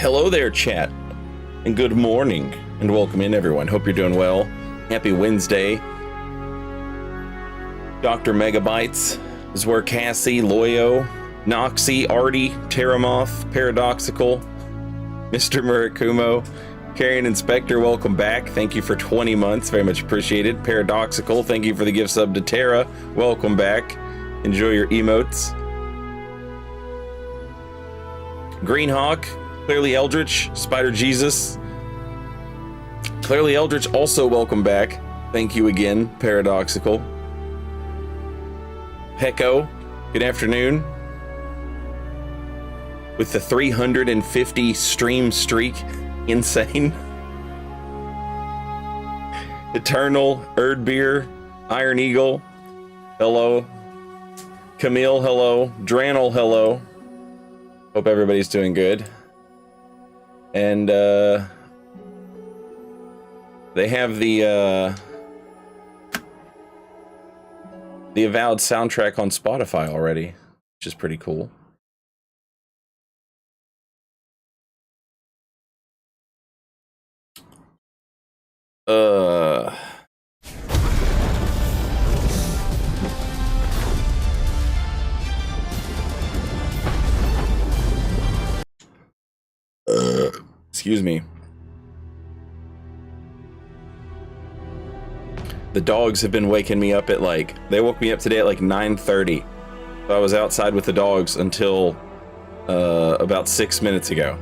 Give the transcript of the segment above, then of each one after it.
Hello there, chat, and good morning, and welcome in, everyone. Hope you're doing well. Happy Wednesday. Dr. Megabytes, Zwercassi, Loyo, Noxy, Artie, Terramoth, Paradoxical, Mr. Murakumo, Carrion Inspector, welcome back. Thank you for 20 months, very much appreciated. Paradoxical, thank you for the gift sub to Terra. Welcome back. Enjoy your emotes. Greenhawk, Clearly Eldritch, Spider Jesus. Clearly Eldritch, also welcome back. Thank you again, Paradoxical. Pecco, good afternoon. With the 350 stream streak, insane. Eternal, Erdbeer, Iron Eagle, hello. Camille, hello. Drannel, hello. Hope everybody's doing good. And they have the Avowed soundtrack on Spotify already, which is pretty cool. Excuse me. The dogs have been waking me up at they woke me up today at 9:30. So I was outside with the dogs until about 6 minutes ago.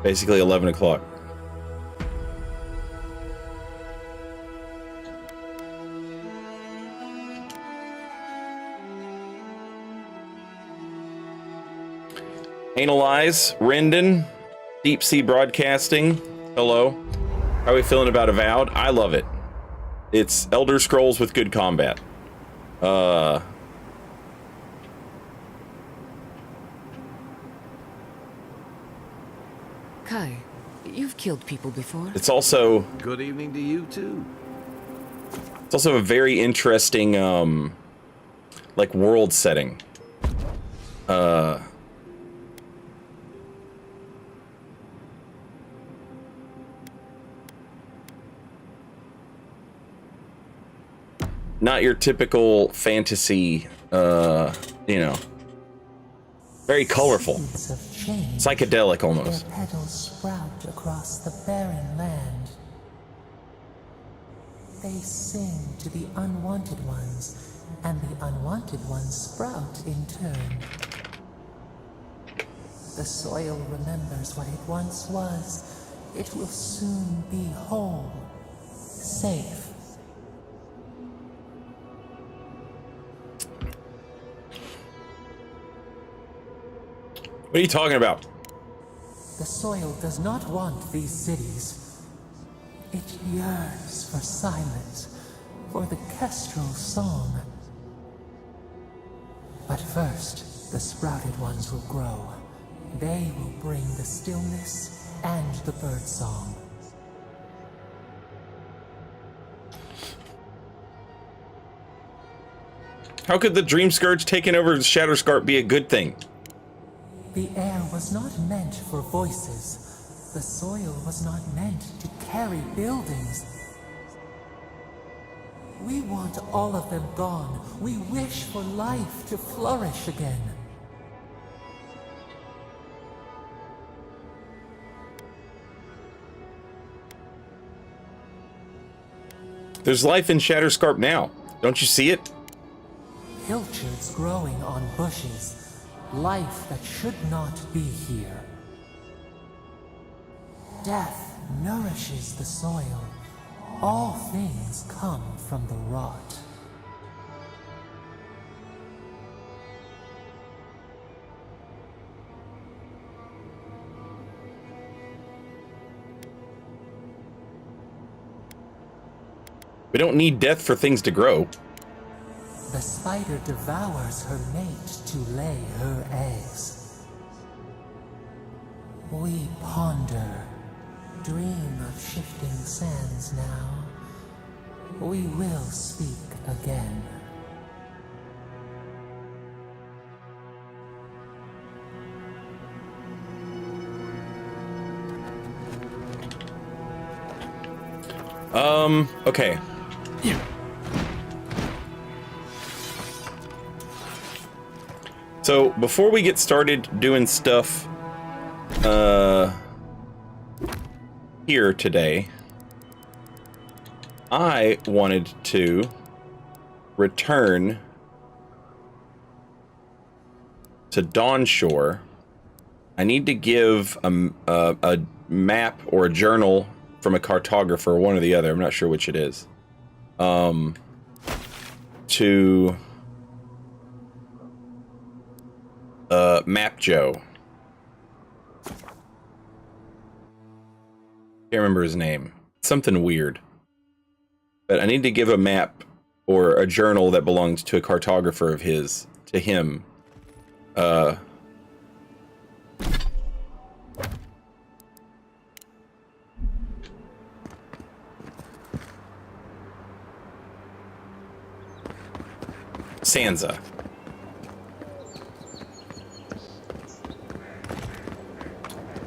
Basically 11 o'clock. Analyze, Rendon, Deep Sea Broadcasting, hello. How are we feeling about Avowed? I love it. It's Elder Scrolls with good combat. Kai, you've killed people before. It's also... Good evening to you, too. It's also a very interesting, world setting. Not your typical fantasy, very colorful. Psychedelic, almost. Their petals sprout across the barren land. They sing to the unwanted ones, and the unwanted ones sprout in turn. The soil remembers what it once was. It will soon be whole, safe. What are you talking about? The soil does not want these cities. It yearns for silence, for the kestrel song. But first, the sprouted ones will grow. They will bring the stillness and the bird song. How could the Dream Scourge taking over Shatterscarp be a good thing? The air was not meant for voices. The soil was not meant to carry buildings. We want all of them gone. We wish for life to flourish again. There's life in Shatterscarp now. Don't you see it? Pilchards growing on bushes. Life that should not be here. Death nourishes the soil. All things come from the rot. We don't need death for things to grow. The spider devours her mate to lay her eggs. We ponder, dream of shifting sands now. We will speak again. Okay. So, before we get started doing stuff, here today, I wanted to return to Dawnshore. I need to give a map or a journal from a cartographer, one or the other, I'm not sure which it is, to Map Joe. Can't remember his name. Something weird. But I need to give a map or a journal that belongs to a cartographer of his to him. Sansa.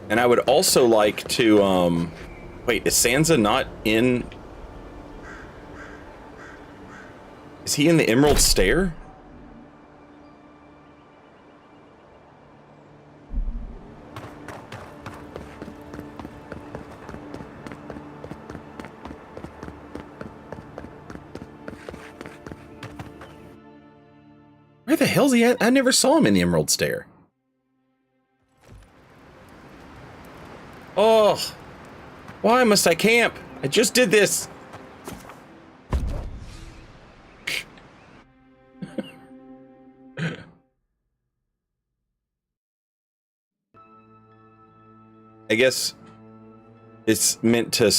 And I would also like to, wait, is Sansa not in... Is he in the Emerald Stair? Where the hell's he at? I never saw him in the Emerald Stair. Oh, why must I camp? I just did this. I guess it's meant to...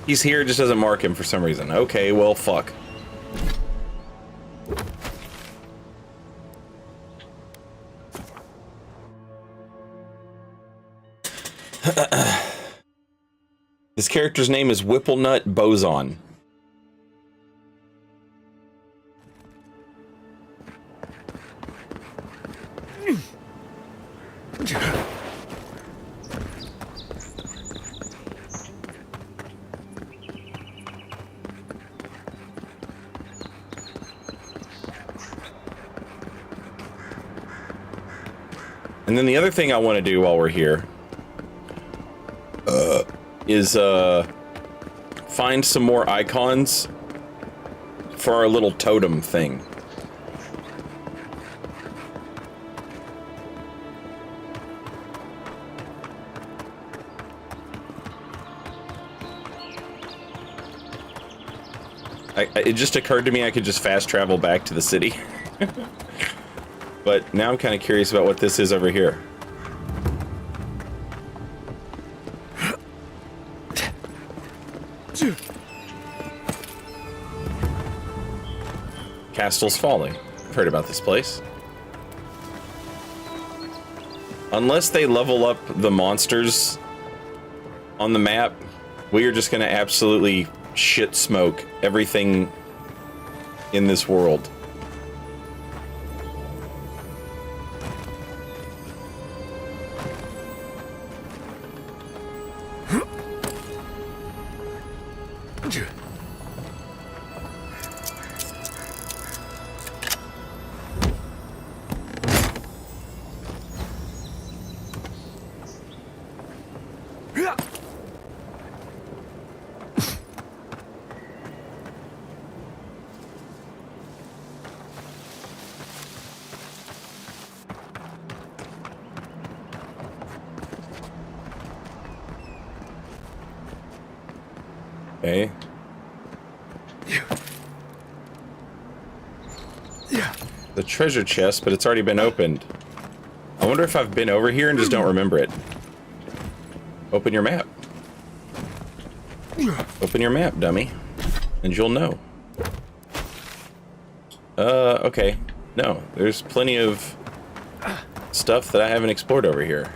He's here, it just doesn't mark him for some reason. Okay, well, fuck. His character's name is Whipplenut Boson. And then the other thing I want to do while we're here is find some more icons for our little totem thing. It just occurred to me I could just fast travel back to the city. But now I'm kind of curious about what this is over here. Castle's Folly. I've heard about this place. Unless they level up the monsters on the map, we are just going to absolutely shit smoke everything in this world. Okay. The treasure chest, but it's already been opened. I wonder if I've been over here and just don't remember it. Open your map. Open your map, dummy. And you'll know. Okay. No, there's plenty of stuff that I haven't explored over here.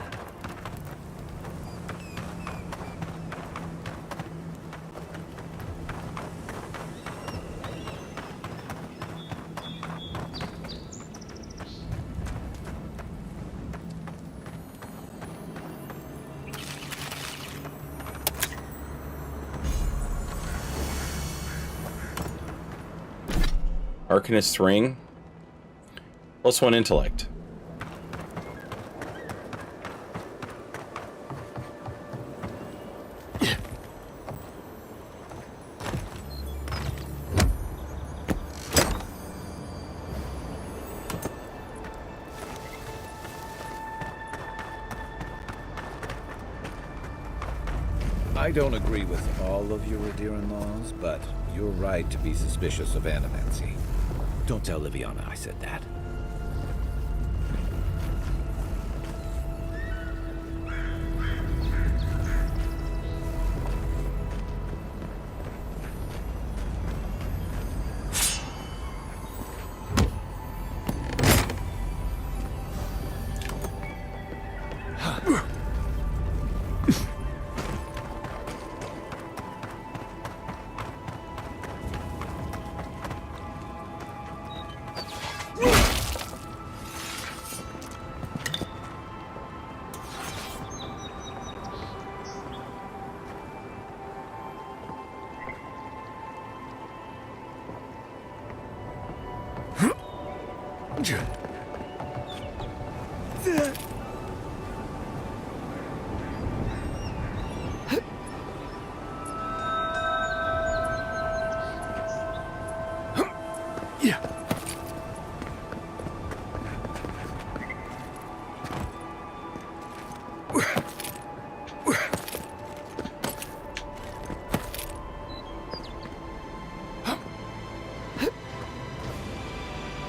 Arcanist's ring. +1 intellect. I don't agree with all of your Radiran laws, but you're right to be suspicious of animancy. Don't tell Liviana I said that.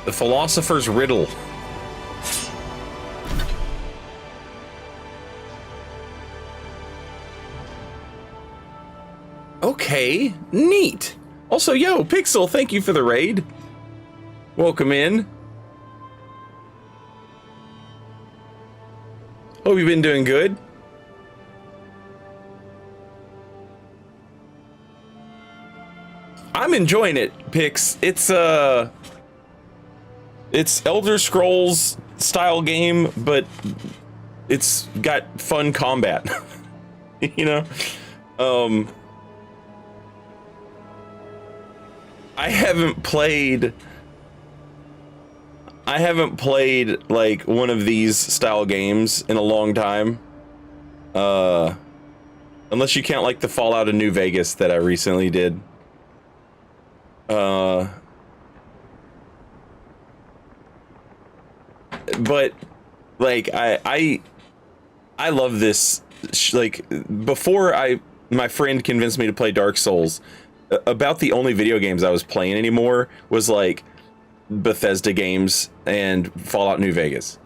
The Philosopher's Riddle. Okay, neat. Also, yo, Pixel, thank you for the raid. Welcome in. Hope you've been doing good. I'm enjoying it, Pix. It's Elder Scrolls style game, but it's got fun combat. You know? I haven't played like one of these style games in a long time. Unless you count like the Fallout in New Vegas that I recently did. But like I love this. Like before my friend convinced me to play Dark Souls, about the only video games I was playing anymore was like Bethesda games and Fallout New Vegas.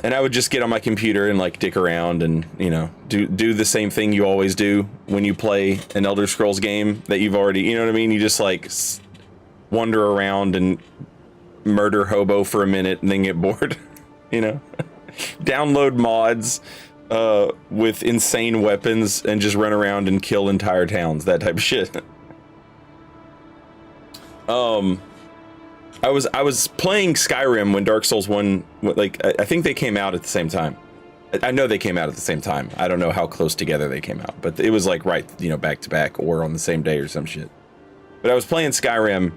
And I would just get on my computer and like dick around and, you know, do the same thing you always do when you play an Elder Scrolls game that you've already, you know what I mean? You just like wander around and murder hobo for a minute and then get bored, you know? Download mods with insane weapons and just run around and kill entire towns, that type of shit. I was playing Skyrim when Dark Souls 1, like, I think they came out at the same time. I know they came out at the same time. I don't know how close together they came out, but it was like right, you know, back to back or on the same day or some shit. But I was playing Skyrim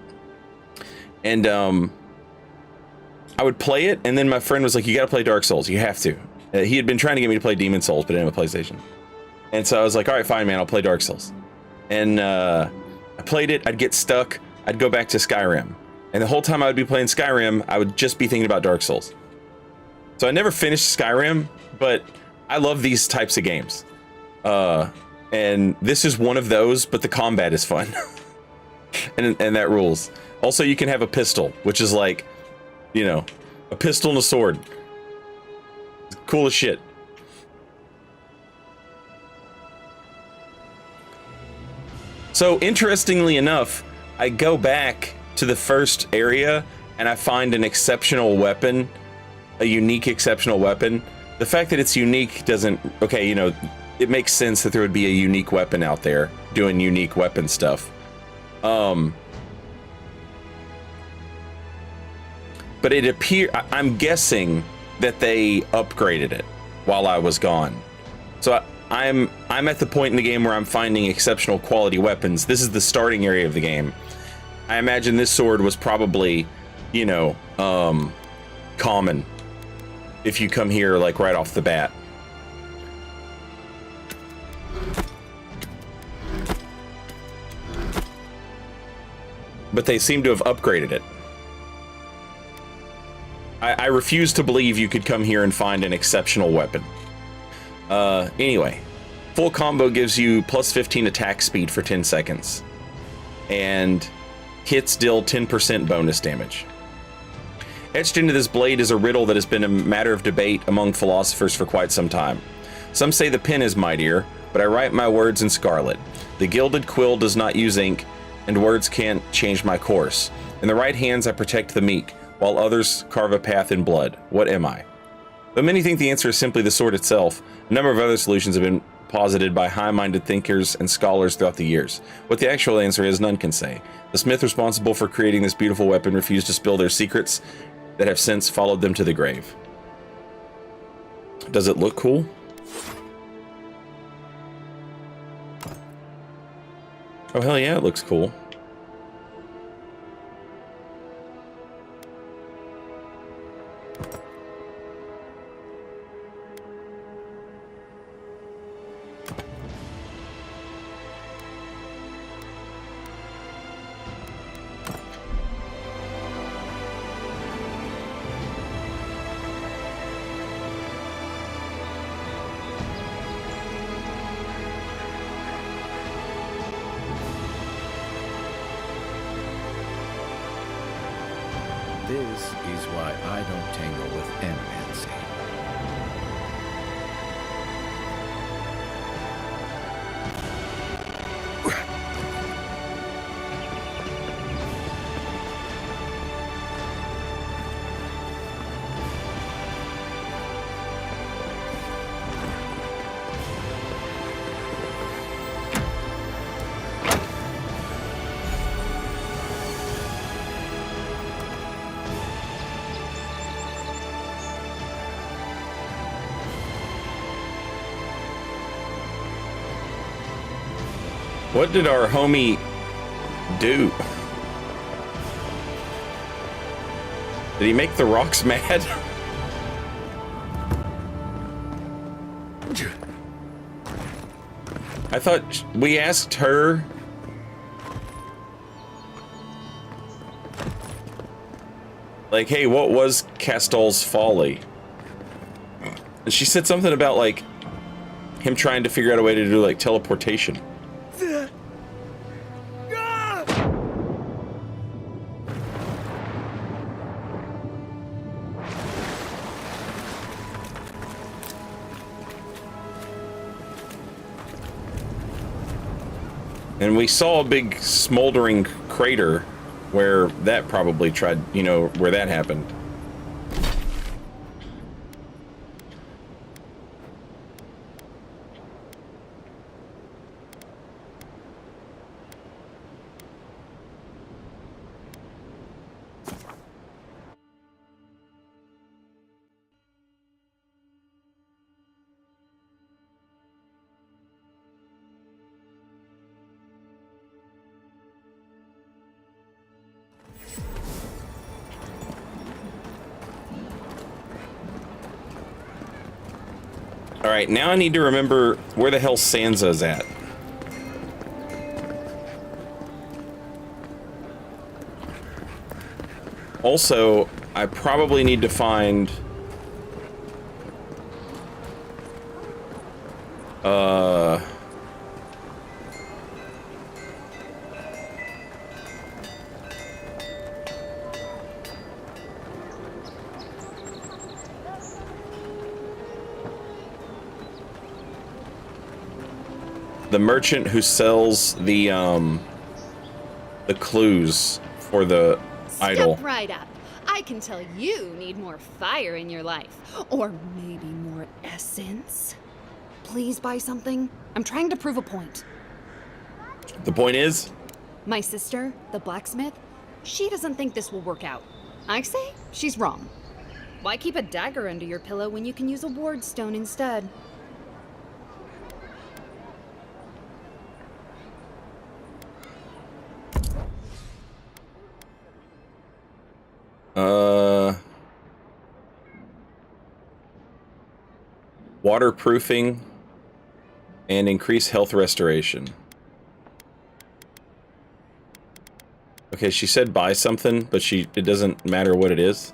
and I would play it, and then my friend was like, you gotta play Dark Souls, you have to. He had been trying to get me to play Demon Souls, but I didn't have a PlayStation. And so I was like, all right, fine, man, I'll play Dark Souls. And I played it, I'd get stuck, I'd go back to Skyrim. And the whole time I would be playing Skyrim, I would just be thinking about Dark Souls. So I never finished Skyrim, but I love these types of games. And this is one of those, but the combat is fun. and that rules. Also, you can have a pistol, which is like, you know, a pistol and a sword. Cool as shit. So, interestingly enough, I go back to the first area and I find an exceptional weapon, a unique exceptional weapon. The fact that it's unique doesn't, okay, you know, it makes sense that there would be a unique weapon out there doing unique weapon stuff. But it I'm guessing that they upgraded it while I was gone. So I'm at the point in the game where I'm finding exceptional quality weapons. This is the starting area of the game. I imagine this sword was probably, you know, common if you come here like right off the bat. But they seem to have upgraded it. I refuse to believe you could come here and find an exceptional weapon. Anyway, full combo gives you plus 15 attack speed for 10 seconds. And hits deal 10% bonus damage. Etched into this blade is a riddle that has been a matter of debate among philosophers for quite some time. Some say the pen is mightier, but I write my words in scarlet. The gilded quill does not use ink, and words can't change my course. In the right hands I protect the meek, while others carve a path in blood. What am I? Though many think the answer is simply the sword itself, a number of other solutions have been posited by high-minded thinkers and scholars throughout the years. What the actual answer is, none can say. The smith responsible for creating this beautiful weapon refused to spill their secrets that have since followed them to the grave. Does it look cool? Oh, hell yeah, it looks cool. This is why I don't tangle with animancy. What did our homie do? Did he make the rocks mad? I thought we asked her. Like, hey, what was Castal's folly? And she said something about, like, him trying to figure out a way to do, like, teleportation. And we saw a big smoldering crater where that probably tried, you know, where that happened. Alright, now I need to remember where the hell Sansa's at. Also, I probably need to find... the merchant who sells the clues for the idol. Step right up. I can tell you need more fire in your life. Or maybe more essence. Please buy something. I'm trying to prove a point. The point is? My sister, the blacksmith, she doesn't think this will work out. I say she's wrong. Why keep a dagger under your pillow when you can use a ward stone instead? waterproofing, and increase health restoration. Okay, she said buy something, but it doesn't matter what it is.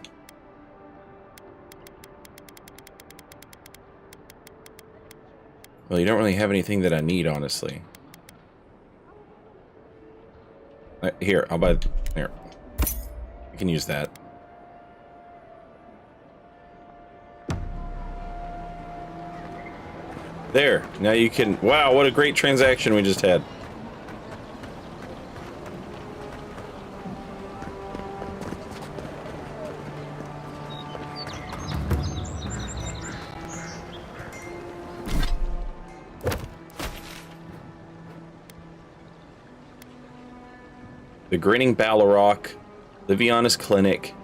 Well, you don't really have anything that I need, honestly. Here, I'll buy... Here. I can use that. There. Now you can... Wow, what a great transaction we just had. The Grinning Ballarok, Liviana's Clinic.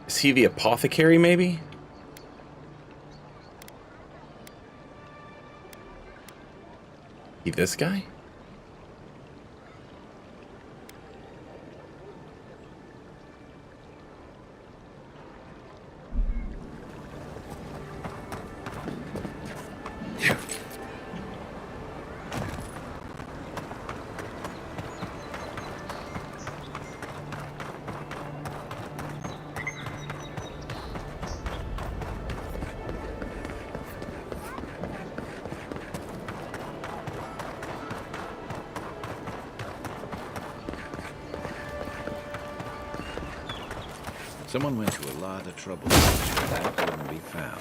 Is he the apothecary, maybe? He this guy? Someone went to a lot of trouble to make sure that couldn't be found.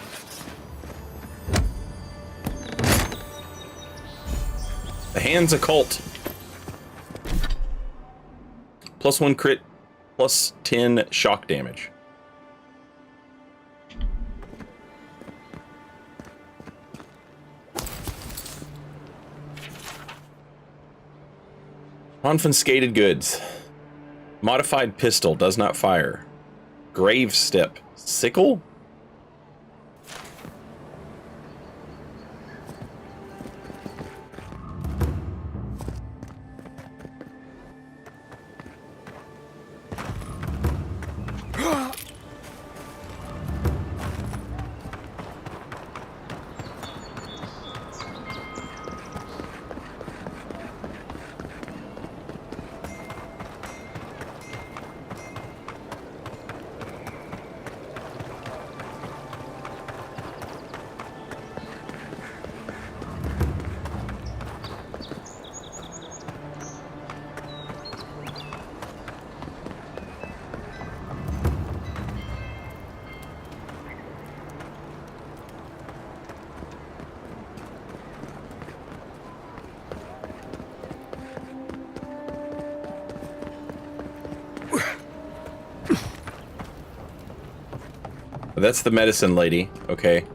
The Hand's Occult. +1 crit, +10 shock damage. Confiscated goods. Modified pistol, does not fire. Grave step. Sickle? That's the medicine lady. Okay.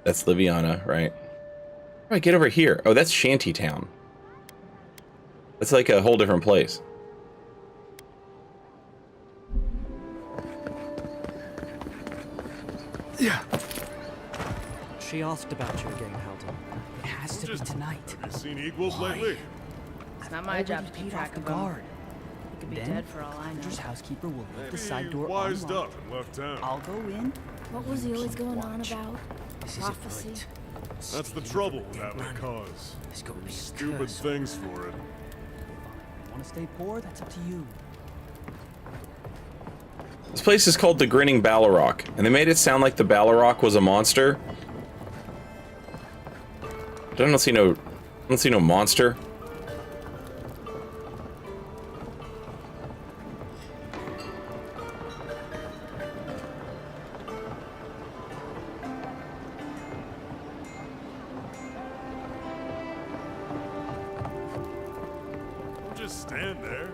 That's Liviana, right? How do I get over here? Oh, that's Shantytown. That's like a whole different place. Yeah. She asked about you again, Halden. It has to be tonight. Have you seen equals lately? It's not my job to keep track of them. guard. He could be Then, dead for all I know. Hunter's housekeeper will leave Maybe the side he door wised unlocked. up and left town. I'll go in. What was he always going on Watch. about? This is Prophecy. it, That's the trouble with having a cause. There's gonna be a Stupid curse. things for it. Want to stay poor? That's up to you. This place is called the Grinning Ballarok, and they made it sound like the Ballarok was a monster. I don't see no monster. Just stand there.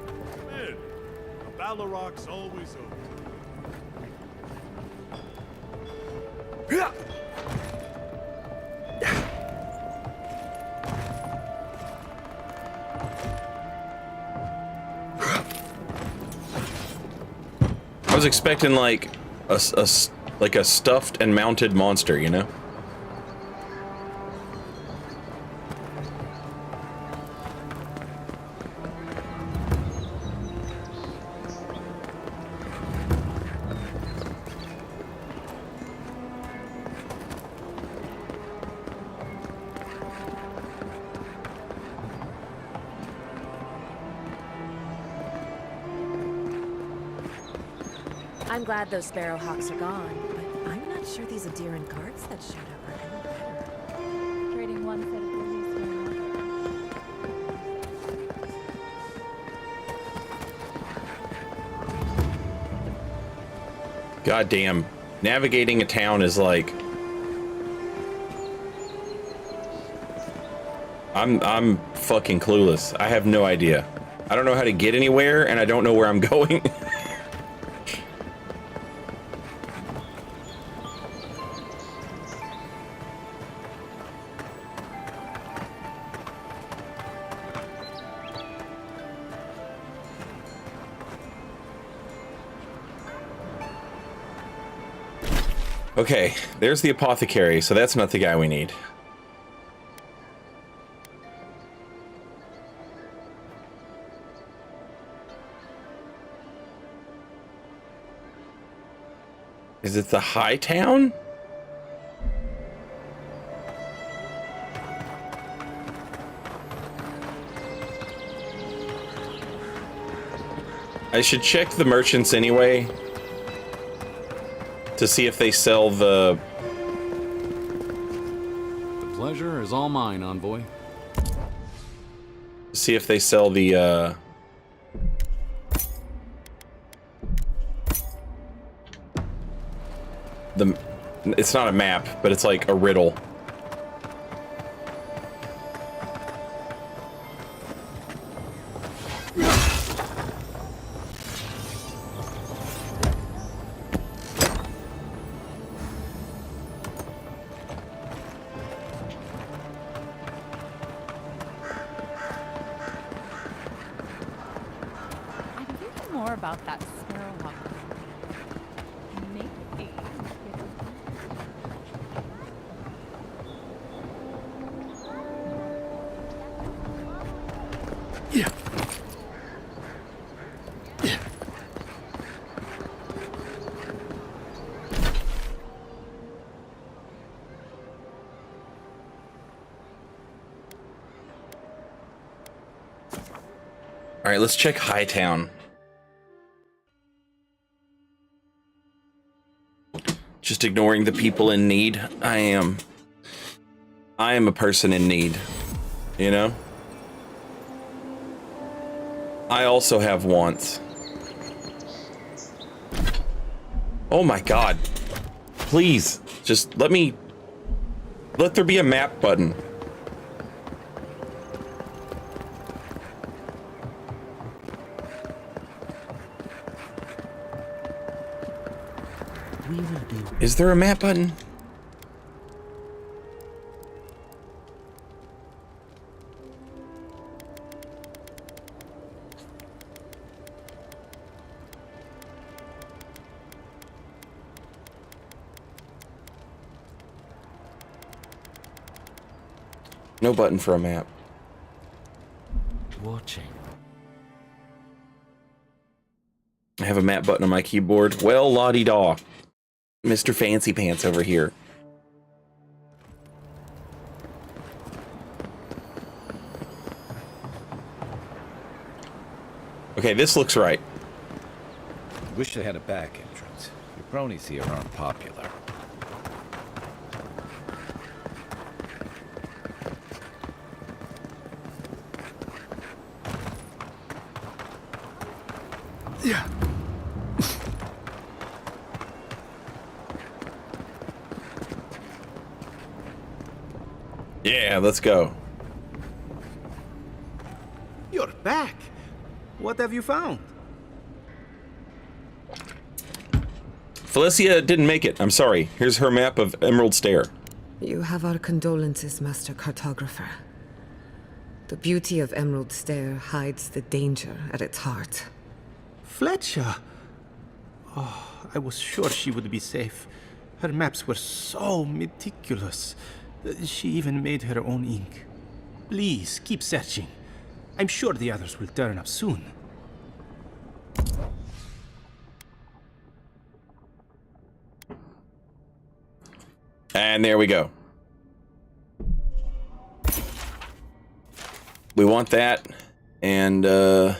Man, Ballarok's always open. I was expecting like a stuffed and mounted monster, you know? I'm glad those sparrowhawks are gone, but I'm not sure these Adiran guards that showed up are any better. Trading one set of police for another. God damn. Navigating a town is like... I'm fucking clueless. I have no idea. I don't know how to get anywhere, and I don't know where I'm going. Okay, there's the apothecary, so that's not the guy we need. Is it the High Town? I should check the merchants anyway to see if they sell the... The pleasure is all mine, envoy. See if they sell the, it's not a map, but it's like a riddle. I'm thinking more about that sparrowhawk. Maybe. All right, let's check Hightown. Just ignoring the people in need. I am a person in need, you know? I also have wants. Oh my God. Please, just let there be a map button. Is there a map button? No button for a map. Watching. I have a map button on my keyboard. Well, la-di-da. Mr. Fancy Pants over here. Okay, this looks right. Wish they had a back entrance. Your bronies here aren't popular. Yeah. Yeah, let's go. You're back. What have you found? Felicia didn't make it. I'm sorry. Here's her map of Emerald Stair. You have our condolences, Master Cartographer. The beauty of Emerald Stair hides the danger at its heart. Fletcher. Oh, I was sure she would be safe. Her maps were so meticulous. She even made her own ink. Please, keep searching. I'm sure the others will turn up soon. And there we go. We want that. And, oh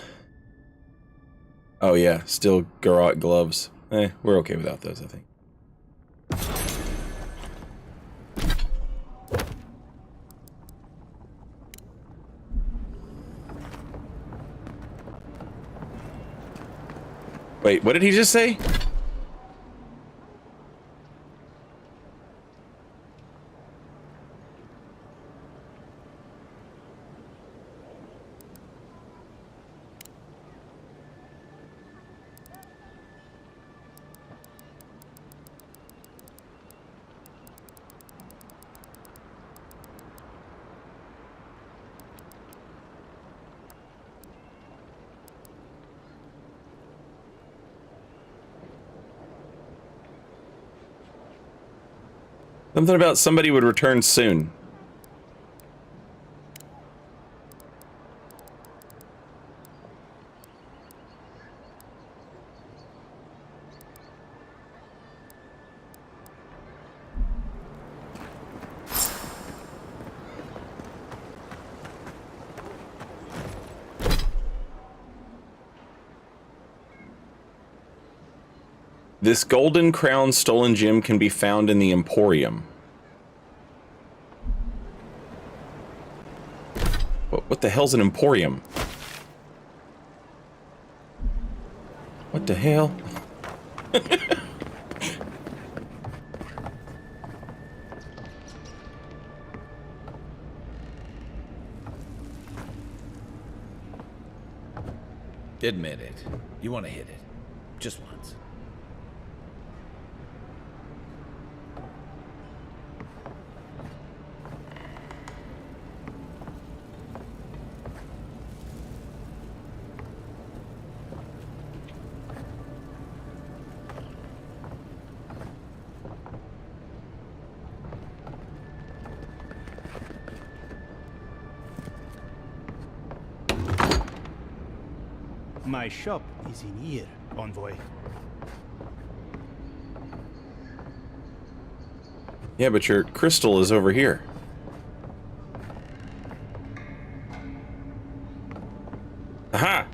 yeah, still Garrote gloves. we're okay without those, I think. Wait, what did he just say? Something about somebody would return soon. This golden crown stolen gem can be found in the Emporium. What the hell's an Emporium? What the hell? Admit it. You want to hit it. Just once. My shop is in here, Envoy. Yeah, but your crystal is over here. Aha!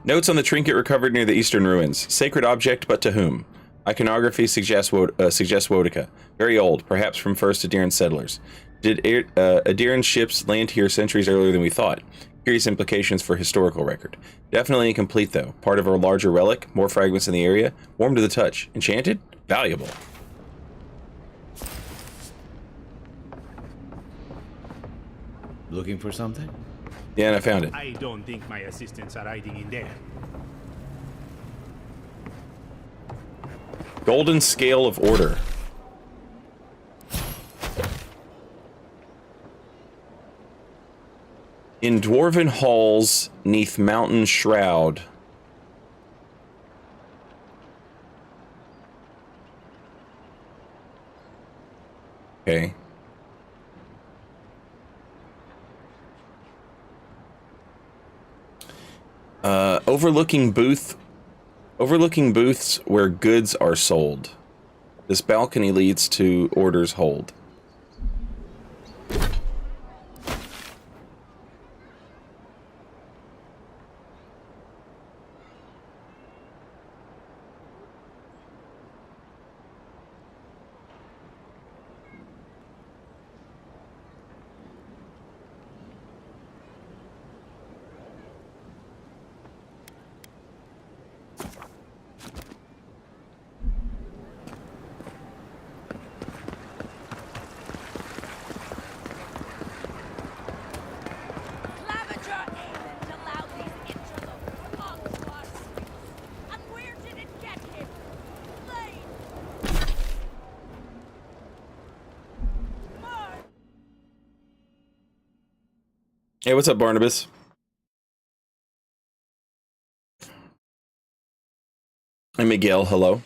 Notes on the trinket recovered near the eastern ruins. Sacred object, but to whom? Iconography suggests Wodica. Very old, perhaps from first Adiran settlers. Did Adiran ships land here centuries earlier than we thought? Curious implications for historical record. Definitely incomplete, though. Part of a larger relic, more fragments in the area. Warm to the touch. Enchanted? Valuable. Looking for something? Yeah, and I found it. I don't think my assistants are hiding in there. Golden Scale of Order. In dwarven halls, neath mountain shroud. Okay. Overlooking booths where goods are sold. This balcony leads to Order's hold. Hey, what's up, Barnabas? Hey, Miguel, hello.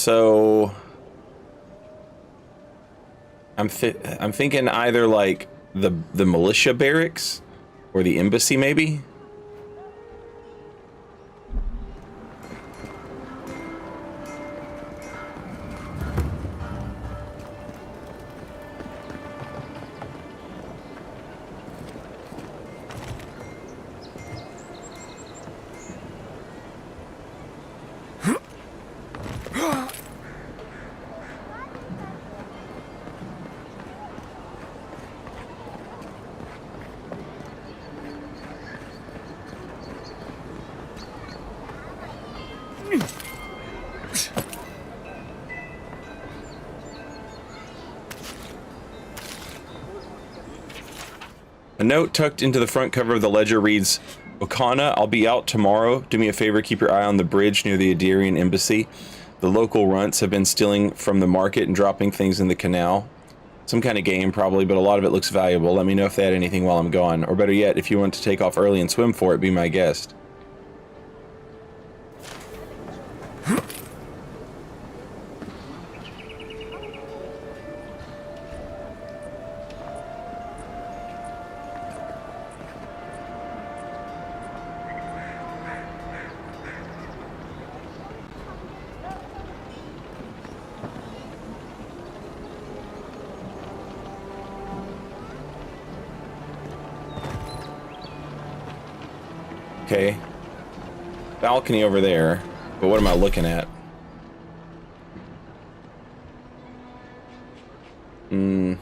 So I'm thinking either like the militia barracks or the embassy, maybe. A note tucked into the front cover of the ledger reads, Okana, I'll be out tomorrow. Do me a favor, keep your eye on the bridge near the Adirian embassy. The local runts have been stealing from the market and dropping things in the canal. Some kind of game, probably, but a lot of it looks valuable. Let me know if they had anything while I'm gone. Or better yet, if you want to take off early and swim for it, be my guest. Okay, balcony over there, but what am I looking at? The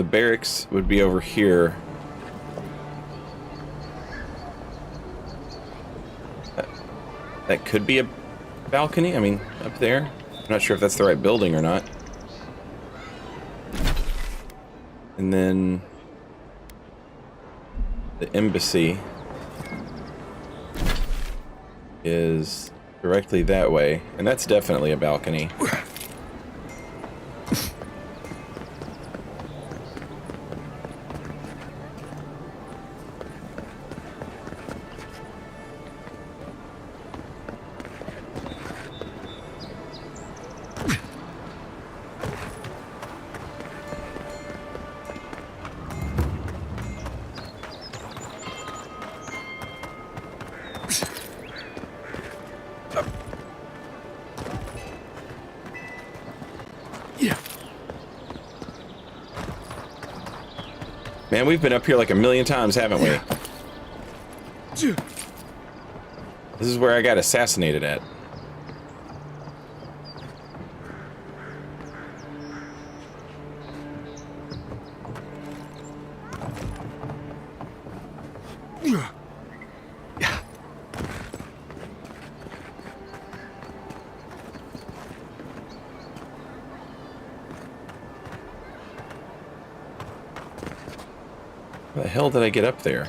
barracks would be over here. That could be a balcony, I mean, up there. I'm not sure if that's the right building or not. And then the embassy is directly that way, and that's definitely a balcony. Man, we've been up here like a million times, haven't we? This is where I got assassinated at. How the hell did I get up there?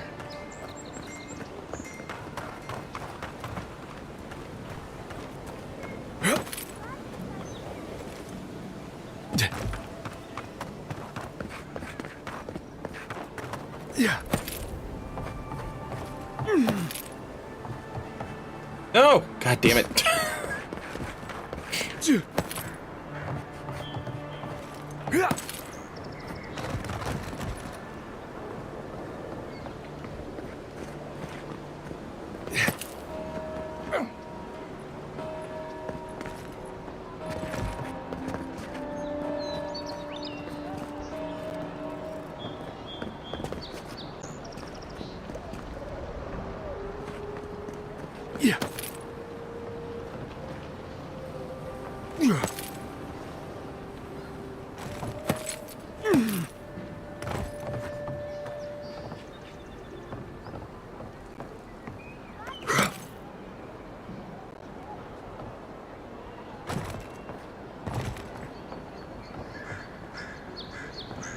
No! God damn it.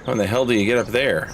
How in the hell do you get up there?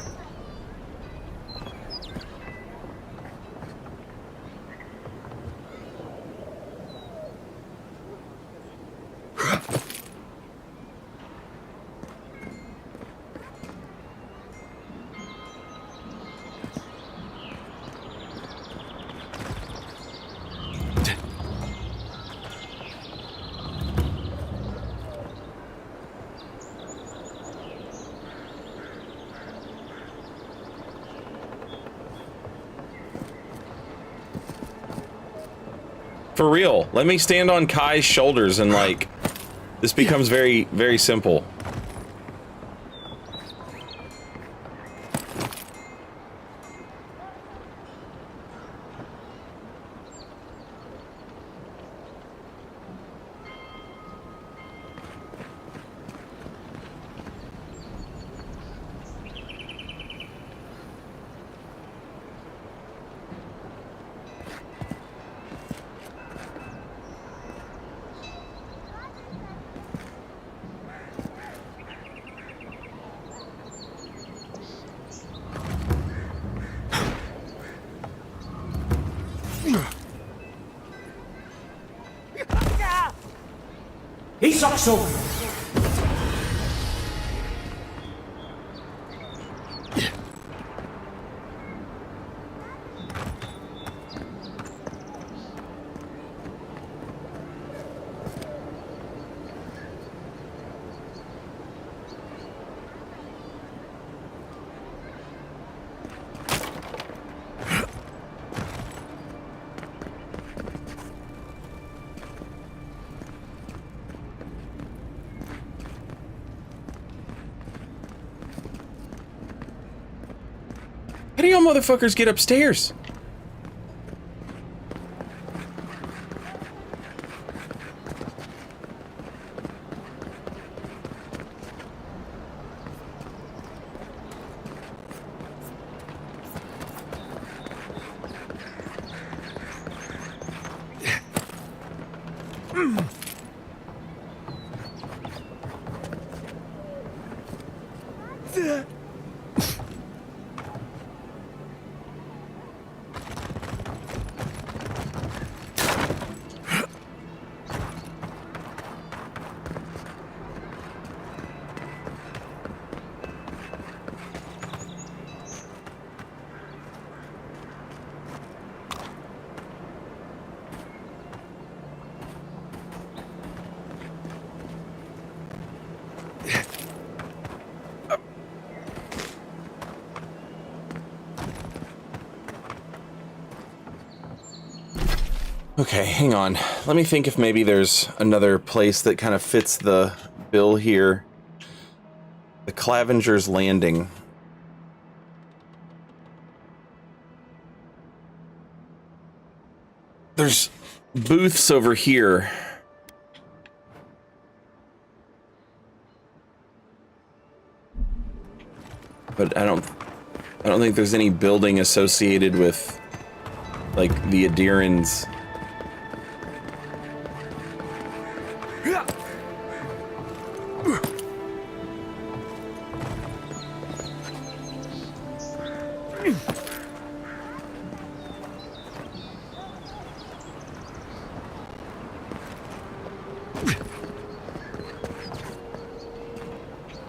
For real, let me stand on Kai's shoulders and like, this becomes very, very simple. Ich sag so. How do y'all motherfuckers get upstairs? Okay, hang on. Let me think if maybe there's another place that kind of fits the bill here. The Clavenger's Landing. There's booths over here. But I don't think there's any building associated with like the Adirans.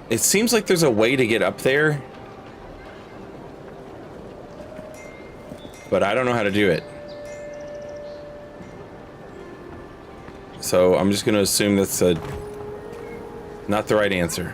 It seems like there's a way to get up there, but I don't know how to do it. So I'm just going to assume that's not the right answer.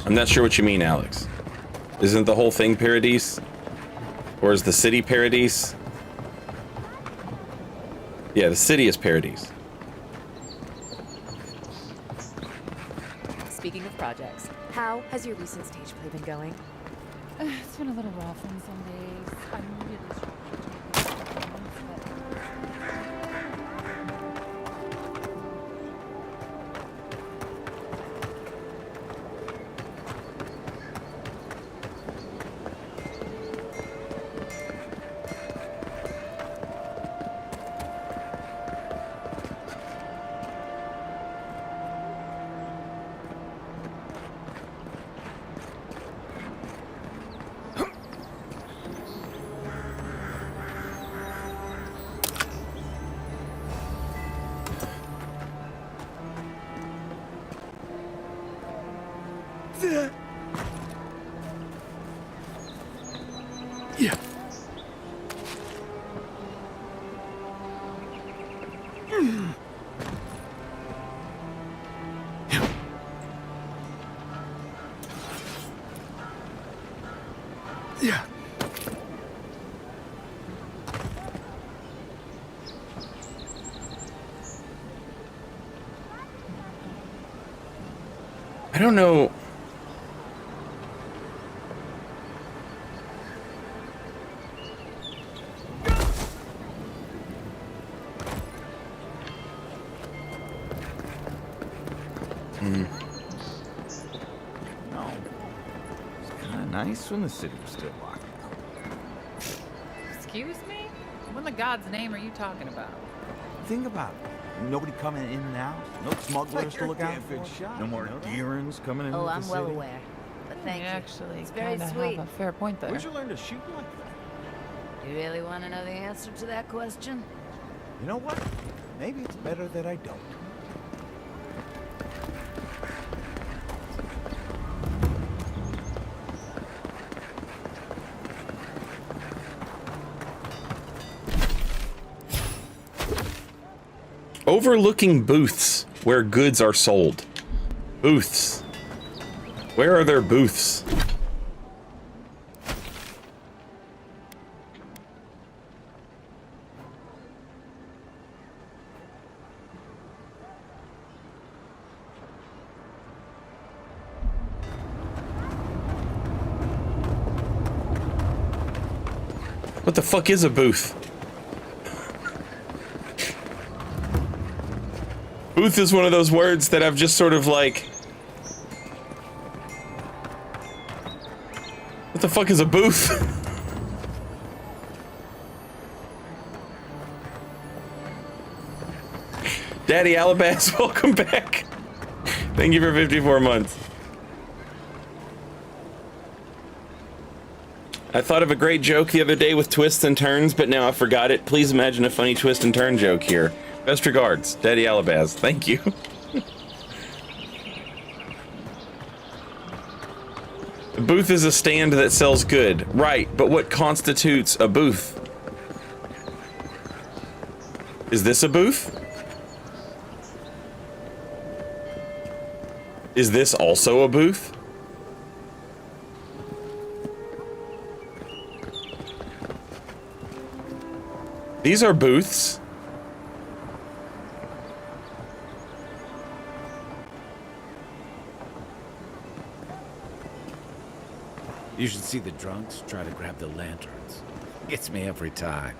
I'm not sure what you mean, Alex. Isn't the whole thing Paradise? Or is the city Paradise? Yeah, the city is Paradise. Speaking of projects, how has your recent stage play been going? It's been a little rough on some days. I'm really struggling to make these performances, Yeah. Yeah. I don't know. No. It's kind of nice when the city was still locked down. Excuse me? What in the God's name are you talking about? Think about it. Nobody coming in now. No smugglers to look out for. No more Deerins coming into Oh, the I'm city. well aware. But thank you. Actually, It's very kinda sweet. have a fair point there. Where'd you learn to shoot like that? You really want to know the answer to that question? You know what? Maybe it's better that I don't. Overlooking booths where goods are sold. Booths. Where are their booths? What the fuck is a booth? Booth is one of those words that I've just sort of like... What the fuck is a booth? Daddy Alabas, welcome back. Thank you for 54 months. I thought of a great joke the other day with twists and turns, but now I forgot it. Please imagine a funny twist and turn joke here. Best regards, Daddy Alabas. Thank you. A booth is a stand that sells good. Right, but what constitutes a booth? Is this a booth? Is this also a booth? These are booths. You should see the drunks try to grab the lanterns. Gets me every time.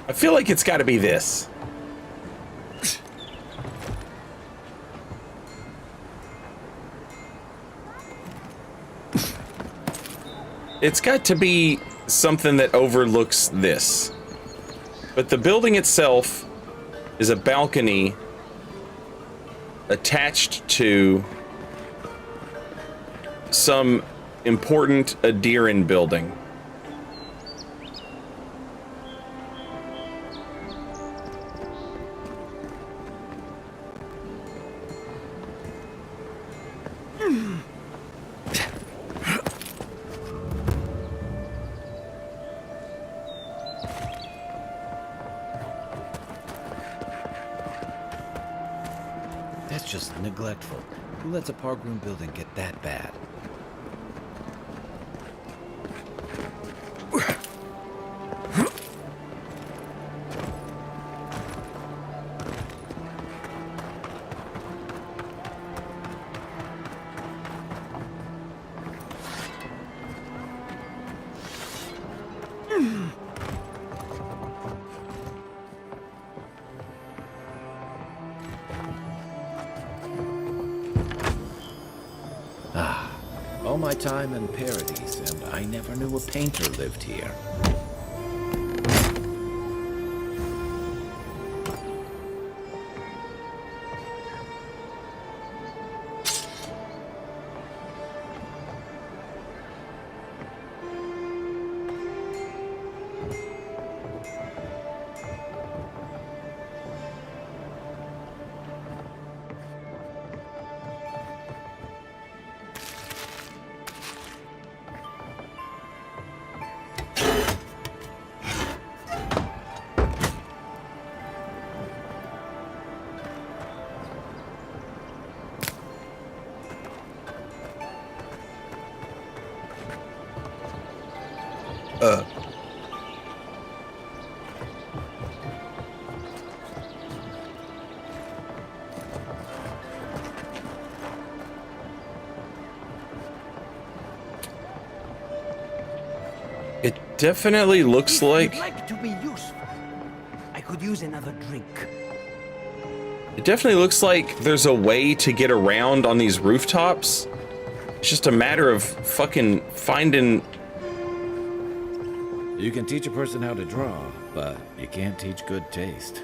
I feel like it's got to be this. It's got to be something that overlooks this. But the building itself is a balcony attached to some important Adiran building. That's just neglectful. Who lets a park room building get that bad? All my time in Paradise, and I never knew a painter lived here. It definitely looks like... I'd like to be useful. I could use another drink. It definitely looks like there's a way to get around on these rooftops. It's just a matter of fucking finding... You can teach a person how to draw, but you can't teach good taste.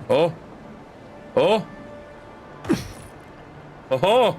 Oh. Oh. Oh.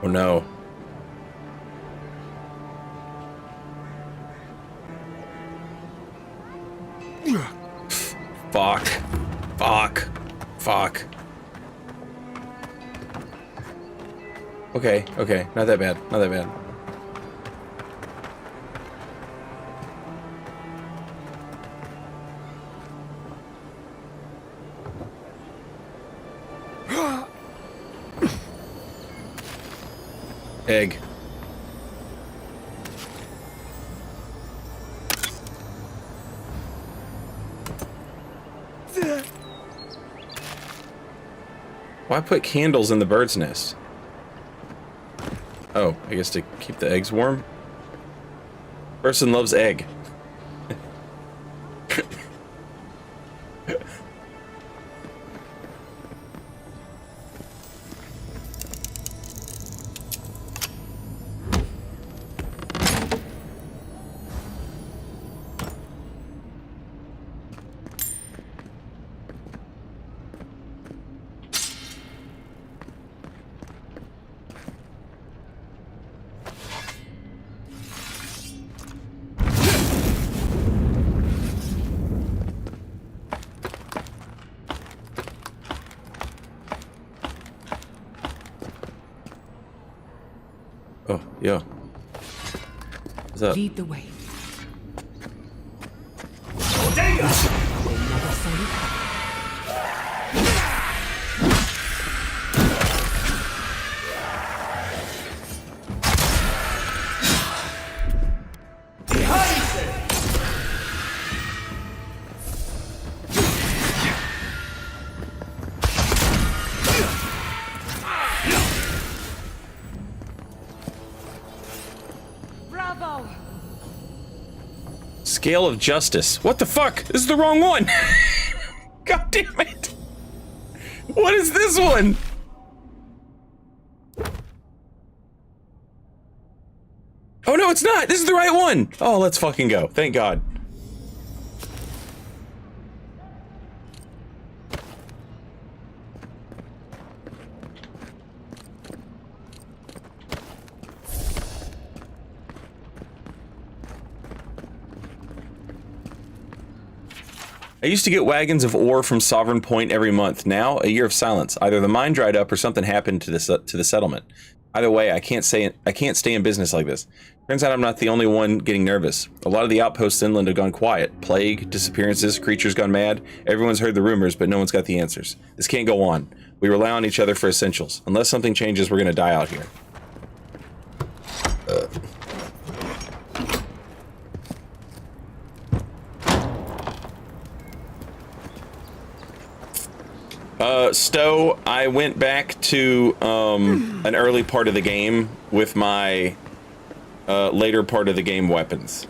Oh no. Fuck. Fuck. Fuck. Okay, okay. Not that bad. Not that bad. Egg. Why put candles in the bird's nest? Oh, I guess to keep the eggs warm? Person loves egg. Oh, yeah. What's up? Lead the way. Scale of Justice. What the fuck? This is the wrong one. God damn it. What is this one? Oh no, it's not. This is the right one. Oh, let's fucking go. Thank God. I used to get wagons of ore from Sovereign Point every month. Now, a year of silence. Either the mine dried up or something happened to the settlement. Either way, I can't stay in business like this. Turns out I'm not the only one getting nervous. A lot of the outposts inland have gone quiet. Plague, disappearances, creatures gone mad. Everyone's heard the rumors, but no one's got the answers. This can't go on. We rely on each other for essentials. Unless something changes, we're gonna die out here. Stowe, I went back to an early part of the game with my later part of the game weapons.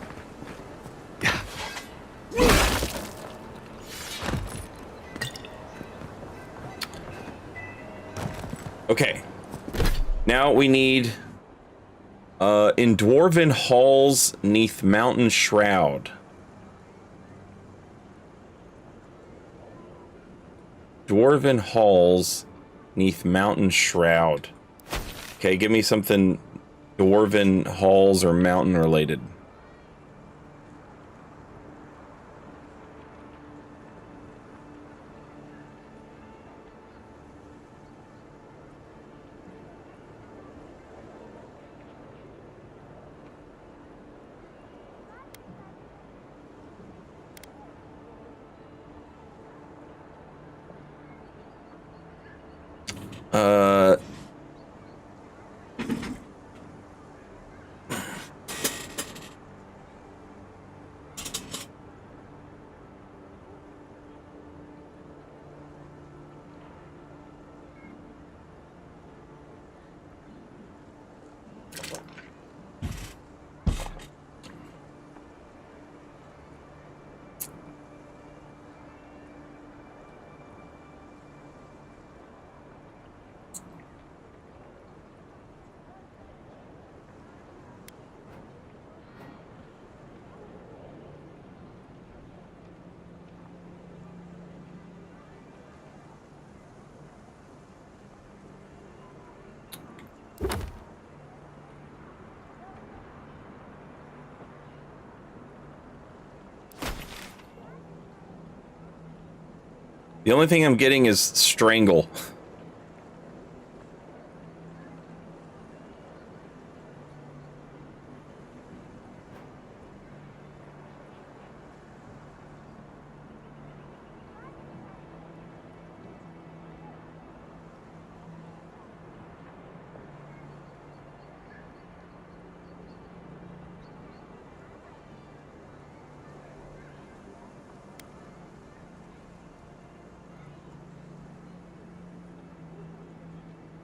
Okay. Now we need in Dwarven Halls 'neath Mountain Shroud. Dwarven Halls 'neath Mountain Shroud. Okay, give me something Dwarven Halls or mountain related. The only thing I'm getting is Strangle.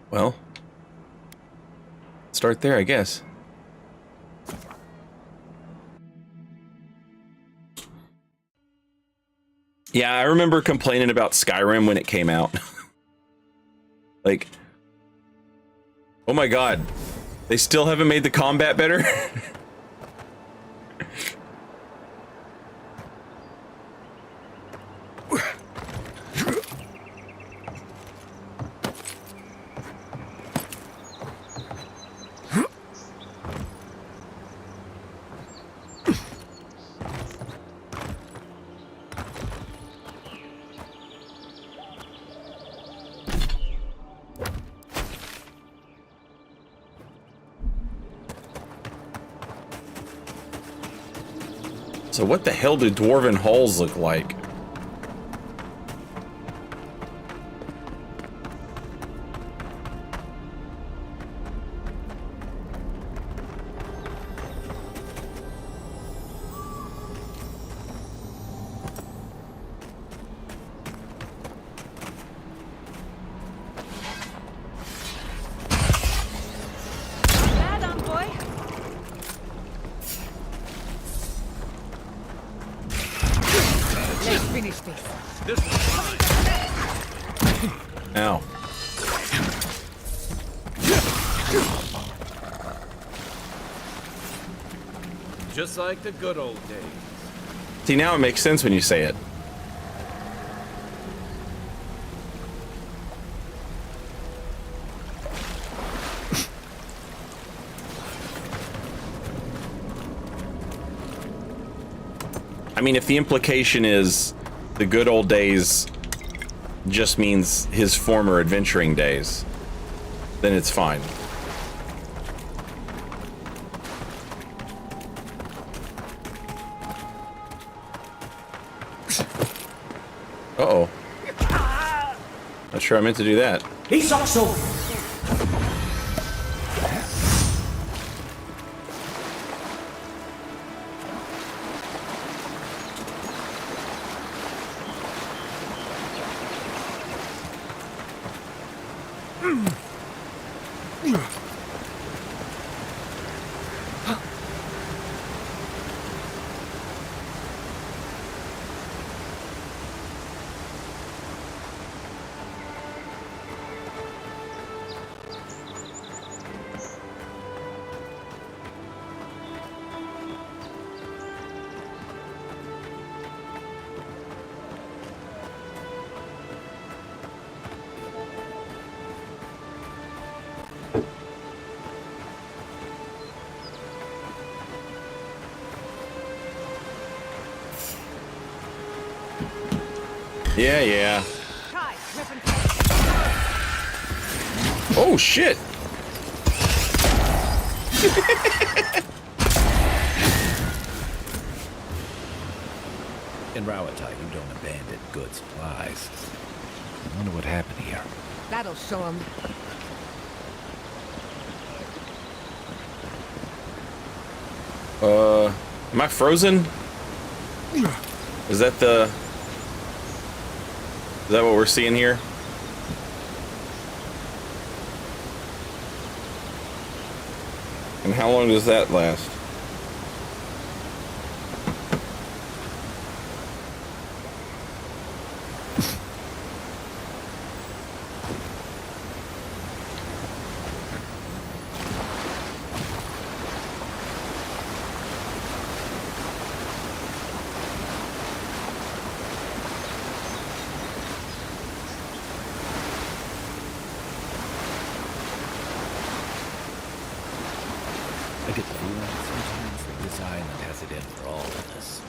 Well, start there, I guess. Yeah, I remember complaining about Skyrim when it came out. Like, oh my god, they still haven't made the combat better? So what the hell do Dwarven Halls look like? finish this. This one's mine. Ow. Just like the good old days. See, now it makes sense when you say it. I mean, if the implication is the good old days just means his former adventuring days, then it's fine. Uh-oh. Not sure I meant to do that. He's also... Yeah, yeah. Oh, shit! In Rawatha, you don't abandon good supplies. I wonder what happened here. That'll show him. Am I frozen? Is that what we're seeing here? And how long does that last? I get the feeling that sometimes that this island has it in for all of us.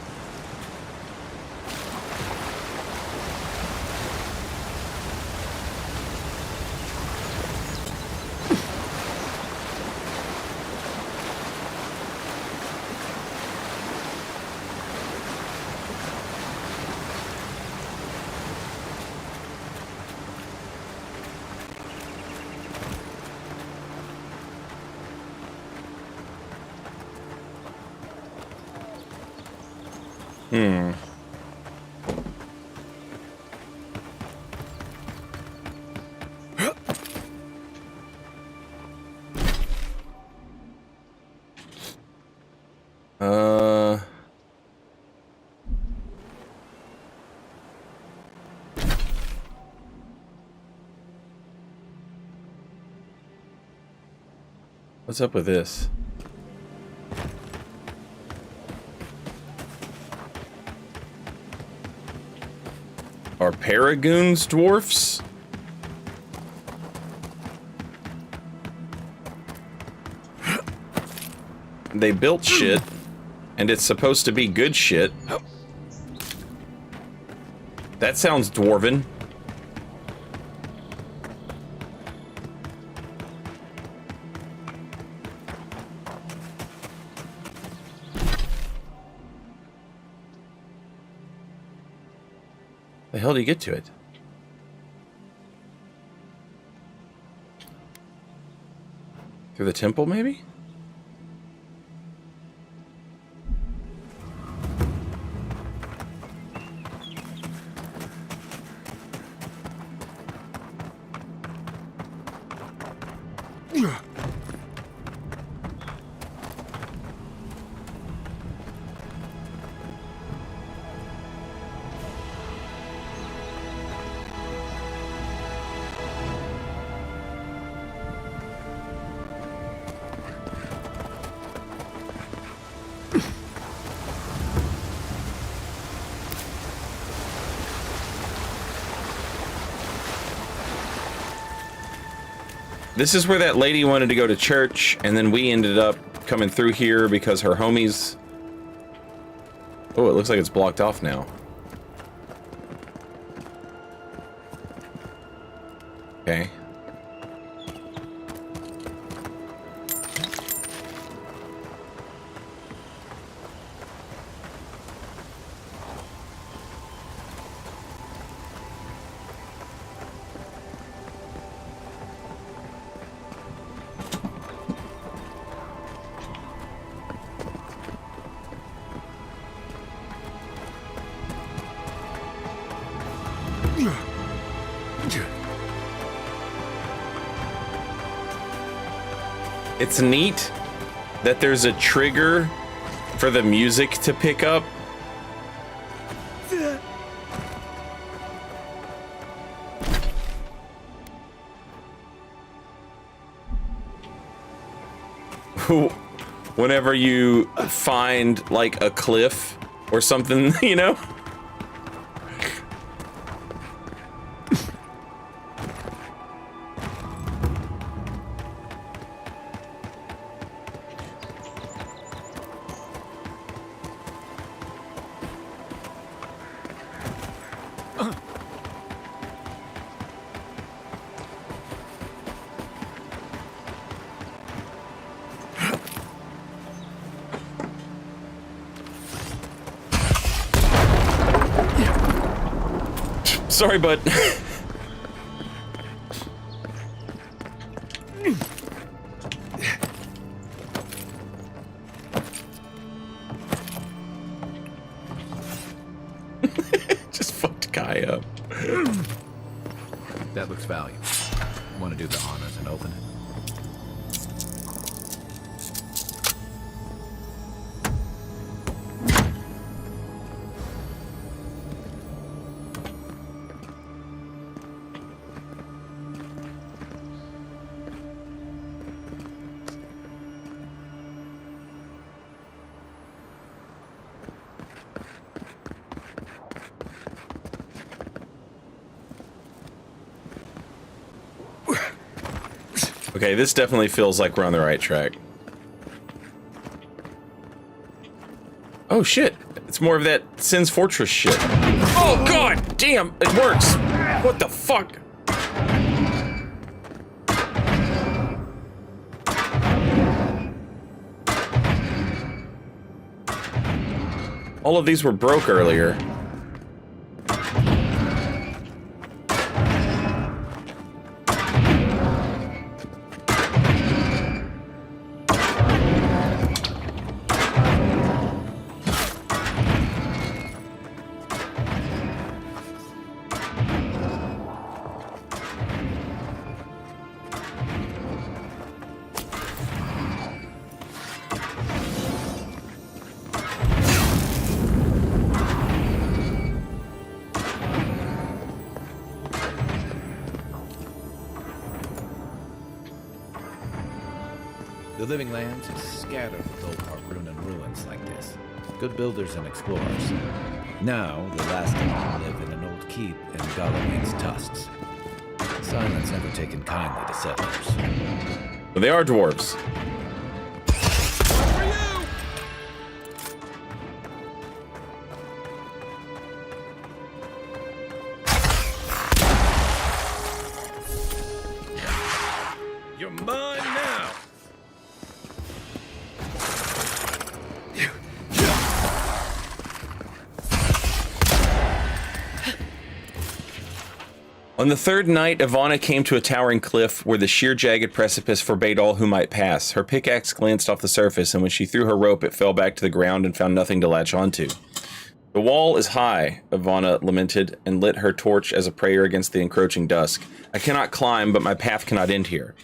What's up with this? Are Paragoons dwarfs? They built shit, and it's supposed to be good shit. That sounds dwarven. The hell do you get to it? Through the temple, maybe? This is where that lady wanted to go to church, and then we ended up coming through here because her homies... Oh, it looks like it's blocked off now. Okay. It's neat that there's a trigger for the music to pick up. Whenever you find like a cliff or something, you know? Sorry, bud. Just fucked Kai up. That looks valuable. Want to do the honors and open it? Okay, this definitely feels like we're on the right track. Oh shit, it's more of that Sin's Fortress shit. Oh god damn, it works. What the fuck? All of these were broke earlier. The living lands is scattered with old Hargroon and ruins like this. Good builders and explorers. Now, the last of them live in an old keep in Galloway's tusks. Silence never taken kindly to settlers. But they are dwarves. You're mine now! On the third night, Ivana came to a towering cliff where the sheer jagged precipice forbade all who might pass. Her pickaxe glanced off the surface, and when she threw her rope, it fell back to the ground and found nothing to latch onto. The wall is high, Ivana lamented, and lit her torch as a prayer against the encroaching dusk. I cannot climb, but my path cannot end here.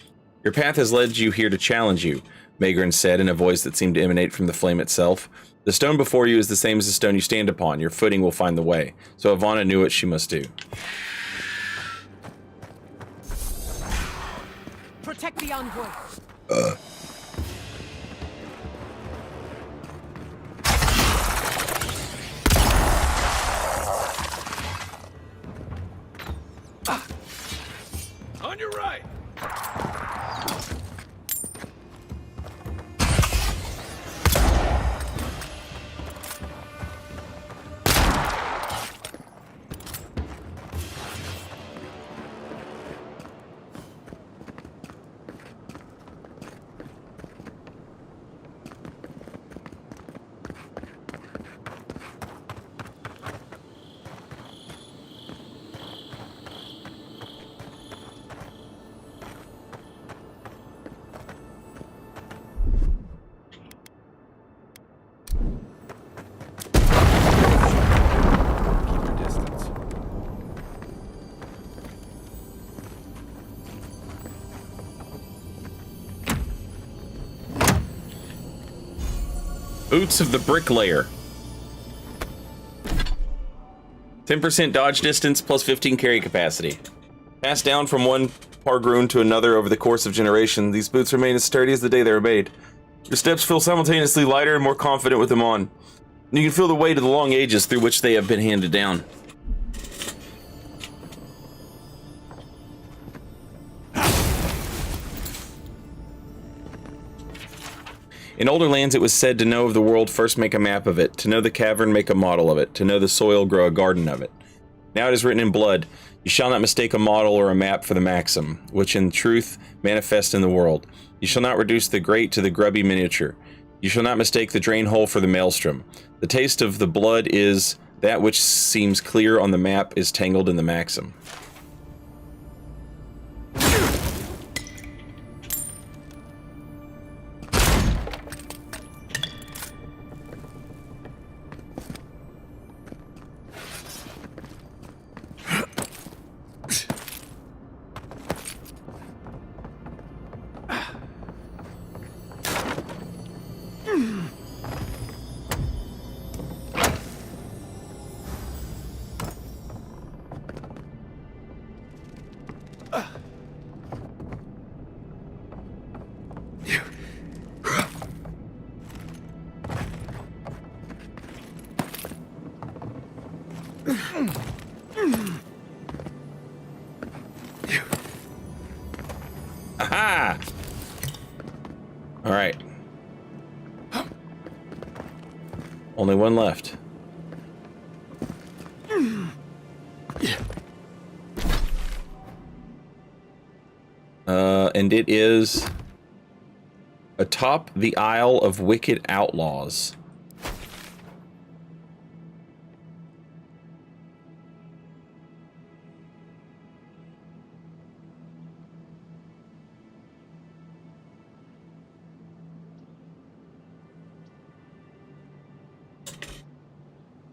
Your path has led you here to challenge you, Magrin said in a voice that seemed to emanate from the flame itself. The stone before you is the same as the stone you stand upon. Your footing will find the way. So Ivana knew what she must do. Protect the envoy. On your right! Boots of the Bricklayer. 10% dodge distance plus 15 carry capacity. Passed down from one Pargroon to another over the course of generations, these boots remain as sturdy as the day they were made. Your steps feel simultaneously lighter and more confident with them on. And you can feel the weight of the long ages through which they have been handed down. In older lands, it was said to know of the world, first make a map of it, to know the cavern, make a model of it, to know the soil, grow a garden of it. Now it is written in blood, you shall not mistake a model or a map for the maxim, which in truth manifest in the world. You shall not reduce the great to the grubby miniature. You shall not mistake the drain hole for the maelstrom. The taste of the blood is that which seems clear on the map is tangled in the maxim. Aha! All right. Only one left. And it is atop the Isle of Wicked Outlaws.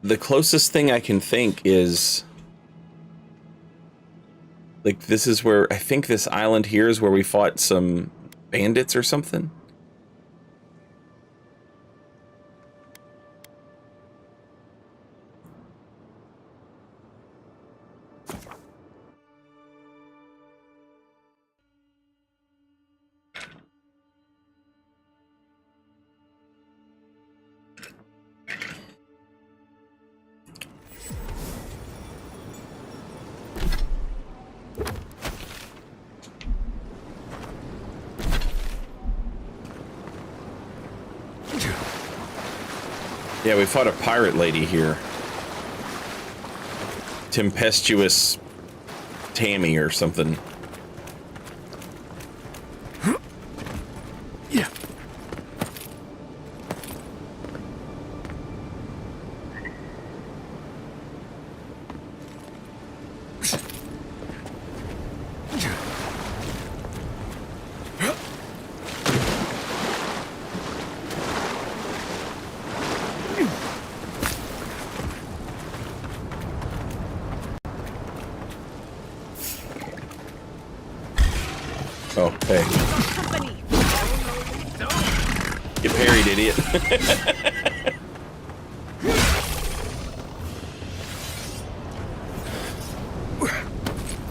The closest thing I can think is, like, this is where, I think this island here is where we fought some bandits or something. Yeah, we fought a pirate lady here. Tempestuous Tammy or something. Yeah. Oh, hey. Get parried, idiot.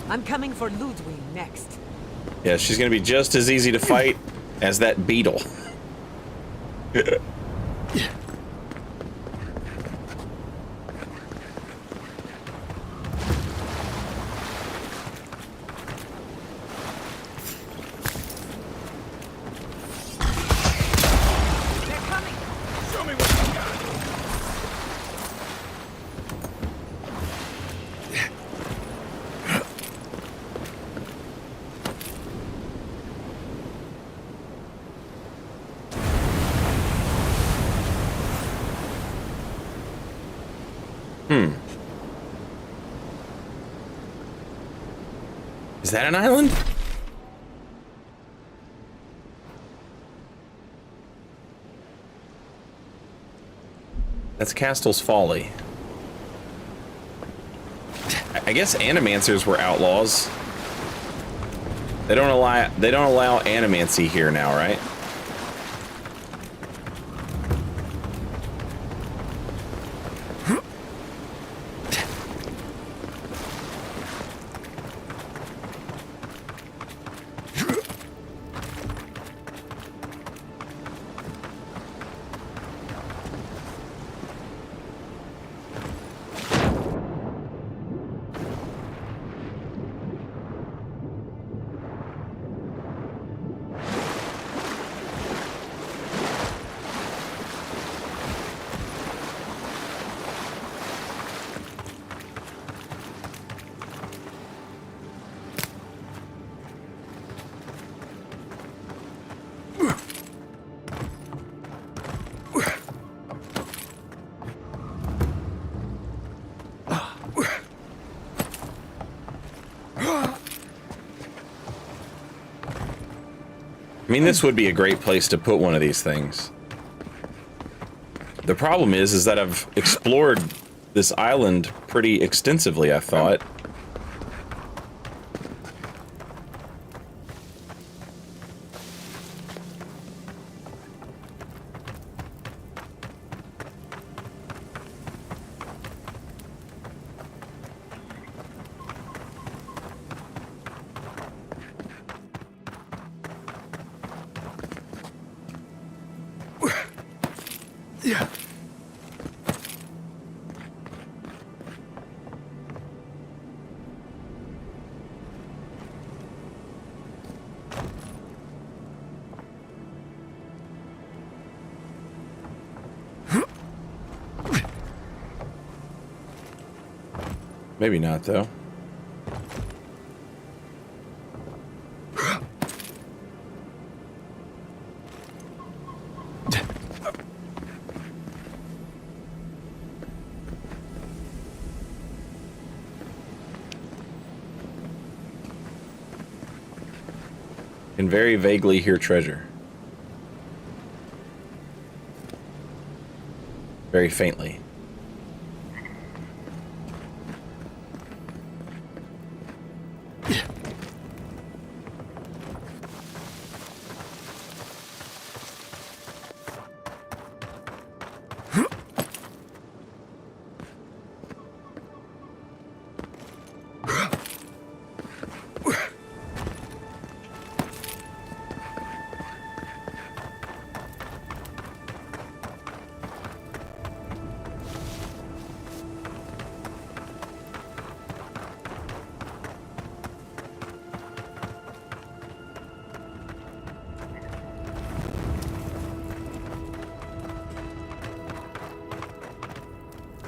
I'm coming for Ludwig next. Yeah, she's gonna be just as easy to fight as that beetle. Is that an island? That's Castle's Folly. I guess animancers were outlaws. They don't allow animancy here now, right? I mean, this would be a great place to put one of these things. The problem is that I've explored this island pretty extensively, I thought. Yeah. Maybe not, though. Can very vaguely hear treasure. Very faintly.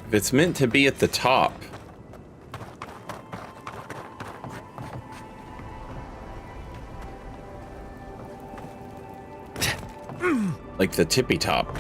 If it's meant to be at the top. Like the tippy top.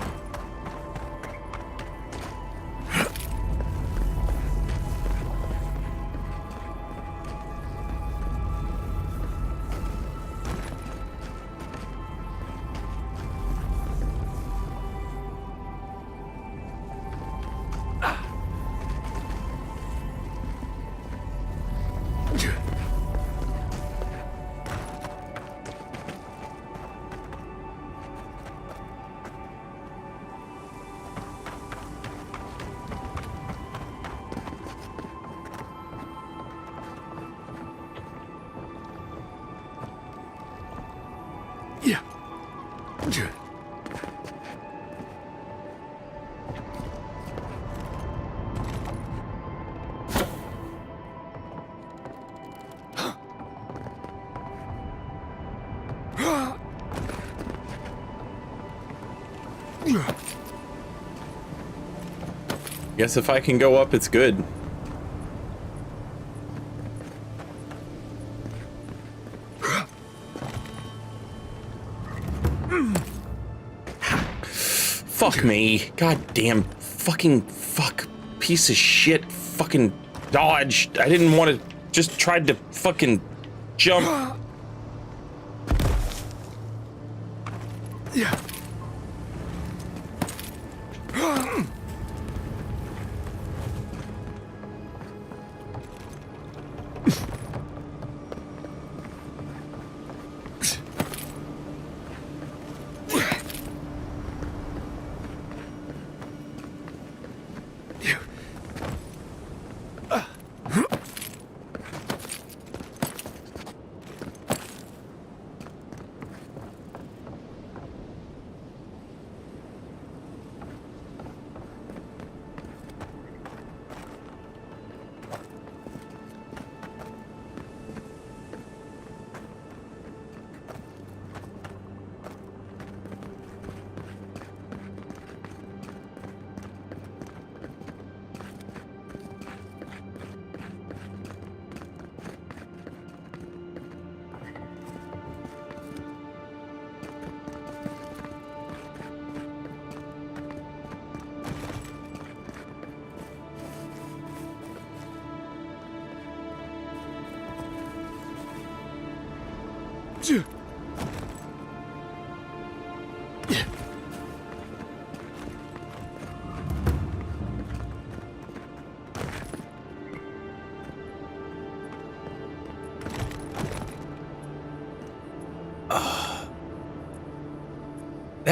Guess if I can go up, it's good. Fuck me. God damn fucking fuck piece of shit fucking dodge. I didn't want to, just tried to fucking jump. Yeah.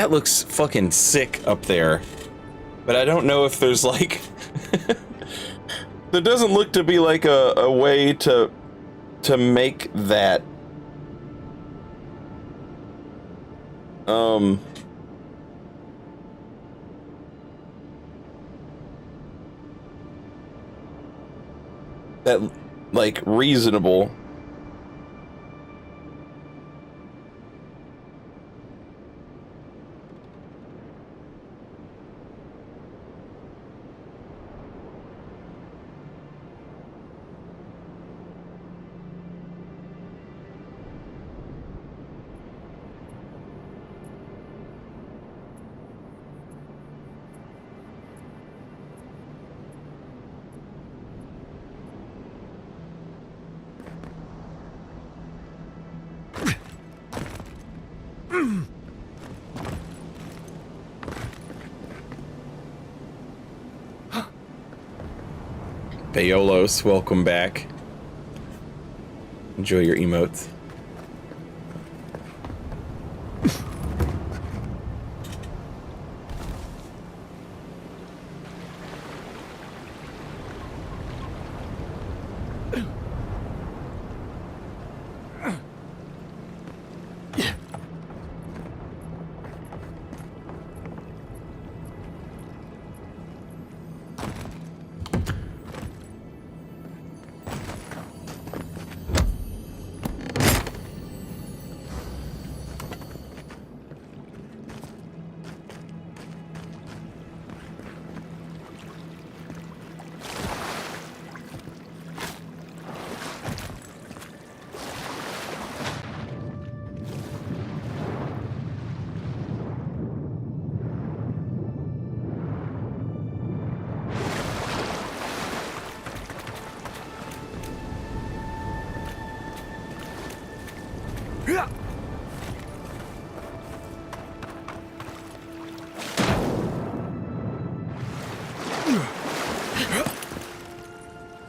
That looks fucking sick up there. But I don't know if there's like... there doesn't look to be like a way to make that... that, like, reasonable. Bayolos, welcome back. Enjoy your emotes.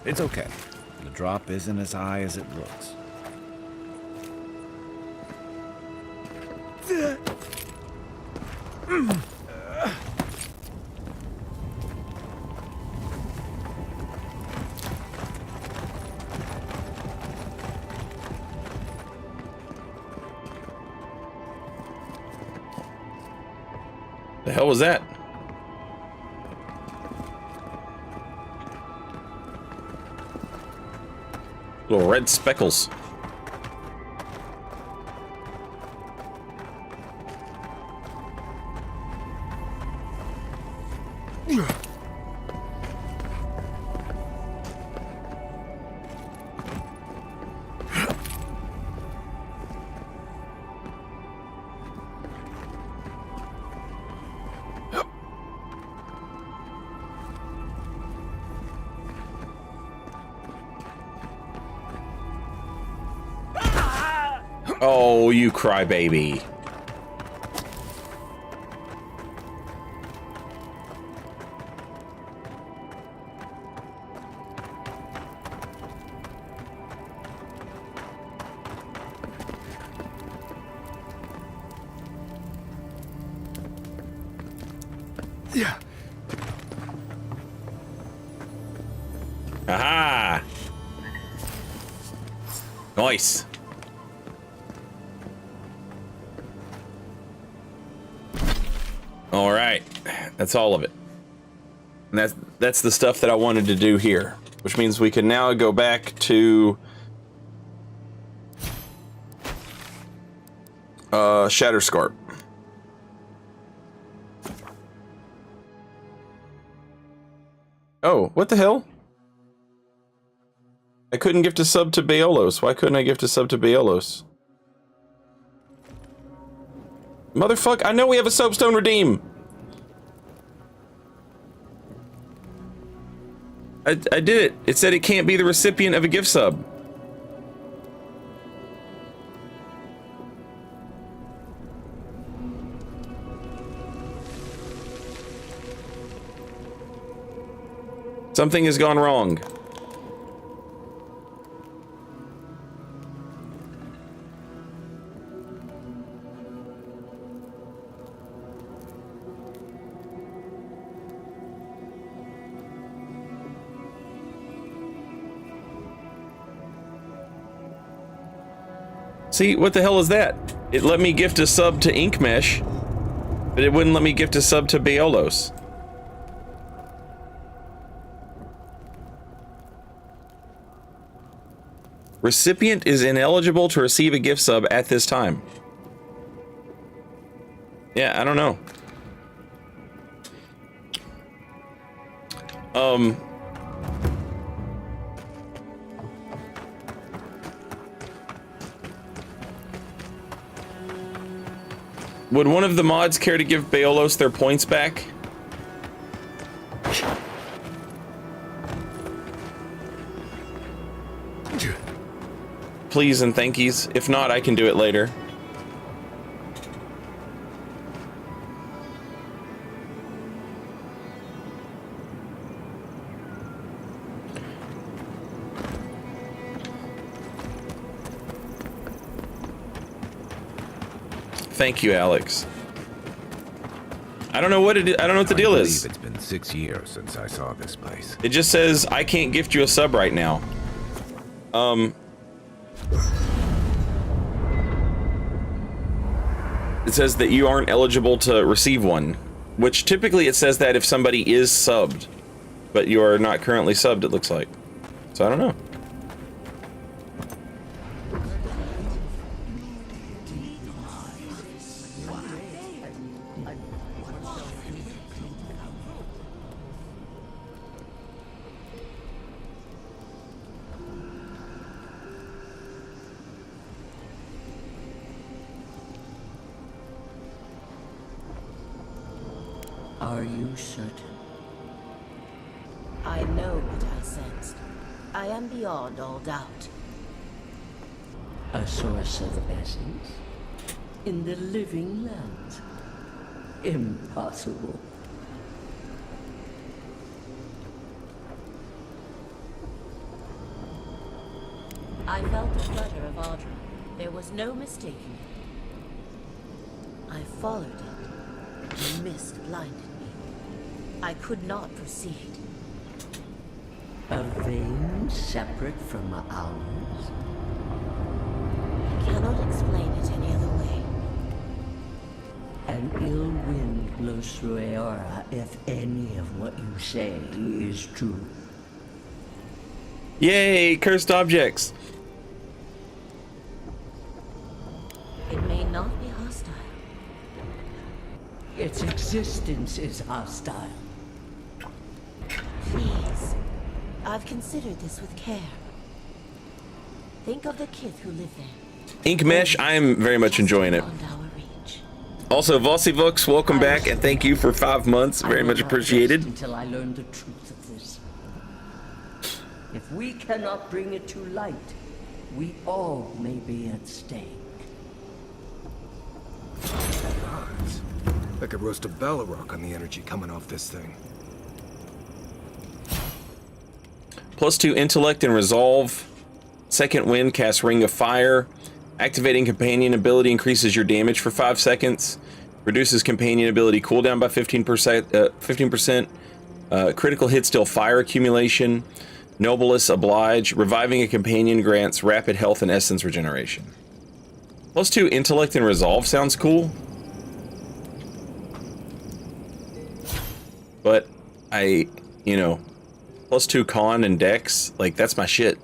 It's okay. The drop isn't as high as it looks. The hell was that? Little red speckles. Oh, you crybaby. Yeah. Aha! Nice. All right, that's all of it. And that's the stuff that I wanted to do here, which means we can now go back to Shatterscarp. Oh, what the hell? I couldn't gift a sub to Bayolos. Why couldn't I gift a sub to Bayolos? Motherfuck, I know we have a soapstone redeem. I did it. It said it can't be the recipient of a gift sub. Something has gone wrong. See, what the hell is that? It let me gift a sub to Ink Mesh, but it wouldn't let me gift a sub to Baiolos. Recipient is ineligible to receive a gift sub at this time. Yeah, I don't know. Would one of the mods care to give Baiolos their points back? Please and thank yous. If not, I can do it later. Thank you, Alex. I don't know what it is. I don't know what the deal is. It's been 6 years since I saw this place. It just says I can't gift you a sub right now. It says that you aren't eligible to receive one, which typically it says that if somebody is subbed, but you are not currently subbed, it looks like. So I don't know. Are you certain? I know what I sensed. I am beyond all doubt. A source of essence? In the living lands? Impossible. I felt the flutter of Audra. There was no mistaking it. I followed it. The mist blinded me. I could not proceed. A vein separate from ours? I cannot explain it any other way. An ill wind blows through Aora if any of what you say is true. Yay, cursed objects. It may not be hostile. Its existence is hostile. Please. I've considered this with care. Think of the kith who live there. Ink Mesh, I am very much enjoying it. Also, Vossivux, welcome back and thank you for 5 months. Very much appreciated. Until I learn the truth of this. If we cannot bring it to light, we all may be at stake. I could roast a Balrog on the energy coming off this thing. +2 intellect and resolve. Second wind casts Ring of Fire. Activating companion ability increases your damage for 5 seconds. Reduces companion ability cooldown by 15%. Critical hit still fire accumulation. Nobilis Oblige. Reviving a companion grants rapid health and essence regeneration. +2 intellect and resolve sounds cool. But you know, +2 con and dex, like that's my shit.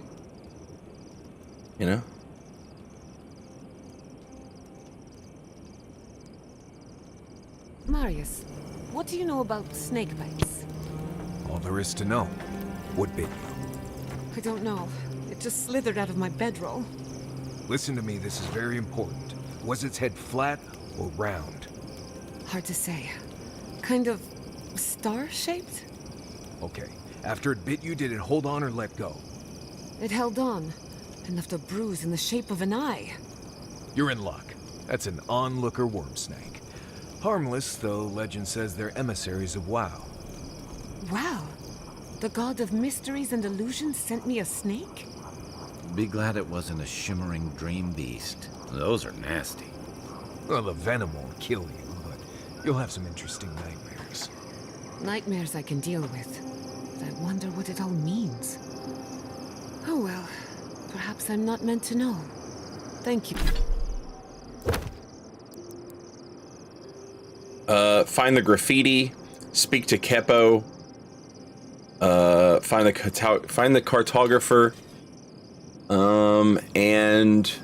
You know? Marius, what do you know about snake bites? All there is to know. What bit you? I don't know. It just slithered out of my bedroll. Listen to me, this is very important. Was its head flat or round? Hard to say. Kind of star-shaped? Okay. After it bit you, did it hold on or let go? It held on, and left a bruise in the shape of an eye. You're in luck. That's an onlooker worm snake. Harmless, though legend says they're emissaries of WoW. Wow. The god of mysteries and illusions sent me a snake? Be glad it wasn't a shimmering dream beast. Those are nasty. Well, the venom won't kill you, but you'll have some interesting nightmares. Nightmares I can deal with. But I wonder what it all means. Oh well. Perhaps I'm not meant to know. Thank you. find the graffiti, speak to Keppo, find the cartographer, and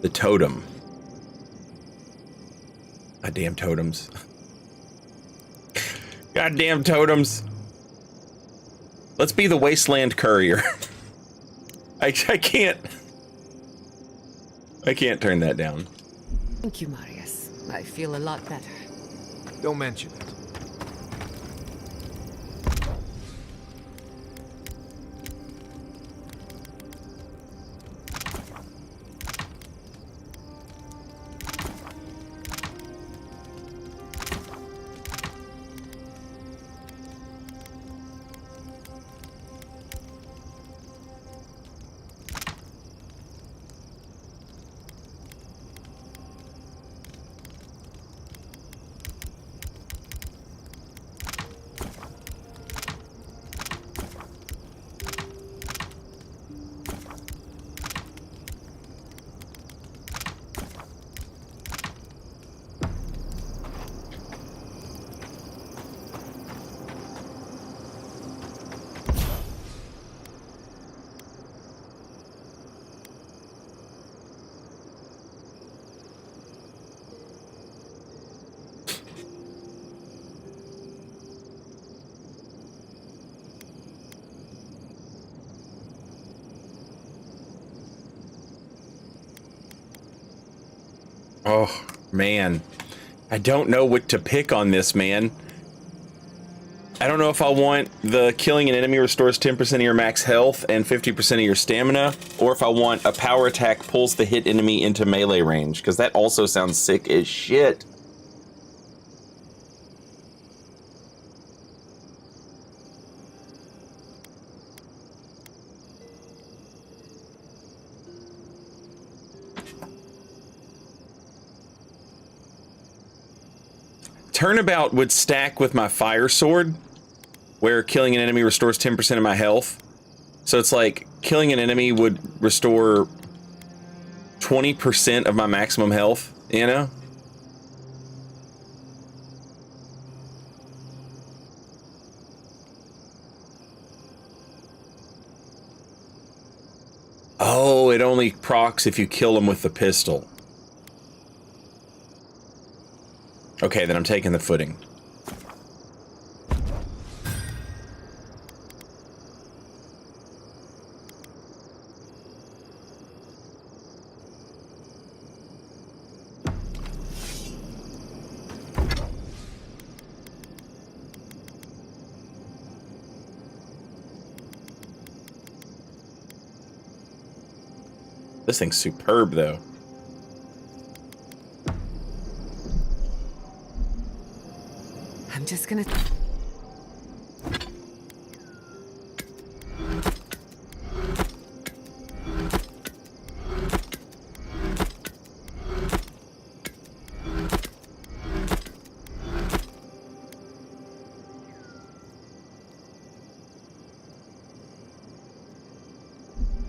the totem. Goddamn totems. Goddamn totems. Let's be the wasteland courier. I can't turn that down. Thank you, Marius. I feel a lot better. Don't mention it. Oh, man. I don't know what to pick on this, man. I don't know if I want the killing an enemy restores 10% of your max health and 50% of your stamina, or if I want a power attack pulls the hit enemy into melee range, because that also sounds sick as shit. Turnabout would stack with my fire sword, where killing an enemy restores 10% of my health. So it's like killing an enemy would restore 20% of my maximum health, you know? Oh, it only procs if you kill him with the pistol. Okay, then I'm taking the footing. This thing's superb, though. I'm just gonna...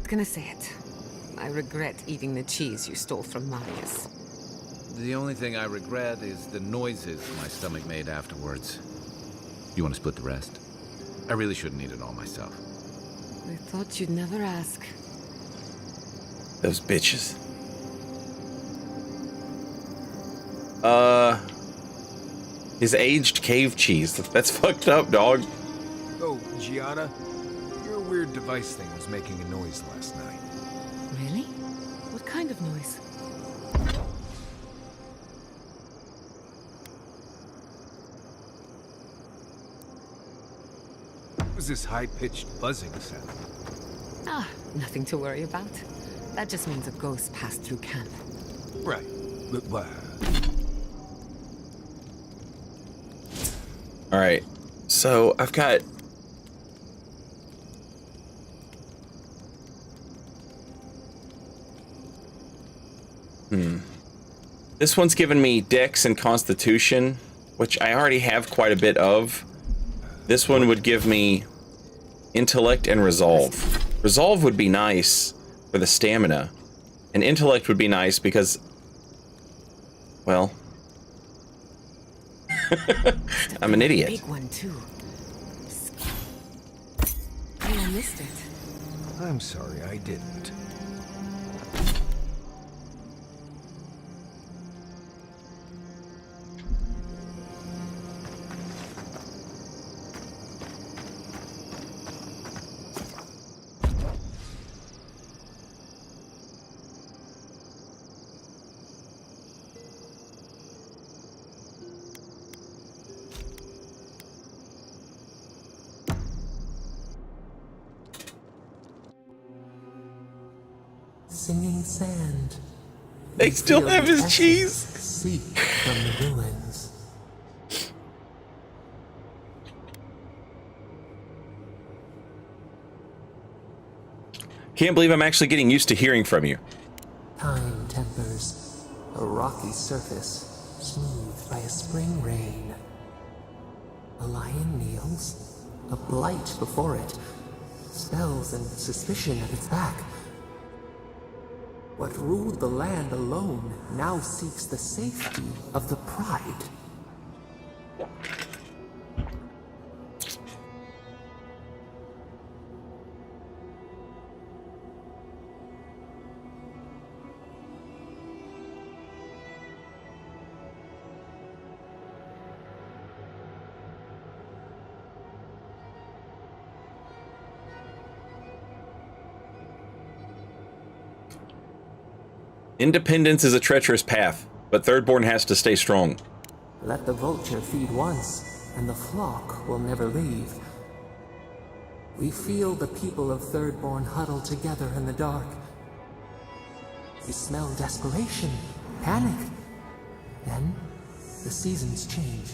gonna say it. I regret eating the cheese you stole from Marius. The only thing I regret is the noises my stomach made afterwards. You want to split the rest? I really shouldn't eat it all myself. I thought you'd never ask. Those bitches. His aged cave cheese. That's fucked up, dog. Oh, Gianna, your weird device thing was making a noise last night. Really? What kind of noise? What was this high-pitched buzzing sound? Ah, nothing to worry about. That just means a ghost passed through camp. Right. But what? All right. So I've got... This one's given me Dex and Constitution, which I already have quite a bit of. This one would give me Intellect and Resolve. Resolve would be nice for the stamina, and Intellect would be nice because, well, I'm an idiot. Big one too. I missed it. I'm sorry I didn't. Singing sand. They still have his cheese. Seep from the ruins. Can't believe I'm actually getting used to hearing from you. Time tempers a rocky surface, smoothed by a spring rain. A lion kneels, a blight before it, spells and suspicion at its back. What ruled the land alone now seeks the safety of the pride. Independence is a treacherous path, but Thirdborn has to stay strong. Let the vulture feed once, and the flock will never leave. We feel the people of Thirdborn huddle together in the dark. We smell desperation, panic. Then, the seasons change.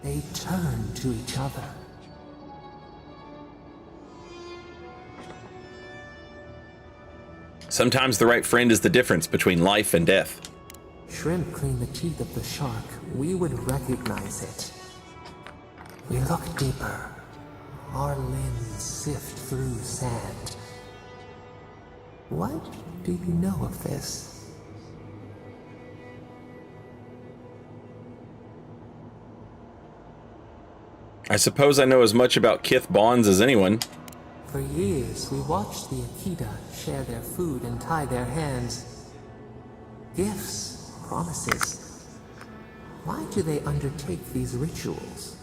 They turn to each other. Sometimes the right friend is the difference between life and death. Shrimp clean the teeth of the shark, we would recognize it. We look deeper. Our limbs sift through sand. What do you know of this? I suppose I know as much about kith bonds as anyone. For years, we watched the Akita share their food and tie their hands. Gifts, promises. Why do they undertake these rituals?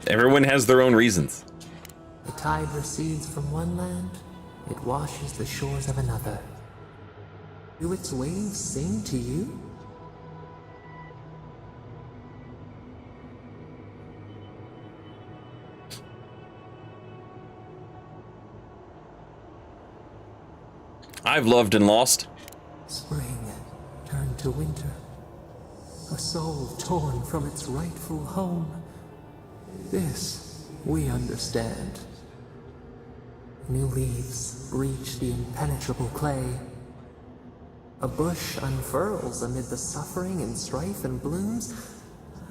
Everyone has their own reasons. The tide recedes from one land, it washes the shores of another. Do its waves sing to you? I've loved and lost. Spring turned to winter. A soul torn from its rightful home. This we understand. New leaves reach the impenetrable clay. A bush unfurls amid the suffering and strife and blooms.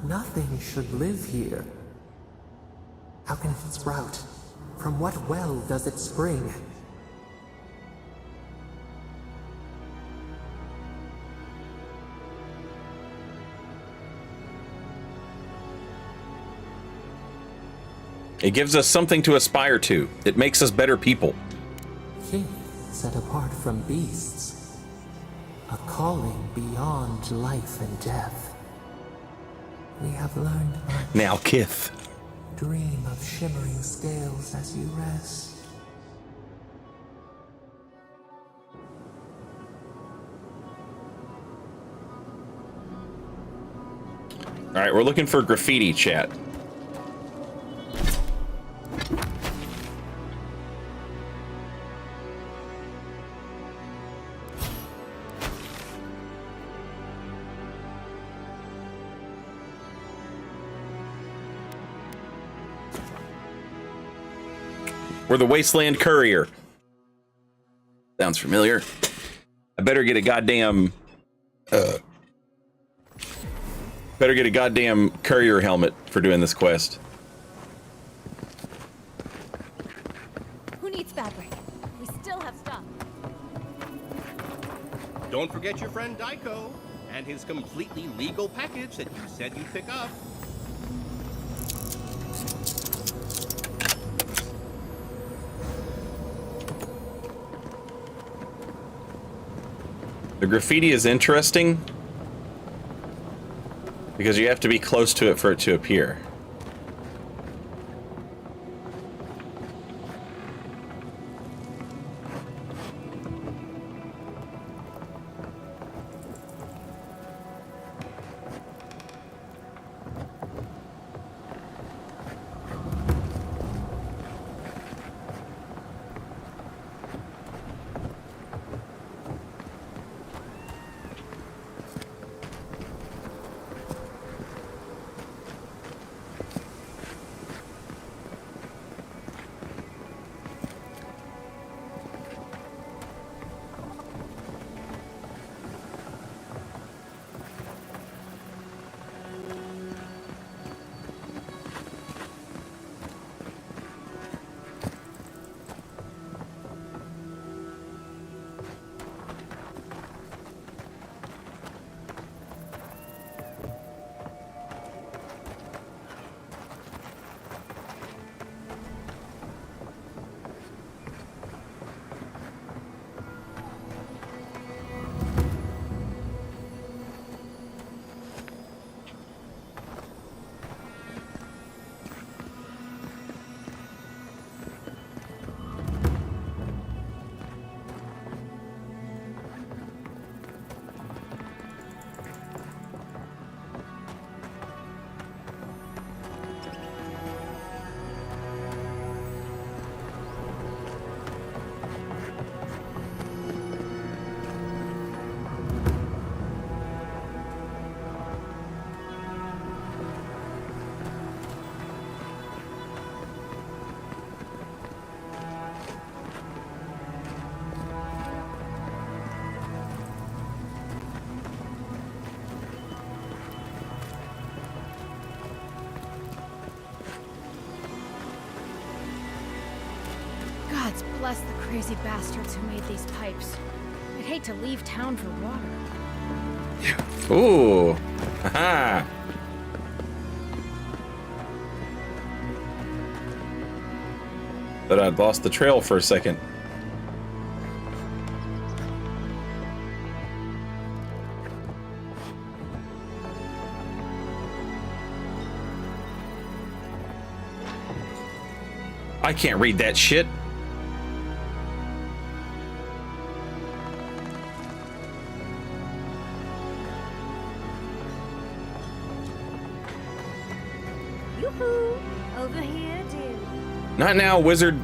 Nothing should live here. How can it sprout? From what well does it spring? It gives us something to aspire to. It makes us better people. King set apart from beasts. A calling beyond life and death. We have learned much. Now, kith. Dream of shimmering scales as you rest. All right, we're looking for graffiti, chat. We're the Wasteland Courier. Sounds familiar. I better get a goddamn Better get a goddamn courier helmet for doing this quest. Who needs fabric? We still have stuff. Don't forget your friend Daiko and his completely legal package that you said you'd pick up. The graffiti is interesting because you have to be close to it for it to appear. Gods bless the crazy bastards who made these pipes. I'd hate to leave town for water. Ooh. Haha. Thought I'd lost the trail for a second. I can't read that shit. Yoo-hoo! Over here, dear. Not now, wizard.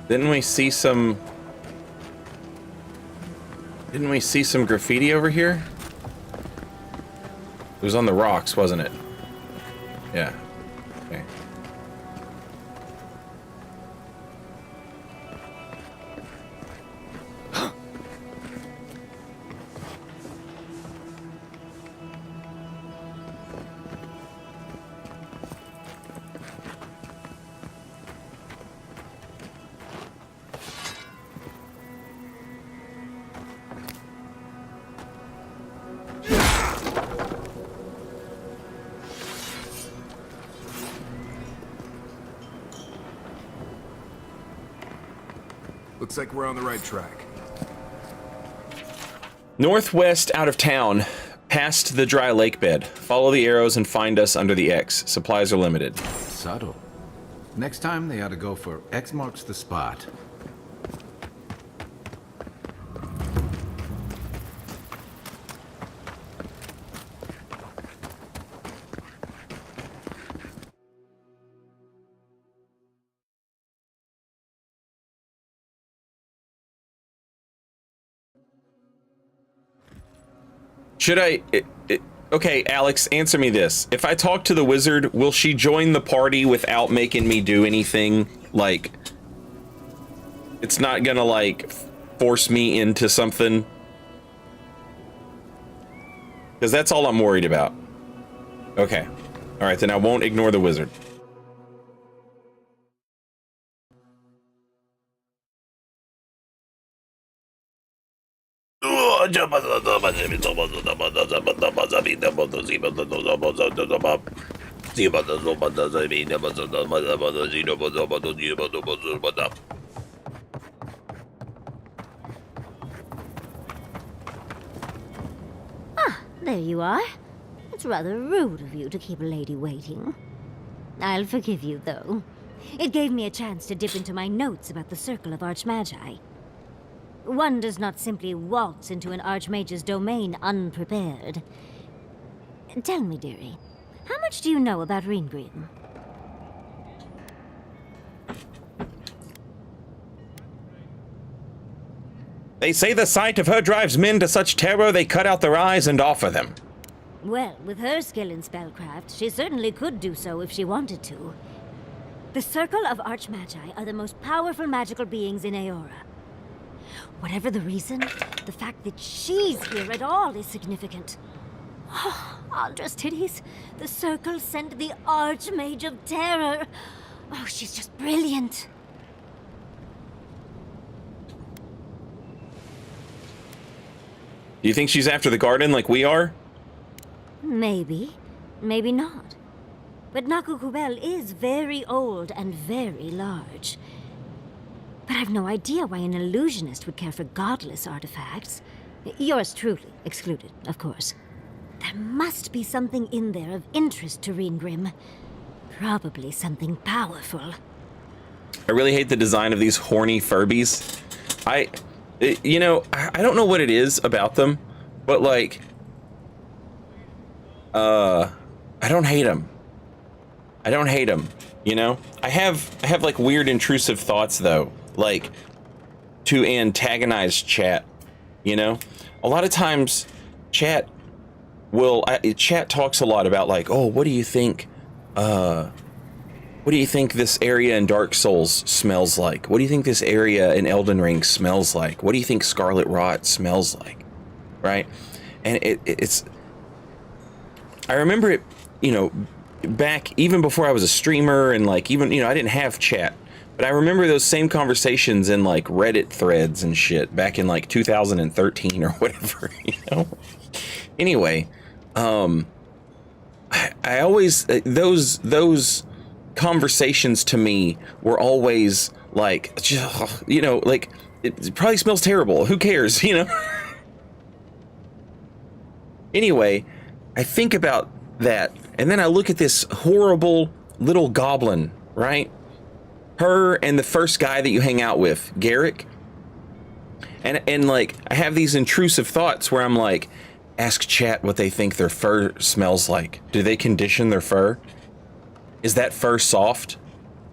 Didn't we see some graffiti over here? It was on the rocks, wasn't it? Yeah. Okay. Looks like we're on the right track. Northwest out of town, past the dry lake bed. Follow the arrows and find us under the X. Supplies are limited. Subtle. Next time, they ought to go for X marks the spot. Should I... Okay, Alex, answer me this. If I talk to the wizard, will she join the party without making me do anything? Like, it's not gonna, like, force me into something? Because that's all I'm worried about. Okay. Alright, then I won't ignore the wizard. Ah, there you are. It's rather rude of you to keep a lady waiting. I'll forgive you, though. It gave me a chance to dip into my notes about the Circle of Archmagi. One does not simply waltz into an Archmage's domain unprepared. Tell me, dearie, how much do you know about Ringrim? They say the sight of her drives men to such terror they cut out their eyes and offer them. Well, with her skill in spellcraft, she certainly could do so if she wanted to. The Circle of Archmagi are the most powerful magical beings in Aora. Whatever the reason, the fact that she's here at all is significant. Oh, Andras Titties, the Circle sent the Archmage of Terror. Oh, she's just brilliant. Do you think she's after the garden like we are? Maybe. Maybe not. But Nakukubel is very old and very large. But I've no idea why an illusionist would care for godless artifacts. Yours truly excluded, of course. There must be something in there of interest to Ringrim. Probably something powerful. I really hate the design of these horny Furbies. I don't know what it is about them, but like, I don't hate them. I don't hate them, you know? I have like weird intrusive thoughts though, like to antagonize chat, you know? A lot of times chat talks a lot about like, oh, what do you think this area in Dark Souls smells like? What do you think this area in Elden Ring smells like? What do you think Scarlet Rot smells like? Right? And it's I remember it, you know, back even before I was a streamer and like even, you know, I didn't have chat, but I remember those same conversations in like Reddit threads and shit back in like 2013 or whatever, you know? Anyway, I always, those conversations to me were always like, you know, like it probably smells terrible. Who cares, you know? Anyway, I think about that, and then I look at this horrible little goblin, right? Her and the first guy that you hang out with, Garrick. And like, I have these intrusive thoughts where I'm like, ask chat what they think their fur smells like. Do they condition their fur? Is that fur soft,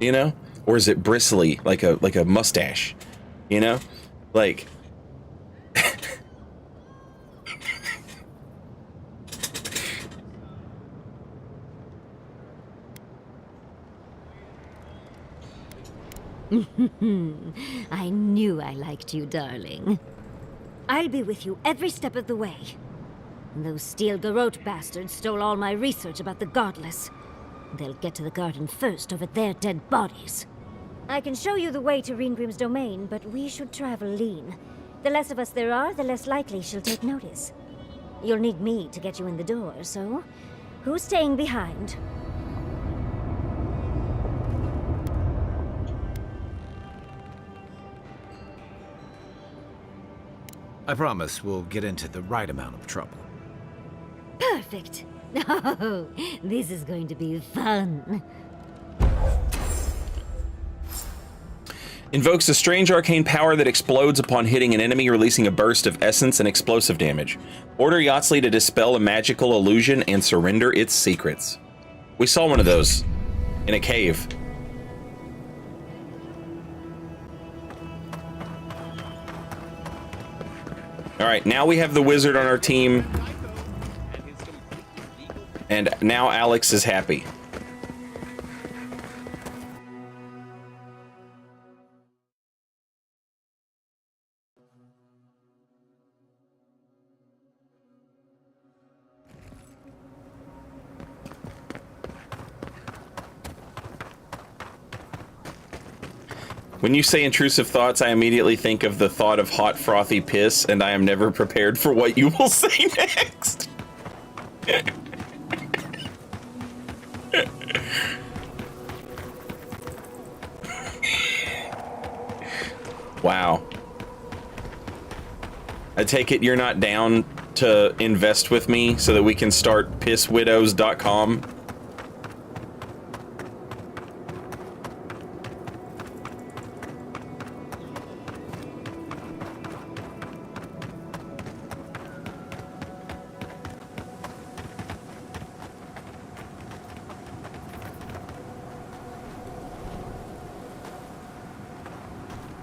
you know? Or is it bristly, like a mustache, you know? Like... I knew I liked you, darling. I'll be with you every step of the way. Those Steel Garrote bastards stole all my research about the Godless. They'll get to the garden first over their dead bodies. I can show you the way to Ringrim's domain, but we should travel lean. The less of us there are, the less likely she'll take notice. You'll need me to get you in the door, so who's staying behind? I promise we'll get into the right amount of trouble. Perfect. Oh, this is going to be fun. Invokes a strange arcane power that explodes upon hitting an enemy, releasing a burst of essence and explosive damage. Order Yahtzee to dispel a magical illusion and surrender its secrets. We saw one of those in a cave. All right, now we have the wizard on our team. And now Alex is happy. When you say intrusive thoughts, I immediately think of the thought of hot, frothy piss, and I am never prepared for what you will say next. Wow. I take it you're not down to invest with me so that we can start pisswidows.com?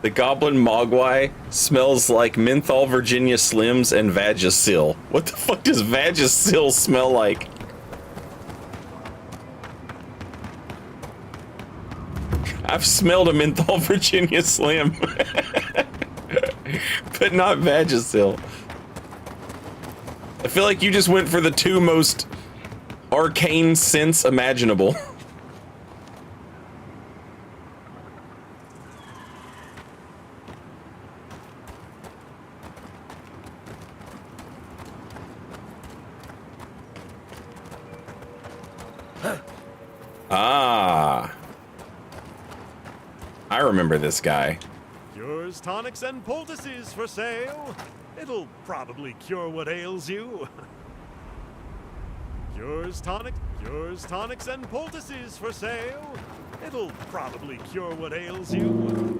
The Goblin Mogwai smells like menthol Virginia Slims and Vagisil. What the fuck does Vagisil smell like? I've smelled a menthol Virginia Slim. But not Vagisil. I feel like you just went for the two most arcane scents imaginable. Ah. I remember this guy. Cures, tonics, and poultices for sale. It'll probably cure what ails you. Cures, tonics, and poultices for sale. It'll probably cure what ails you.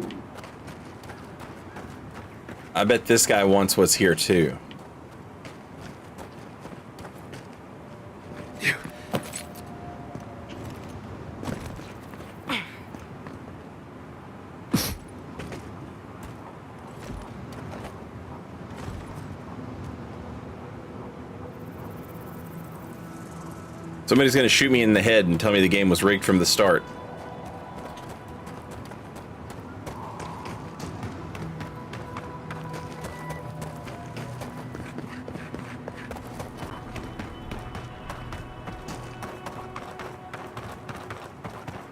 I bet this guy once was here too. Somebody's gonna shoot me in the head and tell me the game was rigged from the start.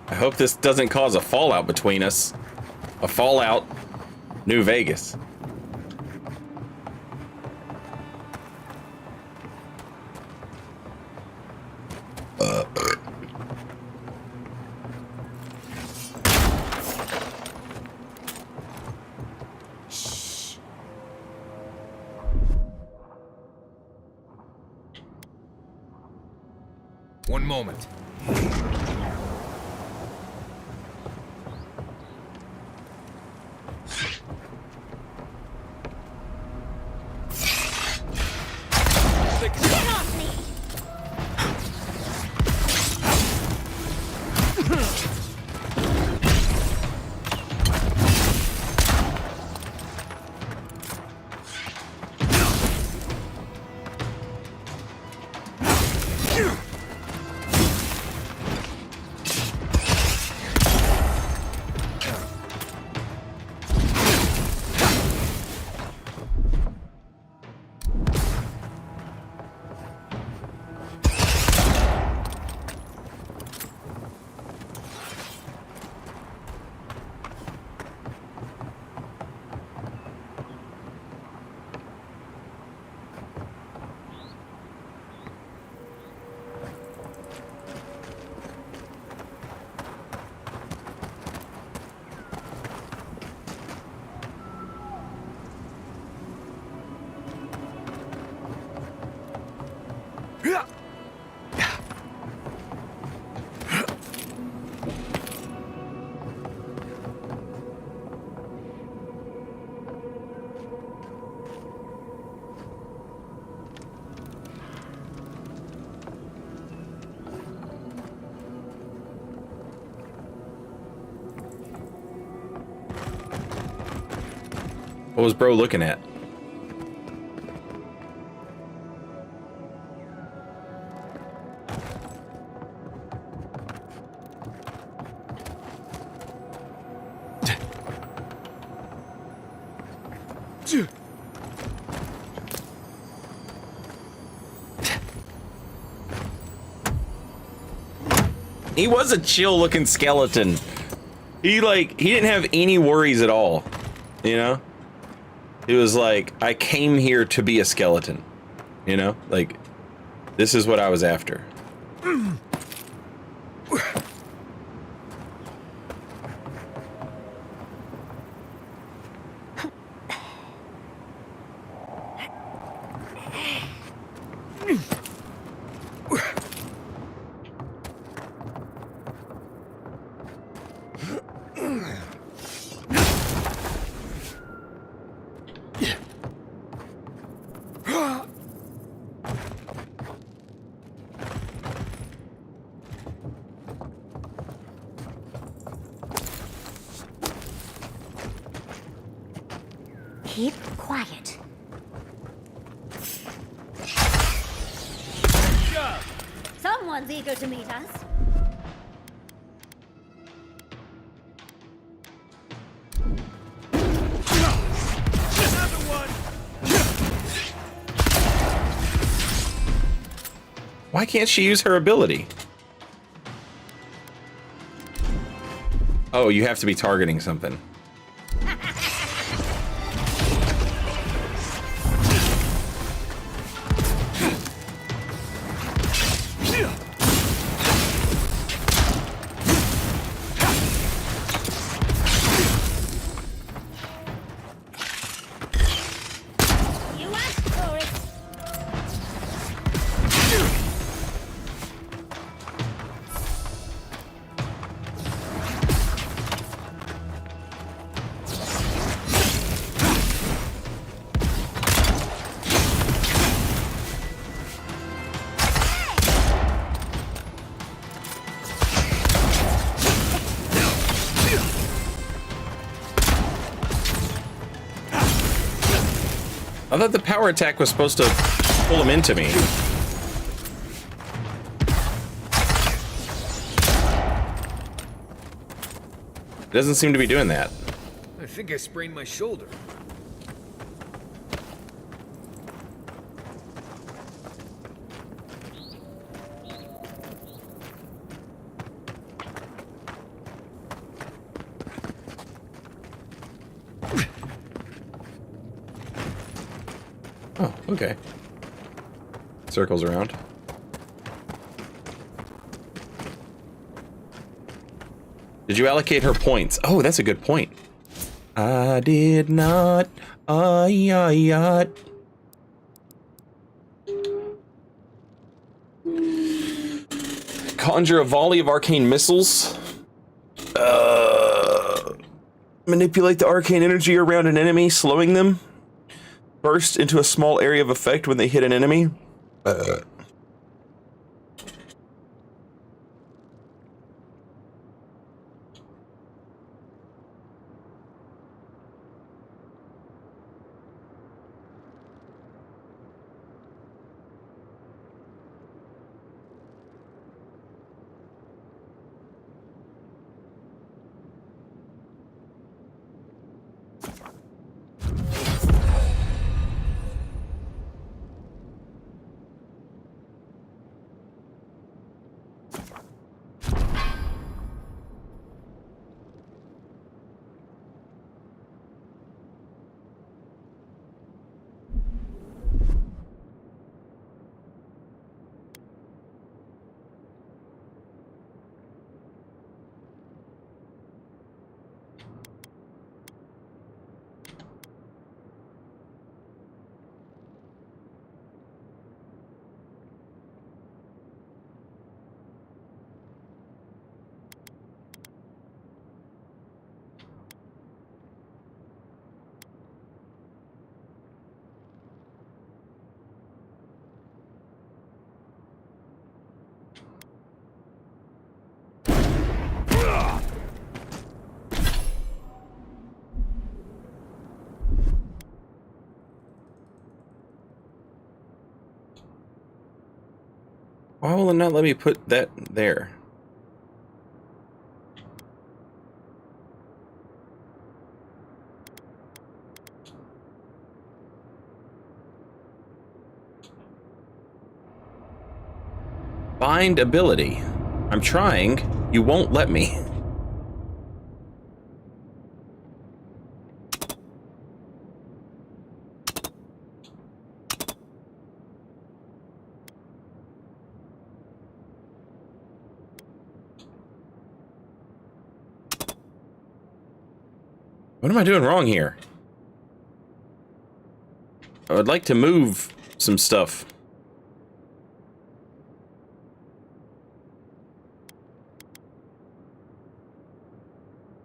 I hope this doesn't cause a fallout between us. A Fallout New Vegas. One moment. What was bro looking at? He was a chill looking skeleton. He didn't have any worries at all, you know? He was like, I came here to be a skeleton, you know? Like, this is what I was after. Keep quiet. Someone's eager to meet us. Why can't she use her ability? Oh, you have to be targeting something. I thought the power attack was supposed to pull him into me. It doesn't seem to be doing that. I think I sprained my shoulder. Oh, okay. Circles around. Did you allocate her points? Oh, that's a good point. I did not. Conjure a volley of arcane missiles. Manipulate the arcane energy around an enemy, slowing them. Burst into a small area of effect when they hit an enemy. Why will it not let me put that there? Bind ability. I'm trying. You won't let me. What am I doing wrong here? I would like to move some stuff.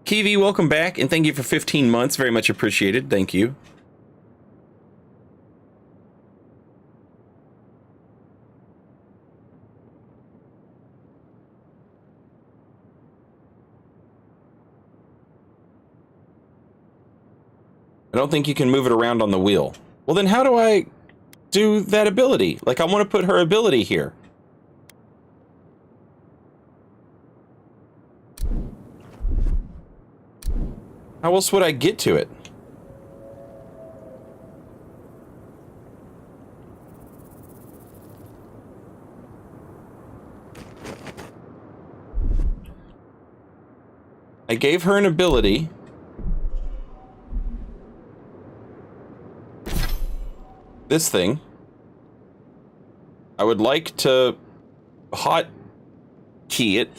Kiwi, welcome back, and thank you for 15 months. Very much appreciated. Thank you. I don't think you can move it around on the wheel. Well, then how do I do that ability? Like, I want to put her ability here. How else would I get to it? I gave her an ability. This thing. I would like to hot key it.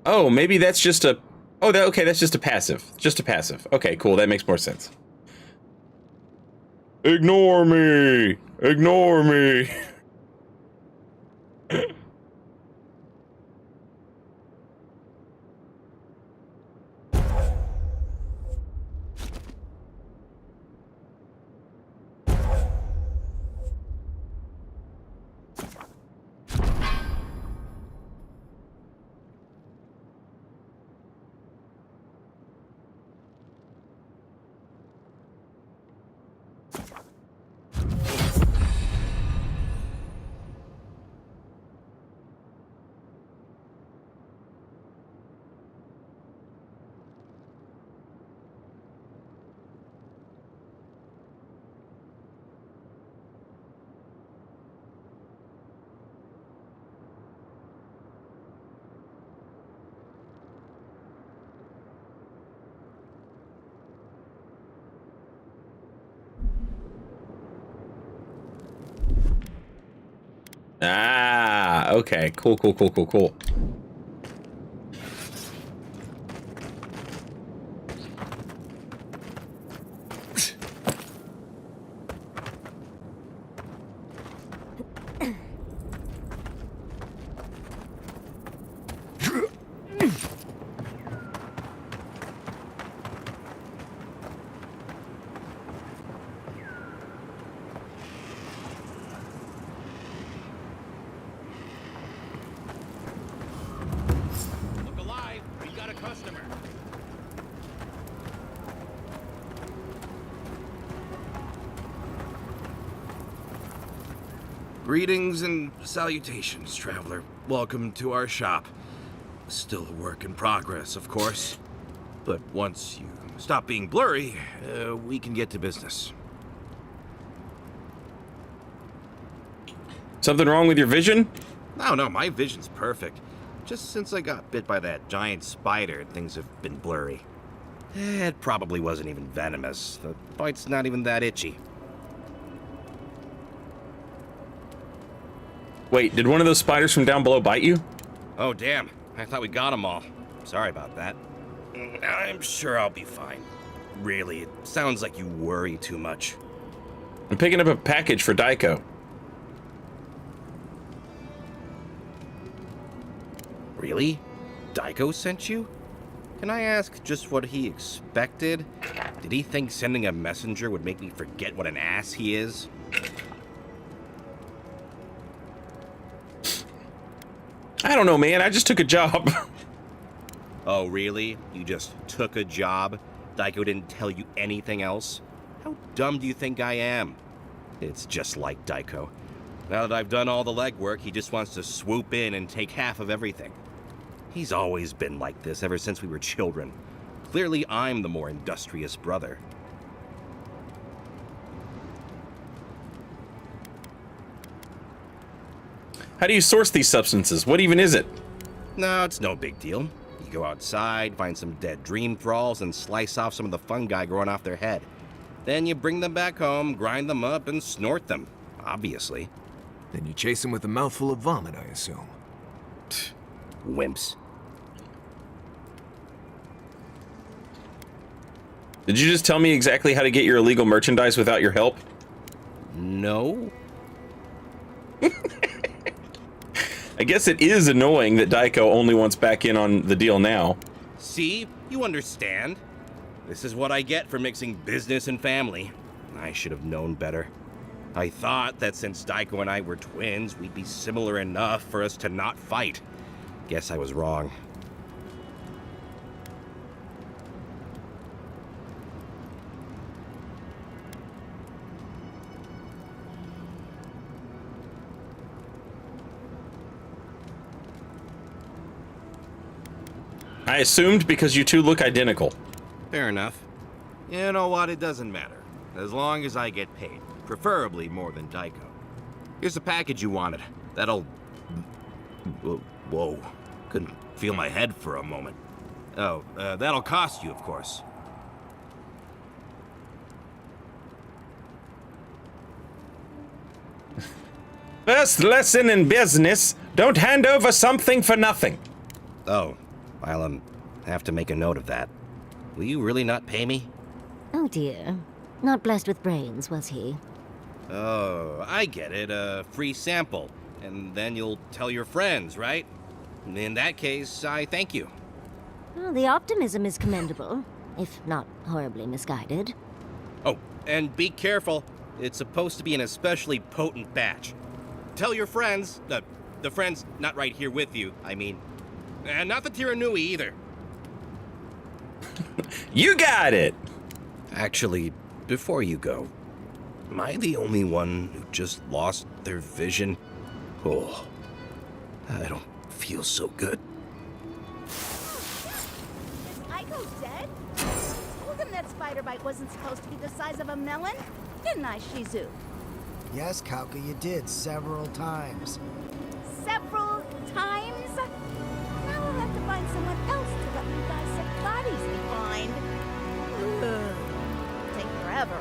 Oh, maybe that's just a... Oh, okay, that's just a passive. Just a passive. Okay, cool, that makes more sense. Ignore me! Ignore me! Ah, okay. Cool, cool, cool, cool, cool. Greetings and salutations, traveler. Welcome to our shop. Still a work in progress, of course. But once you stop being blurry, we can get to business. Something wrong with your vision? No, my vision's perfect. Just since I got bit by that giant spider, things have been blurry. It probably wasn't even venomous. The bite's not even that itchy. Wait, did one of those spiders from down below bite you? Oh, damn. I thought we got them all. Sorry about that. I'm sure I'll be fine. Really, it sounds like you worry too much. I'm picking up a package for Daiko. Really? Daiko sent you? Can I ask just what he expected? Did he think sending a messenger would make me forget what an ass he is? I don't know, man. I just took a job. Oh, really? You just took a job? Daiko didn't tell you anything else? How dumb do you think I am? It's just like Daiko. Now that I've done all the legwork, he just wants to swoop in and take half of everything. He's always been like this ever since we were children. Clearly, I'm the more industrious brother. How do you source these substances? What even is it? No, it's no big deal. You go outside, find some dead dream thralls, and slice off some of the fungi growing off their head. Then you bring them back home, grind them up, and snort them. Obviously. Then you chase them with a mouthful of vomit, I assume. Wimps. Did you just tell me exactly how to get your illegal merchandise without your help? No. I guess it is annoying that Daiko only wants back in on the deal now. See? You understand. This is what I get for mixing business and family. I should have known better. I thought that since Daiko and I were twins, we'd be similar enough for us to not fight. Guess I was wrong. I assumed because you two look identical. Fair enough. You know what? It doesn't matter. As long as I get paid. Preferably more than Daiko. Here's the package you wanted. That'll... Whoa. Couldn't feel my head for a moment. Oh, that'll cost you, of course. First lesson in business, don't hand over something for nothing. Oh, I'll have to make a note of that. Will you really not pay me? Oh dear. Not blessed with brains, was he? Oh, I get it. A free sample. And then you'll tell your friends, right? In that case, I thank you. Well, the optimism is commendable, if not horribly misguided. Oh, and be careful. It's supposed to be an especially potent batch. Tell your friends, the friends not right here with you, I mean. And not the Tiranui either. You got it! Actually, before you go, am I the only one who just lost their vision? Oh, I don't feel so good. Is Aiko dead? I told him that spider bite wasn't supposed to be the size of a melon. Didn't I, Shizu? Yes, Kauka, you did several times. Several times? Now I'll have to find someone else to let me dissect bodies behind. Ugh. Take forever.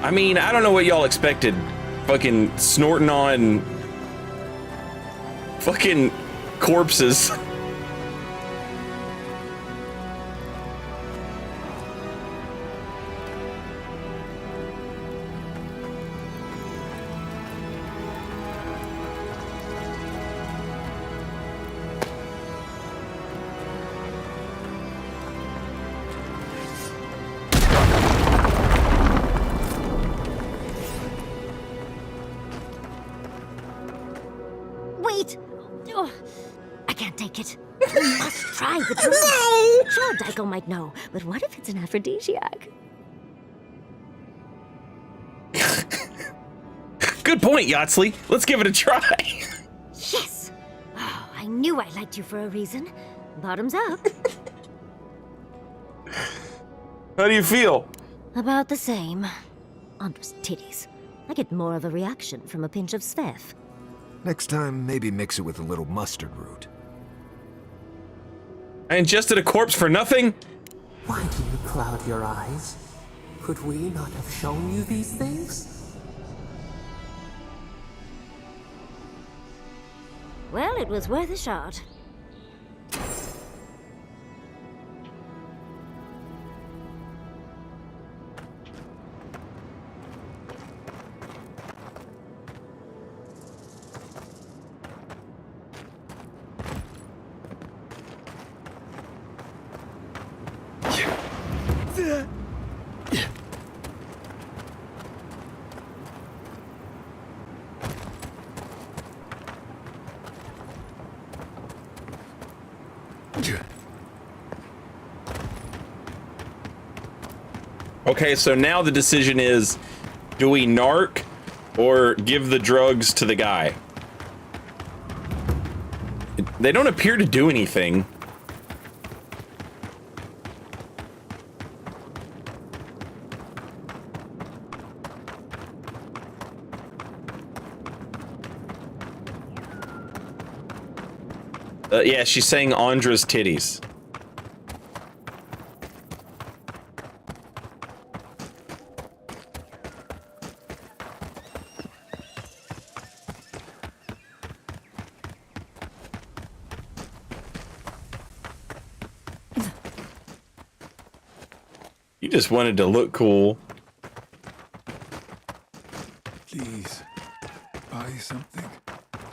I mean, I don't know what y'all expected. Fucking snorting on fucking corpses. Wait! Oh, I can't take it. We must try the drug. No! Sure, Daiko might know, but what if it's an aphrodisiac? Good point, Yatsley. Let's give it a try. Yes! Oh, I knew I liked you for a reason. Bottoms up. How do you feel? About the same. Andre's titties. I get more of a reaction from a pinch of Svev. Next time, maybe mix it with a little mustard root. I ingested a corpse for nothing? Why do you cloud your eyes? Could we not have shown you these things? Well, it was worth a shot. Okay, so now the decision is, do we narc or give the drugs to the guy? They don't appear to do anything. Yeah, she's saying Andra's titties. You just wanted to look cool. Please, buy something.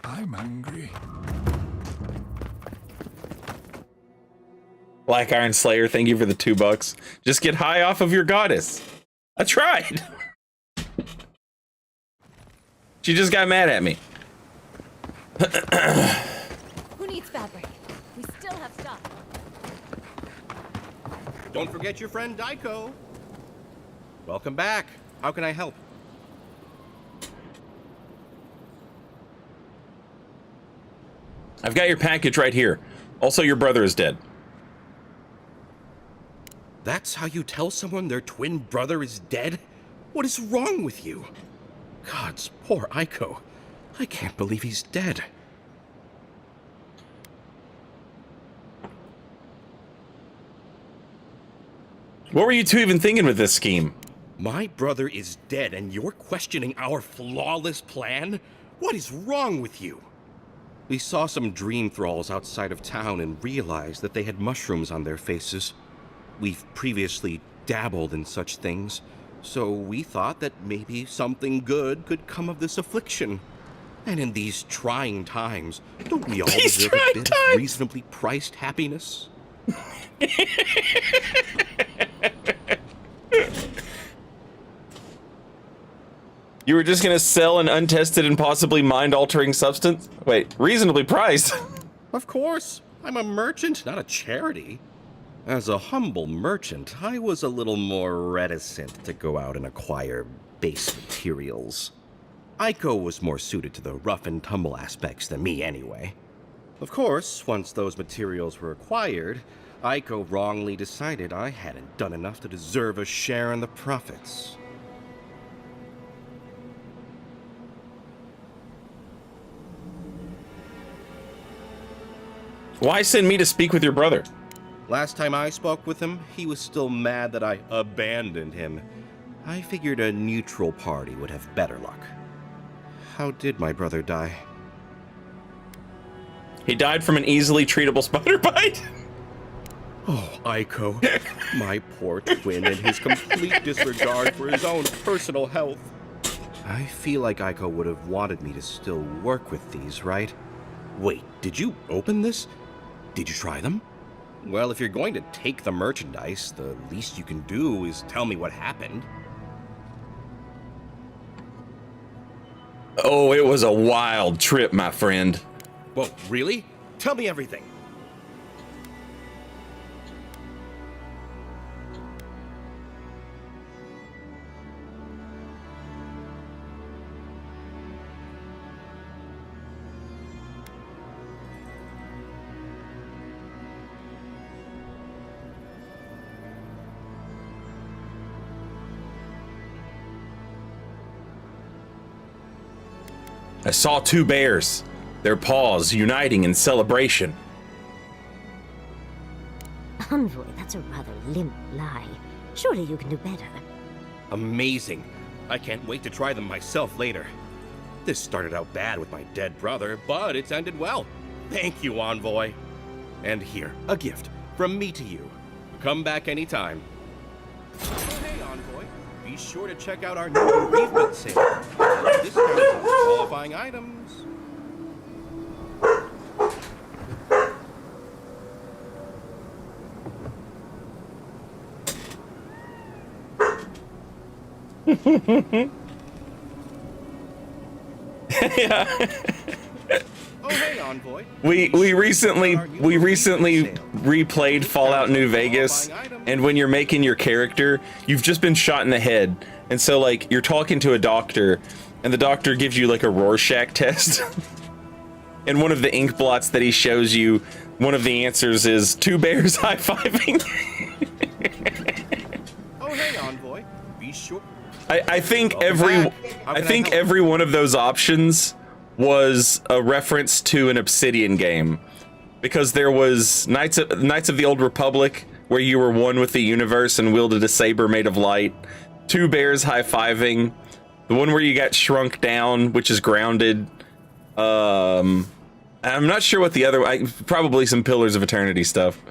I'm hungry. Black Iron Slayer, thank you for the $2. Just get high off of your goddess. I tried. She just got mad at me. Who needs fabric? We still have stuff. Don't forget your friend Daiko. Welcome back. How can I help? I've got your package right here. Also, your brother is dead. That's how you tell someone their twin brother is dead? What is wrong with you? Gods, poor Aiko. I can't believe he's dead. What were you two even thinking with this scheme? My brother is dead and you're questioning our flawless plan? What is wrong with you? We saw some dream thralls outside of town and realized that they had mushrooms on their faces. We've previously dabbled in such things, so we thought that maybe something good could come of this affliction. And in these trying times, don't we all deserve a bit of reasonably priced happiness? You were just gonna sell an untested and possibly mind-altering substance? Wait, reasonably priced? Of course. I'm a merchant, not a charity. As a humble merchant, I was a little more reticent to go out and acquire base materials. Aiko was more suited to the rough and tumble aspects than me anyway. Of course, once those materials were acquired, Aiko wrongly decided I hadn't done enough to deserve a share in the profits. Why send me to speak with your brother? Last time I spoke with him, he was still mad that I abandoned him. I figured a neutral party would have better luck. How did my brother die? He died from an easily treatable spider bite? Oh, Aiko, my poor twin and his complete disregard for his own personal health. I feel like Aiko would have wanted me to still work with these, right? Wait, did you open this? Did you try them? Well, if you're going to take the merchandise, the least you can do is tell me what happened. Oh, it was a wild trip, my friend. Whoa, really? Tell me everything. I saw two bears, their paws uniting in celebration. Envoy, that's a rather limp lie. Surely you can do better. Amazing. I can't wait to try them myself later. This started out bad with my dead brother, but it's ended well. Thank you, Envoy. And here, a gift from me to you. Come back anytime. Oh, hey, Envoy. Be sure to check out our new bereavement sale. Discounts on qualifying items. Yeah. Oh, hey, Envoy. We recently replayed Fallout New Vegas, and when you're making your character, you've just been shot in the head, and so like you're talking to a doctor, and the doctor gives you like a Rorschach test, and one of the ink blots that he shows you, one of the answers is 2 bears high-fiving. Oh, hey, Envoy. Be sure. I think every one of those options was a reference to an Obsidian game, because there was Knights of the Old Republic, where you were one with the universe and wielded a saber made of light, 2 bears high-fiving, the one where you got shrunk down, which is Grounded. I'm not sure what the other, probably some Pillars of Eternity stuff.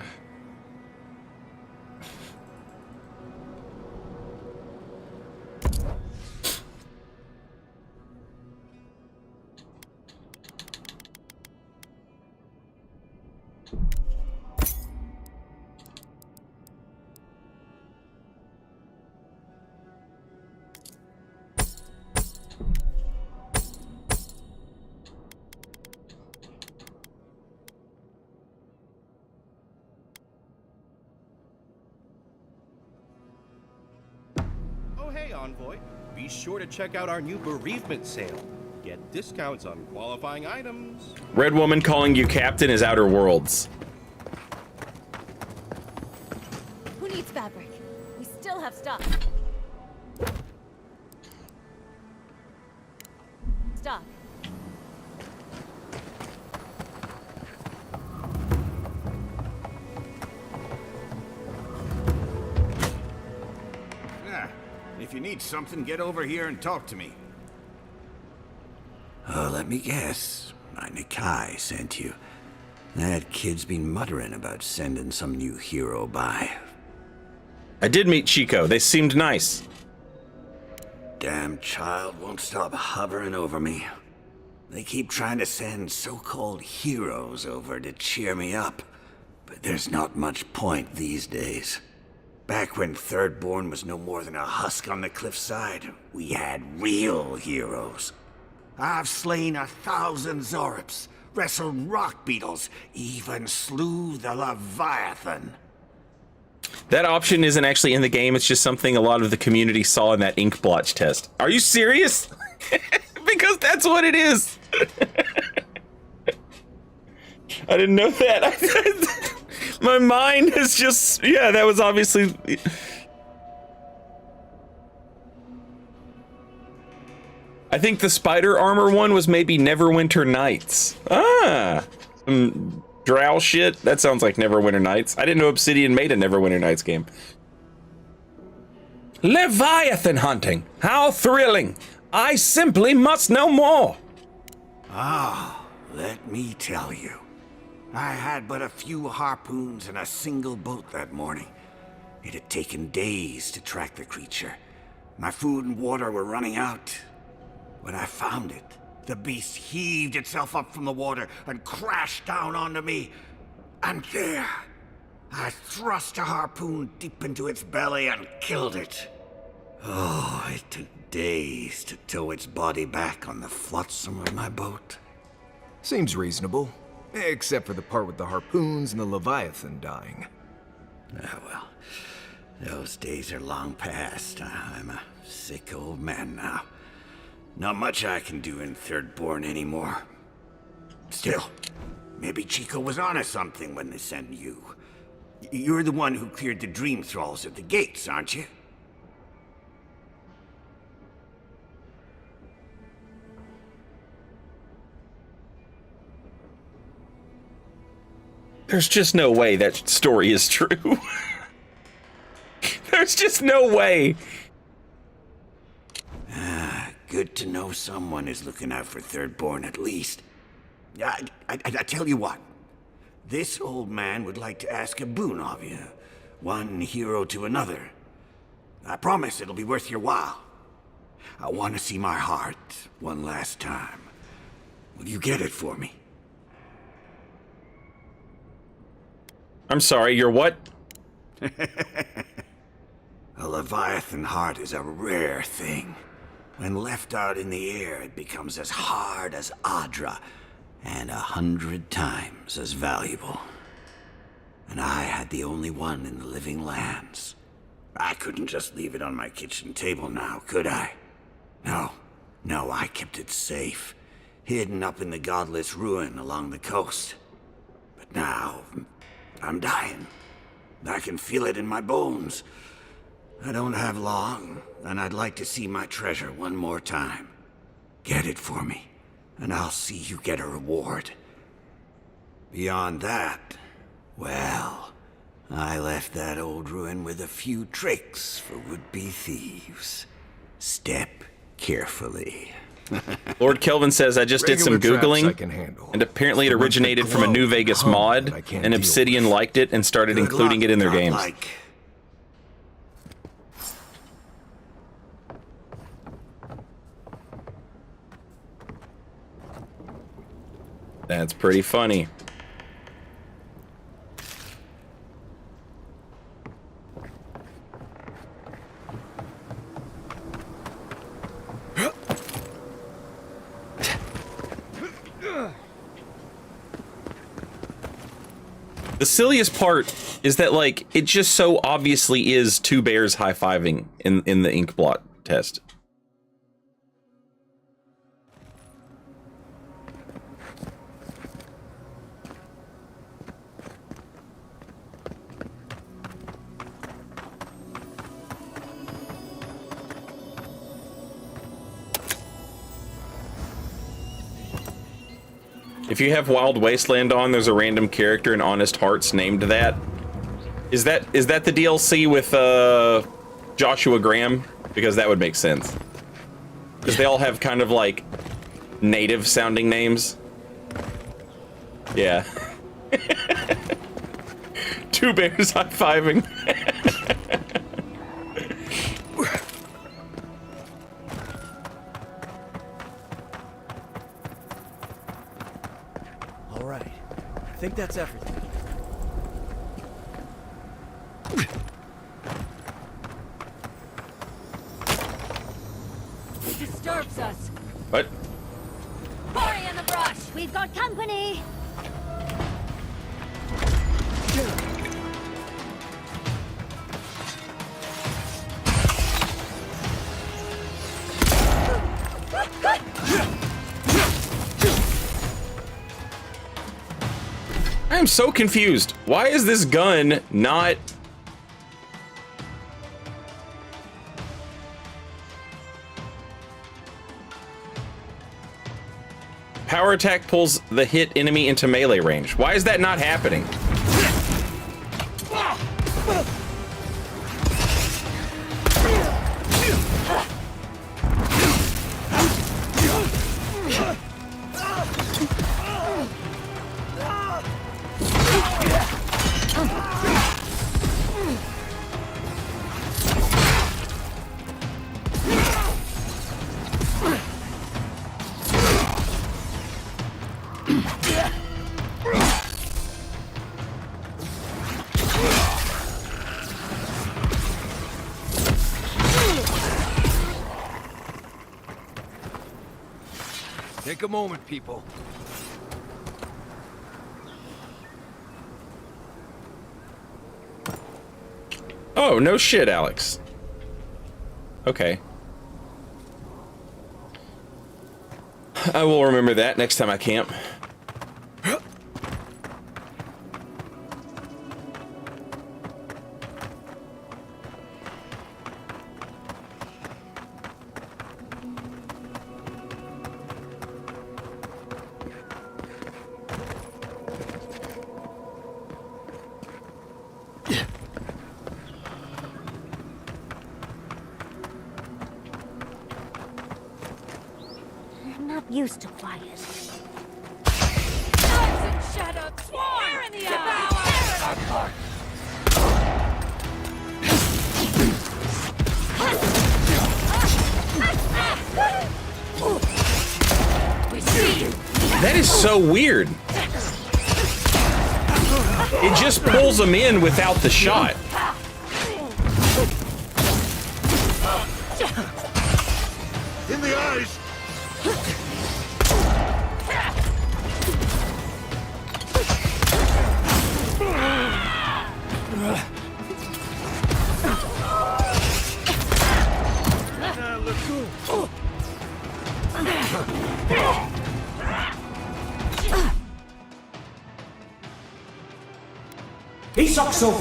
Envoy, be sure to check out our new bereavement sale. Get discounts on qualifying items. Red Woman calling you captain is Outer Worlds. Who needs fabric? We still have stock. Stock. If you need something, get over here and talk to me. Oh, let me guess. My Nikai sent you. That kid's been muttering about sending some new hero by. I did meet Chico. They seemed nice. Damn child won't stop hovering over me. They keep trying to send so-called heroes over to cheer me up. But there's not much point these days. Back when Thirdborn was no more than a husk on the cliffside, we had real heroes. I've slain 1,000 Zorips, wrestled rock beetles, even slew the Leviathan. That option isn't actually in the game, it's just something a lot of the community saw in that ink blotch test. Are you serious? Because that's what it is. I didn't know that. My mind is just, yeah, that was obviously... I think the spider armor one was maybe Neverwinter Nights. Ah, some drow shit. That sounds like Neverwinter Nights. I didn't know Obsidian made a Neverwinter Nights game. Leviathan hunting. How thrilling. I simply must know more. Ah, let me tell you. I had but a few harpoons and a single boat that morning. It had taken days to track the creature. My food and water were running out. When I found it, the beast heaved itself up from the water and crashed down onto me. And there, I thrust a harpoon deep into its belly and killed it. Oh, it took days to tow its body back on the flotsam of my boat. Seems reasonable. Except for the part with the harpoons and the Leviathan dying. Ah, well, those days are long past. I'm a sick old man now. Not much I can do in Thirdborn anymore. Still, maybe Chico was onto something when they sent you. You're the one who cleared the dream thralls at the gates, aren't you? There's just no way that story is true. There's just no way. Ah, good to know someone is looking out for Thirdborn at least. I tell you what. This old man would like to ask a boon of you. One hero to another. I promise it'll be worth your while. I want to see my heart one last time. Will you get it for me? I'm sorry, you're what? A Leviathan heart is a rare thing. When left out in the air, it becomes as hard as Adra, and 100 times as valuable. And I had the only one in the living lands. I couldn't just leave it on my kitchen table now, could I? No, I kept it safe, hidden up in the godless ruin along the coast. But now, I'm dying. I can feel it in my bones. I don't have long, and I'd like to see my treasure one more time. Get it for me, and I'll see you get a reward. Beyond that, well, I left that old ruin with a few tricks for would-be thieves. Step carefully. Lord Kelvin says, I just did some Regular traps I Googling, can handle. and apparently it It's the ones that originated from a glow New and Vegas hum mod, that I can't and deal Obsidian with. liked it and started Good including luck, it in their games. godlike. That's pretty funny. The silliest part is that, like, it just so obviously is two bears high-fiving in the ink blot test. If you have Wild Wasteland on, there's a random character in Honest Hearts named that. Is that the DLC with Joshua Graham? Because that would make sense. Because they all have kind of like native sounding names. Yeah. Two bears high-fiving. All right. I think that's everything. It disturbs us. What? Hurry in the brush. We've got company. I am so confused. Why is this gun not... Power attack pulls the hit enemy into melee range. Why is that not happening? Take a moment, people. Oh, no shit, Alex. Okay. I will remember that next time I camp. I'm not used to quiet. Shut up! Fire in the eye! We see you! That is so weird. It just pulls them in without the shot. In the eyes! Isakso!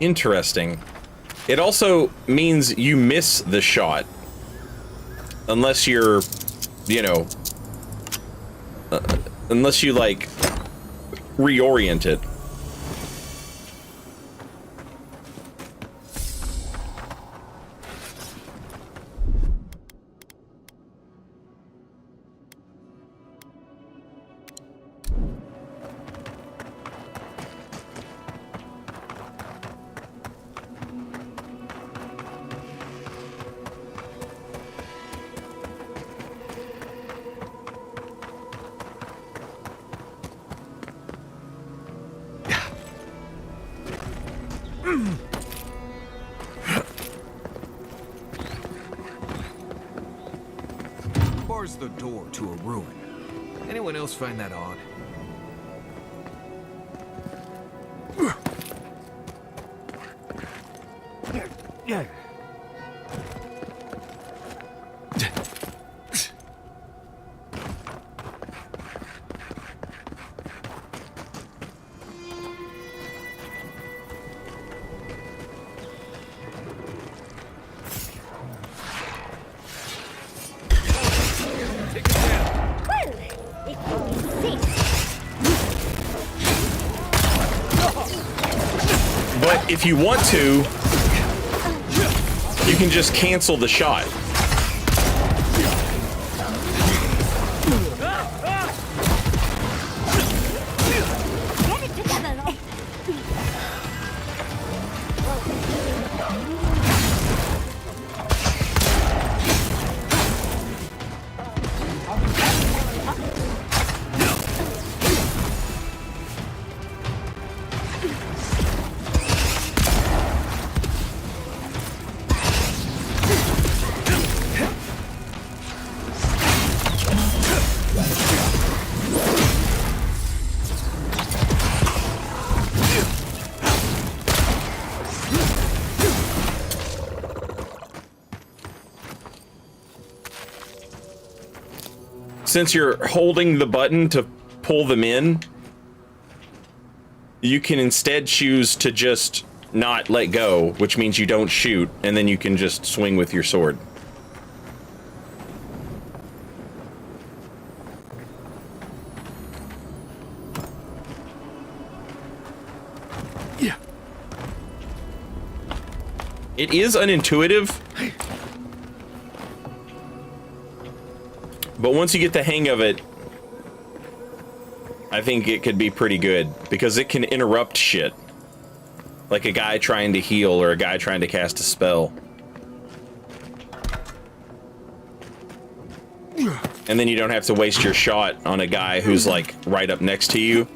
Interesting. It also means you miss the shot. Unless you're, you know, unless you, like, reorient it. Bars the door to a ruin. Anyone else find that odd? Yeah. But if you want to, you can just cancel the shot. Since you're holding the button to pull them in, you can instead choose to just not let go, which means you don't shoot, and then you can just swing with your sword. Yeah. It is unintuitive, but once you get the hang of it, I think it could be pretty good, because it can interrupt shit. Like a guy trying to heal or a guy trying to cast a spell. And then you don't have to waste your shot on a guy who's like right up next to you.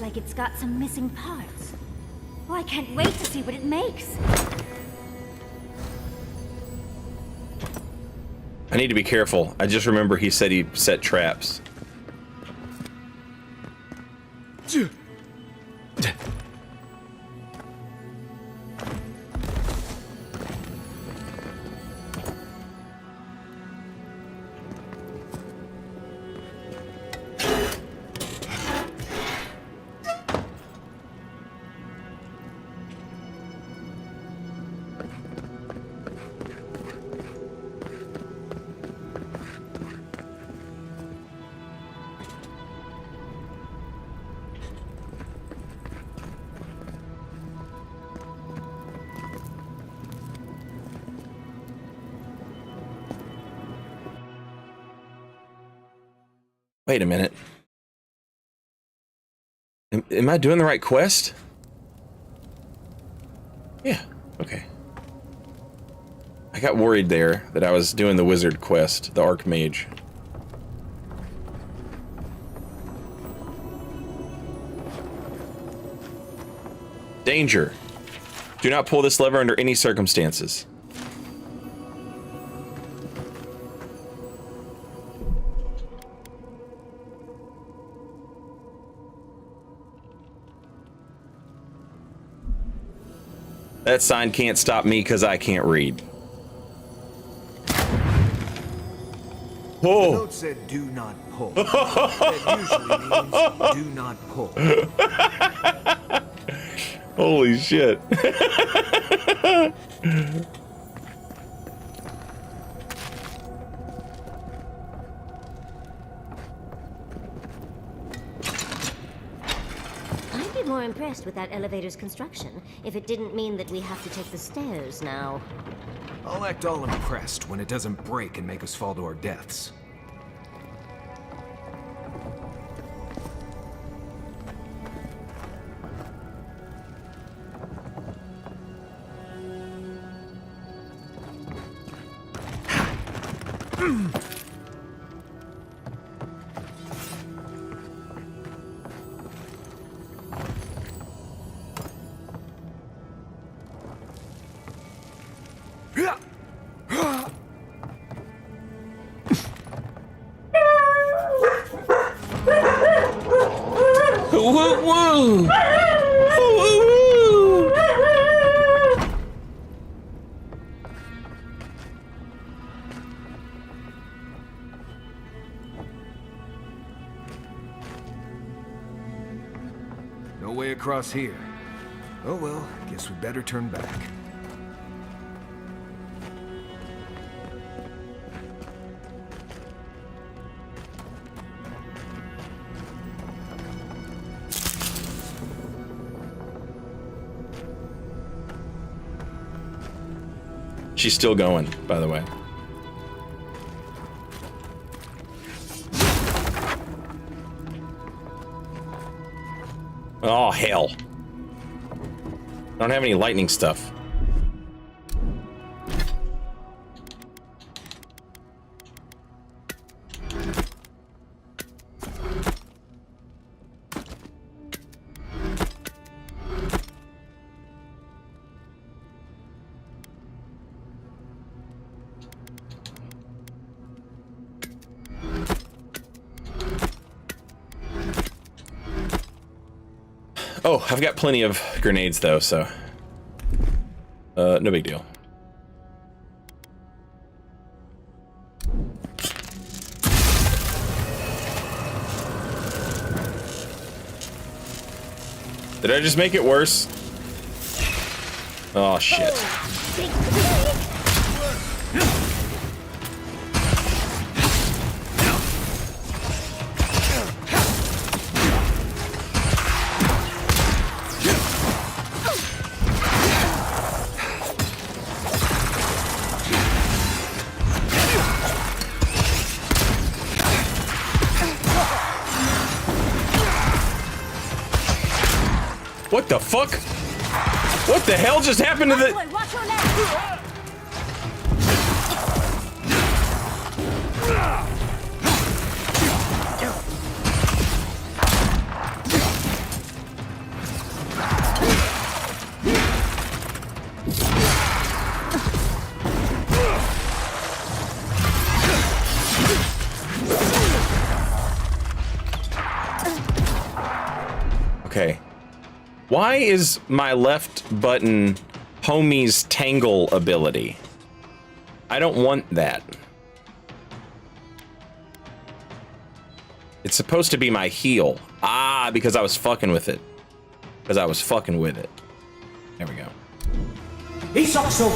like it's got some missing parts. Oh, I can't wait to see what it makes. I need to be careful. I just remember he said he set traps. Wait a minute. Am I doing the right quest? Yeah, okay. I got worried there that I was doing the wizard quest, the Archmage. Danger. Do not pull this lever under any circumstances. That sign can't stop me because I can't read. The note said do not pull. That usually means do not pull. Holy shit. I'd be more impressed with that elevator's construction if it didn't mean that we have to take the stairs now. I'll act all impressed when it doesn't break and make us fall to our deaths. No way across here. Oh well, guess we better turn back. She's still going, by the way. Oh, hell. I don't have any lightning stuff. Oh, I've got plenty of grenades though, so no big deal. Did I just make it worse? Oh shit. What the fuck? What the hell just happened to the... Why is my left button homie's tangle ability? I don't want that. It's supposed to be my heal. Ah, because I was fucking with it. Because I was fucking with it. There we go. Isakso!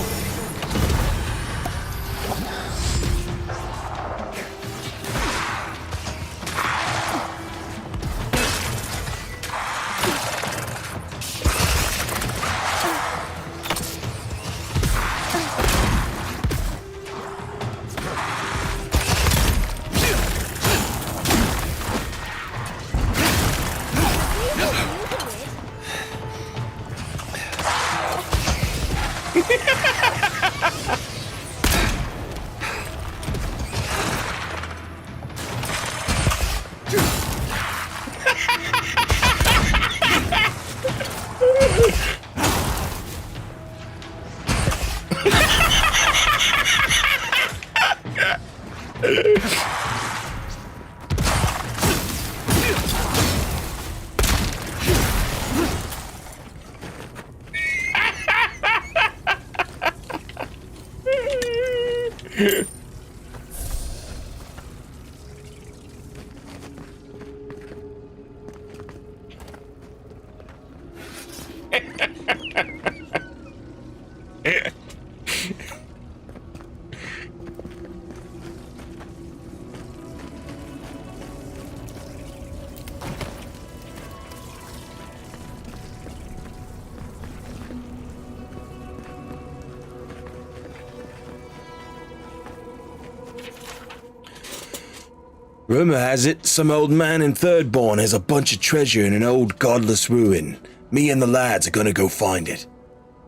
Rumor has it, some old man in Thirdborn has a bunch of treasure in an old godless ruin. Me and the lads are gonna go find it.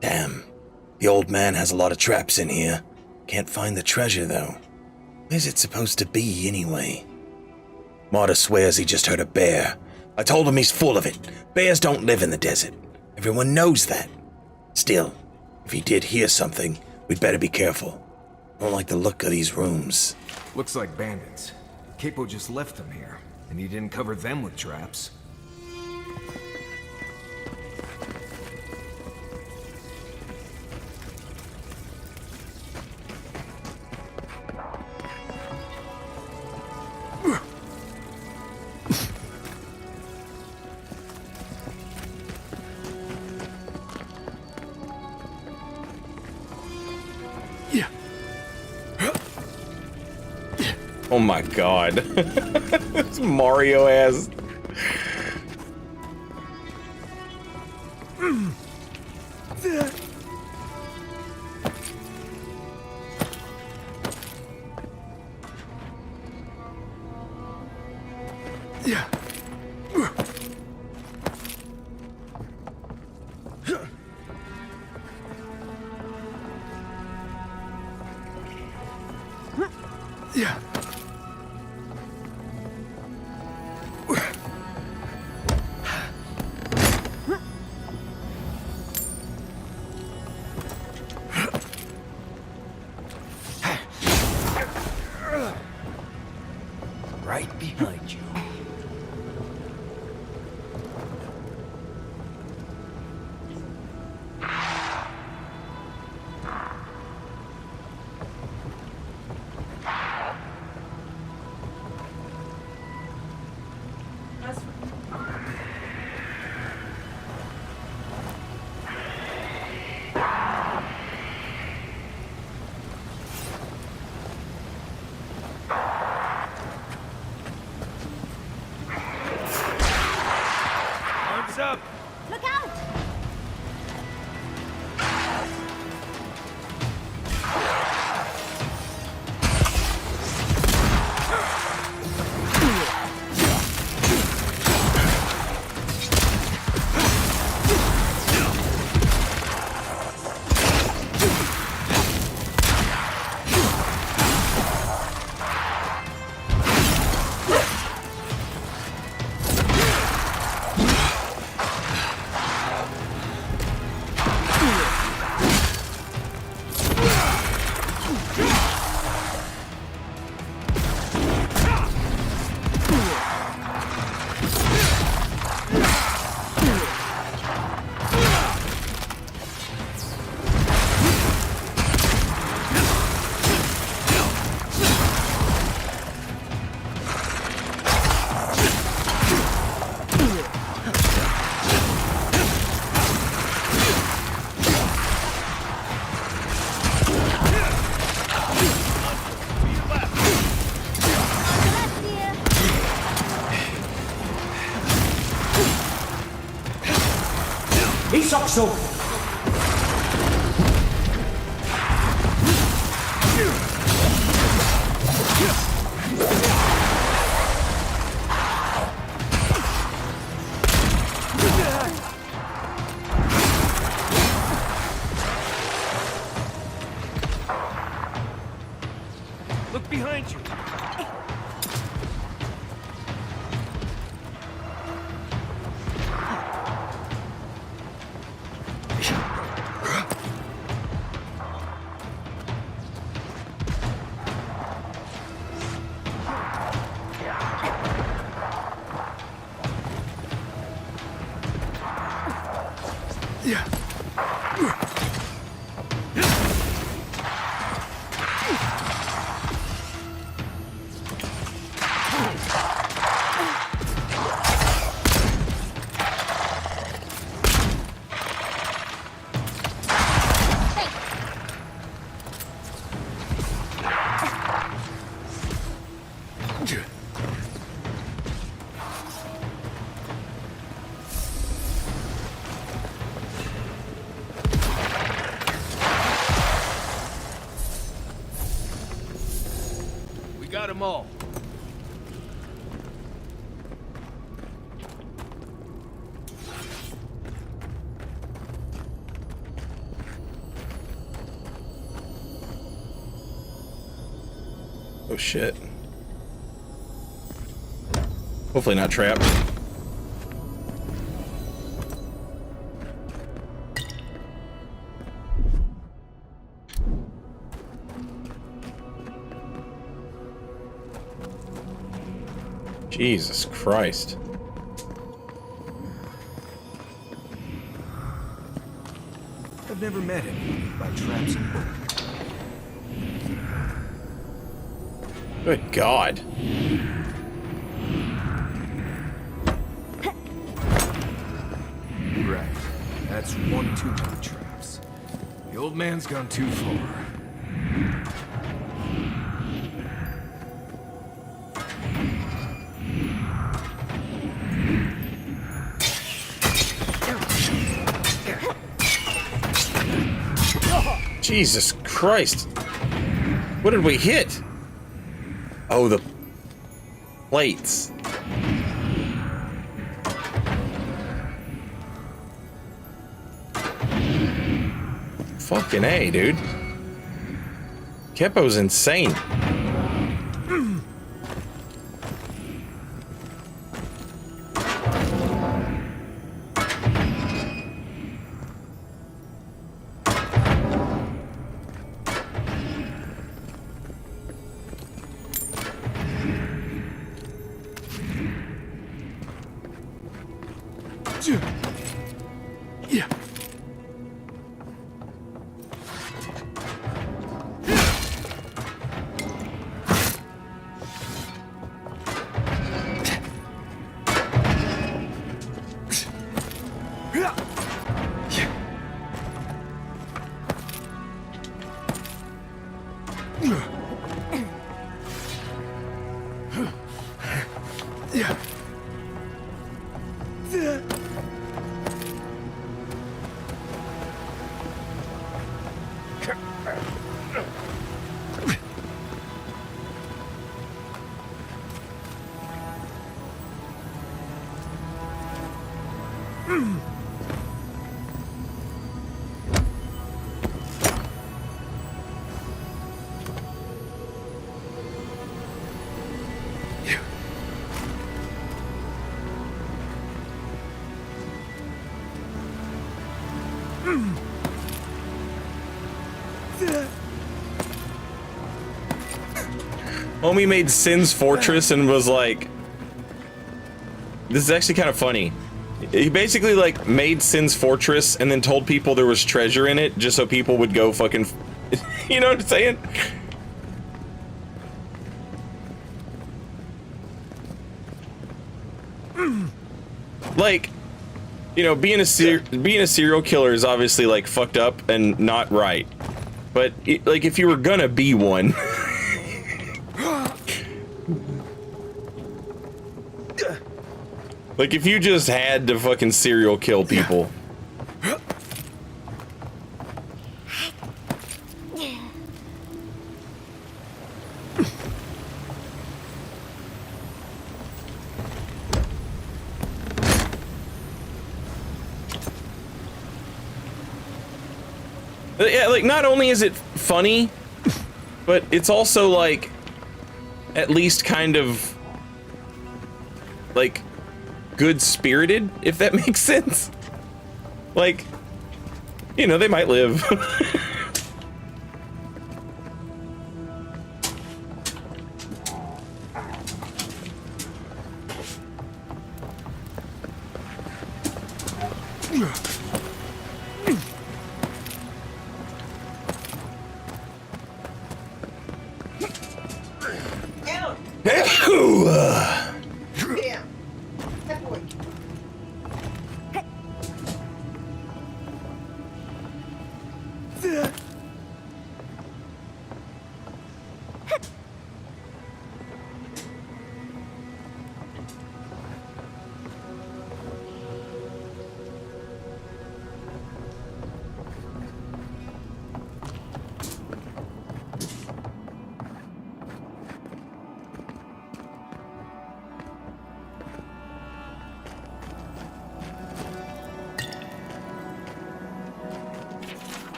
Damn, the old man has a lot of traps in here. Can't find the treasure, though. Where's it supposed to be, anyway? Marta swears he just heard a bear. I told him he's full of it. Bears don't live in the desert. Everyone knows that. Still, if he did hear something, we'd better be careful. I don't like the look of these rooms. Looks like bandits. Capo just left them here, and he didn't cover them with traps. Oh my god. It's Mario ass. Right behind you. Up! Look out! Isokso! Look behind you. Got them all. Oh shit. Hopefully not trapped. Jesus Christ. I've never met anyone by traps and book. Good God. Right. That's one too many traps. The old man's gone too far. Jesus Christ. What did we hit? Oh, the plates. Fucking A, dude. Keppo's insane. Homie made Sin's Fortress and was like, this is actually kind of funny. He basically like made Sin's Fortress and then told people there was treasure in it just so people would go fucking, you know what I'm saying? Like, you know, being a serial killer is obviously like fucked up and not right. But like if you were gonna be one, like if you just had to fucking serial kill people, Yeah, like, not only is it funny, but it's also, like, at least kind of, like, good-spirited, if that makes sense. Like, you know, they might live.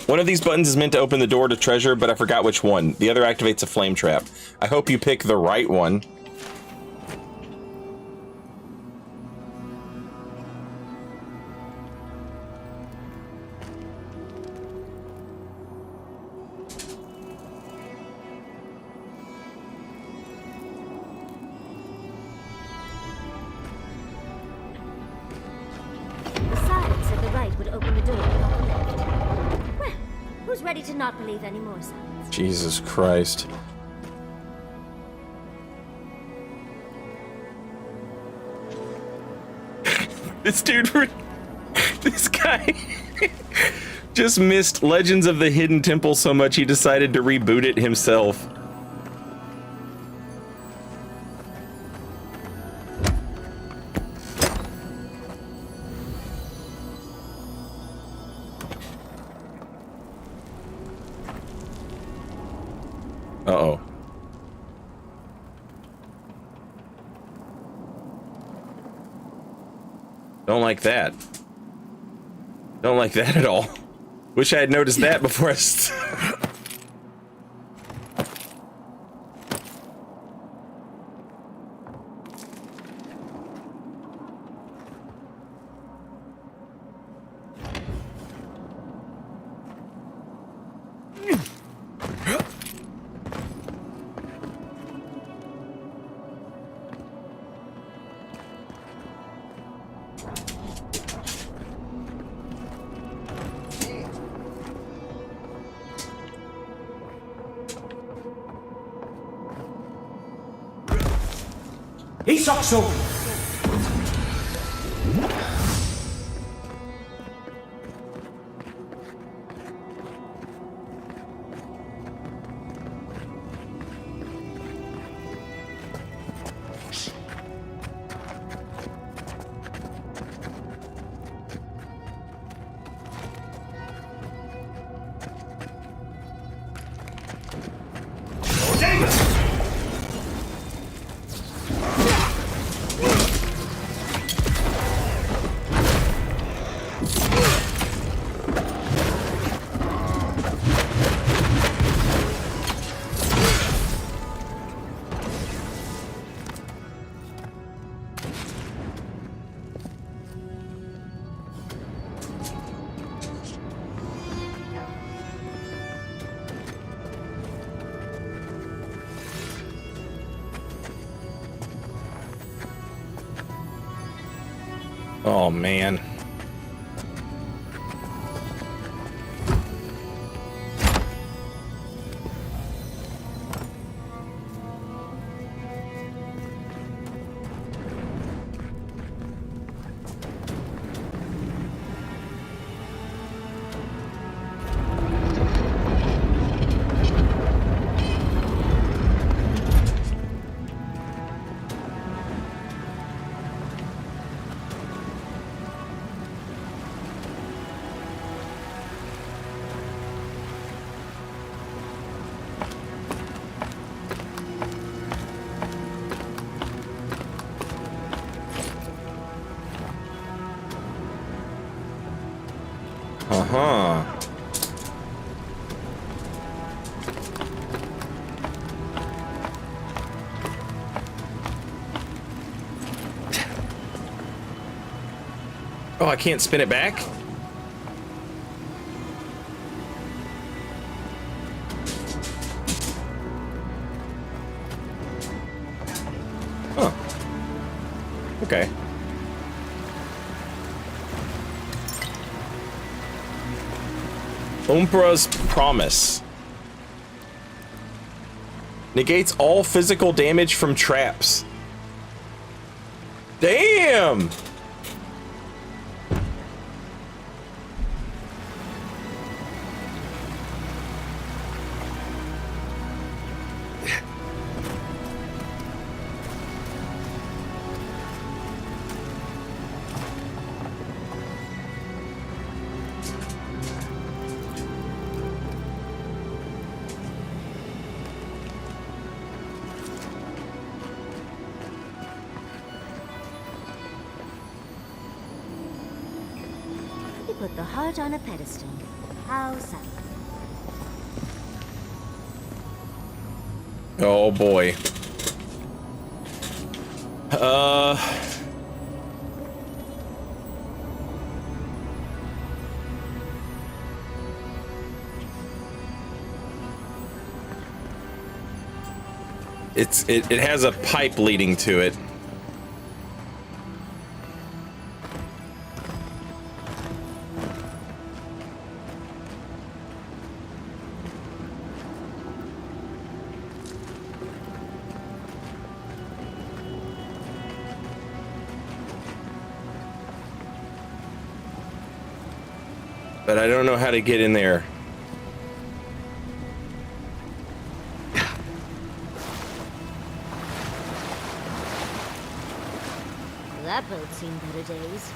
One of these buttons is meant to open the door to treasure, but I forgot which one. The other activates a flame trap. I hope you pick the right one. The sign said the right would open the door, not the left. Well, who's ready to not believe any more signs? Jesus Christ. This dude, this guy just missed Legends of the Hidden Temple so much he decided to reboot it himself. Uh-oh. Don't like that. Don't like that at all. Wish I had noticed that before I... Isokso! Oh, man. Uh-huh. Oh, I can't spin it back? Huh. Okay. Umbra's Promise. Negates all physical damage from traps. Damn! Put the heart on a pedestal. How sad. Oh boy. It has a pipe leading to it. But I don't know how to get in there. That boat's seen better days.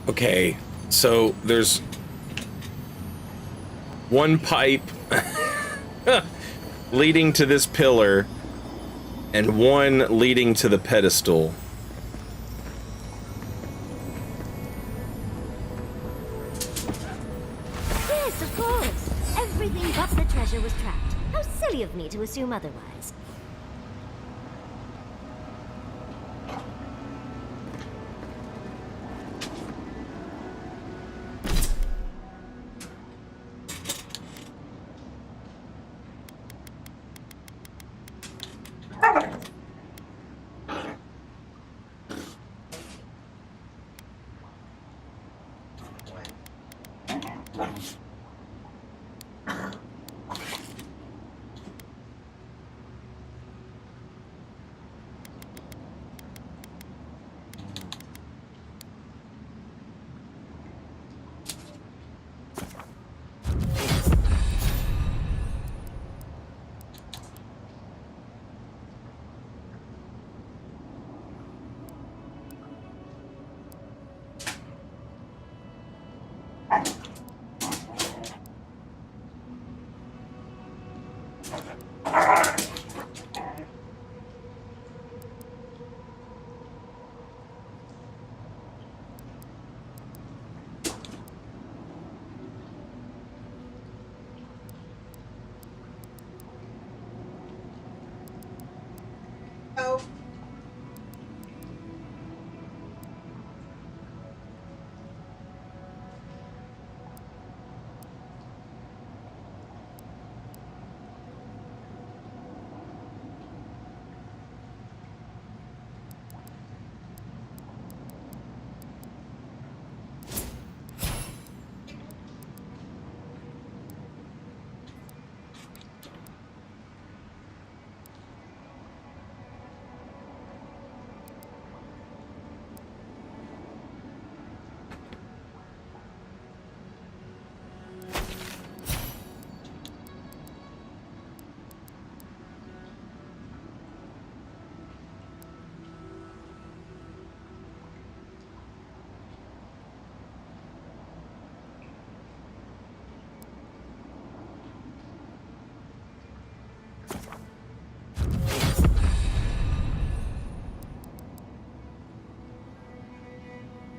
Okay, so there's one pipe leading to this pillar and one leading to the pedestal. Yes, of course. Everything but the treasure was trapped. How silly of me to assume otherwise.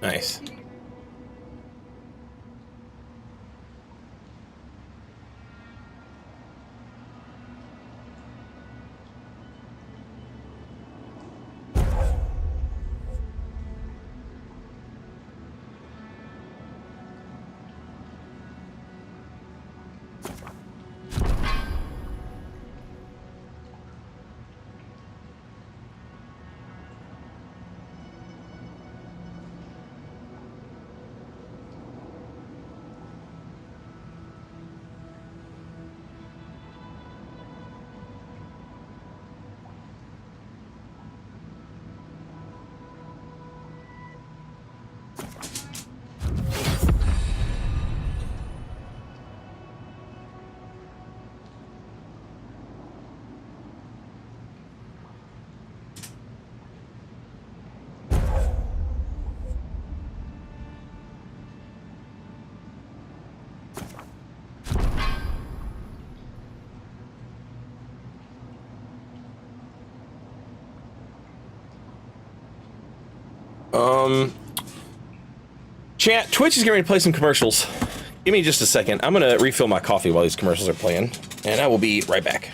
Nice. Chat, Twitch is getting ready to play some commercials. Give me just a second. I'm gonna refill my coffee while these commercials are playing, and I will be right back.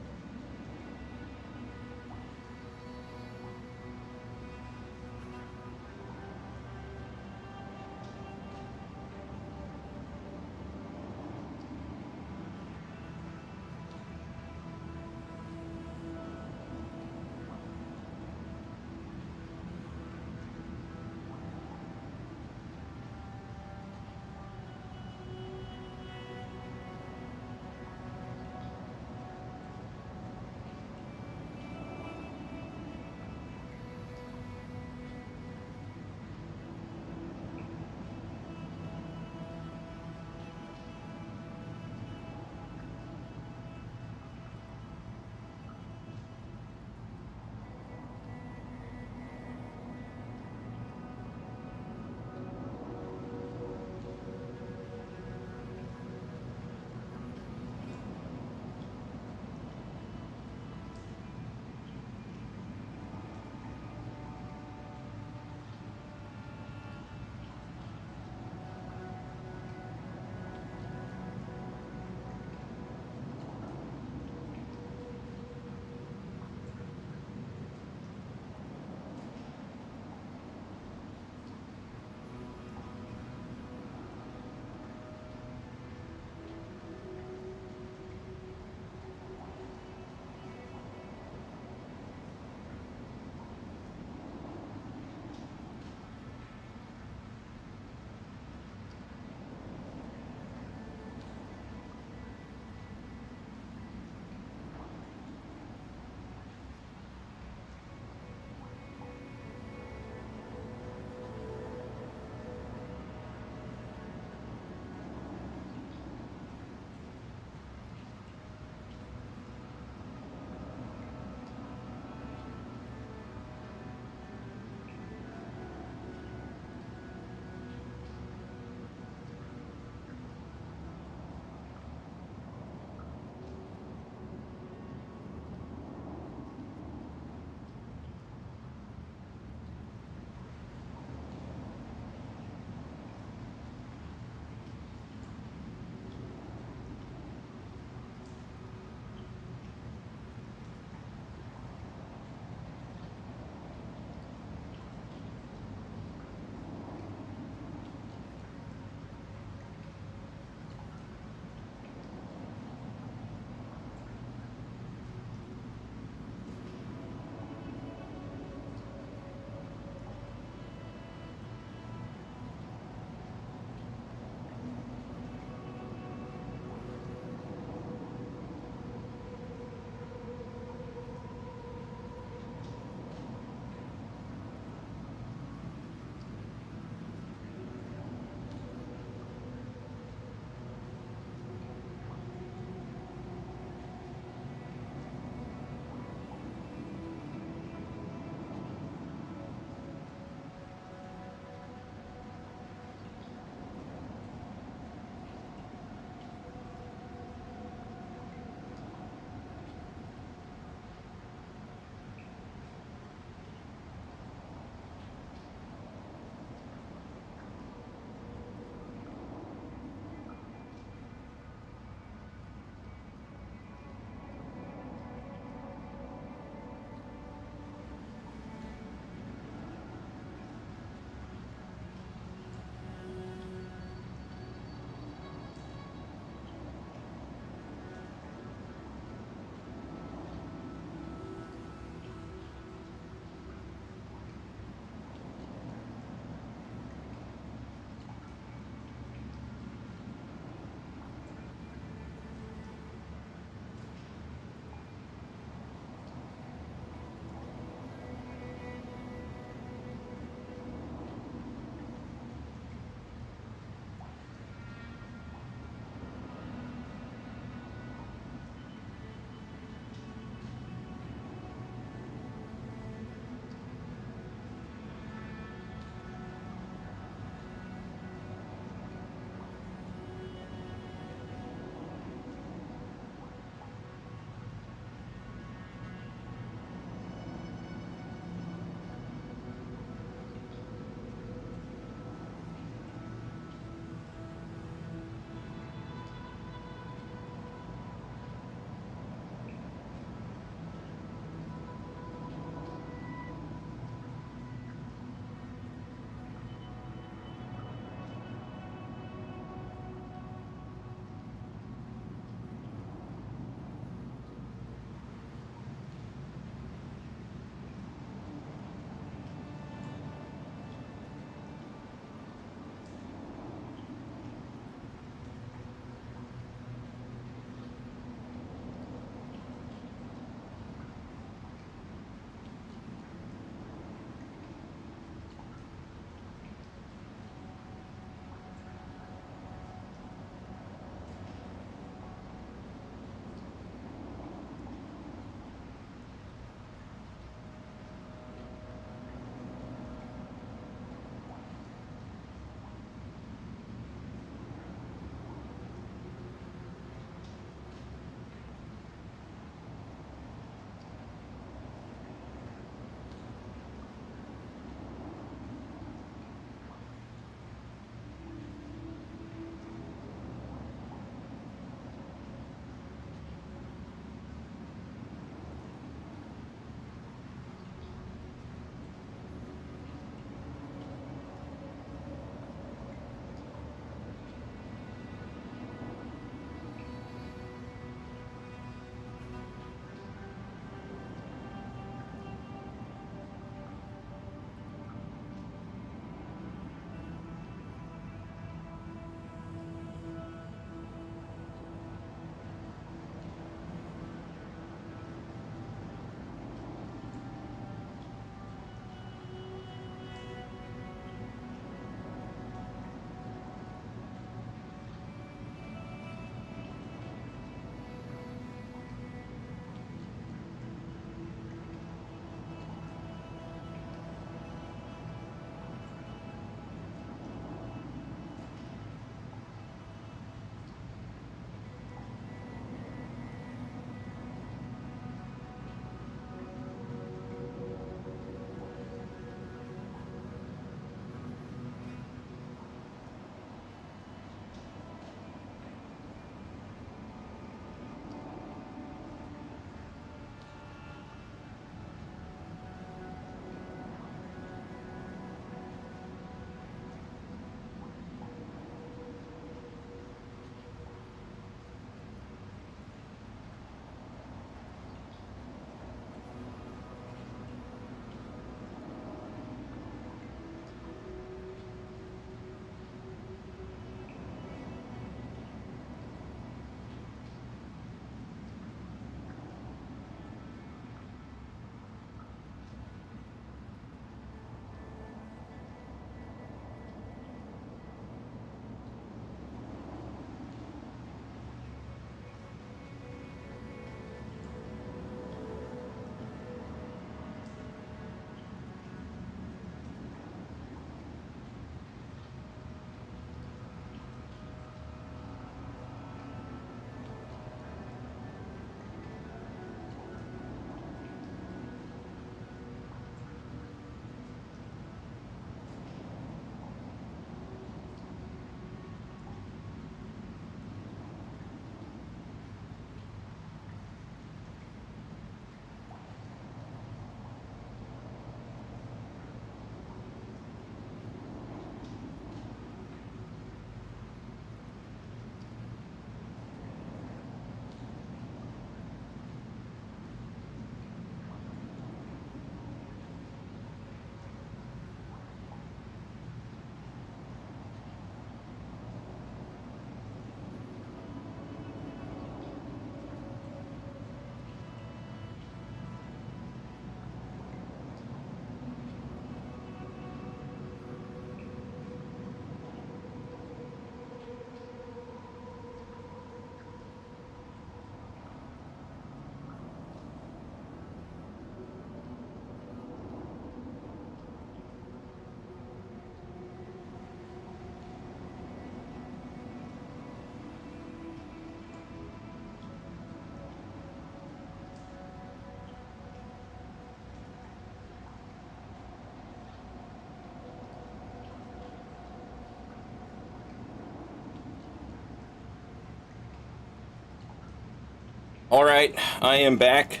All right, I am back.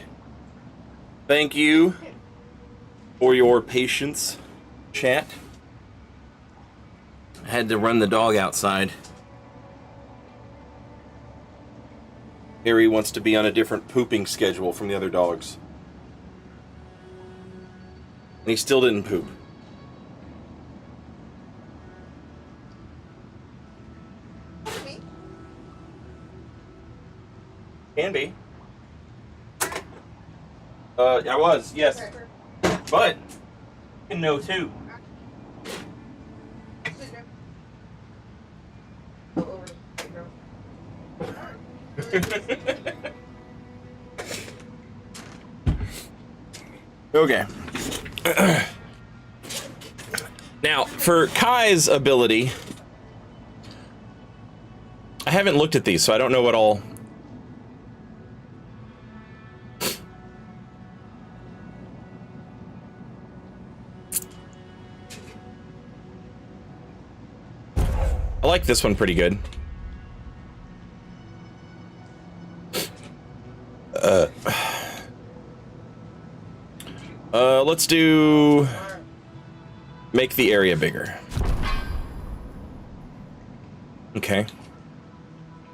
Thank you for your patience, chat. I had to run the dog outside. Harry wants to be on a different pooping schedule from the other dogs. And he still didn't poop. Can be. I was, yes. But, you know too. Okay. Now, for Kai's ability, I haven't looked at these, so I don't know what all... I like this one pretty good. Let's do... Make the area bigger. Okay.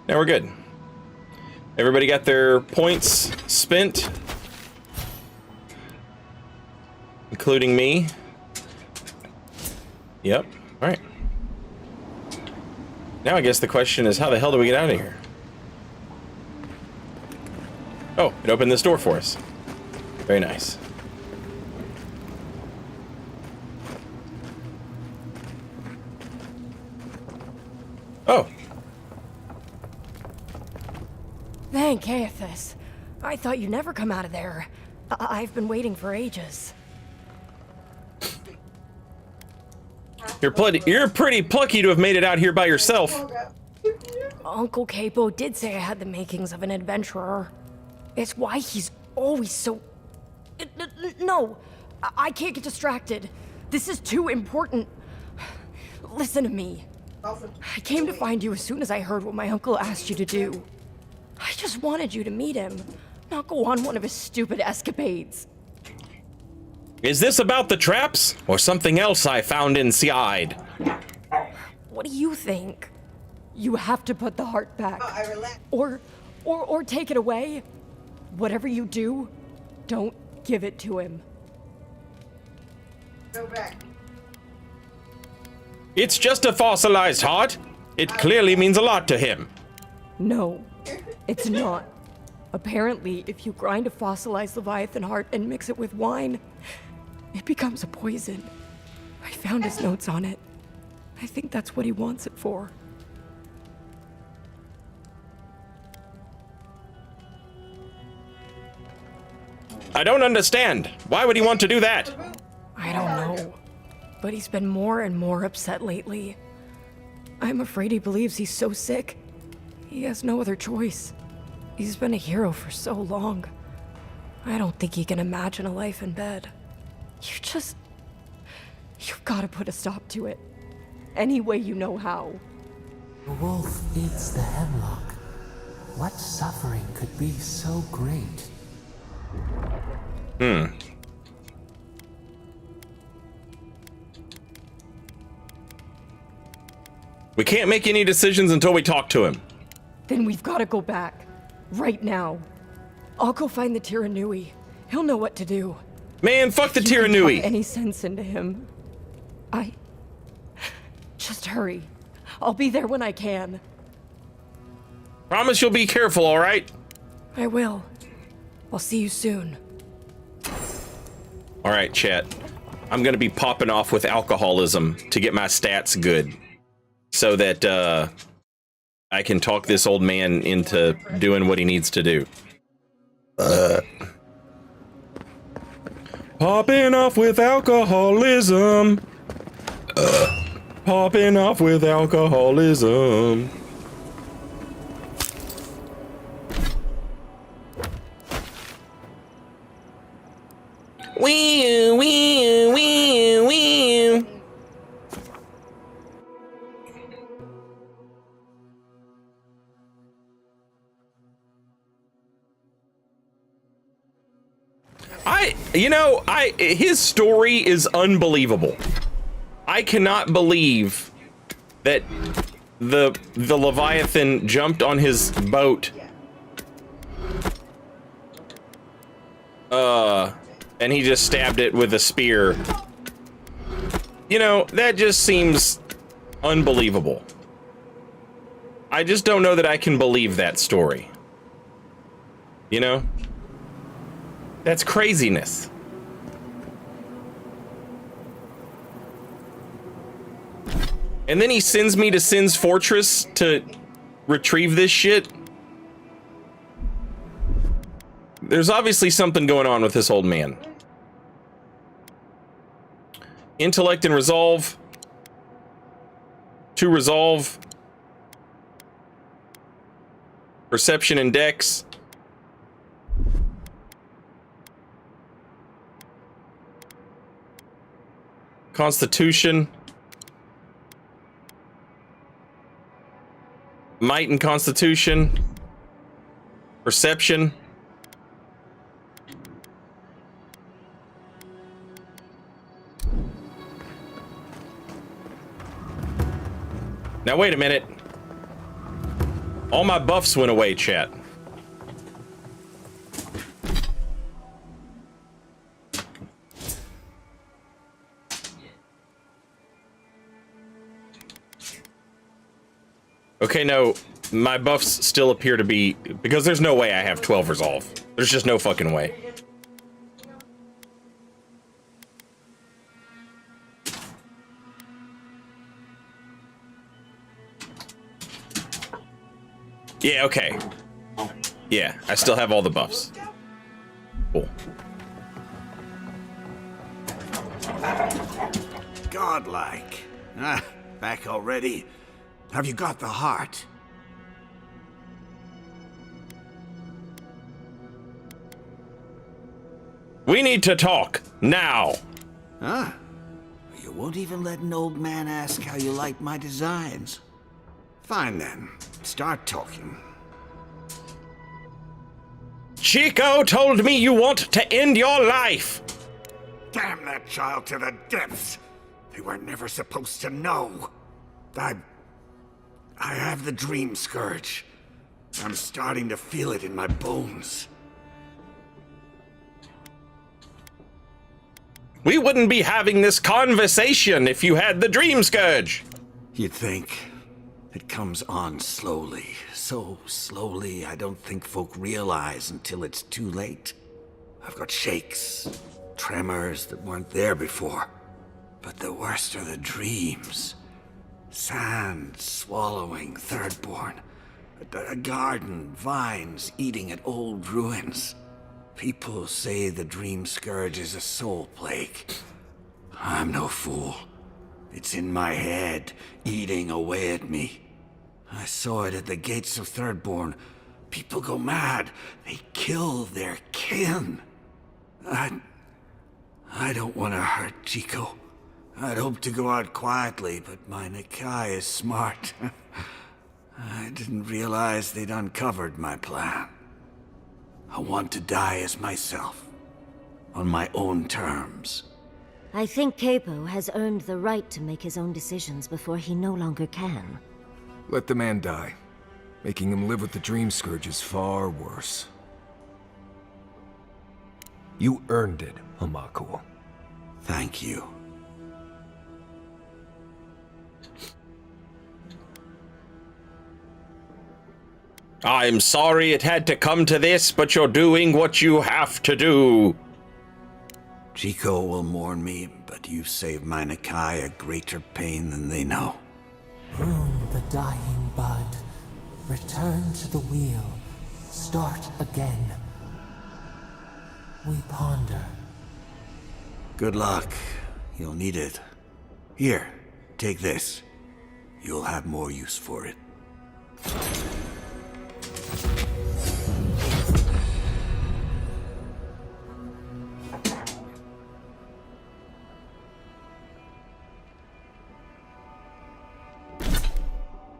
Now we're good. Everybody got their points spent? Including me? Yep. Alright. Now I guess the question is, how the hell do we get out of here? Oh, it opened this door for us. Very nice. Oh. Thank Aethys. I thought you'd never come out of there. I've been waiting for ages. You're pretty plucky to have made it out here by yourself. Uncle Capo did say I had the makings of an adventurer. It's why he's always so... No, I can't get distracted. This is too important. Listen to me. I came to find you as soon as I heard what my uncle asked you to do. I just wanted you to meet him, not go on one of his stupid escapades. Is this about the traps, or something else I found inside? What do you think? You have to put the heart back. Or take it away. Whatever you do, don't give it to him. Go back. It's just a fossilized heart. It clearly means a lot to him. No, it's not. Apparently, if you grind a fossilized Leviathan heart and mix it with wine, it becomes a poison. I found his notes on it. I think that's what he wants it for. I don't understand. Why would he want to do that? I don't know. But he's been more and more upset lately. I'm afraid he believes he's so sick. He has no other choice. He's been a hero for so long. I don't think he can imagine a life in bed. You've got to put a stop to it. Any way you know how. The wolf eats the hemlock. What suffering could be so great? We can't make any decisions until we talk to him. Then we've got to go back. Right now. I'll go find the Tiranui. He'll know what to do. Man, fuck the If you can Tiranui. talk any sense into him. Just hurry. I'll be there when I can. Promise you'll be careful, all right? I will. I'll see you soon. All right, chat. I'm gonna be popping off with alcoholism to get my stats good, so that I can talk this old man into doing what he needs to do. Popping off with alcoholism. Popping off with alcoholism. Wee wee wee wee. His story is unbelievable. I cannot believe that the Leviathan jumped on his boat. And he just stabbed it with a spear. That just seems unbelievable. I just don't know that I can believe that story. That's craziness. And then he sends me to Sin's Fortress to retrieve this shit. There's obviously something going on with this old man. Intellect and resolve. To resolve. Perception and dex. Constitution. Might and Constitution. Perception. Now wait a minute. All my buffs went away, chat. Okay, no, my buffs still appear to be, because there's no way I have 12 resolve. There's just no fucking way. Yeah, okay. Yeah, I still have all the buffs. Cool. Godlike. Ah, back already? Have you got the heart? We need to talk, now. Huh? You won't even let an old man ask how you like my designs. Fine then, start talking. Chico told me you want to end your life. Damn that child to the depths. They were never supposed to know. I have the dream scourge. I'm starting to feel it in my bones. We wouldn't be having this conversation if you had the dream scourge. You'd think. It comes on slowly. So slowly, I don't think folk realize until it's too late. I've got shakes, tremors that weren't there before. But the worst are the dreams. Sand swallowing Thirdborn. A garden, vines eating at old ruins. People say the dream scourge is a soul plague. I'm no fool. It's in my head, eating away at me. I saw it at the gates of Thirdborn. People go mad. They kill their kin. I don't want to hurt Chico. I'd hoped to go out quietly, but my Nikai is smart. I didn't realize they'd uncovered my plan. I want to die as myself, on my own terms. I think Capo has earned the right to make his own decisions before he no longer can. Let the man die. Making him live with the Dream Scourge is far worse. You earned it, Hamaku. Thank you. I'm sorry it had to come to this, but you're doing what you have to do. Chico will mourn me, but you saved my Nikai a greater pain than they know. Prune the dying bud. Return to the wheel. Start again. We ponder. Good luck. You'll need it. Here, take this. You'll have more use for it.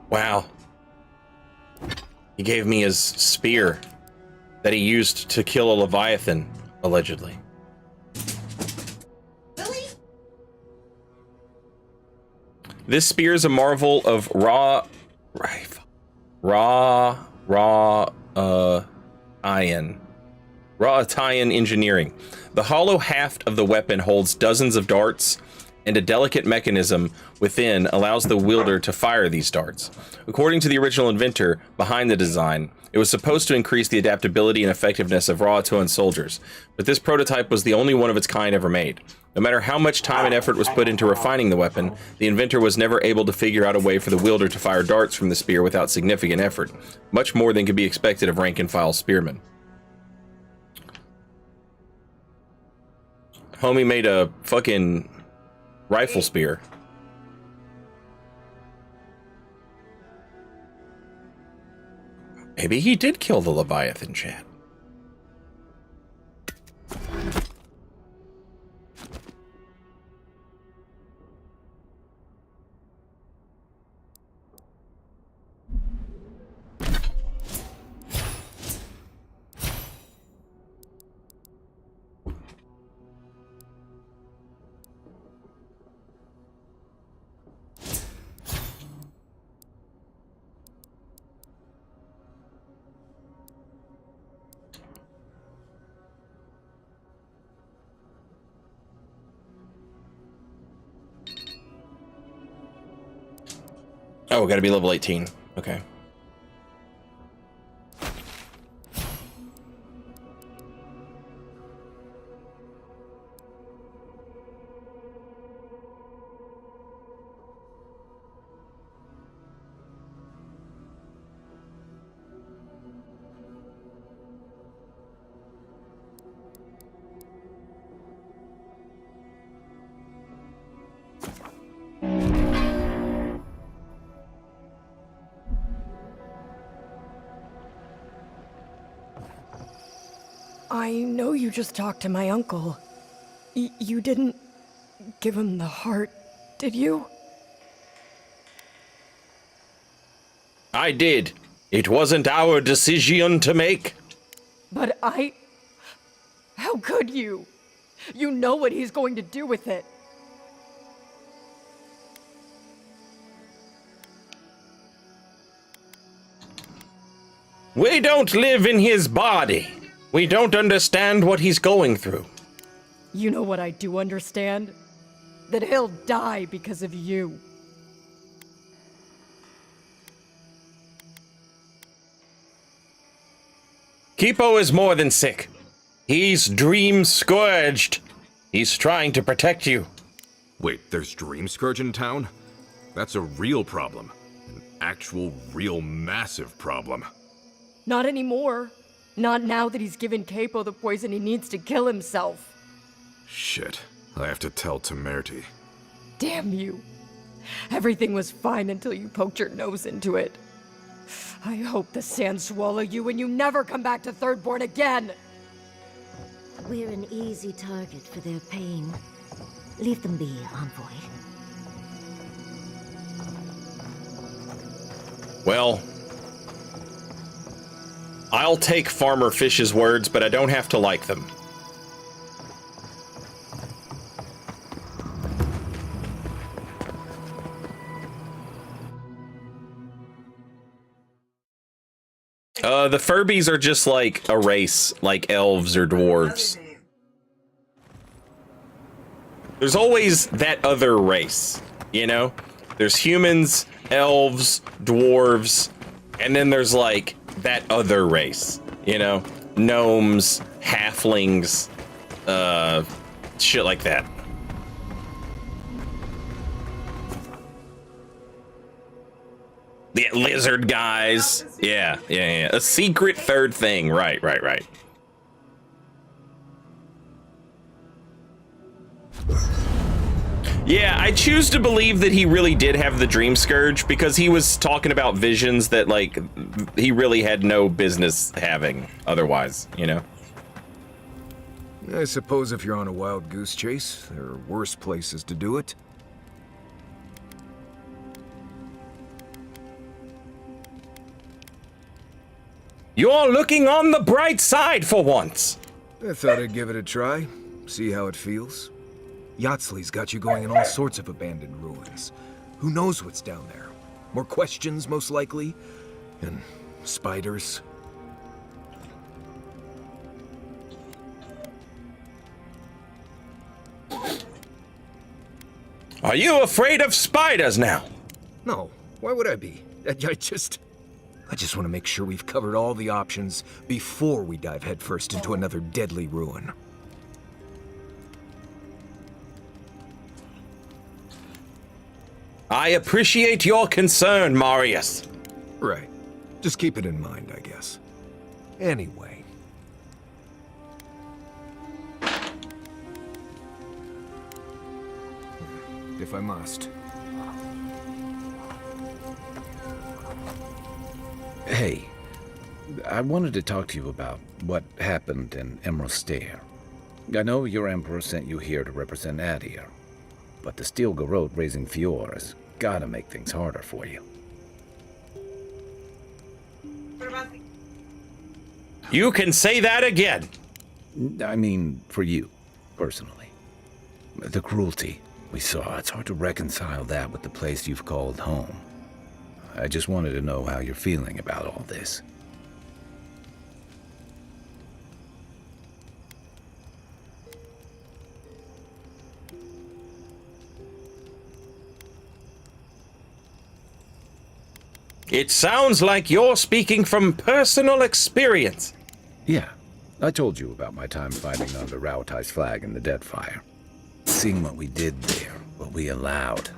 Wow. He gave me his spear that he used to kill a Leviathan, allegedly. This spear is a marvel of raw Italian engineering. The hollow haft of the weapon holds dozens of darts, and a delicate mechanism within allows the wielder to fire these darts. According to the original inventor behind the design, it was supposed to increase the adaptability and effectiveness of Roatoan soldiers, but this prototype was the only one of its kind ever made. No matter how much time and effort was put into refining the weapon, the inventor was never able to figure out a way for the wielder to fire darts from the spear without significant effort, much more than could be expected of rank-and-file spearmen. Homie made a fucking rifle spear. Maybe he did kill the Leviathan, chat. Oh, gotta be level 18. Okay. I know you just talked to my uncle. You didn't give him the heart, did you? I did. It wasn't our decision to make. But how could you? You know what he's going to do with it. We don't live in his body. We don't understand what he's going through. You know what I do understand? That he'll die because of you. Kipo is more than sick. He's dream-scourged. He's trying to protect you. Wait, there's Dream Scourge in town? That's a real problem. An actual, real, massive problem. Not anymore. Not now that he's given Capo the poison he needs to kill himself. Shit. I have to tell Temerity. Damn you. Everything was fine until you poked your nose into it. I hope the sands swallow you and you never come back to Thirdborn again! We're an easy target for their pain. Leave them be, Envoy. Well, I'll take Farmer Fish's words, but I don't have to like them. The Furbies are just like a race, like elves or dwarves. There's always that other race, you know? There's humans, elves, dwarves, and then there's like that other race, you know? Gnomes, halflings, shit like that. The lizard guys. Yeah. A secret third thing. Right. Yeah, I choose to believe that he really did have the Dream Scourge because he was talking about visions that, like, he really had no business having otherwise, you know? I suppose if you're on a wild goose chase, there are worse places to do it. You're looking on the bright side for once. I thought I'd give it a try, see how it feels. Yatsley's got you going in all sorts of abandoned ruins. Who knows what's down there? More questions, most likely. And spiders. Are you afraid of spiders now? No, why would I be? I just want to make sure we've covered all the options before we dive headfirst into another deadly ruin. I appreciate your concern, Marius. Right. Just keep it in mind, I guess. Anyway. If I must. Hey, I wanted to talk to you about what happened in Emerald Stair. I know your Emperor sent you here to represent Adir, but the Steel Garrote raising Fior has gotta make things harder for you. You can say that again. I mean, for you, personally. The cruelty we saw, it's hard to reconcile that with the place you've called home. I just wanted to know how you're feeling about all this. It sounds like you're speaking from personal experience. Yeah, I told you about my time fighting under Raotai's flag in the Deadfire. Seeing what we did there, what we allowed.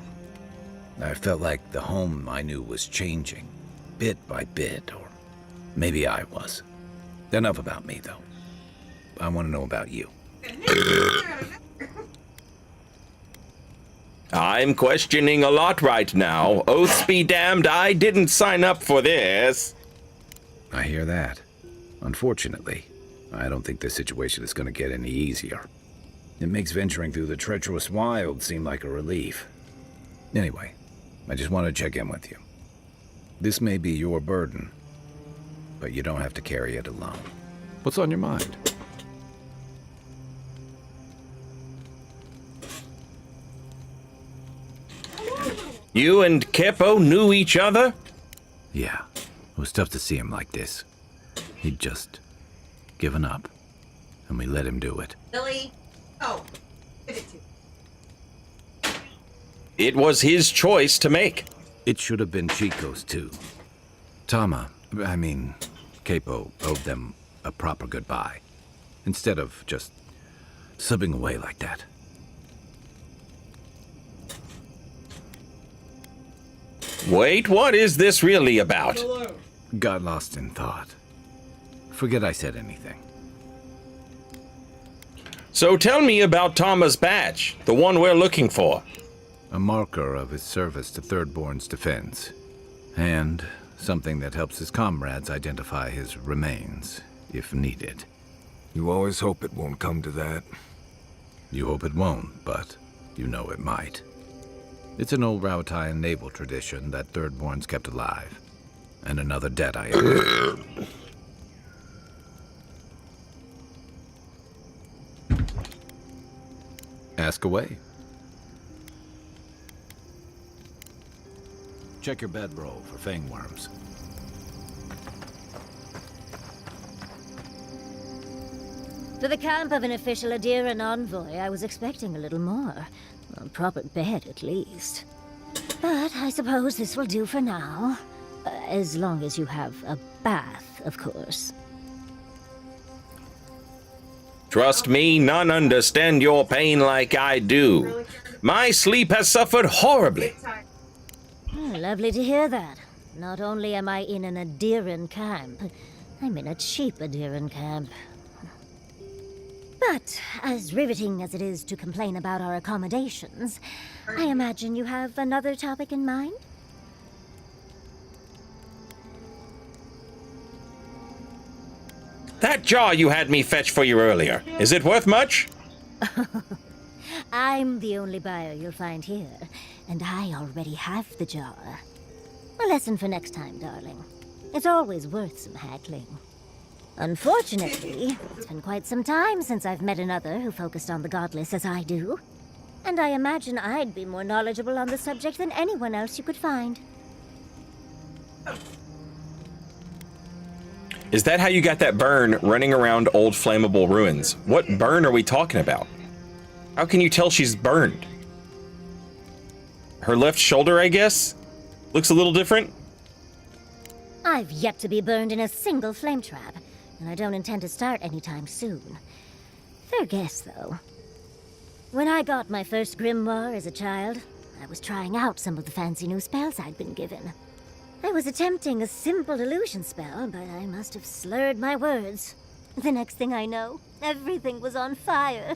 I felt like the home I knew was changing, bit by bit, or maybe I was. Enough about me, though. I want to know about you. I'm questioning a lot right now. Oaths be damned, I didn't sign up for this. I hear that. Unfortunately, I don't think this situation is going to get any easier. It makes venturing through the treacherous wild seem like a relief. Anyway, I just want to check in with you. This may be your burden, but you don't have to carry it alone. What's on your mind? You and Kepo knew each other? Yeah, it was tough to see him like this. He'd just given up, and we let him do it. Billy? Oh, give it to. It was his choice to make. It should have been Chico's too. Capo owed them a proper goodbye, instead of just slipping away like that. Wait, what is this really about? Got lost in thought. Forget I said anything. So tell me about Tama's badge, the one we're looking for. A marker of his service to Thirdborn's defense, and something that helps his comrades identify his remains, if needed. You always hope it won't come to that. You hope it won't, but you know it might. It's an old Raotai naval tradition that Thirdborn's kept alive, and another debt I owe. Ask away. Check your bedroll for fangworms. For the camp of an official Adiran envoy, I was expecting a little more. A proper bed, at least. But I suppose this will do for now. As long as you have a bath, of course. Trust me, none understand your pain like I do. My sleep has suffered horribly. Lovely to hear that. Not only am I in an Adiran camp, I'm in a cheap Adiran camp. But, as riveting as it is to complain about our accommodations, I imagine you have another topic in mind? That jar you had me fetch for you earlier, is it worth much? I'm the only buyer you'll find here, and I already have the jar. A lesson for next time, darling. It's always worth some haggling. Unfortunately, it's been quite some time since I've met another who focused on the godless as I do. And I imagine I'd be more knowledgeable on the subject than anyone else you could find. Is that how you got that burn running around old flammable ruins? What burn are we talking about? How can you tell she's burned? Her left shoulder, I guess? Looks a little different? I've yet to be burned in a single flame trap, and I don't intend to start anytime soon. Fair guess, though. When I got my first grimoire as a child, I was trying out some of the fancy new spells I'd been given. I was attempting a simple illusion spell, but I must have slurred my words. The next thing I know, everything was on fire.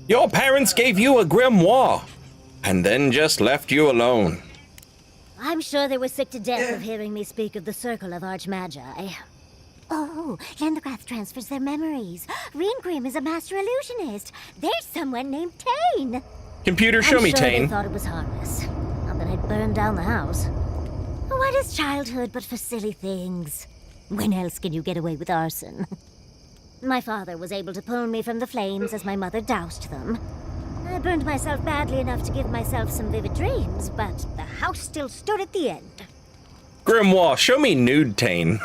Your parents gave you a grimoire, and then just left you alone. I'm sure they were sick to death of hearing me speak of the Circle of Archmagi. Oh, Lendegrath transfers their memories. Reengrim is a master illusionist. There's someone named Tane. Computer, show me I'm sure Tane. They thought it was harmless. Not that I'd burned down the house. What is childhood but for silly things? When else can you get away with arson? My father was able to pull me from the flames as my mother doused them. I burned myself badly enough to give myself some vivid dreams, but the house still stood at the end. Grimoire, show me nude Tane.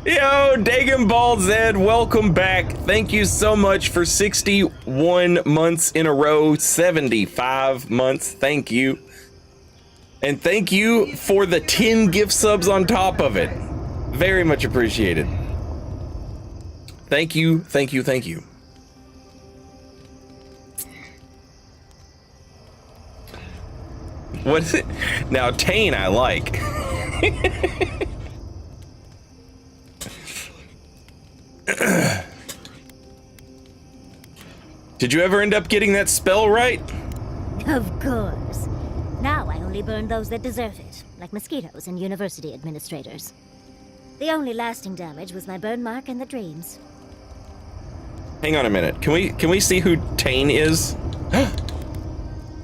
Yo, Dagon Bald Zed, welcome back. Thank you so much for 61 months in a row, 75 months. Thank you. And thank you for the 10 gift subs on top of it. Very much appreciated. Thank you, thank you, thank you. What is it? Now, Tane, I like. Did you ever end up getting that spell right? Of course. Now I only burn those that deserve it, like mosquitoes and university administrators. The only lasting damage was my burn mark and the dreams. Hang on a minute. Can we see who Tane is?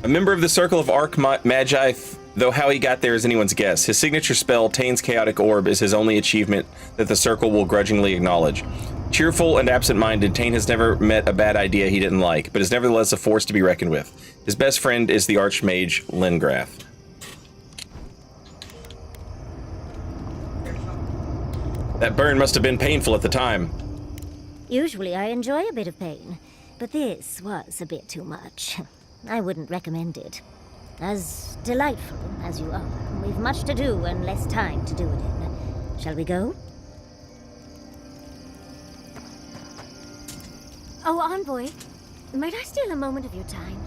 A member of the Circle of Archmagi, though how he got there is anyone's guess. His signature spell, Tane's Chaotic Orb, is his only achievement that the Circle will grudgingly acknowledge. Cheerful and absent-minded, Tane has never met a bad idea he didn't like, but is nevertheless a force to be reckoned with. His best friend is the Archmage Lengrath. That burn must have been painful at the time. Usually I enjoy a bit of pain, but this was a bit too much. I wouldn't recommend it. As delightful as you are, we've much to do and less time to do it in. Shall we go? Oh, Envoy, might I steal a moment of your time?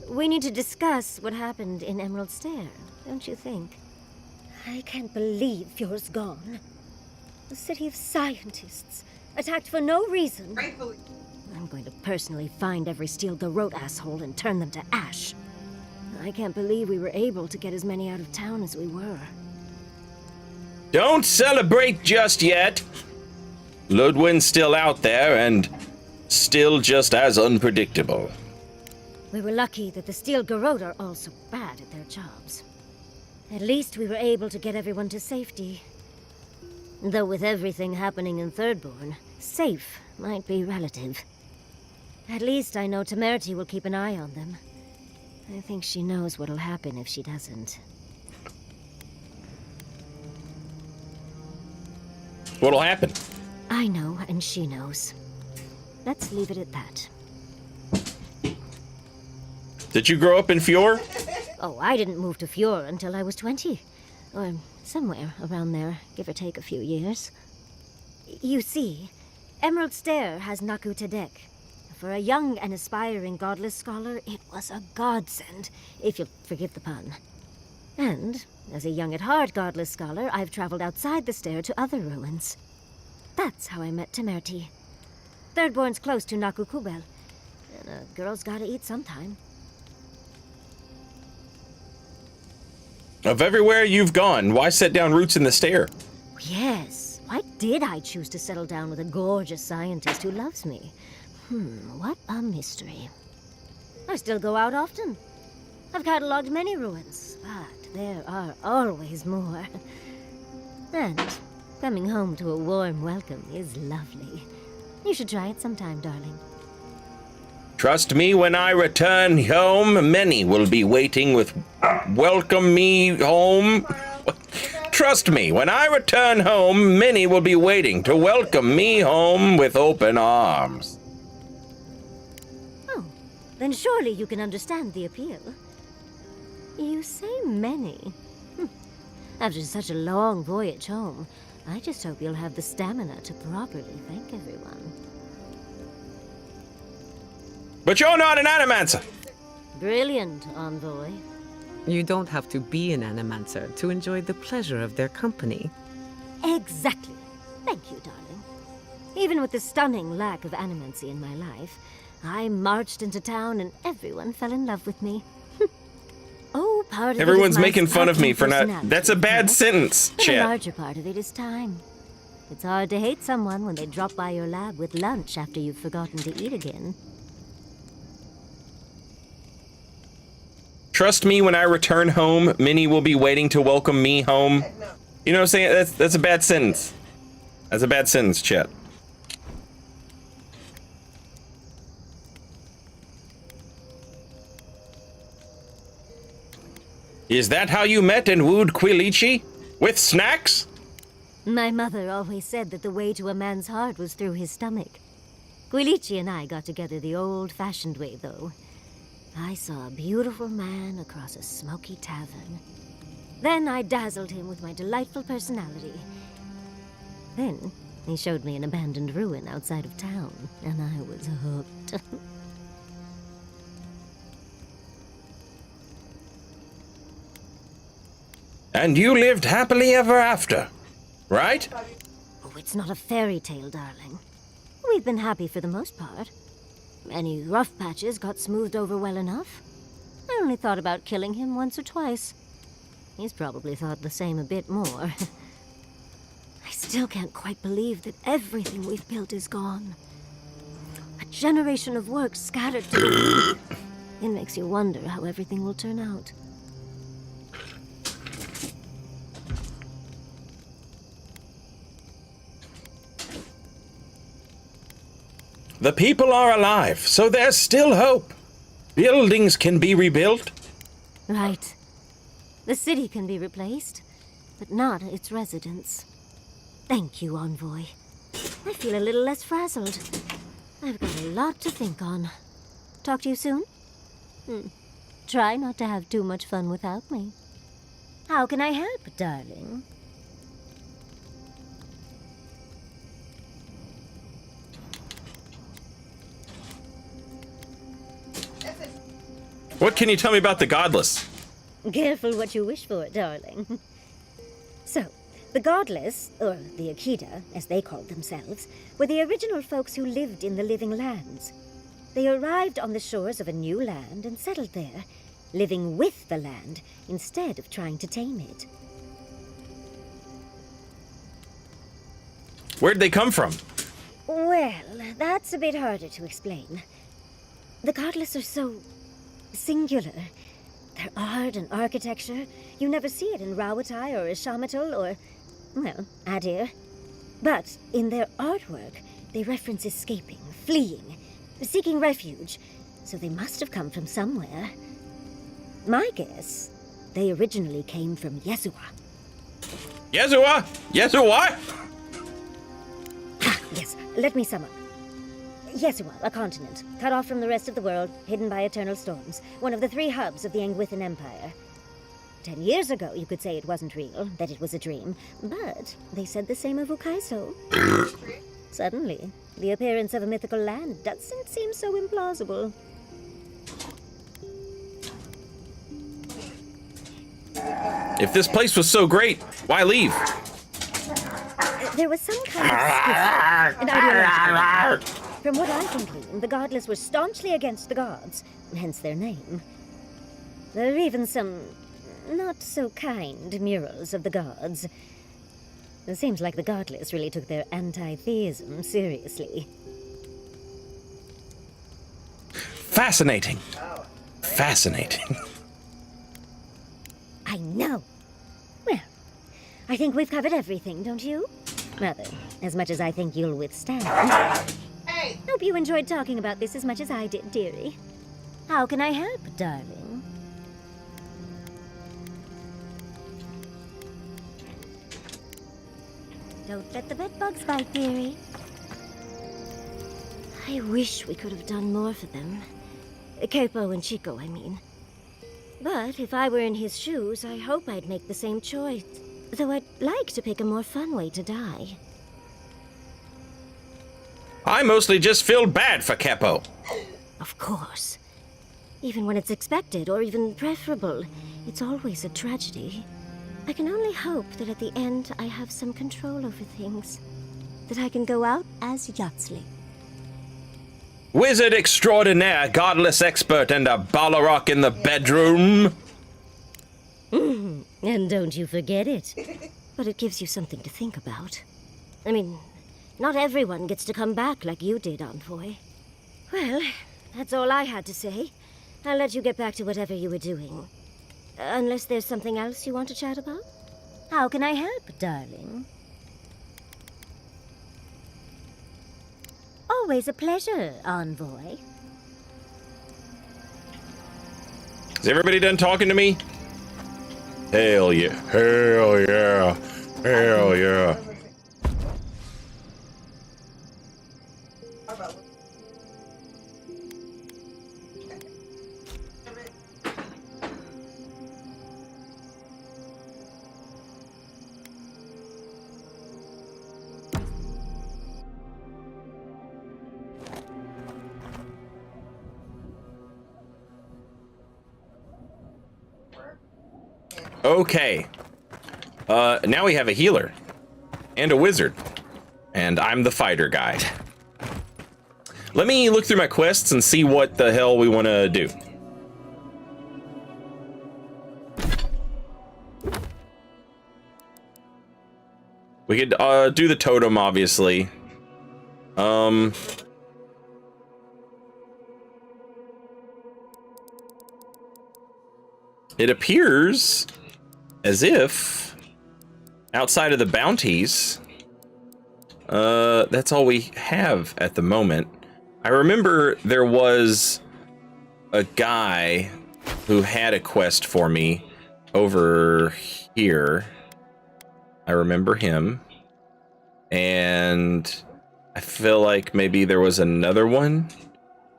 We need to discuss what happened in Emerald Stair, don't you think? I can't believe Fjord's gone. A city of scientists, attacked for no reason. Rightfully. I'm going to personally find every Steel Garrote asshole and turn them to ash. I can't believe we were able to get as many out of town as we were. Don't celebrate just yet. Ludwin's still out there and still just as unpredictable. We were lucky that the Steel Garrote are all so bad at their jobs. At least we were able to get everyone to safety. Though with everything happening in Thirdborn, safe might be relative. At least I know Temerity will keep an eye on them. I think she knows what'll happen if she doesn't. What'll happen? I know, and she knows. Let's leave it at that. Did you grow up in Fjord? Oh, I didn't move to Fjord until I was 20. Or somewhere around there, give or take a few years. You see, Emerald Stair has Naku Tedek. For a young and aspiring godless scholar, it was a godsend, if you'll forgive the pun. And, as a young at heart godless scholar, I've traveled outside the stair to other ruins. That's how I met Temerity. Thirdborn's close to Naku Kubel, and a girl's gotta eat sometime. Of everywhere you've gone, why set down roots in the stair? Yes, why did I choose to settle down with a gorgeous scientist who loves me? What a mystery. I still go out often. I've catalogued many ruins, but there are always more. And coming home to a warm welcome is lovely. You should try it sometime, darling. Trust me, when I return home, many will be waiting with welcome me home. Trust me, when I return home, many will be waiting to welcome me home with open arms. Oh, then surely you can understand the appeal. You say many. After such a long voyage home, I just hope you'll have the stamina to properly thank everyone. But you're not an animancer! Brilliant, Envoy. You don't have to be an animancer to enjoy the pleasure of their company. Exactly. Thank you, darling. Even with the stunning lack of animancy in my life, I marched into town and everyone fell in love with me. Oh, part of Everyone's it is my making fun of me for not... personality, That's a bad yes, sentence, but chat. the larger part of it is time. It's hard to hate someone when they drop by your lab with lunch after you've forgotten to eat again. Trust me, when I return home, many will be waiting to welcome me home. You know what I'm saying? That's a bad sentence. That's a bad sentence, chat. Is that how you met and wooed Quilichi? With snacks? My mother always said that the way to a man's heart was through his stomach. Quilichi and I got together the old-fashioned way, though. I saw a beautiful man across a smoky tavern. Then I dazzled him with my delightful personality. Then he showed me an abandoned ruin outside of town, and I was hooked. And you lived happily ever after, right? Oh, it's not a fairy tale, darling. We've been happy for the most part. Any rough patches got smoothed over well enough. I only thought about killing him once or twice. He's probably thought the same a bit more. I still can't quite believe that everything we've built is gone. A generation of work scattered to the wind. It makes you wonder how everything will turn out. The people are alive, so there's still hope. Buildings can be rebuilt. Right. The city can be replaced, but not its residents. Thank you, Envoy. I feel a little less frazzled. I've got a lot to think on. Talk to you soon? Try not to have too much fun without me. How can I help, darling? What can you tell me about the Godless? Careful what you wish for, darling. So, the Godless, or the Akita, as they called themselves, were the original folks who lived in the Living Lands. They arrived on the shores of a new land and settled there, living with the land instead of trying to tame it. Where'd they come from? Well, that's a bit harder to explain. The Godless are so singular. Their art and architecture, you never see it in Rawatai or Ishamatal or, well, Adir. But in their artwork, they reference escaping, fleeing, seeking refuge, so they must have come from somewhere. My guess, they originally came from Yezua. Yezua? Yezua? Yes, let me sum up. Yezua, a continent, cut off from the rest of the world, hidden by eternal storms, one of the 3 hubs of the Angwithan Empire. 10 years ago, you could say it wasn't real, that it was a dream, but they said the same of Ukaiso. Suddenly, the appearance of a mythical land doesn't seem so implausible. If this place was so great, why leave? There was some kind of schism, an ideological one. From what I can glean, the Godless were staunchly against the gods, hence their name. There are even some not-so-kind murals of the gods. It seems like the Godless really took their anti-theism seriously. Fascinating. Fascinating. I know. Well, I think we've covered everything, don't you? Rather, as much as I think you'll withstand. Hey! Hope you enjoyed talking about this as much as I did, dearie. How can I help, darling? Don't let the bedbugs bite, dearie. I wish we could have done more for them. Capo and Chico, I mean. But if I were in his shoes, I hope I'd make the same choice. Though I'd like to pick a more fun way to die. I mostly just feel bad for Capo. Of course. Even when it's expected, or even preferable, it's always a tragedy. I can only hope that at the end I have some control over things. That I can go out as Yatsley. Wizard extraordinaire, godless expert, and a Balrog in the bedroom. And don't you forget it. But it gives you something to think about. I mean, not everyone gets to come back like you did, Envoy. Well, that's all I had to say. I'll let you get back to whatever you were doing. Unless there's something else you want to chat about? How can I help, darling? Always a pleasure, Envoy. Is everybody done talking to me? Hell yeah. Hell yeah. Hell yeah. Okay. Now we have a healer and a wizard, and I'm the fighter guy. Let me look through my quests and see what the hell we want to do. We could do the totem, obviously. It appears as if outside of the bounties, that's all we have at the moment. I remember there was a guy who had a quest for me over here. I remember him. And I feel like maybe there was another one,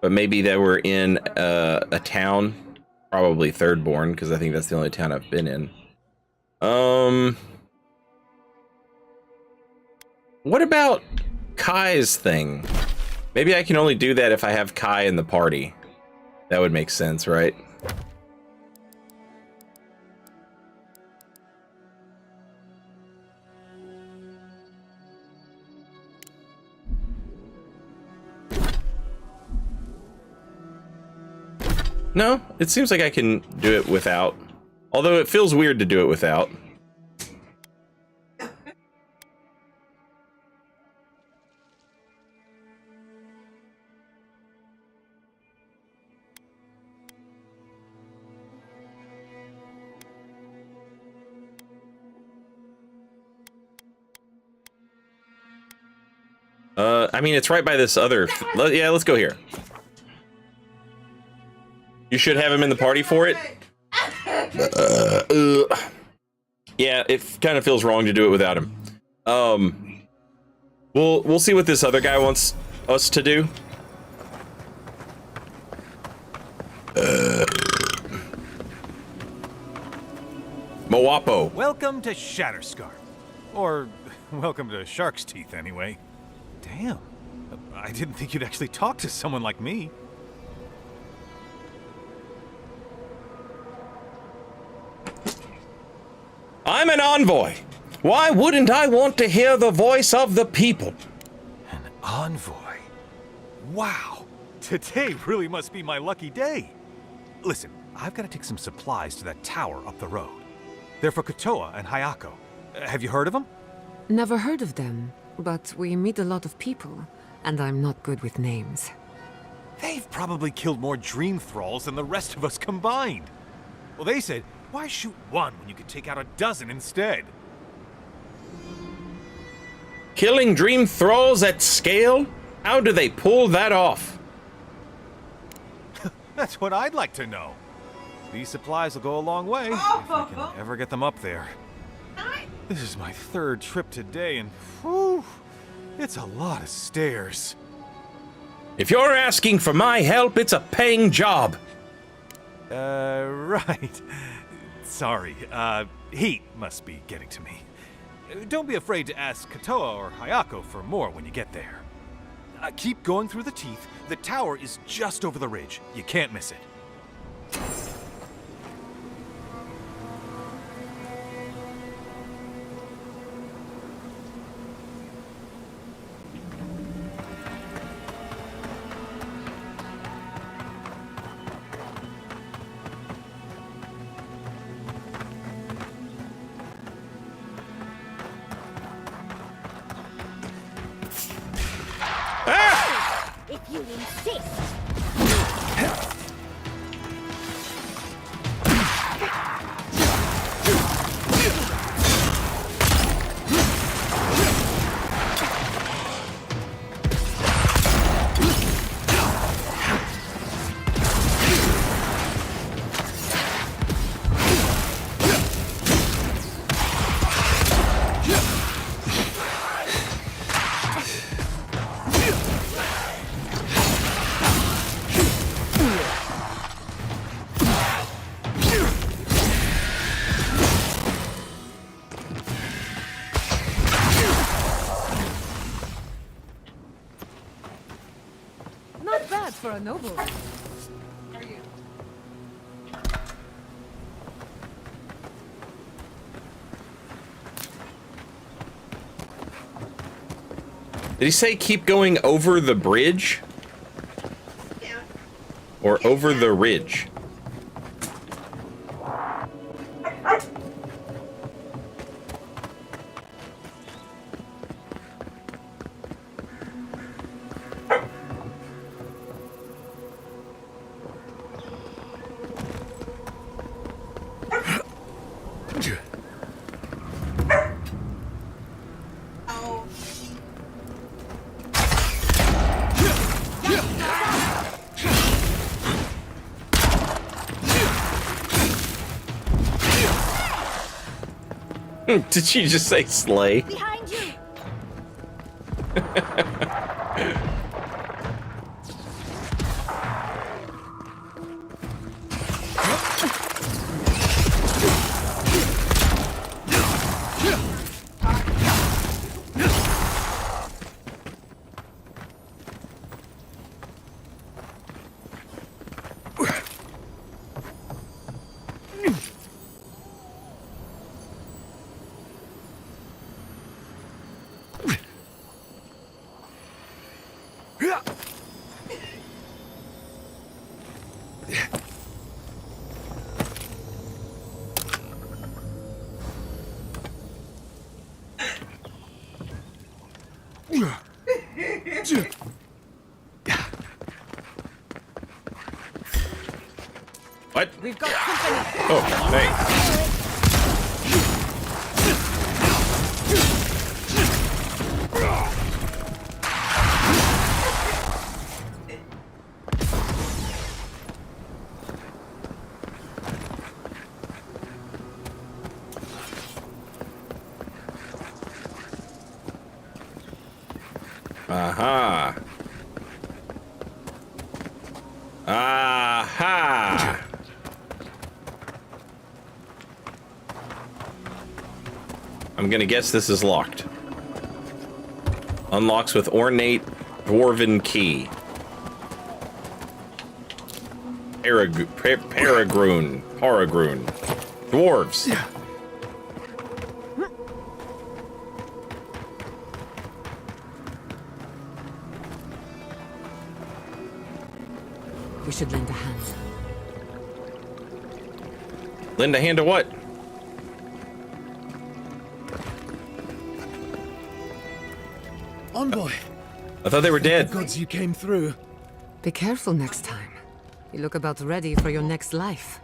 but maybe they were in a town, probably Thirdborn, because I think that's the only town I've been in. What about Kai's thing? Maybe I can only do that if I have Kai in the party. That would make sense, right? No, it seems like I can do it without. Although it feels weird to do it without. I mean, it's right by this other... Yeah, let's go here. You should have him in the party for it. Yeah, it kind of feels wrong to do it without him. We'll see what this other guy wants us to do. Moapo. Welcome to Shatterscar. Or, welcome to Shark's Teeth, anyway. Damn. I didn't think you'd actually talk to someone like me. I'm an envoy. Why wouldn't I want to hear the voice of the people? An envoy? Wow. Today really must be my lucky day. Listen, I've got to take some supplies to that tower up the road. They're for Kotoa and Hayako. Have you heard of them? Never heard of them, but we meet a lot of people, and I'm not good with names. They've probably killed more dream thralls than the rest of us combined. Well, they said Why shoot one when you could take out a dozen instead? Killing dream thralls at scale? How do they pull that off? That's what I'd like to know. These supplies will go a long way, if I can ever get them up there. This is my third trip today, and whew, it's a lot of stairs. If you're asking for my help, it's a paying job. Right. Sorry, heat must be getting to me. Don't be afraid to ask Katoa or Hayako for more when you get there. Keep going through the teeth. The tower is just over the ridge. You can't miss it. If you insist. Not bad for a noble. Did he say keep going over the bridge? Yeah. Or over the ridge? Did she just say slay? Behind you. What? We've got company. Oh, thanks. Aha. Aha. I'm gonna guess this is locked. Unlocks with ornate dwarven key. Paragroon. Dwarves. We should lend a hand. Lend a hand to what? Envoy. I thought they were dead. The gods, you came through. Be careful next time. You look about ready for your next life.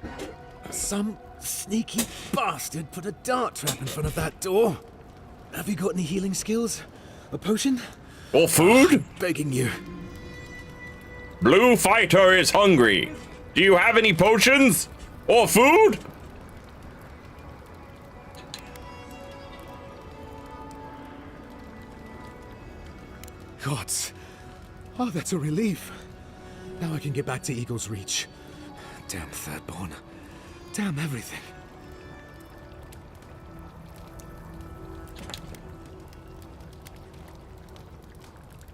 Some Sneaky bastard put a dart trap in front of that door. Have you got any healing skills? A potion? Or food? I'm begging you. Blue fighter is hungry. Do you have any potions? Or food? Gods. Oh, that's a relief. Now I can get back to Eagle's Reach. Damn Thirdborn. Damn everything.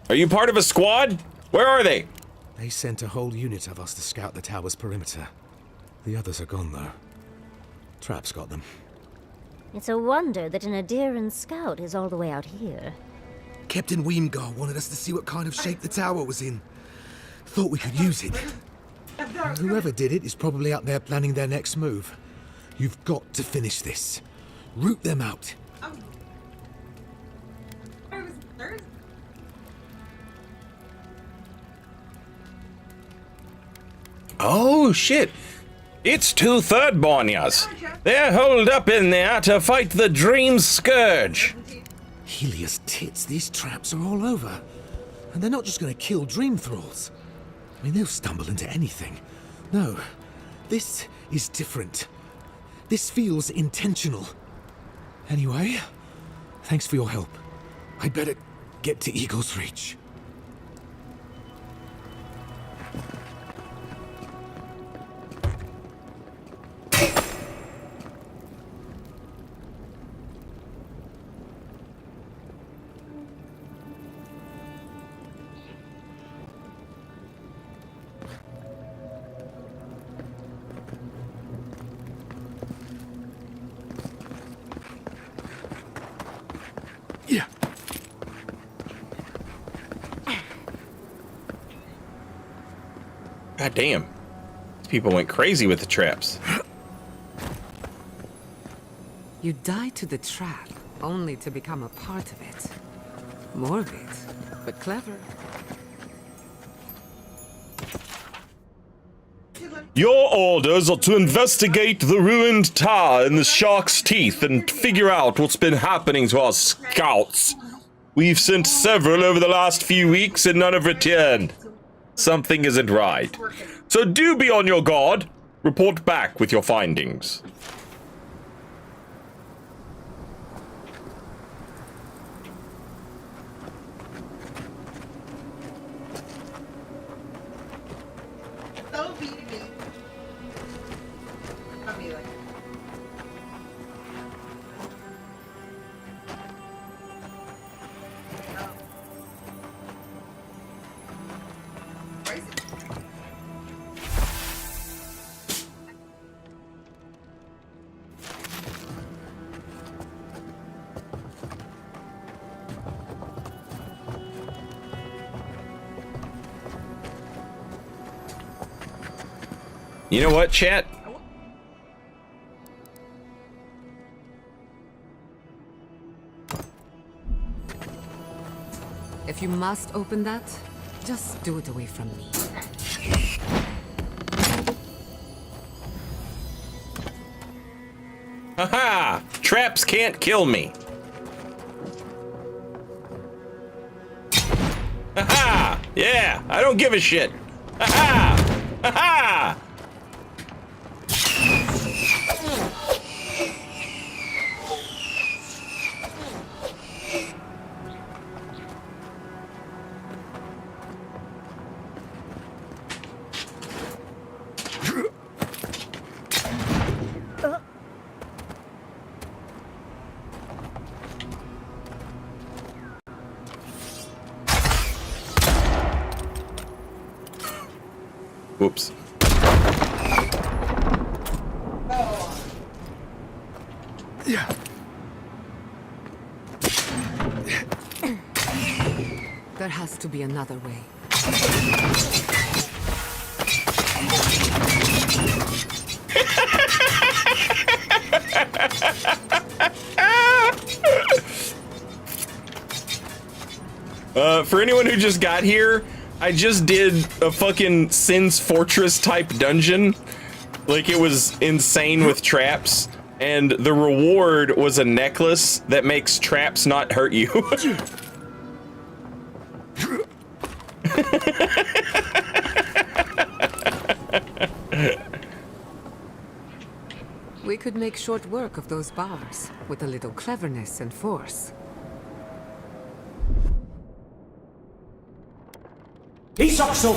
Are you part of a squad? Where are they? They sent a whole unit of us to scout the tower's perimeter. The others are gone, though. Trap's got them. It's a wonder that an Adiran scout is all the way out here. Captain Weemgar wanted us to see what kind of shape the tower was in. Thought we could use it. Whoever did it is probably out there planning their next move. You've got to finish this. Root them out. Oh, shit. It's two Thirdbornias. They're holed up in there to fight the Dream Scourge. Helios tits, these traps are all over. And they're not just going to kill Dream Thralls. I mean, they'll stumble into anything. No, this is different. This feels intentional. Anyway, thanks for your help. I'd better get to Eagle's Reach. Yeah. God damn. These people went crazy with the traps. You die to the trap, only to become a part of it. Morbid, but clever. Your orders are to investigate the ruined tower in the Shark's Teeth and figure out what's been happening to our scouts. We've sent several over the last few weeks and none have returned. Something isn't right. So do be on your guard. Report back with your findings. You know what, chat? If you must open that, just do it away from me. Haha! Traps can't kill me. Haha! Yeah, I don't give a shit. Haha! Haha! Whoops. Yeah. There has to be another way. For anyone who just got here, I just did a fucking Sin's Fortress type dungeon. Like, it was insane with traps, and the reward was a necklace that makes traps not hurt you. We could make short work of those bars with a little cleverness and force. Isakso!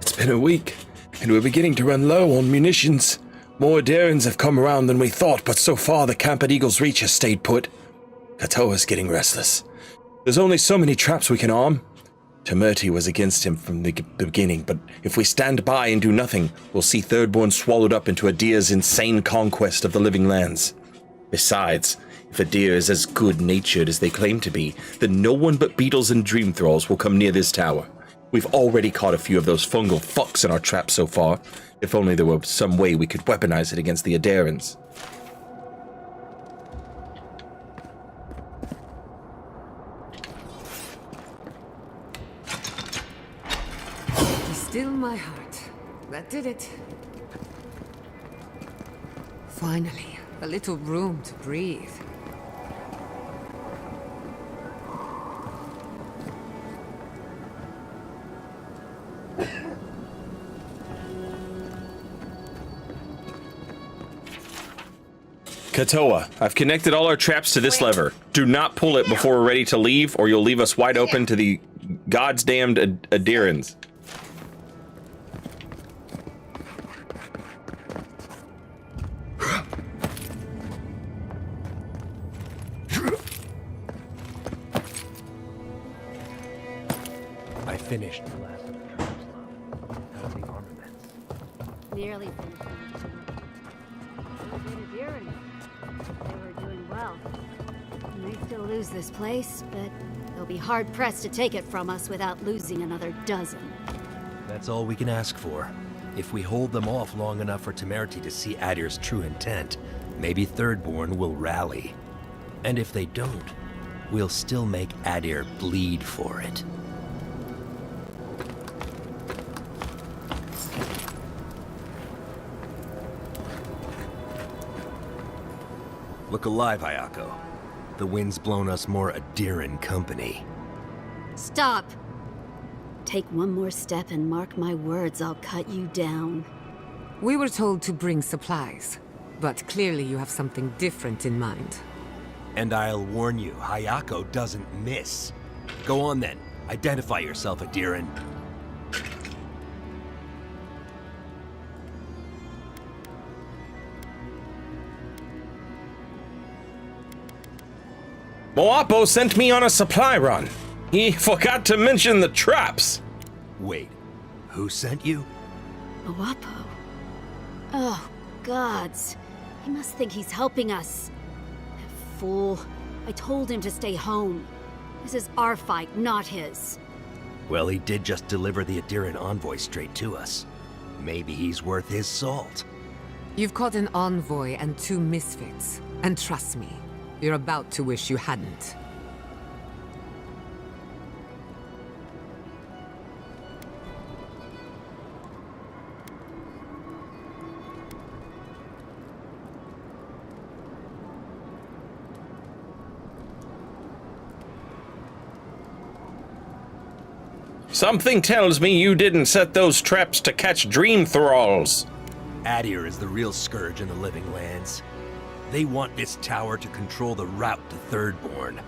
It's been a week, and we're beginning to run low on munitions. More Darrens have come around than we thought, but so far the camp at Eagle's Reach has stayed put. Katoa's getting restless. There's only so many traps we can arm. Temerty was against him from the beginning, but if we stand by and do nothing, we'll see Thirdborn swallowed up into Adir's insane conquest of the living lands. Besides, if Adir is as good-natured as they claim to be, then no one but beetles and dream thralls will come near this tower. We've already caught a few of those fungal fucks in our traps so far. If only there were some way we could weaponize it against the Adirans. Be still my heart. That did it. Finally, a little room to breathe. Katoa, I've connected all our traps to this lever. Do not pull it before we're ready to leave, or you'll leave us wide open to the God's damned Adirans. I finished the last of the traps. How are the armaments? Nearly finished. They were doing well. We may still lose this place, but they'll be hard-pressed to take it from us without losing another dozen. That's all we can ask for. If we hold them off long enough for Temerity to see Adir's true intent, maybe Thirdborn will rally. And if they don't, we'll still make Adir bleed for it. Look alive, Hayako. The wind's blown us more Adiran company. Stop! Take one more step and mark my words, I'll cut you down. We were told to bring supplies, but clearly you have something different in mind. And I'll warn you, Hayako doesn't miss. Go on then. Identify yourself, Adiran. Moapo sent me on a supply run. He forgot to mention the traps. Wait, who sent you? Moapo? Oh, gods. He must think he's helping us. That fool. I told him to stay home. This is our fight, not his. Well, he did just deliver the Adiran envoy straight to us. Maybe he's worth his salt. You've caught an envoy and 2 misfits. And trust me, you're about to wish you hadn't. Something tells me you didn't set those traps to catch dream thralls. Adir is the real scourge in the living lands. They want this tower to control the route to Thirdborn.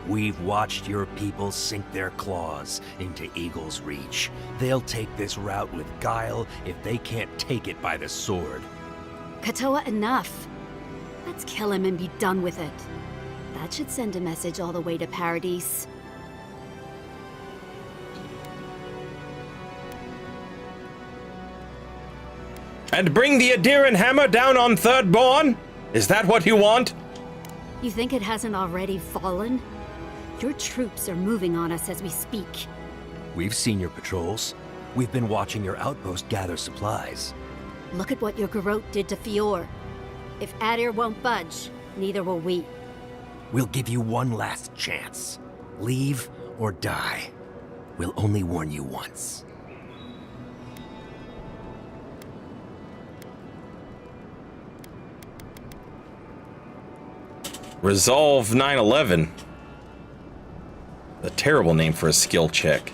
We've watched your people sink their claws into Eagle's Reach. They'll take this route with guile if they can't take it by the sword. Katoa, enough. Let's kill him and be done with it. That should send a message all the way to Paradise. And bring the Adiran hammer down on Thirdborn? Is that what you want? You think it hasn't already fallen? Your troops are moving on us as we speak. We've seen your patrols. We've been watching your outpost gather supplies. Look at what your Garrote did to Fior. If Adir won't budge, neither will we. We'll give you one last chance. Leave or die. We'll only warn you once. Resolve 9/11. A terrible name for a skill check.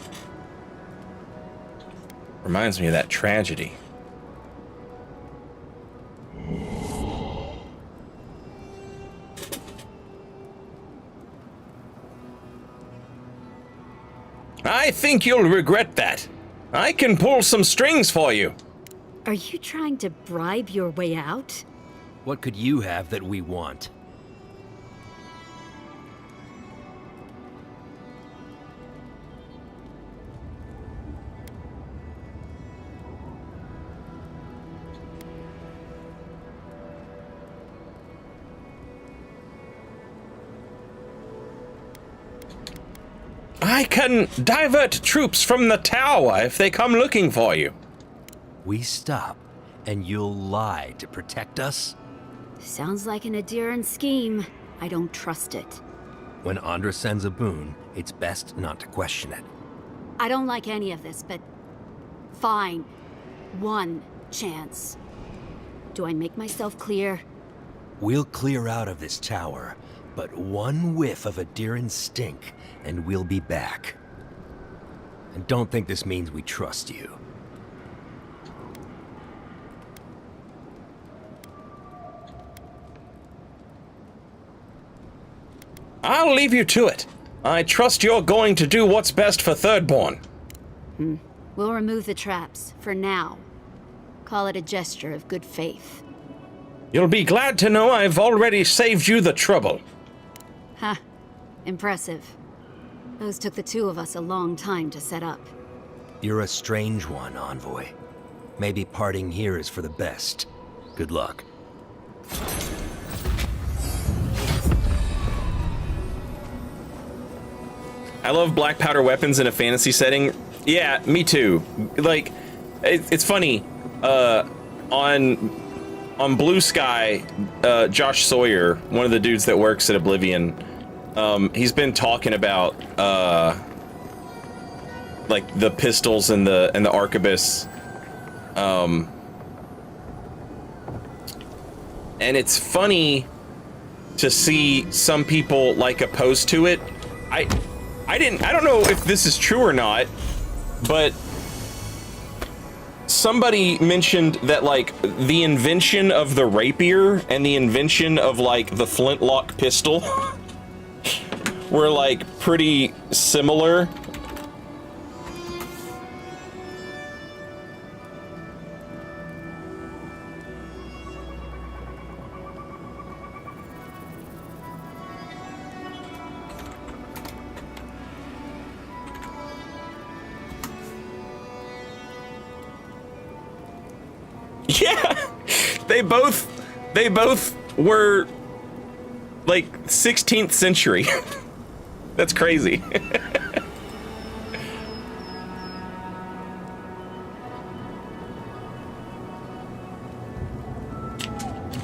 Reminds me of that tragedy. I think you'll regret that. I can pull some strings for you. Are you trying to bribe your way out? What could you have that we want? I can divert troops from the tower if they come looking for you. We stop, and you'll lie to protect us? Sounds like an Adiran scheme. I don't trust it. When Andra sends a boon, it's best not to question it. I don't like any of this, but... fine. One chance. Do I make myself clear? We'll clear out of this tower, but one whiff of Adiran stink, and we'll be back. And don't think this means we trust you. I'll leave you to it. I trust you're going to do what's best for Thirdborn. We'll remove the traps, for now. Call it a gesture of good faith. You'll be glad to know I've already saved you the trouble. Ha. Impressive. Those took the two of us a long time to set up. You're a strange one, Envoy. Maybe parting here is for the best. Good luck. I love black powder weapons in a fantasy setting. Yeah, me too. Like, it's funny. On Blue Sky, Josh Sawyer, one of the dudes that works at Oblivion, he's been talking about like the pistols and the arquebus, and it's funny to see some people like opposed to it. I don't know if this is true or not, but somebody mentioned that like the invention of the rapier and the invention of like the flintlock pistol were like pretty similar. Yeah, they both were like 16th century. That's crazy.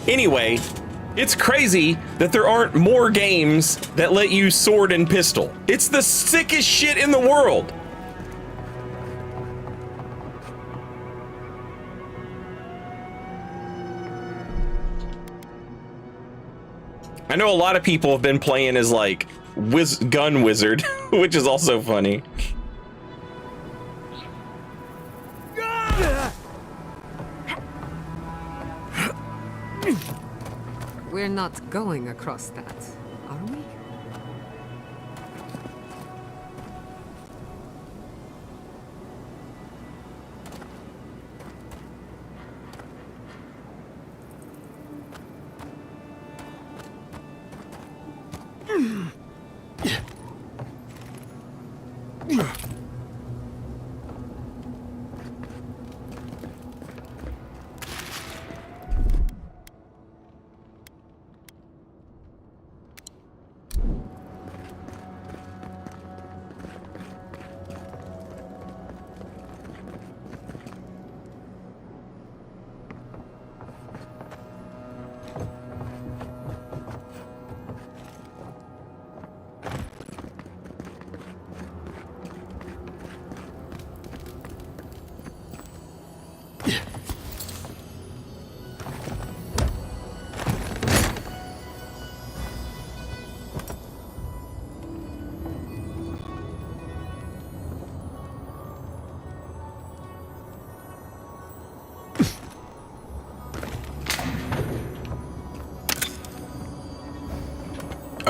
Anyway, it's crazy that there aren't more games that let you sword and pistol. It's the sickest shit in the world. I know a lot of people have been playing as like gun wizard, which is also funny. We're not going across that, are we?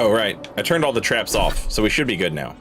Oh, right. I turned all the traps off, so we should be good now.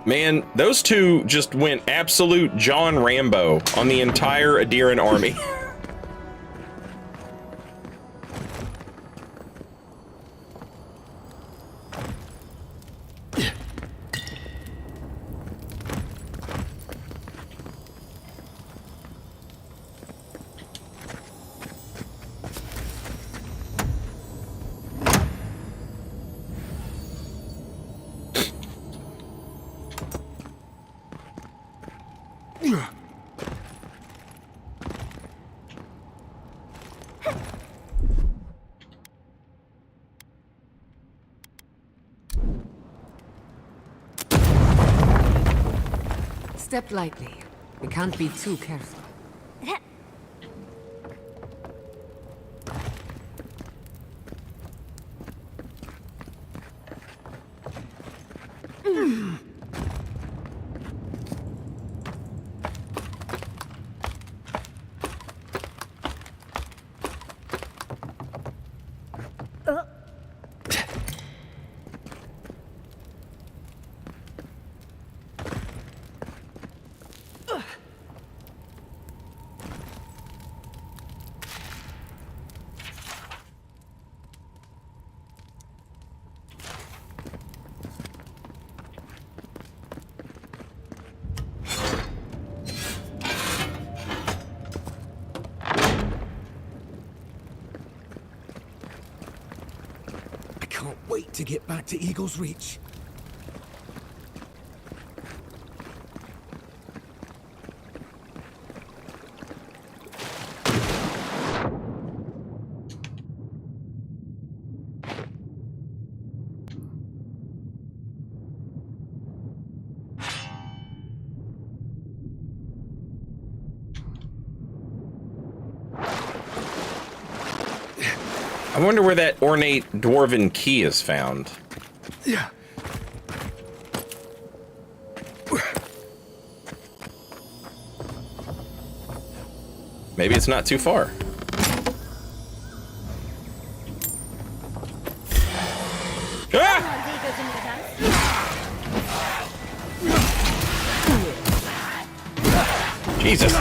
Man, those two just went absolute John Rambo on the entire Adiran army. Step lightly. We can't be too careful. To get back to Eagle's Reach. I wonder where that ornate dwarven key is found. Yeah. Maybe it's not too far. Ah! Jesus.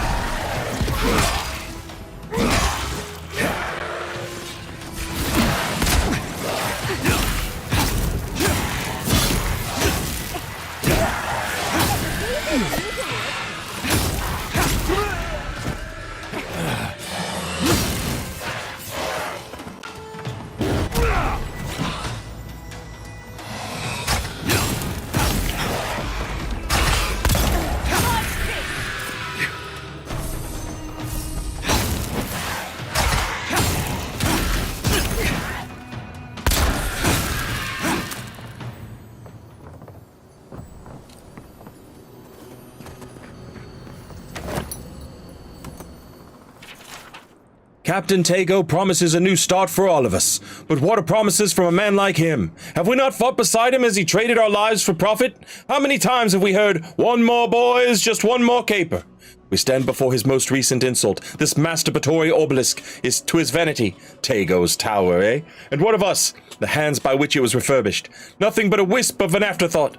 Captain Tago promises a new start for all of us. But what are promises from a man like him? Have we not fought beside him as he traded our lives for profit? How many times have we heard, "One more, boys, just one more caper"? We stand before his most recent insult. This masturbatory obelisk is to his vanity Tago's tower, eh? And what of us? The hands by which it was refurbished. Nothing but a wisp of an afterthought.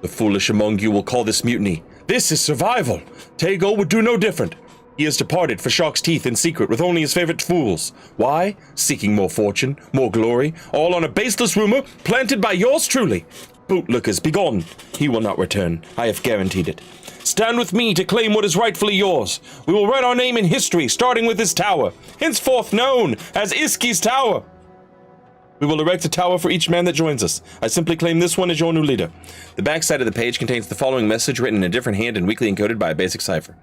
The foolish among you will call this mutiny. This is survival. Tago would do no different. He has departed for Shark's Teeth in secret with only his favorite fools. Why? Seeking more fortune, more glory, all on a baseless rumor planted by yours truly. Bootlickers, begone. He will not return. I have guaranteed it. Stand with me to claim what is rightfully yours. We will write our name in history, starting with this tower, henceforth known as Iski's Tower. We will erect a tower for each man that joins us. I simply claim this one as your new leader. The backside of the page contains the following message written in a different hand and weakly encoded by a basic cipher.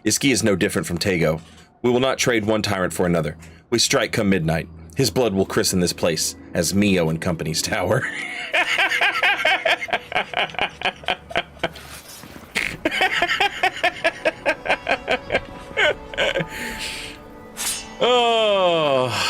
Iski is no different from Tego. We will not trade one tyrant for another. We strike come midnight. His blood will christen this place as Mio and Company's Tower. Oh.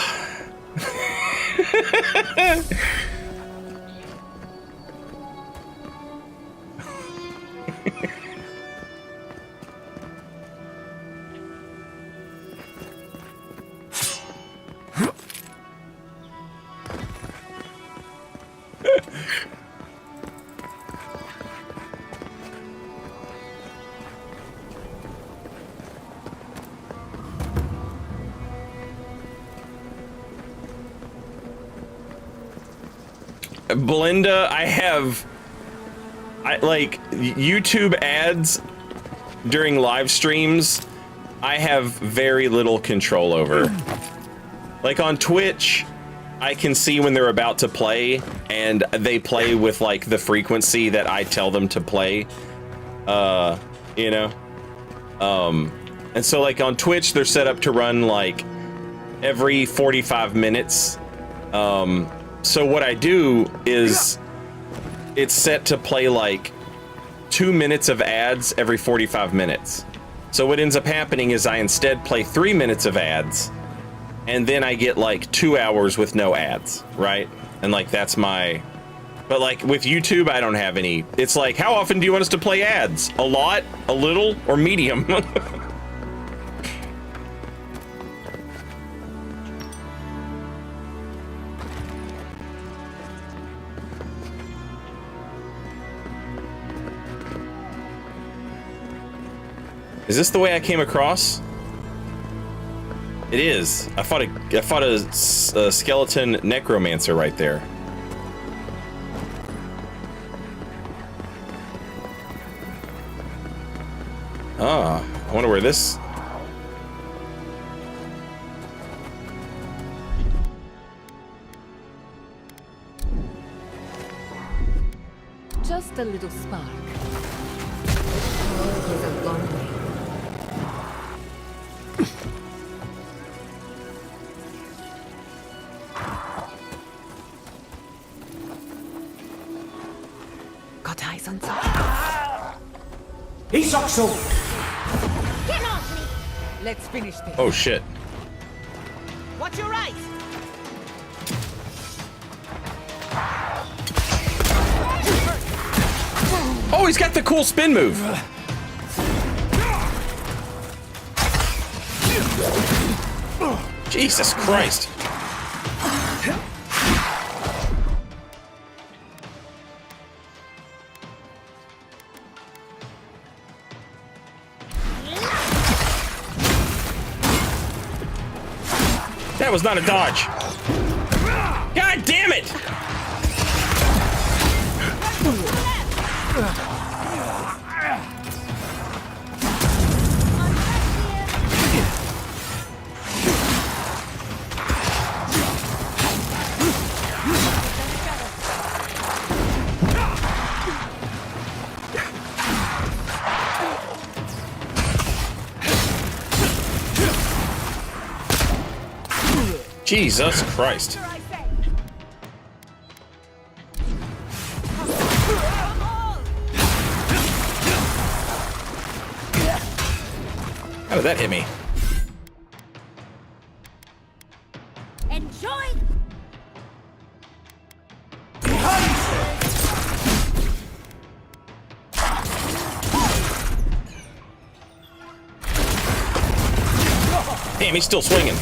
Belinda, like YouTube ads during live streams, I have very little control over. Like on Twitch, I can see when they're about to play, and they play with like the frequency that I tell them to play, you know? And so like on Twitch, they're set up to run like every 45 minutes. So what I do is it's set to play like 2 minutes of ads every 45 minutes. So what ends up happening is I instead play 3 minutes of ads, and then I get like 2 hours with no ads, right? And like that's my, but like with YouTube, I don't have any. It's like, how often do you want us to play ads? A lot, a little, or medium? Is this the way I came across? It is. I fought a skeleton necromancer right there. Ah, I wonder where this... Just a little spark. Oh, he's a long way. Got eyes on something. Isokso! Get off me! Let's finish this. Oh shit. Watch your eyes! Oh, he's got the cool spin move. Jesus Christ. That was not a dodge. God damn it! Jesus Christ. How did that hit me? Enjoy! Damn, he's still swinging.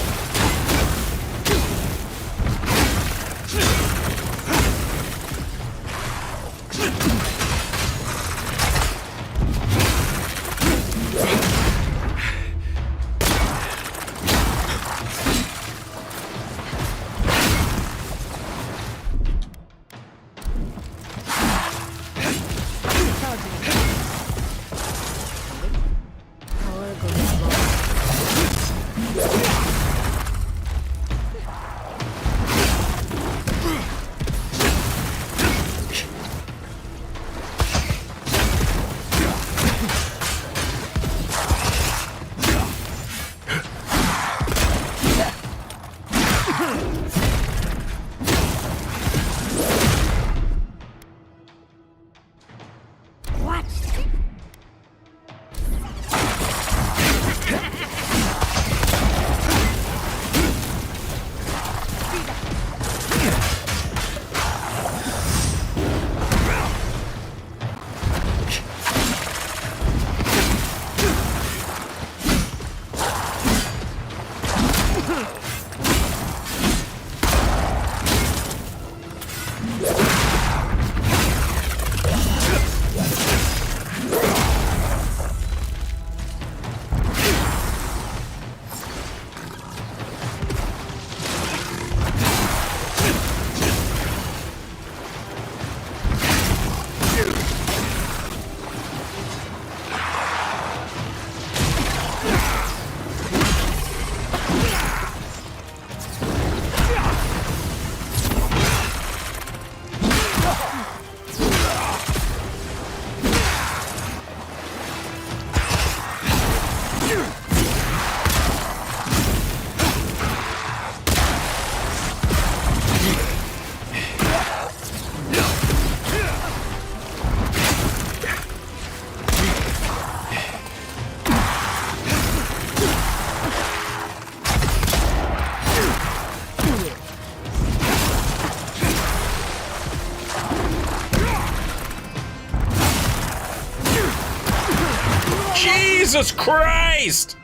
Jesus Christ!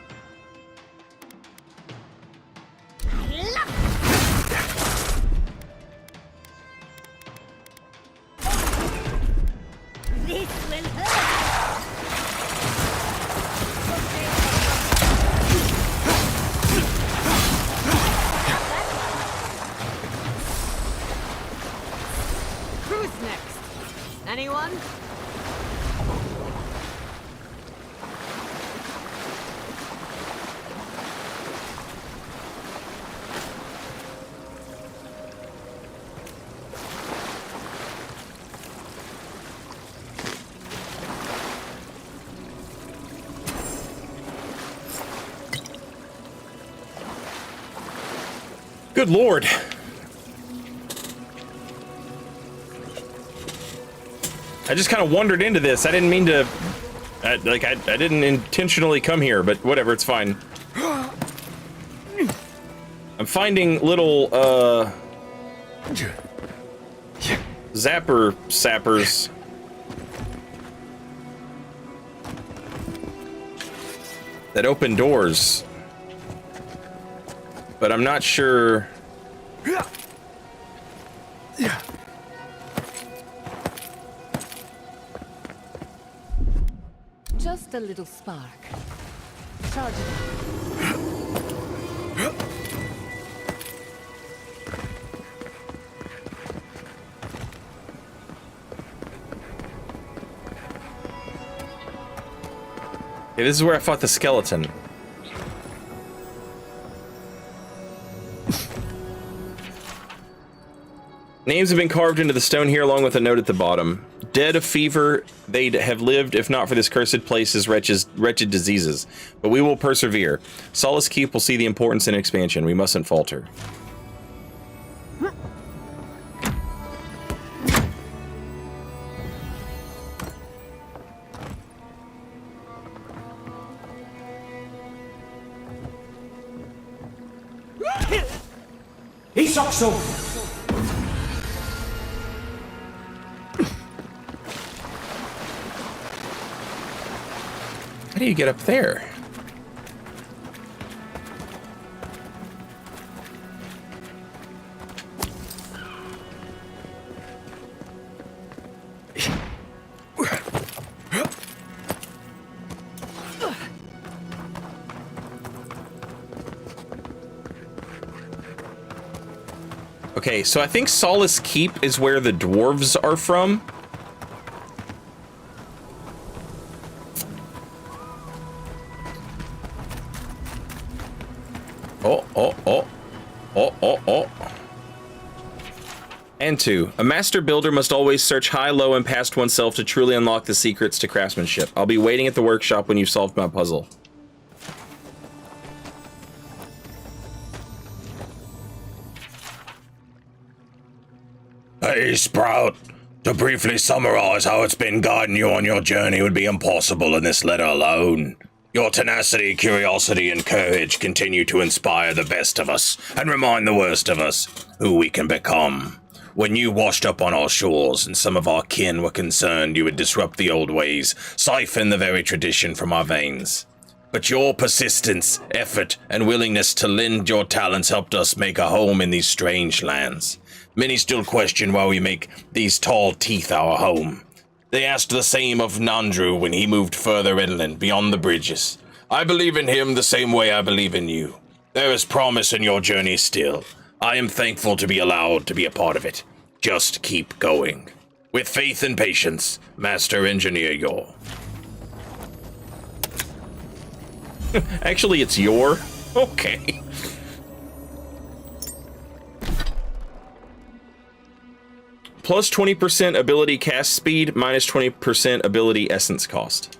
This will hurt. Who's next? Anyone? Good lord. I just kind of wandered into this. I didn't mean to... I didn't intentionally come here, but whatever, it's fine. I'm finding little, zapper sappers. That open doors. But I'm not sure... Just a little spark. Charge it. Okay, this is where I fought the skeleton. Names have been carved into the stone here along with a note at the bottom. Dead of fever, they'd have lived if not for this cursed place's wretched diseases. But we will persevere. Solace Keep will see the importance and expansion. We mustn't falter. Isokso! How do you get up there? Okay, so I think Solace Keep is where the dwarves are from. And 2. A master builder must always search high, low, and past oneself to truly unlock the secrets to craftsmanship. I'll be waiting at the workshop when you've solved my puzzle. Hey, Sprout. To briefly summarize how it's been guiding you on your journey would be impossible in this letter alone. Your tenacity, curiosity, and courage continue to inspire the best of us and remind the worst of us who we can become. When you washed up on our shores and some of our kin were concerned you would disrupt the old ways, siphon the very tradition from our veins. But your persistence, effort, and willingness to lend your talents helped us make a home in these strange lands. Many still question why we make these tall teeth our home. They asked the same of Nandru when he moved further inland, beyond the bridges. I believe in him the same way I believe in you. There is promise in your journey still. I am thankful to be allowed to be a part of it. Just keep going. With faith and patience, Master Engineer Yor. Actually, it's Yor. Okay. Plus 20% ability cast speed, minus 20% ability essence cost.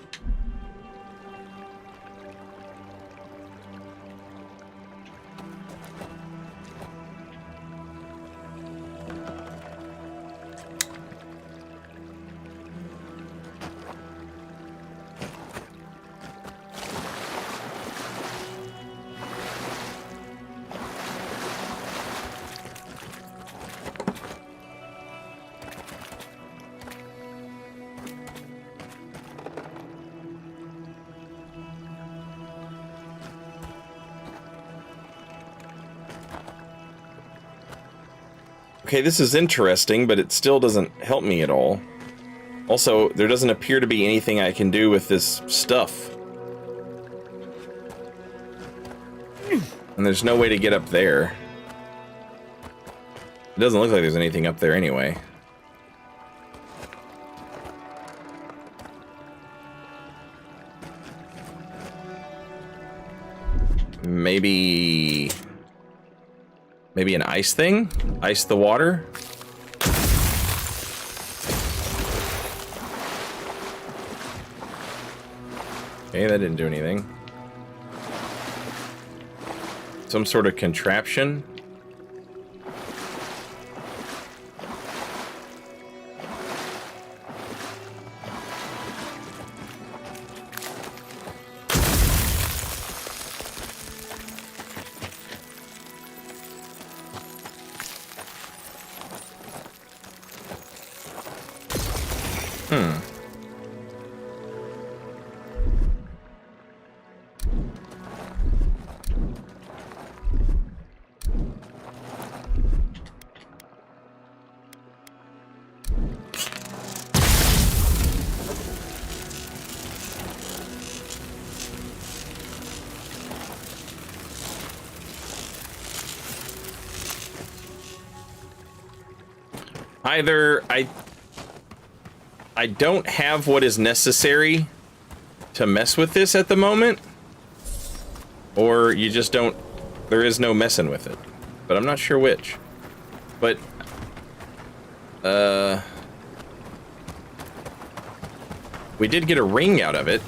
Okay, this is interesting, but it still doesn't help me at all. Also, there doesn't appear to be anything I can do with this stuff. And there's no way to get up there. It doesn't look like there's anything up there anyway. Maybe an ice thing? Ice the water? Okay, that didn't do anything. Some sort of contraption? Either I don't have what is necessary to mess with this at the moment, or you just don't, there is no messing with it. But I'm not sure which. But, we did get a ring out of it.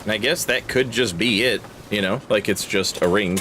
And I guess that could just be it, you know, like it's just a ring.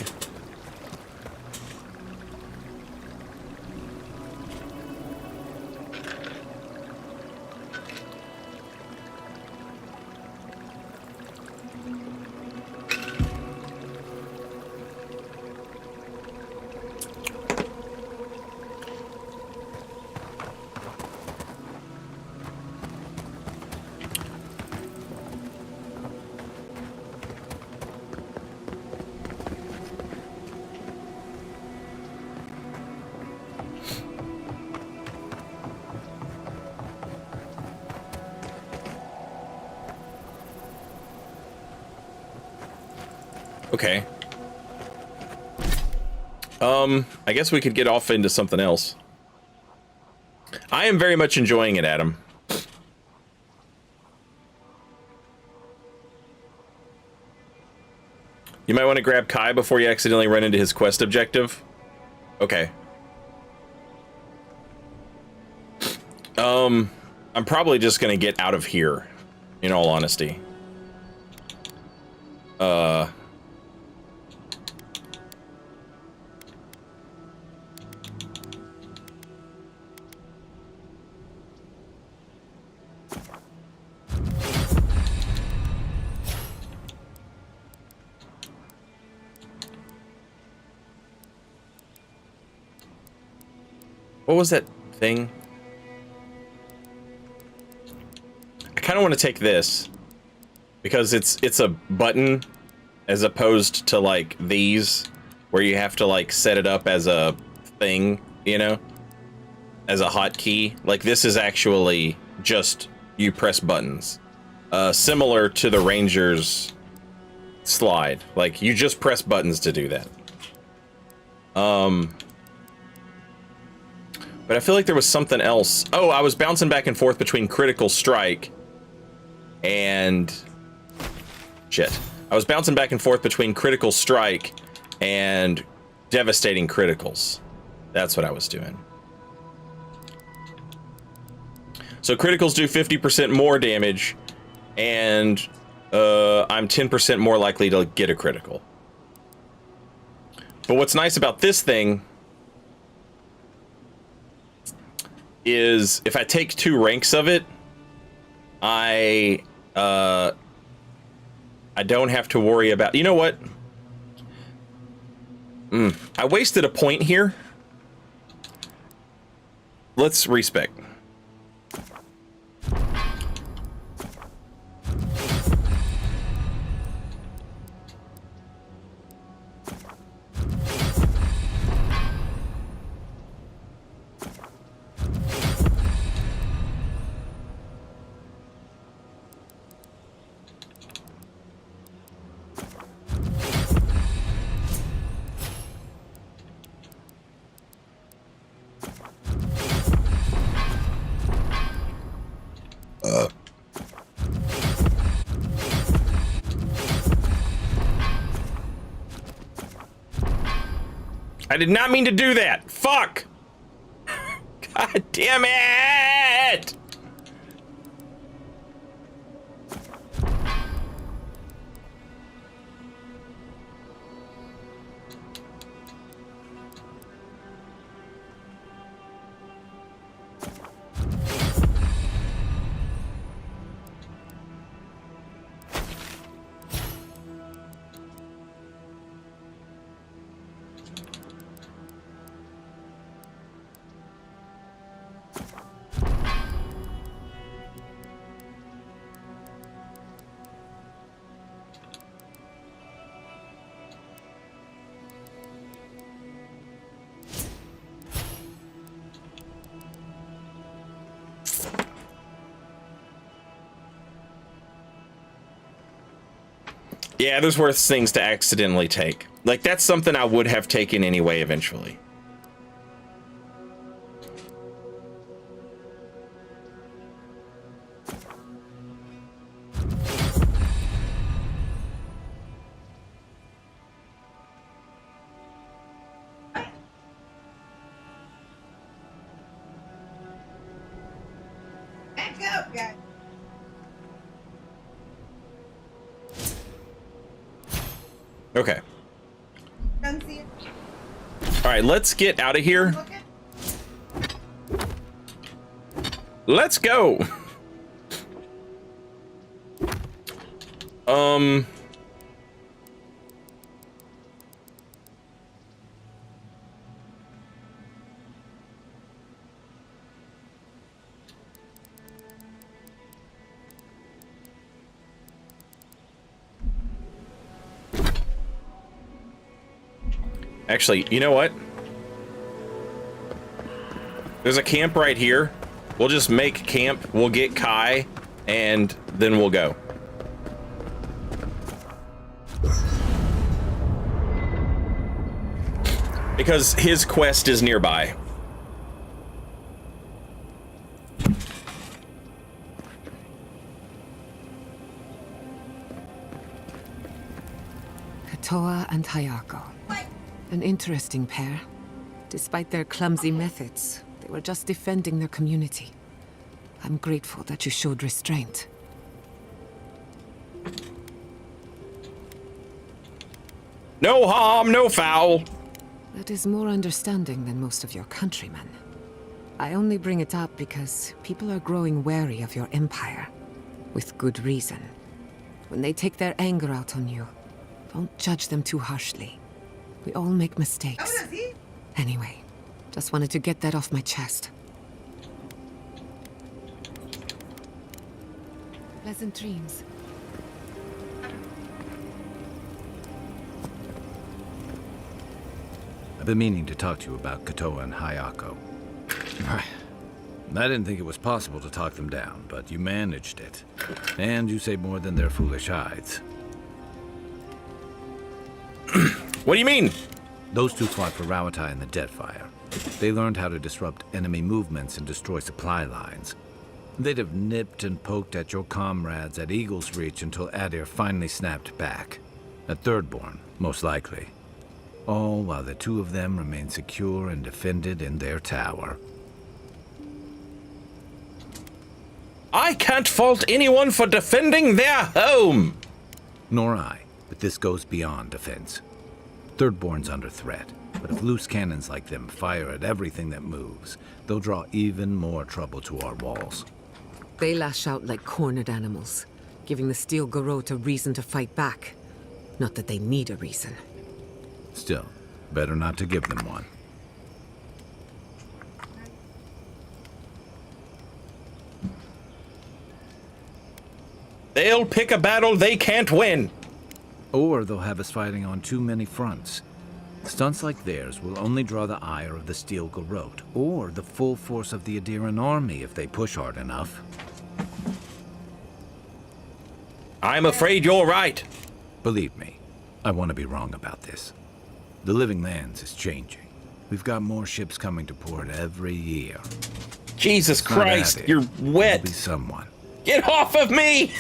Okay. I guess we could get off into something else. I am very much enjoying it, Adam. You might want to grab Kai before you accidentally run into his quest objective. Okay. I'm probably just gonna get out of here, in all honesty. What was that thing? I kind of want to take this because it's a button as opposed to like these where you have to like set it up as a thing, you know, as a hotkey. Like this is actually just you press buttons, similar to the Ranger's slide. Like you just press buttons to do that. But I feel like there was something else. Oh, I was bouncing back and forth between critical strike and shit. I was bouncing back and forth between critical strike and devastating criticals. That's what I was doing. So criticals do 50% more damage, and I'm 10% more likely to get a critical. But what's nice about this thing is if I take 2 ranks of it, I don't have to worry about, you know what? I wasted a point here. Let's respec. I did not mean to do that. Fuck! God damn it! Yeah, there's worse things to accidentally take. Like, that's something I would have taken anyway eventually. Let's go, guys. Okay. All right, let's get out of here. Let's go. Actually, you know what? There's a camp right here. We'll just make camp. We'll get Kai, and then we'll go. Because his quest is nearby. Katoa and Hayako. An interesting pair. Despite their clumsy methods, they were just defending their community. I'm grateful that you showed restraint. No harm, no foul. That is more understanding than most of your countrymen. I only bring it up because people are growing wary of your empire. With good reason. When they take their anger out on you, don't judge them too harshly. We all make mistakes. Anyway, just wanted to get that off my chest. Pleasant dreams. I've been meaning to talk to you about Katoa and Hayako. I didn't think it was possible to talk them down, but you managed it. And you say more than their foolish hides. What do you mean? Those two fought for Rawatai in the Deadfire. They learned how to disrupt enemy movements and destroy supply lines. They'd have nipped and poked at your comrades at Eagle's Reach until Adir finally snapped back. At Thirdborn, most likely. All while the two of them remained secure and defended in their tower. I can't fault anyone for defending their home! Nor I, but this goes beyond defense. Thirdborn's under threat, but if loose cannons like them fire at everything that moves, they'll draw even more trouble to our walls. They lash out like cornered animals, giving the Steel Garrote a reason to fight back. Not that they need a reason. Still, better not to give them one. They'll pick a battle they can't win. Or they'll have us fighting on too many fronts. Stunts like theirs will only draw the ire of the Steel Garrote, or the full force of the Adiran army if they push hard enough. I'm afraid you're right. Believe me, I want to be wrong about this. The Living Lands is changing. We've got more ships coming to port every year. Jesus Christ, you're wet. There'll be someone. Get off of me!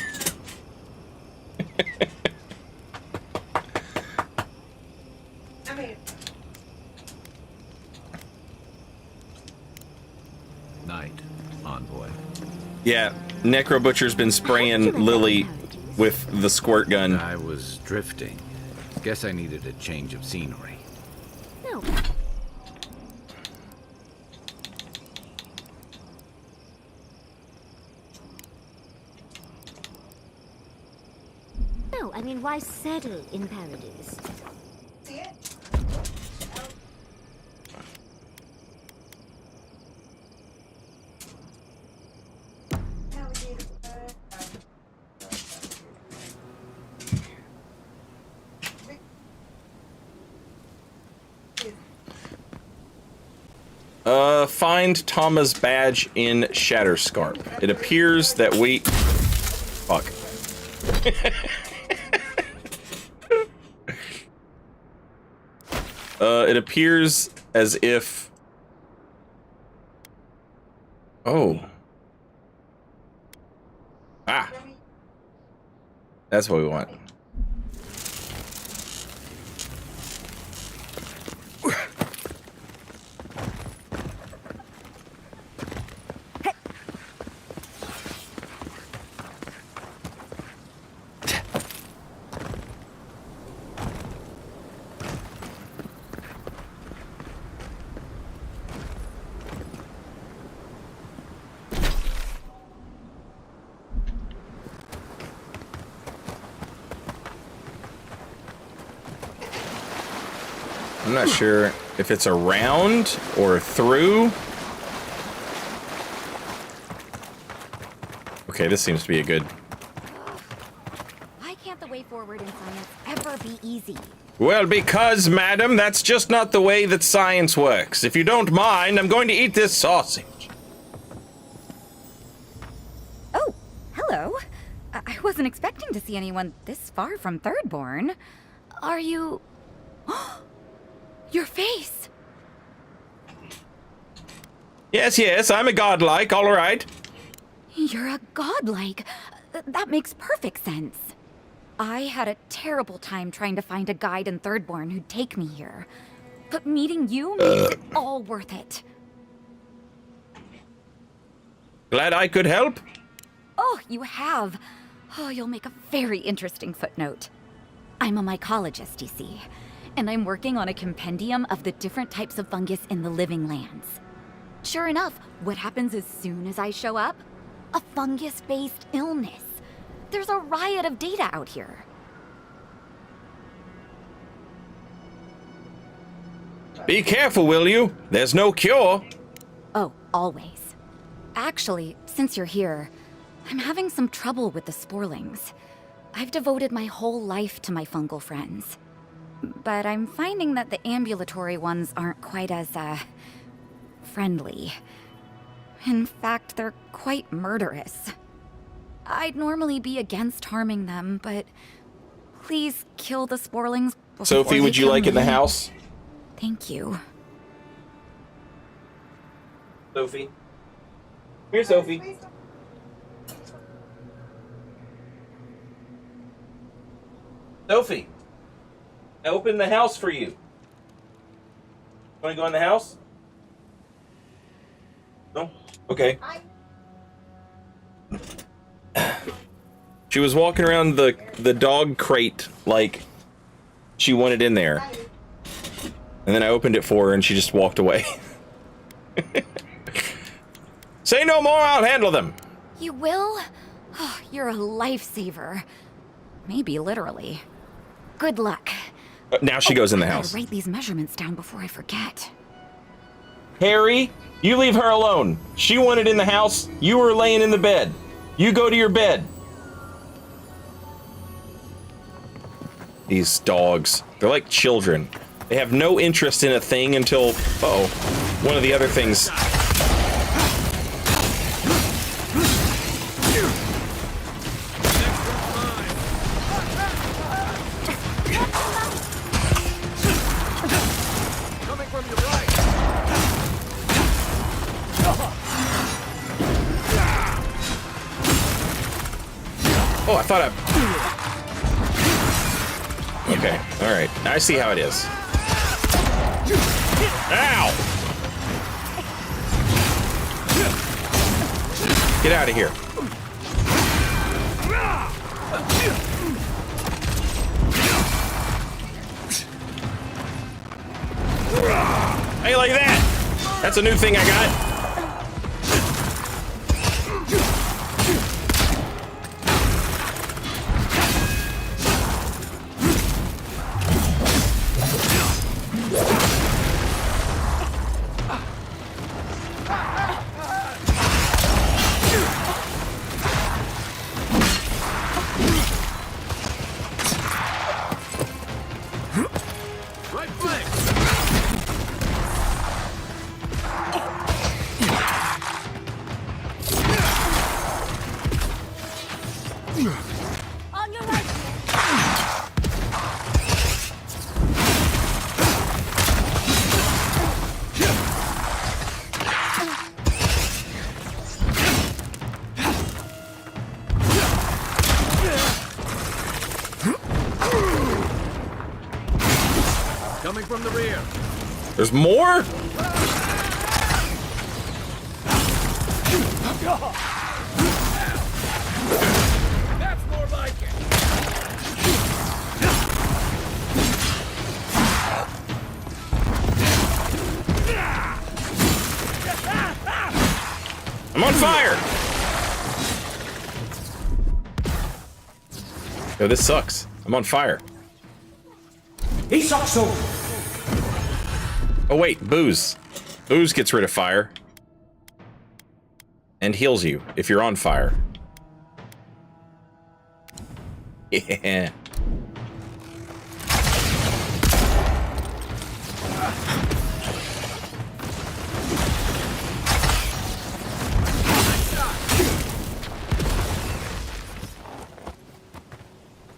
Yeah, Necro Butcher's been spraying Lily with the squirt gun. I was drifting. Guess I needed a change of scenery. No. No, I mean, why settle in Paradise? Find Tama's badge in Shatterscarp. It appears that we... Fuck. It appears as if... Oh. Ah. That's what we want. I'm not sure if it's around or through. Okay, this seems to be a good... Why can't the way forward in science ever be easy? Well, because, madam, that's just not the way that science works. If you don't mind, I'm going to eat this sausage. Oh, hello. I wasn't expecting to see anyone this far from Thirdborn. Are you... Your face! Yes, yes, I'm a godlike, all right. You're a godlike. That makes perfect sense. I had a terrible time trying to find a guide in Thirdborn who'd take me here. But meeting you makes it all worth it. Glad I could help. Oh, you have. Oh, you'll make a very interesting footnote. I'm a mycologist, you see. And I'm working on a compendium of the different types of fungus in the living lands. Sure enough, what happens as soon as I show up? A fungus-based illness. There's a riot of data out here. Be careful, will you? There's no cure. Oh, always. Actually, since you're here, I'm having some trouble with the sporlings. I've devoted my whole life to my fungal friends. But I'm finding that the ambulatory ones aren't quite as, friendly. In fact, they're quite murderous. I'd normally be against harming them, but please kill the sporlings before Sophie, would you like in the house? Thank you. Sophie. Here, Sophie. Sophie. I opened the house for you. Want to go in the house? No? Okay. She was walking around the dog crate like she wanted in there. And then I opened it for her and she just walked away. Say no more, I'll handle them. You will? Oh, you're a lifesaver. Maybe literally. Good luck. Now she goes in the I house. gotta write these measurements down before I forget. Harry, you leave her alone. She wanted in the house. You were laying in the bed. You go to your bed. These dogs, they're like children. They have no interest in a thing until, uh-oh, one of the other things. Oh, I thought Okay, alright. I see how it is. Ow! Get out of here. Hey, like that. That's a new thing I got. On your right. Coming from the rear. There's more? That's more like it. I'm on fire! Yo, this sucks. I'm on fire. He sucks so. Oh wait, booze. Booze gets rid of fire. And heals you if you're on fire. Yeah.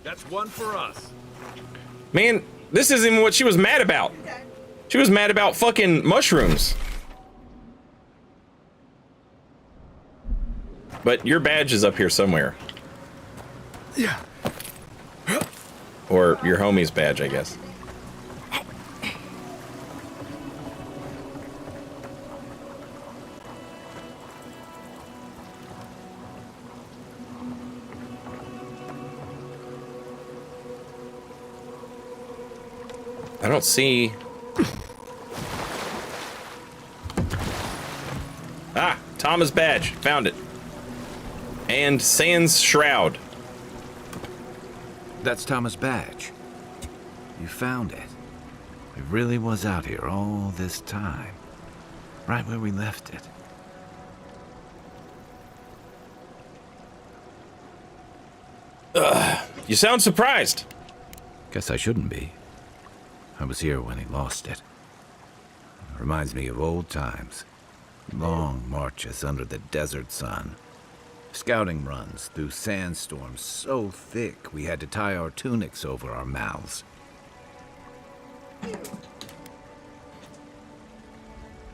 That's one for us. Man, this isn't even what she was mad about. She was mad about fucking mushrooms. But your badge is up here somewhere. Yeah. Or your homie's badge, I guess. I don't see... Ah, Thomas' badge. Found it. And Sans Shroud. That's Thomas' badge. You found it. It really was out here all this time. Right where we left it. You sound surprised. Guess I shouldn't be. I was here when he lost it. Reminds me of old times. Long marches under the desert sun. Scouting runs through sandstorms so thick we had to tie our tunics over our mouths.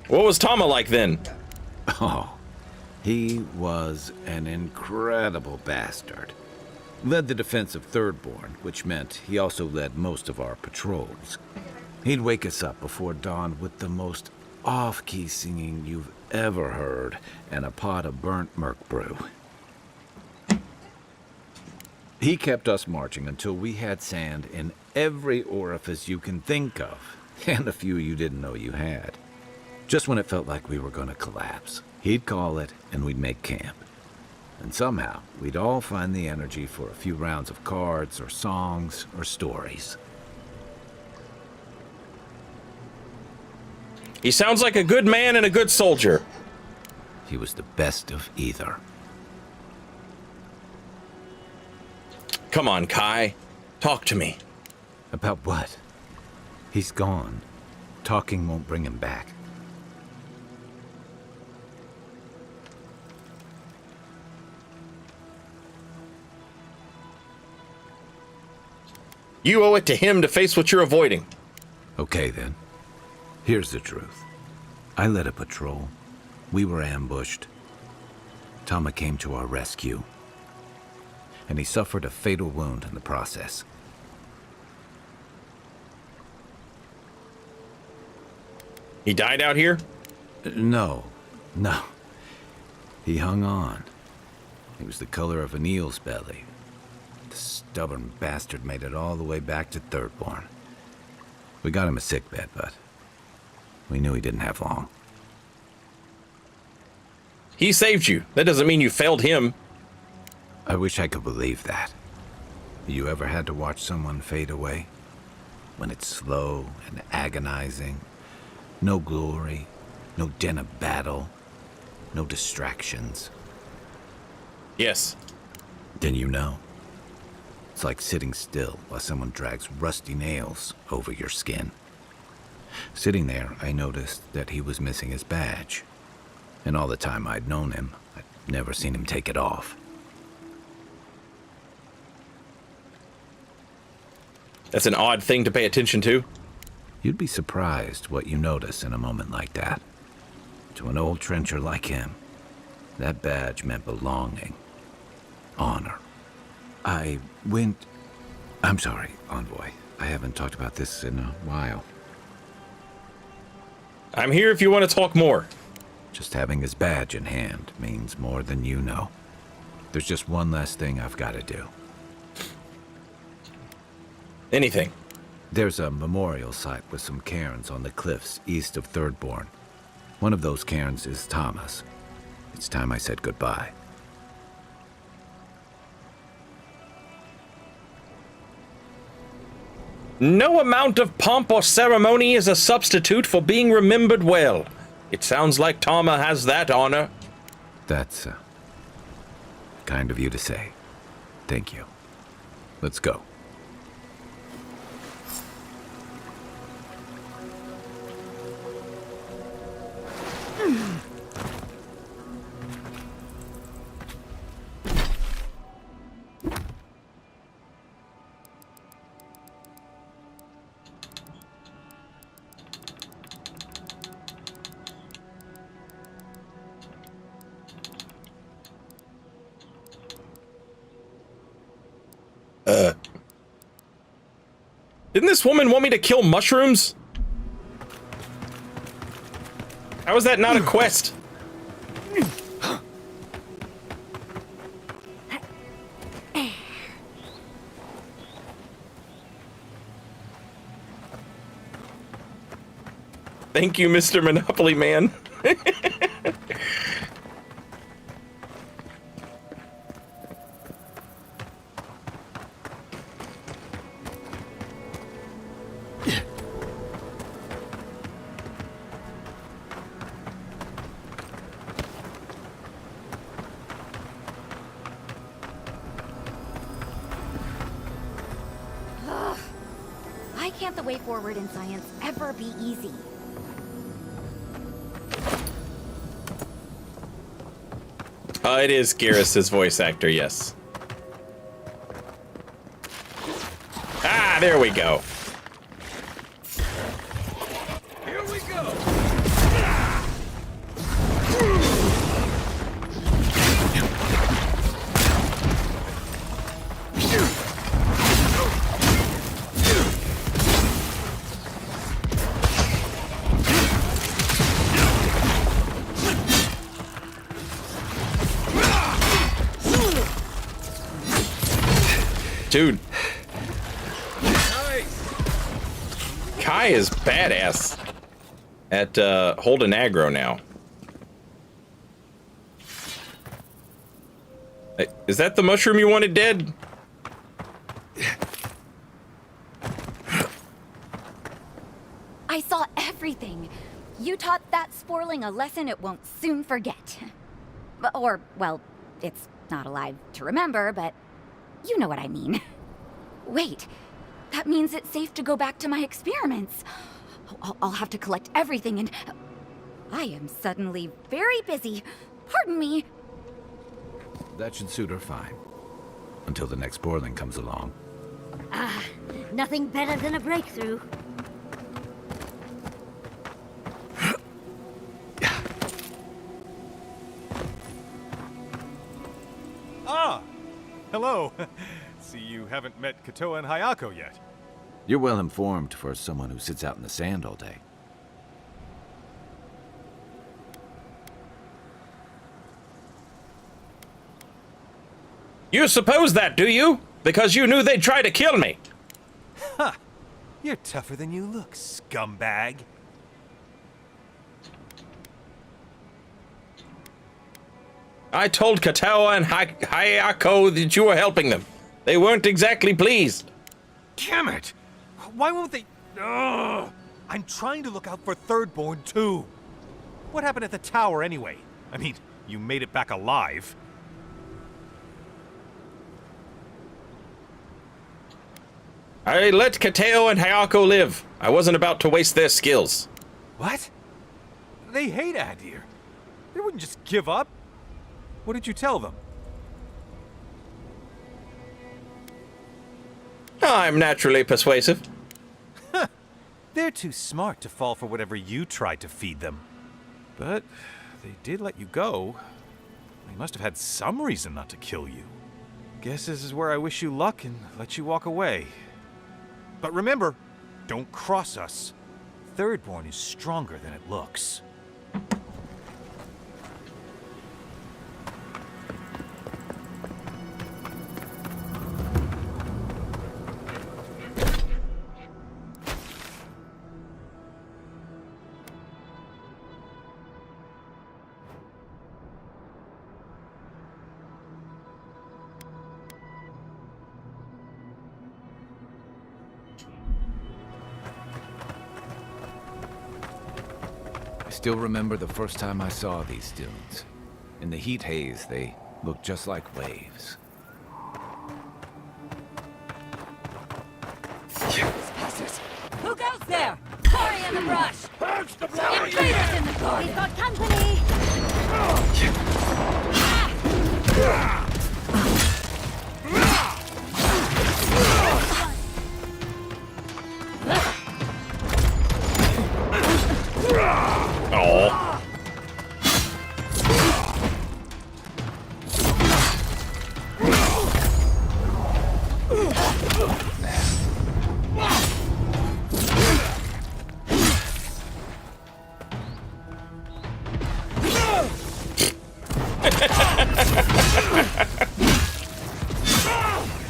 What was Tama like then? Oh, he was an incredible bastard. Led the defense of Thirdborn, which meant he also led most of our patrols. He'd wake us up before dawn with the most off-key singing you've ever heard and a pot of burnt merc brew. He kept us marching until we had sand in every orifice you can think of, and a few you didn't know you had. Just when it felt like we were going to collapse, he'd call it and we'd make camp. And somehow, we'd all find the energy for a few rounds of cards or songs or stories. He sounds like a good man and a good soldier. He was the best of either. Come on, Kai. Talk to me. About what? He's gone. Talking won't bring him back. You owe it to him to face what you're avoiding. Okay, then. Here's the truth. I led a patrol. We were ambushed. Tama came to our rescue. And he suffered a fatal wound in the process. He died out here? No. He hung on. He was the color of an eel's belly. The stubborn bastard made it all the way back to Thirdborn. We got him a sickbed, but we knew he didn't have long. He saved you. That doesn't mean you failed him. I wish I could believe that. You ever had to watch someone fade away? When it's slow and agonizing. No glory, no din of battle, no distractions. Yes. Then you know. It's like sitting still while someone drags rusty nails over your skin. Sitting there, I noticed that he was missing his badge. And all the time I'd known him, I'd never seen him take it off. That's an odd thing to pay attention to. You'd be surprised what you notice in a moment like that. To an old trencher like him, that badge meant belonging, honor. I'm sorry, Envoy. I haven't talked about this in a while. I'm here if you want to talk more. Just having his badge in hand means more than you know. There's just one last thing I've got to do. Anything. There's a memorial site with some cairns on the cliffs east of Thirdborn. One of those cairns is Thomas. It's time I said goodbye. No amount of pomp or ceremony is a substitute for being remembered well. It sounds like Tama has that honor. That's kind of you to say. Thank you. Let's go. Didn't this woman want me to kill mushrooms? How is that not a quest? Thank you, Mr. Monopoly Man. Why can't the way forward in science ever be easy? It is Garrus's voice actor, yes. Ah, there we go. Here we go. Dude. Kai is badass at holding aggro now. Hey, is that the mushroom you wanted dead? I saw everything. You taught that sporling a lesson it won't soon forget. Or, well, it's not alive to remember, but you know what I mean. Wait, that means it's safe to go back to my experiments. I'll have to collect everything and... I am suddenly very busy. Pardon me. That should suit her fine. Until the next Borling comes along. Ah, nothing better than a breakthrough. Ah! Hello. See, you haven't met Katoa and Hayako yet. You're well informed for someone who sits out in the sand all day. You suppose that, do you? Because you knew they'd try to kill me. Huh. You're tougher than you look, scumbag. I told Katoa and Hayako that you were helping them. They weren't exactly pleased. Damn it! Why won't they... Ugh. I'm trying to look out for Thirdborn, too. What happened at the tower, anyway? I mean, you made it back alive. I let Kateo and Hayako live. I wasn't about to waste their skills. What? They hate Adir. They wouldn't just give up. What did you tell them? I'm naturally persuasive. They're too smart to fall for whatever you tried to feed them. But they did let you go. They must have had some reason not to kill you. Guess this is where I wish you luck and let you walk away. But remember, don't cross us. Thirdborn is stronger than it looks. Still remember the first time I saw these dunes. In the heat haze, they looked just like waves. Who goes there? Sorry in the brush! Purge the Invaders in the garden! We've got company! Oh.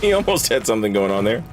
He almost had something going on there.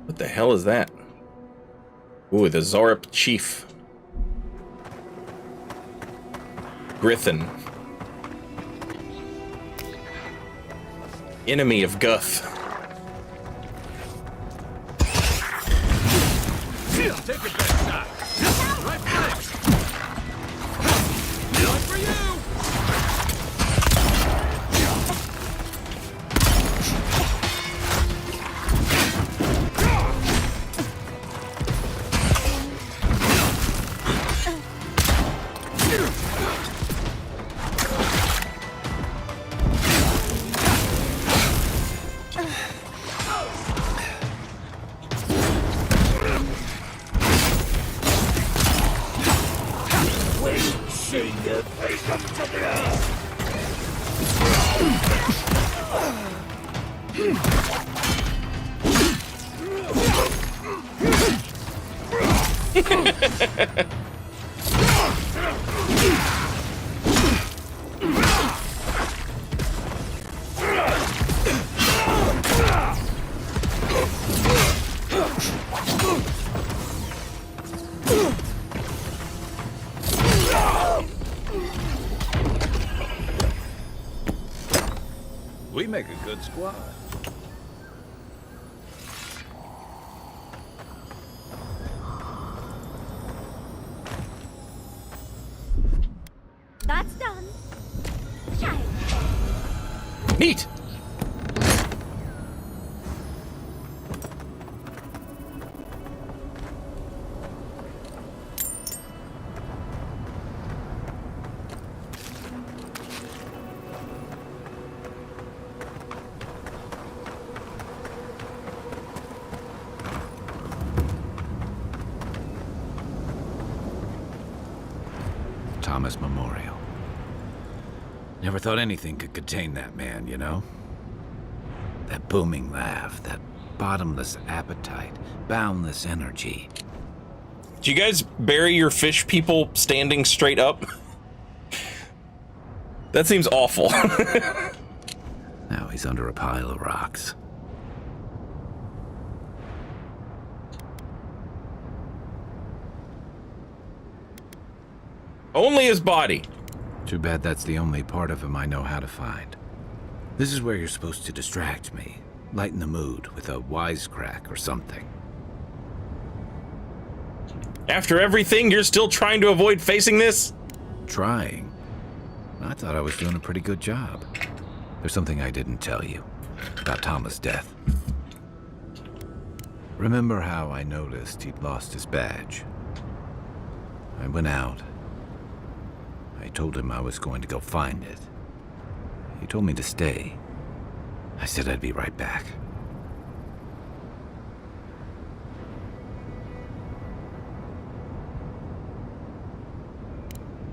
What the hell is that? Ooh, the Zorup Chief. Grithin. Enemy of Guth. Take your best shot. Right flank. One for you. We make a good squad. That's done. Child. Neat! Thomas Memorial. Never thought anything could contain that man, you know? That booming laugh, that bottomless appetite, boundless energy. Do you guys bury your fish people standing straight up? That seems awful. Now he's under a pile of rocks. Only his body. Too bad that's the only part of him I know how to find. This is where you're supposed to distract me, lighten the mood with a wisecrack or something. After everything, you're still trying to avoid facing this? Trying? I thought I was doing a pretty good job. There's something I didn't tell you about Thomas' death. Remember how I noticed he'd lost his badge? I went out. I told him I was going to go find it. He told me to stay. I said I'd be right back.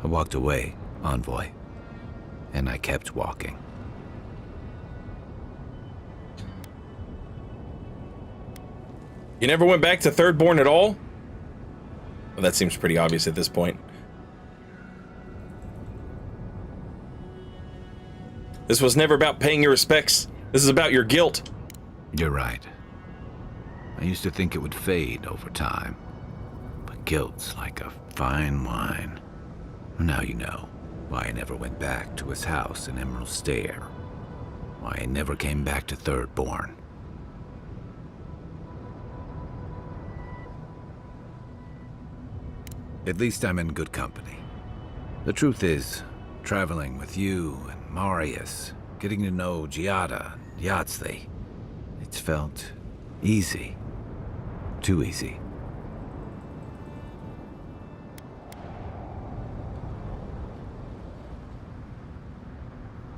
I walked away, Envoy, and I kept walking. You never went back to Thirdborn at all? Well, that seems pretty obvious at this point. This was never about paying your respects. This is about your guilt. You're right. I used to think it would fade over time. But guilt's like a fine wine. Now you know why I never went back to his house in Emerald Stair. Why I never came back to Thirdborn. At least I'm in good company. The truth is, traveling with you and Marius, getting to know Giada and Yahtzee, it's felt easy. Too easy.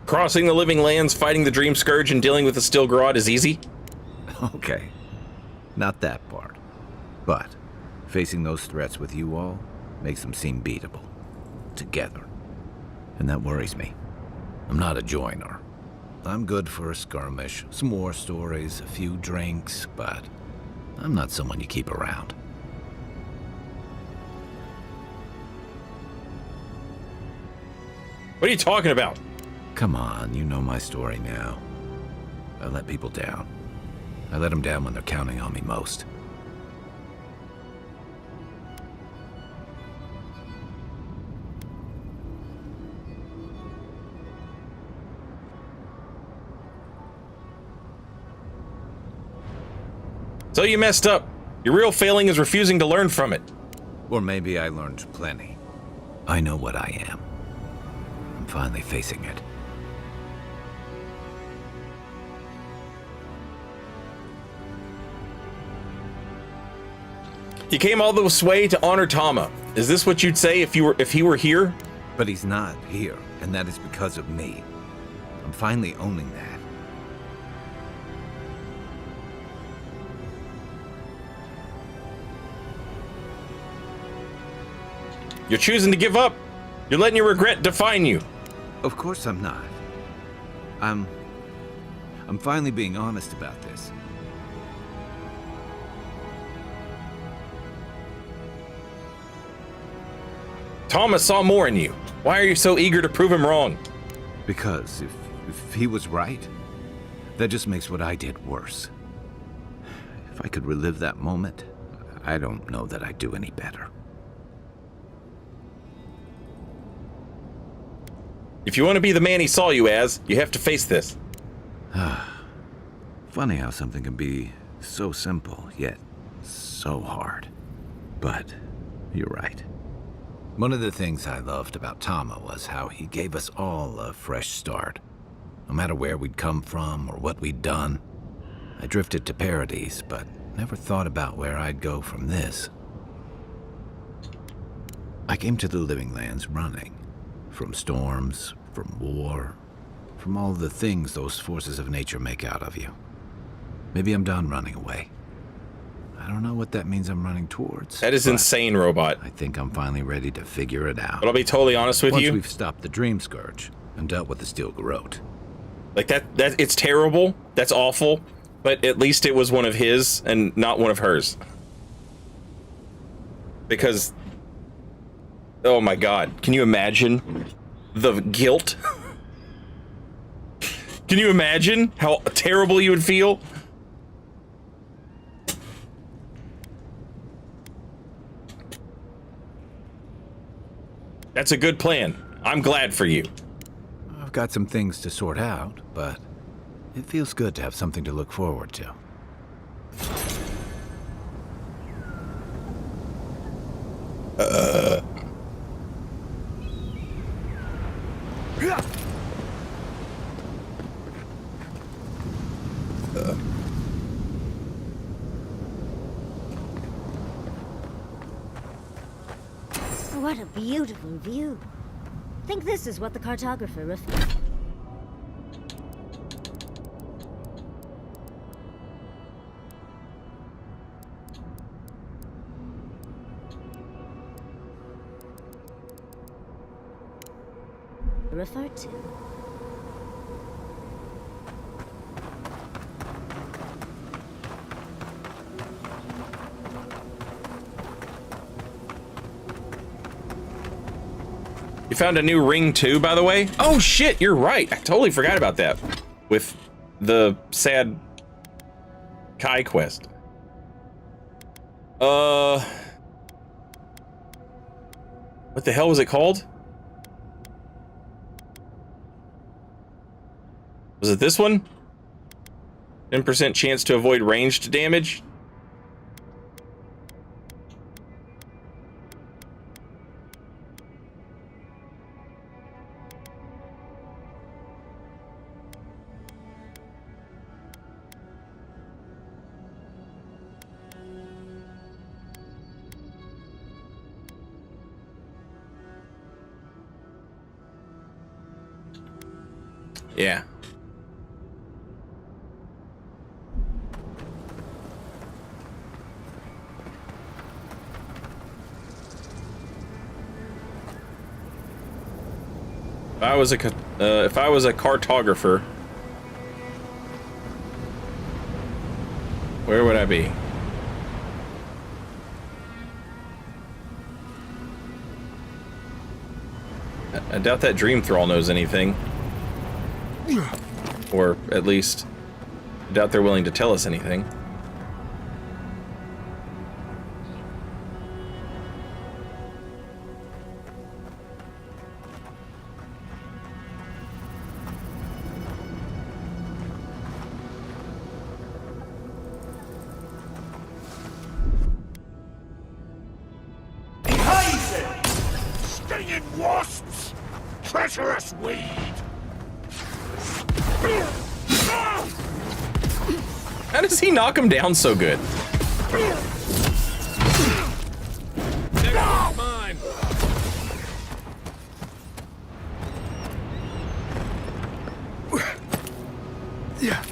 Crossing the living lands, fighting the Dream Scourge, and dealing with the Stilgrad is easy? Okay. Not that part. But facing those threats with you all makes them seem beatable. Together. And that worries me. I'm not a joiner. I'm good for a skirmish, some war stories, a few drinks, but I'm not someone you keep around. What are you talking about? Come on, you know my story now. I let people down. I let them down when they're counting on me most. So you messed up. Your real failing is refusing to learn from it. Or maybe I learned plenty. I know what I am. I'm finally facing it. You came all this way to honor Tama. Is this what you'd say if he were here? But he's not here, and that is because of me. I'm finally owning that. You're choosing to give up. You're letting your regret define you. Of course I'm not. I'm finally being honest about this. Thomas saw more in you. Why are you so eager to prove him wrong? Because if he was right, that just makes what I did worse. If I could relive that moment, I don't know that I'd do any better. If you want to be the man he saw you as, you have to face this. Funny how something can be so simple, yet so hard. But you're right. One of the things I loved about Tama was how he gave us all a fresh start. no matter where we'd come from or what we'd done. I drifted to Paradise, but never thought about where I'd go from this. I came to the Living Lands running. From storms, from war, from all the things those forces of nature make out of you. Maybe I'm done running away. I don't know what that means I'm running towards. That is insane, robot. I think I'm finally ready to figure it out. But I'll be totally honest with you. Once we've stopped the Dream Scourge and dealt with the Steel Garrote. Like that it's terrible. That's awful. But at least it was one of his and not one of hers. Because, oh my God, can you imagine the guilt? Can you imagine how terrible you would feel? That's a good plan. I'm glad for you. I've got some things to sort out, but it feels good to have something to look forward to. What a beautiful view. Think this is what the cartographer referred. To. You found a new ring too, by the way? Oh shit, you're right. I totally forgot about that. With the sad Kai quest. What the hell was it called? Was it this one? 10% chance to avoid ranged damage? Yeah. If I was a cartographer, where would I be? I doubt that Dream Thrall knows anything. Or at least, I doubt they're willing to tell us anything. Stinging wasps! Treacherous weed! How does he knock him down so good? Mine. Yeah.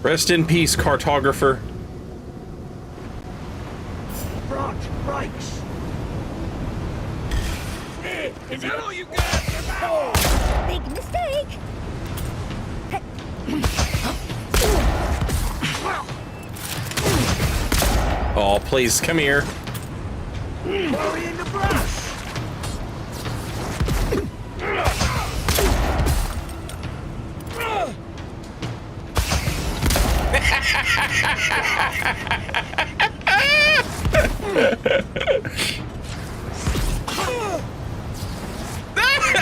Rest in peace, cartographer. Branch breaks. Is that all you got? Big mistake. Oh, please, come here. Hurry in the brush!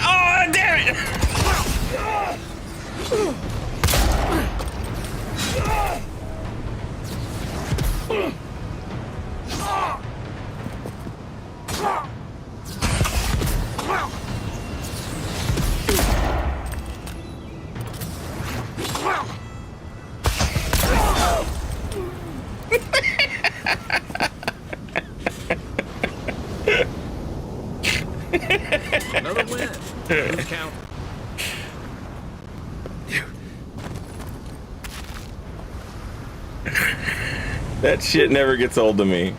Oh, damn it! Another win. Who's counting? That shit never gets old to me.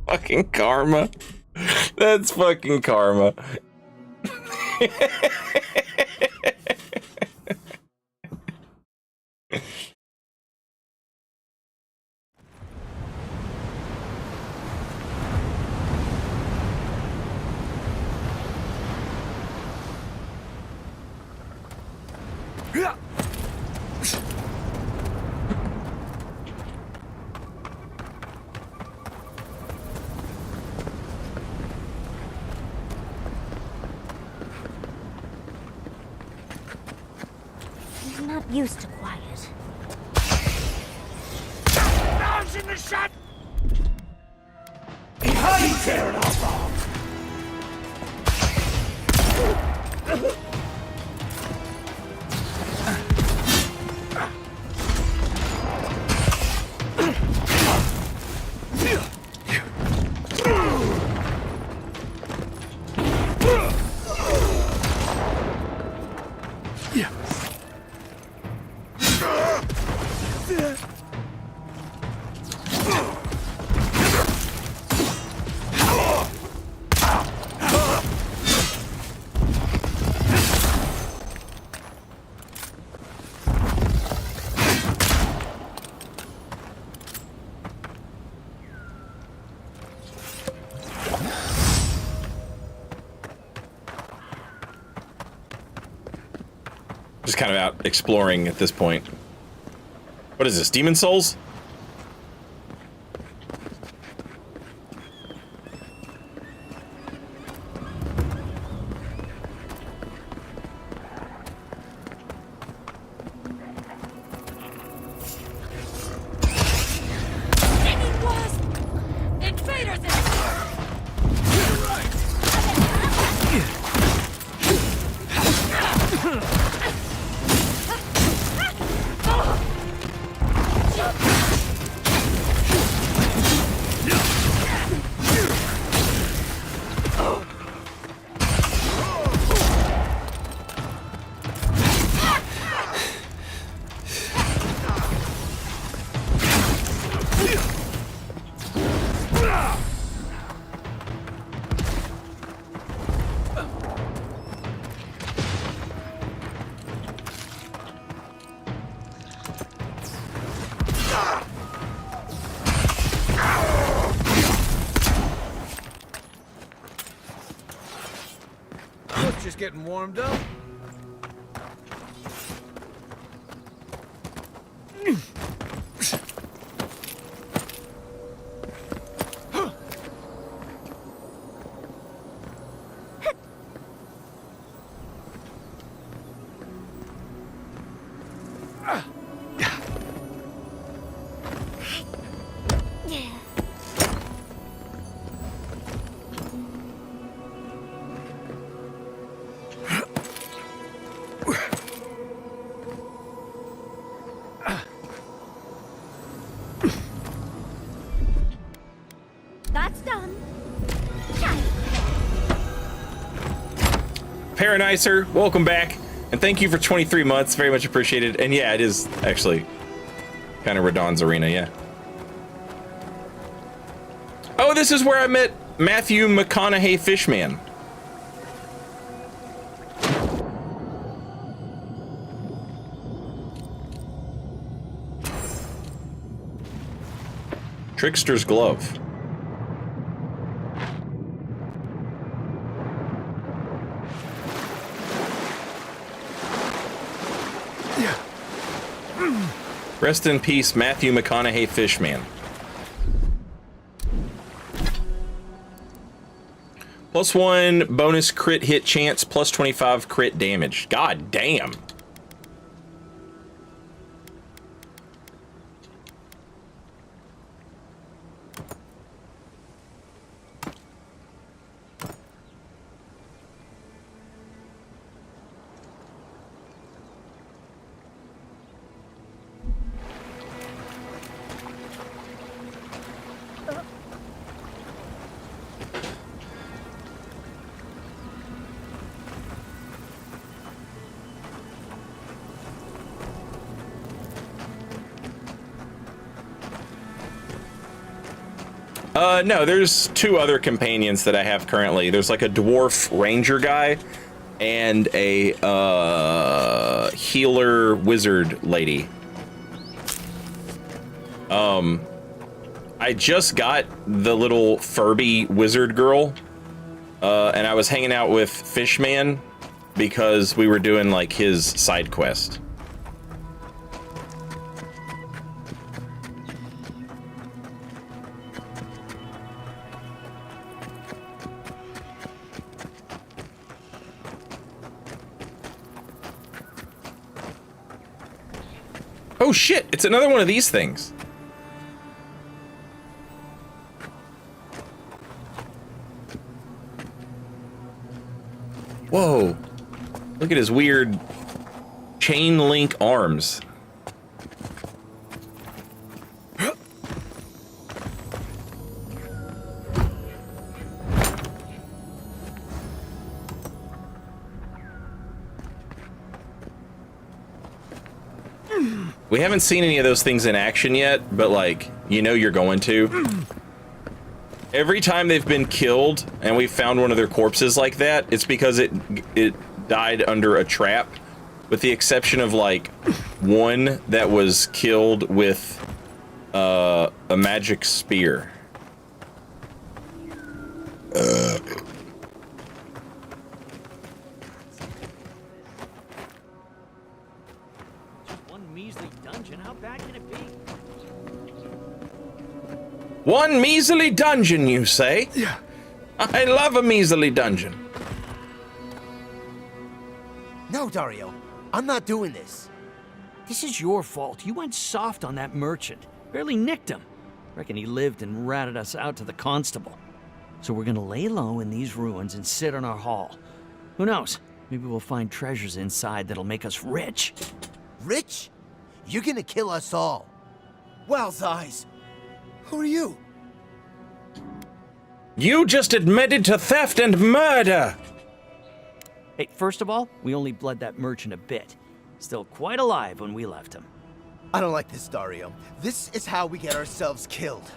Fucking karma. That's fucking karma. I'm not used to quiet. Now's in the shot! Behind there, Avowed! Just kind of out exploring at this point. What is this, Demon Souls? Just getting warmed up. That's done. Paranicer, welcome back. And thank you for 23 months. Very much appreciated. And yeah, it is actually kind of Radon's arena, yeah. Oh, this is where I met Matthew McConaughey Fishman. Trickster's Glove. Rest in peace, Matthew McConaughey Fishman. +1 bonus crit hit chance, +25 crit damage. God damn. No, there's 2 other companions that I have currently. There's like a dwarf ranger guy and a healer wizard lady. I just got the little Furby wizard girl, and I was hanging out with Fishman because we were doing like his side quest. Oh shit, it's another one of these things. Whoa. Look at his weird chain link arms. We haven't seen any of those things in action yet, but like, you know you're going to. Every time they've been killed and we found one of their corpses like that, it's because it died under a trap, with the exception of like one that was killed with a magic spear. One measly dungeon, you say? Yeah. I love a measly dungeon. No, Dario. I'm not doing this. This is your fault. You went soft on that merchant. Barely nicked him. Reckon he lived and ratted us out to the constable. So we're gonna lay low in these ruins and sit on our haul. Who knows? Maybe we'll find treasures inside that'll make us rich. Rich? You're gonna kill us all. Wow's eyes. Who are you? You just admitted to theft and murder! Hey, first of all, we only bled that merchant a bit. Still quite alive when we left him. I don't like this, Dario. This is how we get ourselves killed.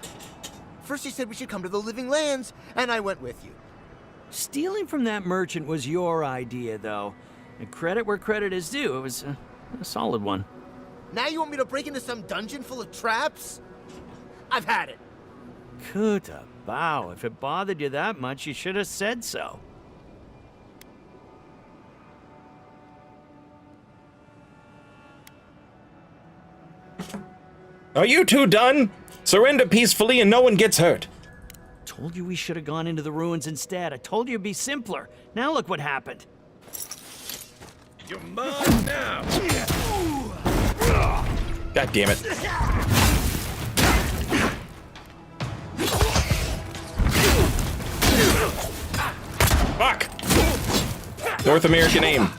First you said we should come to the Living Lands, and I went with you. Stealing from that merchant was your idea, though. And credit where credit is due. It was a solid one. Now you want me to break into some dungeon full of traps? I've had it. Kuta, bow. If it bothered you that much, you should have said so. Are you two done? Surrender peacefully and no one gets hurt. Told you we should have gone into the ruins instead. I told you it'd be simpler. Now look what happened. You're mine now. God damn it. Fuck! North American aim.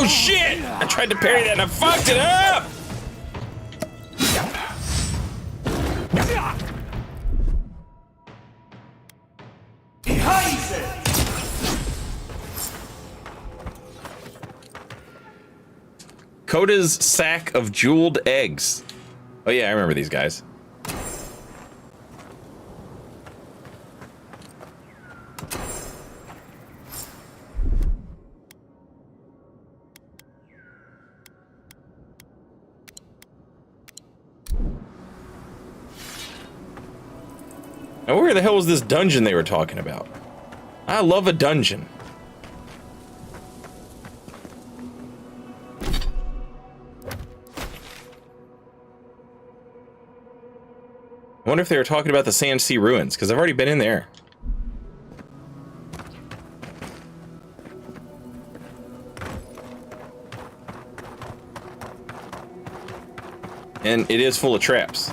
Oh shit! I tried to parry that and I fucked it up! Coda's sack of jeweled eggs. Oh yeah, I remember these guys. Now where the hell was this dungeon they were talking about? I love a dungeon. I wonder if they were talking about the Sand Sea Ruins, because I've already been in there. And it is full of traps.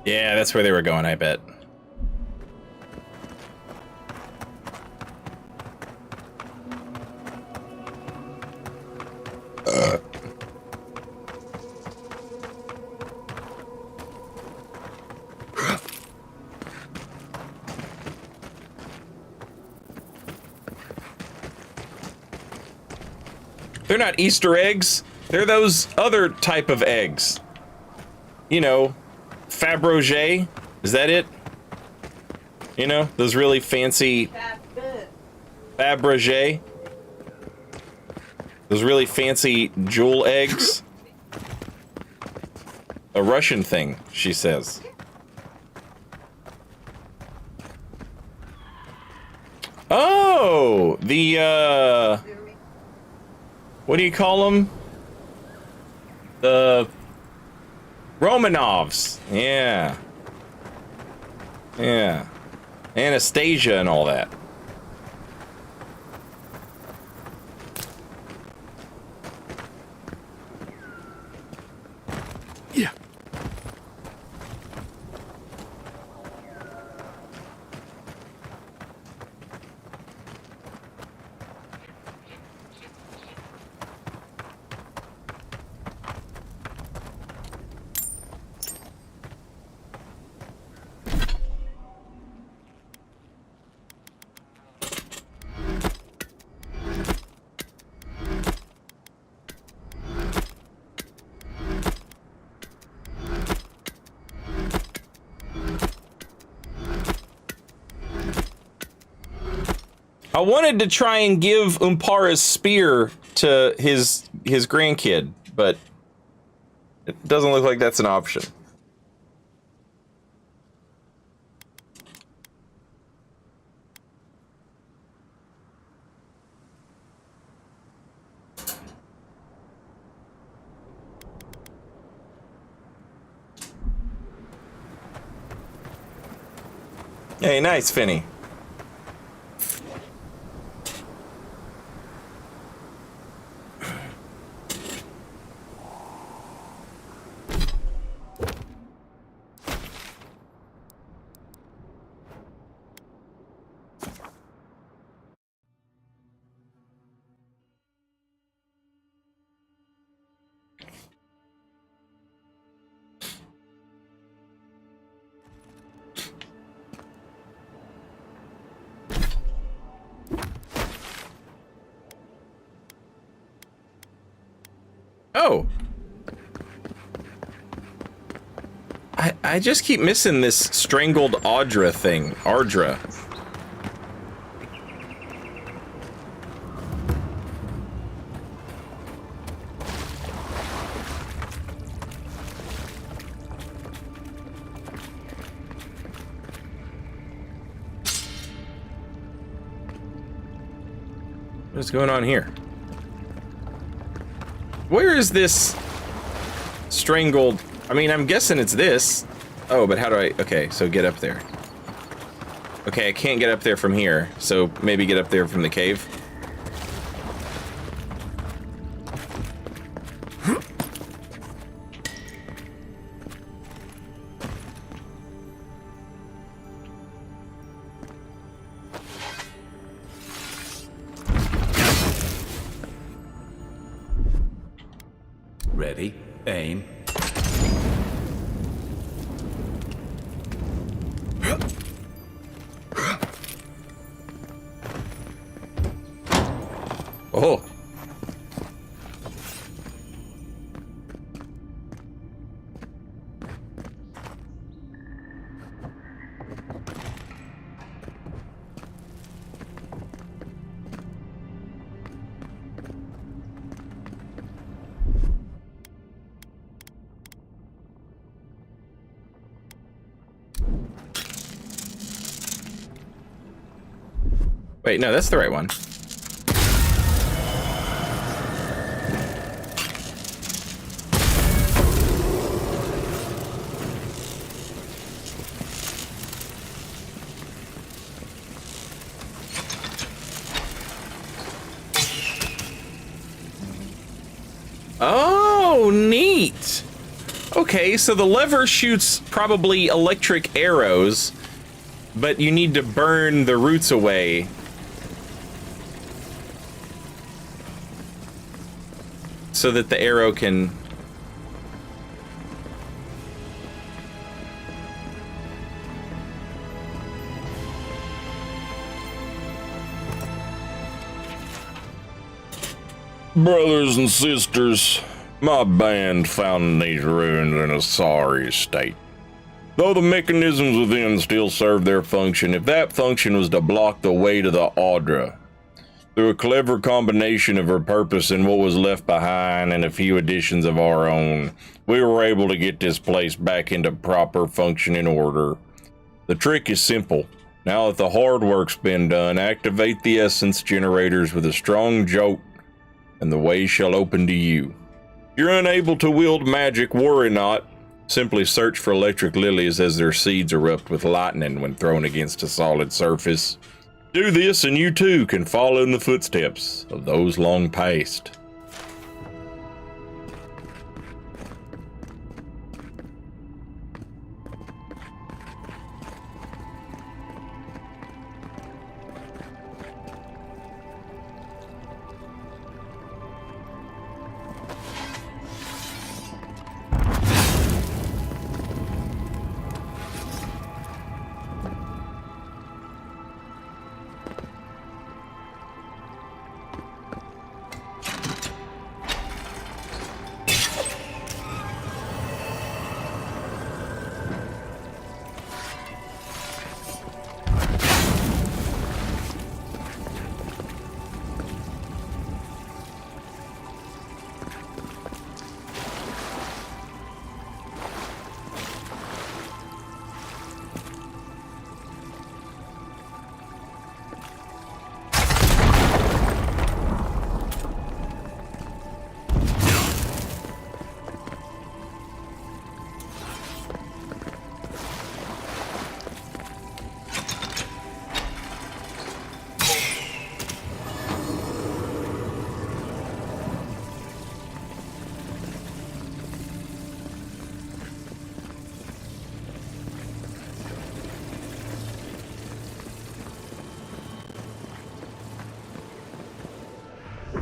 Yeah, that's where they were going, I bet. They're not Easter eggs. They're those other type of eggs. You know, Fabergé, is that it? You know, those really fancy Fabergé. Those really fancy jewel eggs. A Russian thing, she says. Oh, the what do you call them? The Romanovs. Yeah. Yeah. Anastasia and all that. Yeah. I wanted to try and give Umpara's spear to his grandkid, but it doesn't look like that's an option. Hey, nice, Finny. Oh. I just keep missing this strangled Audra thing. Ardra. What's going on here? Where is this strangled? I mean, I'm guessing it's this. Oh, but how do I? Okay, so get up there. Okay, I can't get up there from here, so maybe get up there from the cave. Ready, aim. Oh. Wait, no, that's the right one. Oh, neat. Okay, so the lever shoots probably electric arrows, but you need to burn the roots away. So that the arrow can... Brothers and sisters, my band found these ruins in a sorry state. Though the mechanisms within still serve their function, if that function was to block the way to the Audra, through a clever combination of her purpose and what was left behind and a few additions of our own, we were able to get this place back into proper functioning order. The trick is simple. Now that the hard work's been done, activate the essence generators with a strong jolt, and the way shall open to you. If you're unable to wield magic, worry not. Simply search for electric lilies as their seeds erupt with lightning when thrown against a solid surface. Do this and you too can follow in the footsteps of those long past.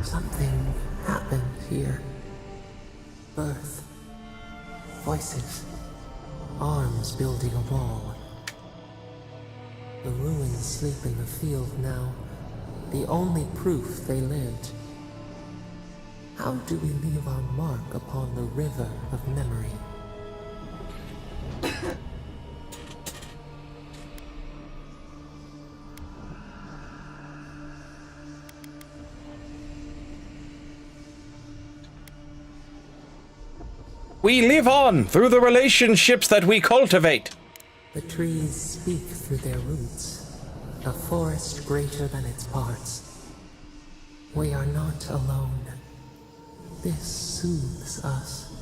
Something happened here. Birth. Voices. Arms building a wall. The ruins sleep in the field now. The only proof they lived. How do we leave our mark upon the river of memory? We live on through the relationships that we cultivate. The trees speak through their roots, a forest greater than its parts. We are not alone. This soothes us.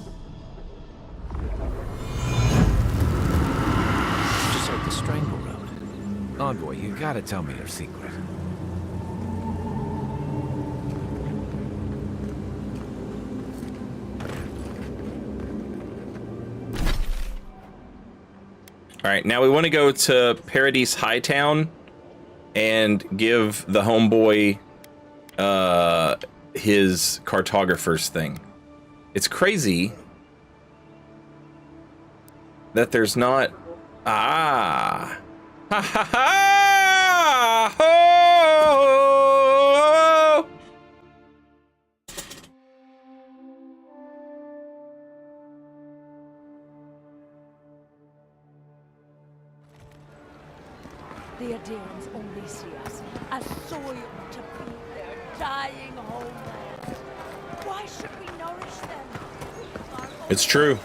Just like the Strangle Road. Envoy, you gotta tell me your secret. All right, now we want to go to Paradise Hightown and give the homeboy his cartographer's thing. It's crazy that there's not... Ah! Ha ha ha! Ho! The Adirans only see us as soil to feed their dying homeland. Why should we nourish them? It's true.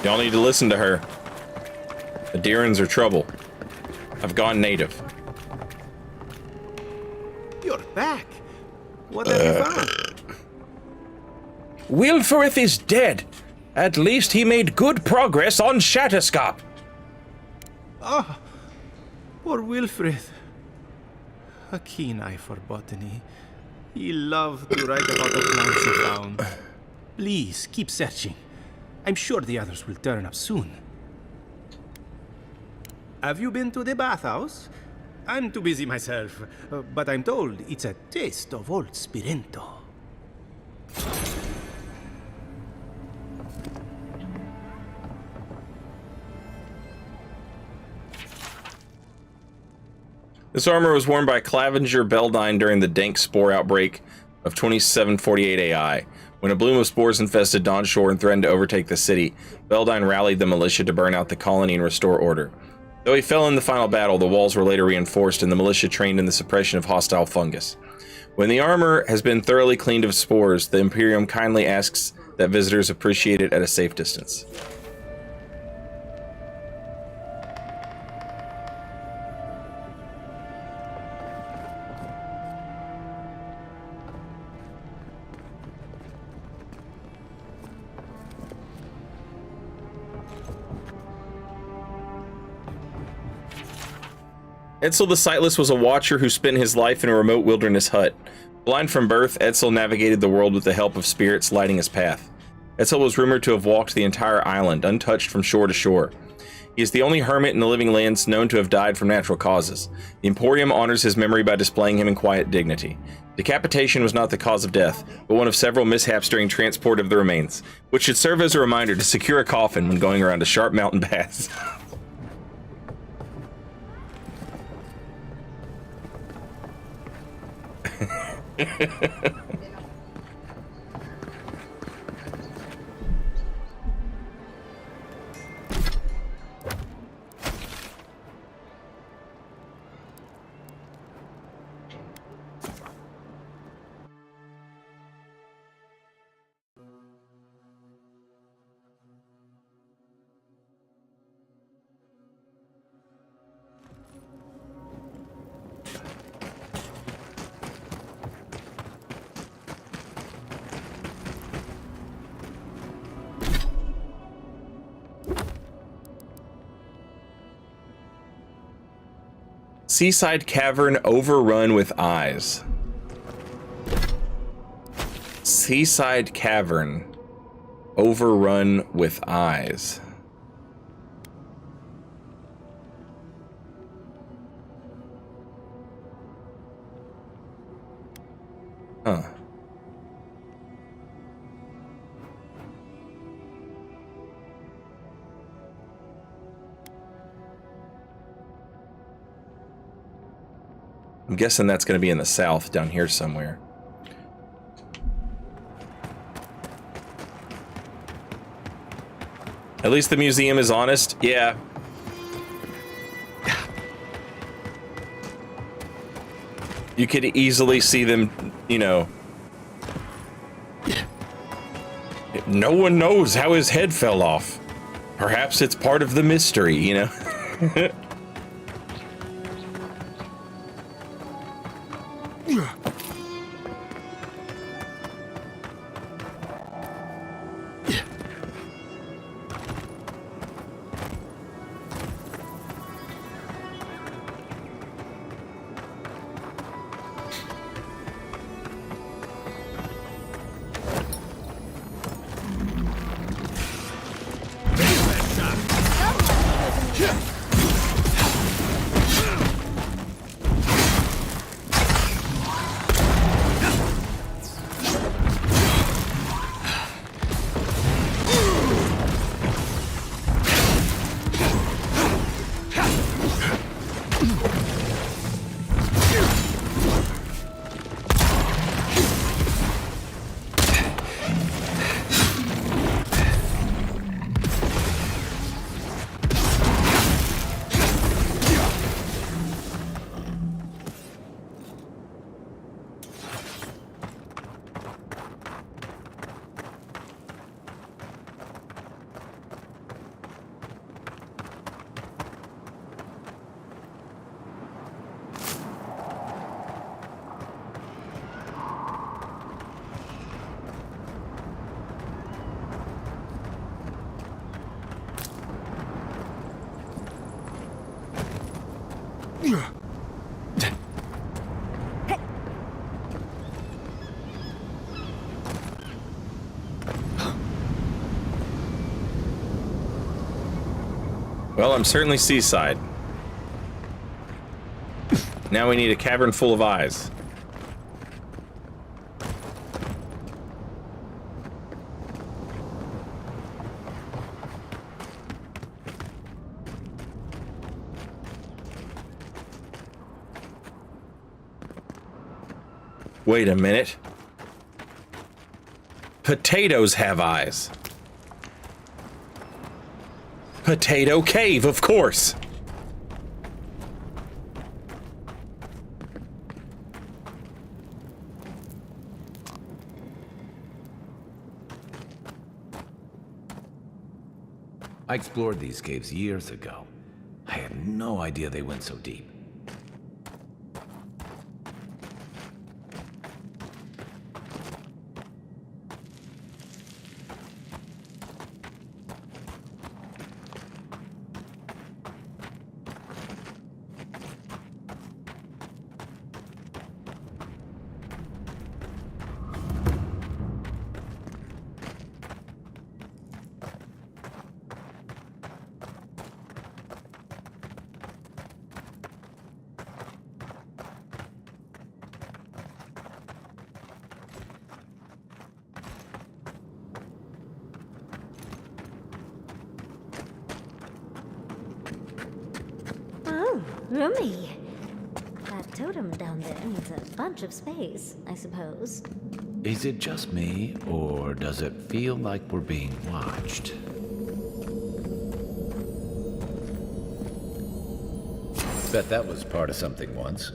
Y'all need to listen to her. The Adirans are trouble. I've gone native. You're back. What have you found? Wilferith is dead. At least he made good progress on Shatterscop. Ah, poor Wilfred. A keen eye for botany. He loved to write about the plants he found. Please, keep searching. I'm sure the others will turn up soon. Have you been to the bathhouse? I'm too busy myself, but I'm told it's a taste of old Spirento. This armor was worn by Clavenger Beldine during the dank spore outbreak of 2748 AI. When a bloom of spores infested Dawnshore and threatened to overtake the city, Beldine rallied the militia to burn out the colony and restore order. Though he fell in the final battle, the walls were later reinforced and the militia trained in the suppression of hostile fungus. When the armor has been thoroughly cleaned of spores, the Imperium kindly asks that visitors appreciate it at a safe distance. Etzel the Sightless was a watcher who spent his life in a remote wilderness hut. Blind from birth, Etzel navigated the world with the help of spirits lighting his path. Etzel was rumored to have walked the entire island, untouched from shore to shore. He is the only hermit in the living lands known to have died from natural causes. The Emporium honors his memory by displaying him in quiet dignity. Decapitation was not the cause of death, but one of several mishaps during transport of the remains, which should serve as a reminder to secure a coffin when going around a sharp mountain pass. Seaside cavern overrun with eyes. Seaside cavern overrun with eyes. Huh. I'm guessing that's going to be in the south, down here somewhere. At least the museum is honest. Yeah. You could easily see them, you know, no one knows how his head fell off. Perhaps it's part of the mystery, you know? Well, I'm certainly seaside. Now we need a cavern full of eyes. Wait a minute. Potatoes have eyes. Potato Cave, of course. I explored these caves years ago. I had no idea they went so deep. Oh, roomy. That totem down there needs a bunch of space, I suppose. Is it just me, or does it feel like we're being watched? Bet that was part of something once.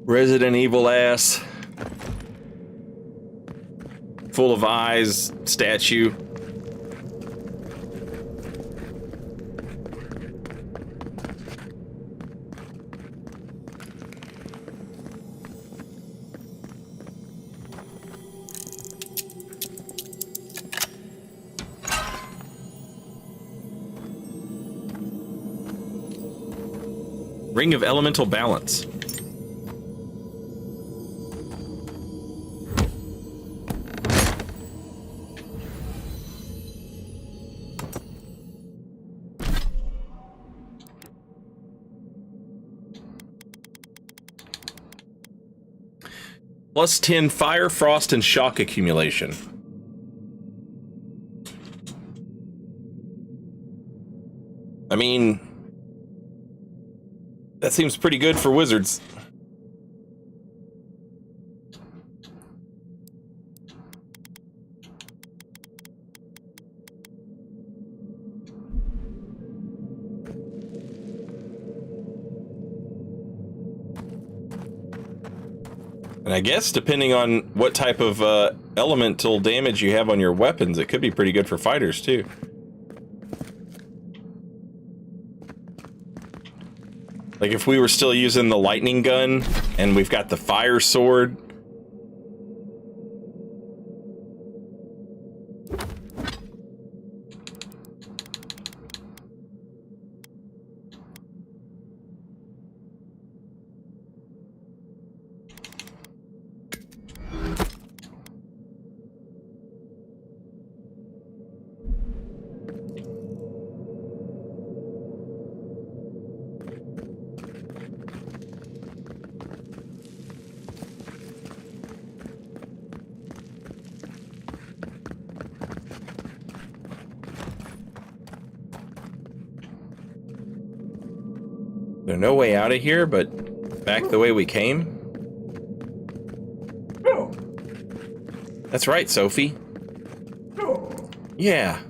Resident Evil ass. Full of eyes, statue. Ring of Elemental Balance. Plus 10 fire, frost, and shock accumulation. I mean, that seems pretty good for wizards. And I guess depending on what type of elemental damage you have on your weapons, it could be pretty good for fighters too. Like if we were still using the lightning gun and we've got the fire sword. There's no way out of here, but back the way we came? That's right, Sophie. Yeah.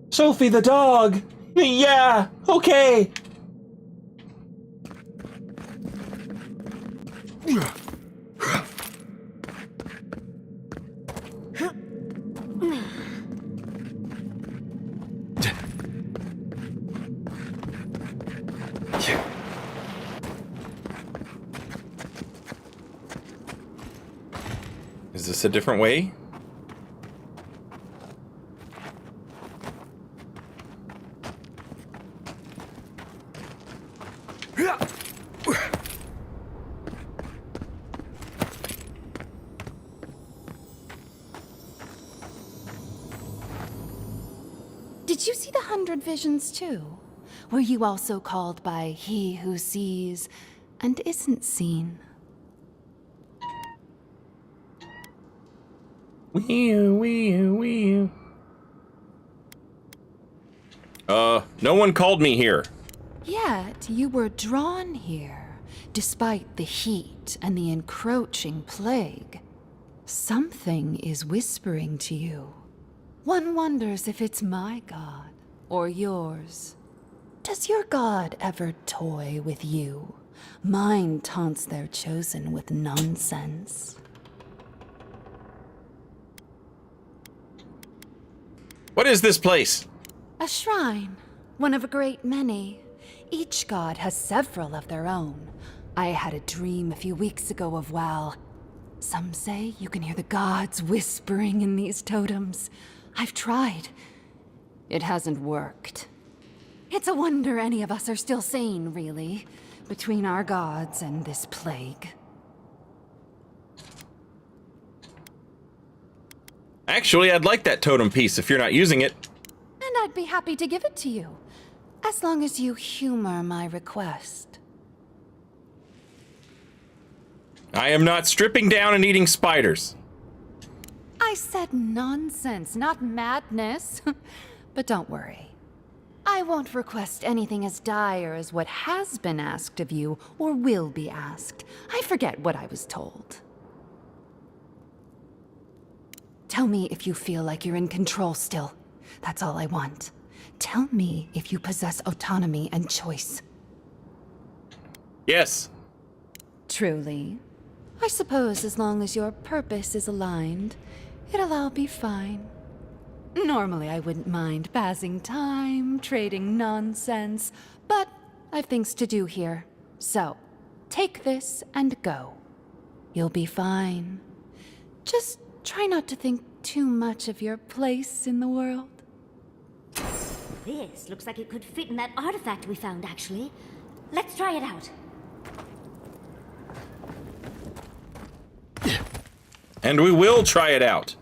Sophie the dog! Yeah, okay! Is this a different way? Did you see the 100 Visions too? Were you also called by he who sees and isn't seen? No one called me here. Yet you were drawn here, despite the heat and the encroaching plague. Something is whispering to you. One wonders if it's my god or yours. Does your god ever toy with you? Mine taunts their chosen with nonsense. What is this place? A shrine, one of a great many. Each god has several of their own. I had a dream a few weeks ago of, well, some say you can hear the gods whispering in these totems. I've tried. It hasn't worked. It's a wonder any of us are still sane, really, between our gods and this plague. Actually, I'd like that totem piece if you're not using it. And I'd be happy to give it to you, as long as you humor my request. I am not stripping down and eating spiders. I said nonsense, not madness. But don't worry. I won't request anything as dire as what has been asked of you, or will be asked. I forget what I was told. Tell me if you feel like you're in control still. That's all I want. Tell me if you possess autonomy and choice. Yes. Truly? I suppose as long as your purpose is aligned, it'll all be fine. Normally I wouldn't mind passing time, trading nonsense, but I've things to do here. So, take this and go. You'll be fine. Just try not to think too much of your place in the world. This looks like it could fit in that artifact we found, actually. Let's try it out. And we will try it out.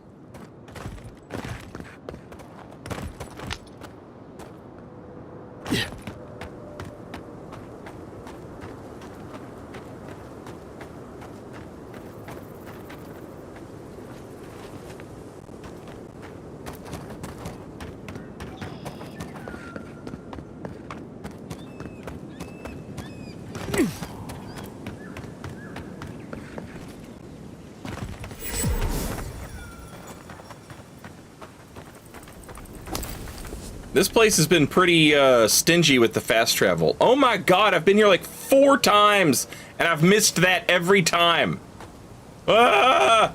This place has been pretty stingy with the fast travel. Oh my god, I've been here like 4 times, and I've missed that every time. Ah!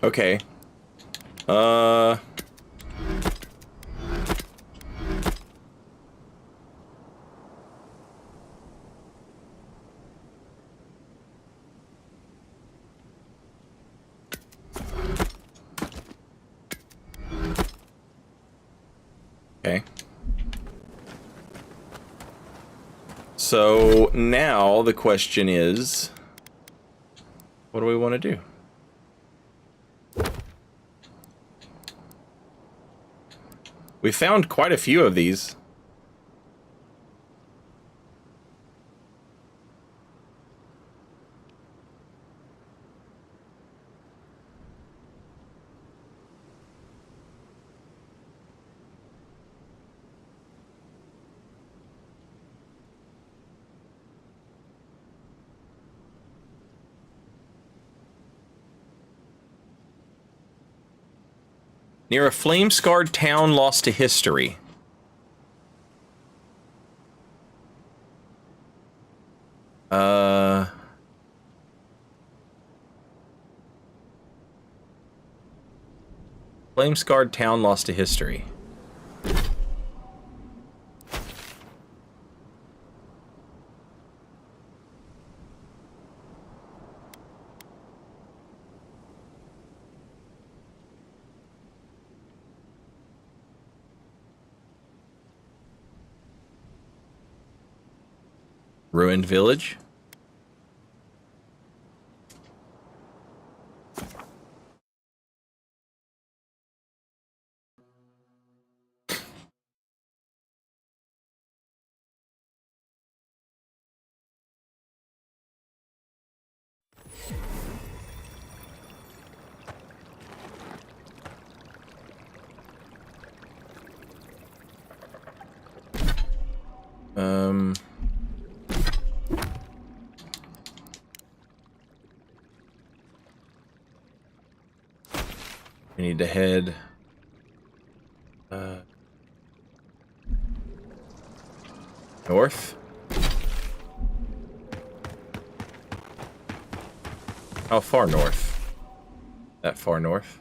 Okay. Okay. So now the question is, what do we want to do? We found quite a few of these. Near a flame-scarred town lost to history. Flame-scarred town lost to history. Ruined village. We need to head north. How far north? That far north.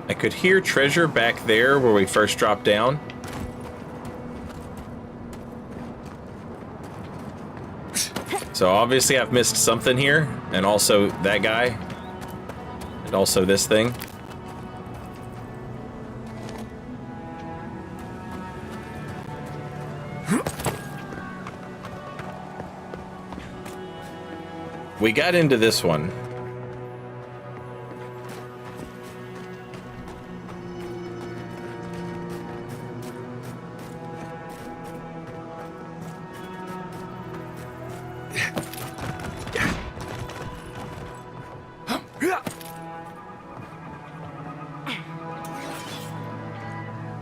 I could hear treasure back there where we first dropped down. So obviously I've missed something here, and also that guy, and also this thing. We got into this one.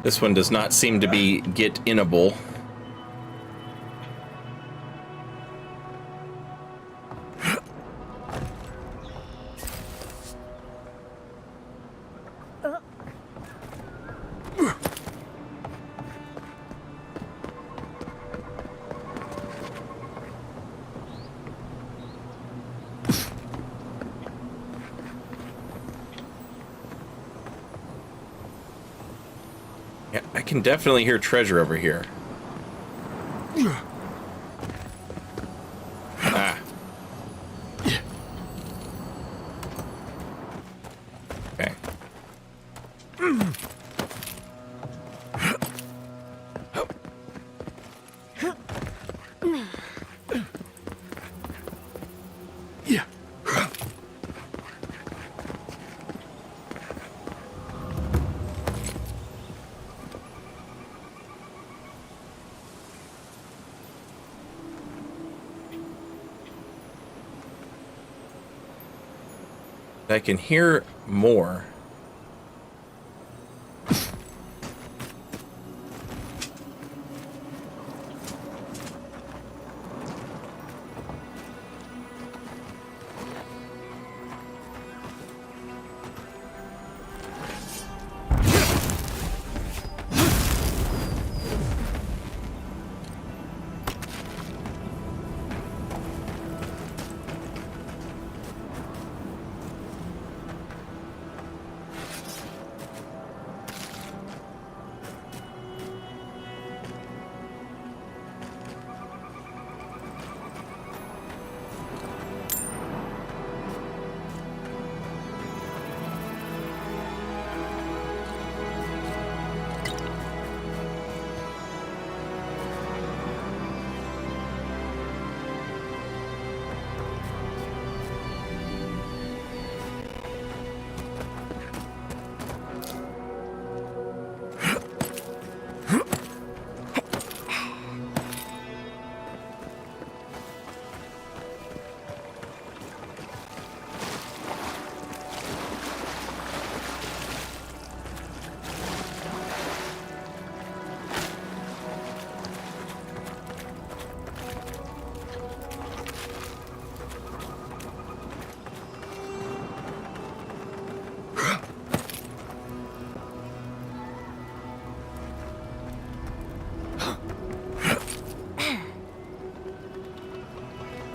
This one does not seem to be get-inable. Yeah, I can definitely hear treasure over here. Ah. Okay. I can hear more.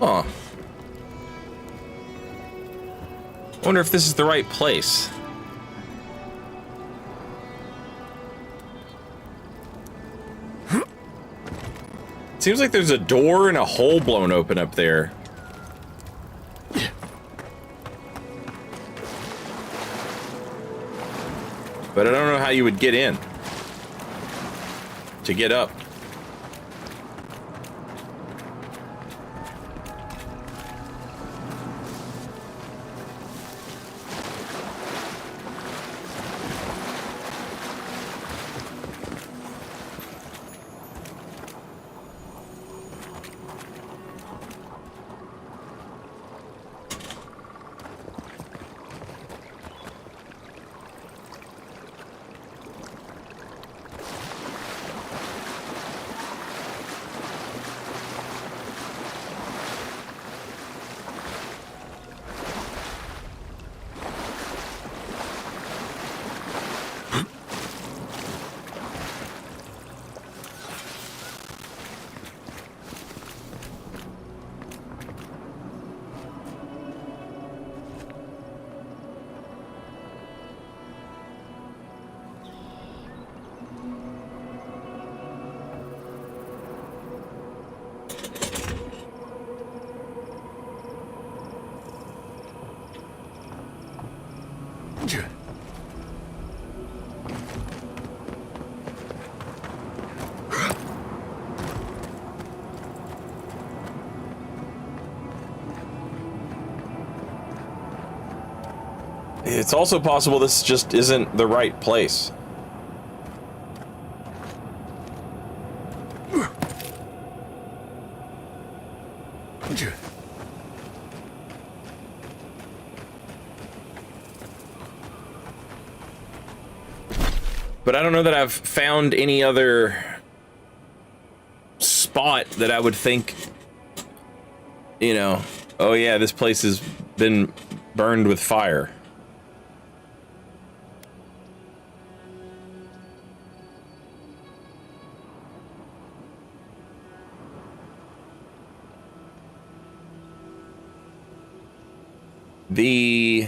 Huh. I wonder if this is the right place. Seems like there's a door and a hole blown open up there. But I don't know how you would get in to get up. It's also possible this just isn't the right place. But I don't know that I've found any other spot that I would think, you know, oh yeah, this place has been burned with fire. The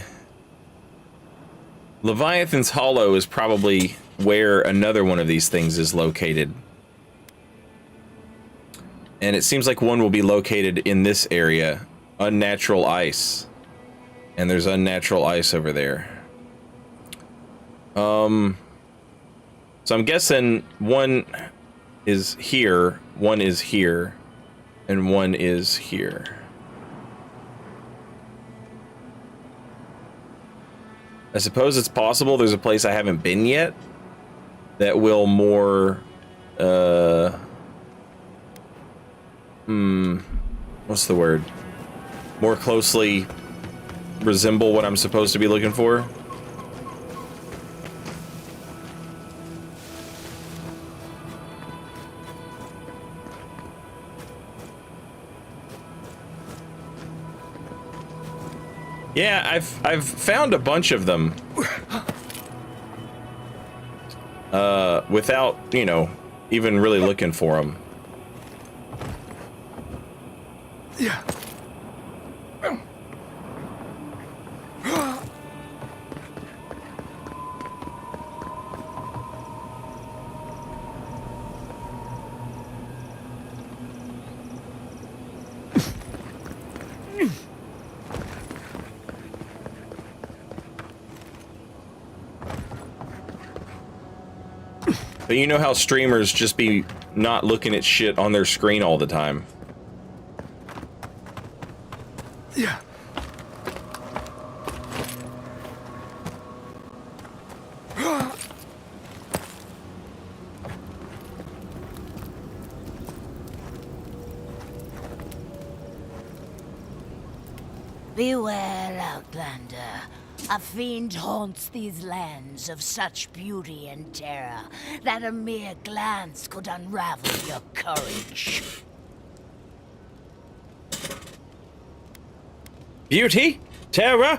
Leviathan's Hollow is probably where another one of these things is located. And it seems like one will be located in this area. Unnatural ice. And there's unnatural ice over there. So I'm guessing one is here, one is here, and one is here. I suppose it's possible there's a place I haven't been yet that will more, what's the word? More closely resemble what I'm supposed to be looking for. Yeah, I've found a bunch of them. Without, you know, even really looking for them. Yeah. But you know how streamers just be not looking at shit on their screen all the time. Yeah. Beware, Outlander. A fiend haunts these lands of such beauty and terror that a mere glance could unravel your courage. Beauty? Terror?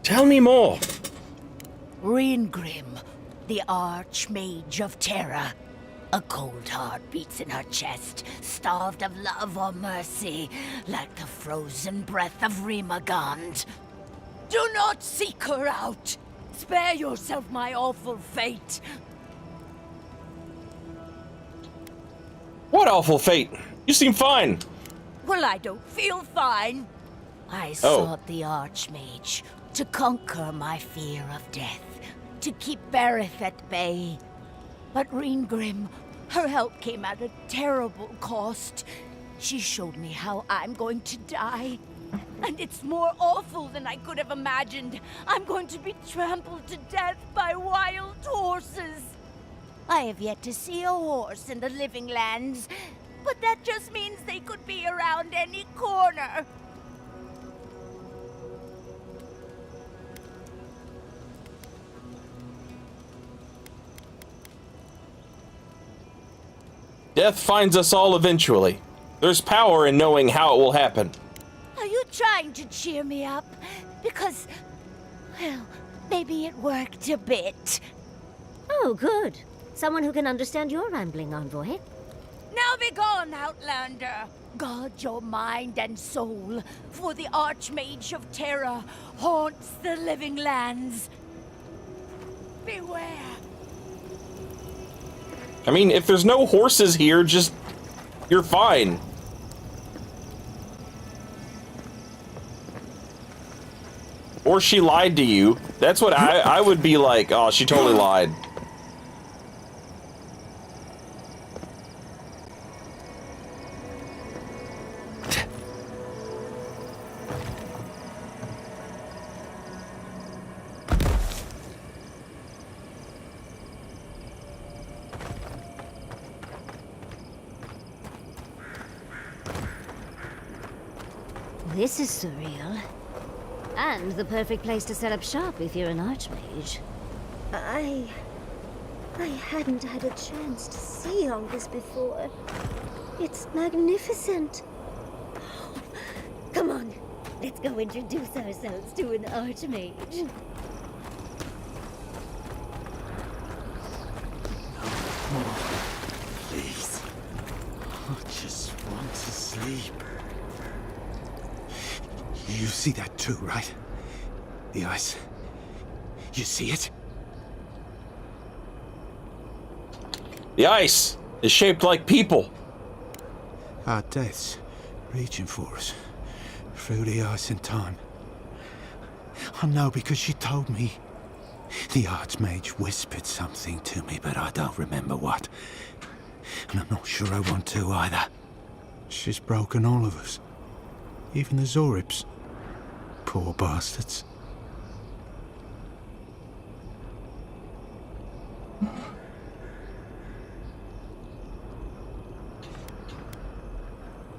Tell me more. Reengrim, the Archmage of Terror. A cold heart beats in her chest, starved of love or mercy, like the frozen breath of Rimagond. Do not seek her out! Spare yourself my awful fate! What awful fate? You seem fine. Well, I don't feel fine. I sought the Archmage to conquer my fear of death, to keep Berith at bay. But Reengrim, her help came at a terrible cost. She showed me how I'm going to die. And it's more awful than I could have imagined. I'm going to be trampled to death by wild horses. I have yet to see a horse in the living lands, but that just means they could be around any corner. Death finds us all eventually. There's power in knowing how it will happen. Are you trying to cheer me up? Because, well, maybe it worked a bit. Oh, good. Someone who can understand your rambling, Envoy. Now be gone, Outlander. Guard your mind and soul, for the Archmage of Terror haunts the living lands. Beware. I mean, if there's no horses here, just... you're fine. Or she lied to you. That's what I would be like, oh, she totally lied. This is surreal. And the perfect place to set up shop if you're an Archmage. I hadn't had a chance to see all this before. It's magnificent. Come on, let's go introduce ourselves to an Archmage. Please. I just want to sleep. You see that too, right? The ice. You see it? The ice is shaped like people. Our death's reaching for us through the ice and time. I know because she told me. The Archmage whispered something to me, but I don't remember what. And I'm not sure I want to either. She's broken all of us. Even the Zoribs. Poor bastards.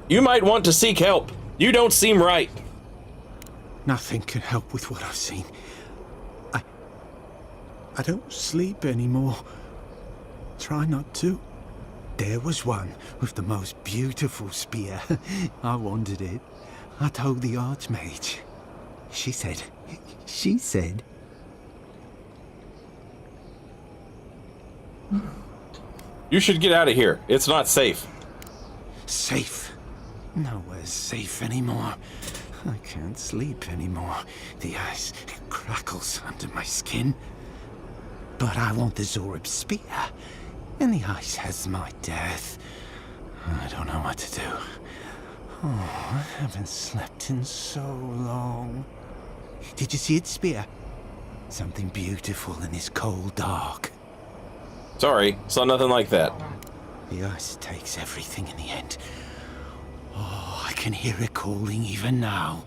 You might want to seek help. You don't seem right. Nothing can help with what I've seen. I don't sleep anymore. Try not to. There was one with the most beautiful spear. I wanted it. I told the Archmage. She said... You should get out of here. It's not safe. Safe? Nowhere's safe anymore. I can't sleep anymore. The ice crackles under my skin. But I want the Zorib spear. And the ice has my death. I don't know what to do. Oh, I haven't slept in so long. Did you see its spear? Something beautiful in this cold dark. Sorry, saw nothing like that. The ice takes everything in the end. Oh, I can hear it calling even now.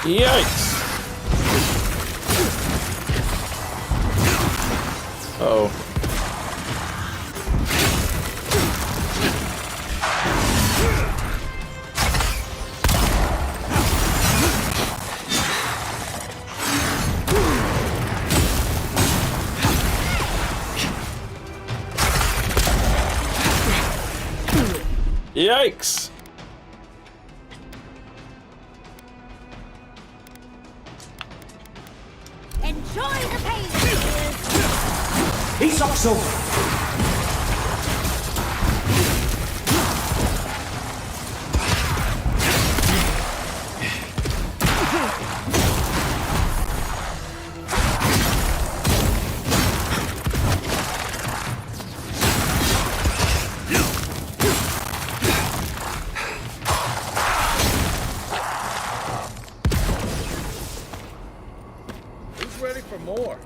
Yikes! Uh-oh. Yikes! Enjoy the pain! He's also. Who's ready for more?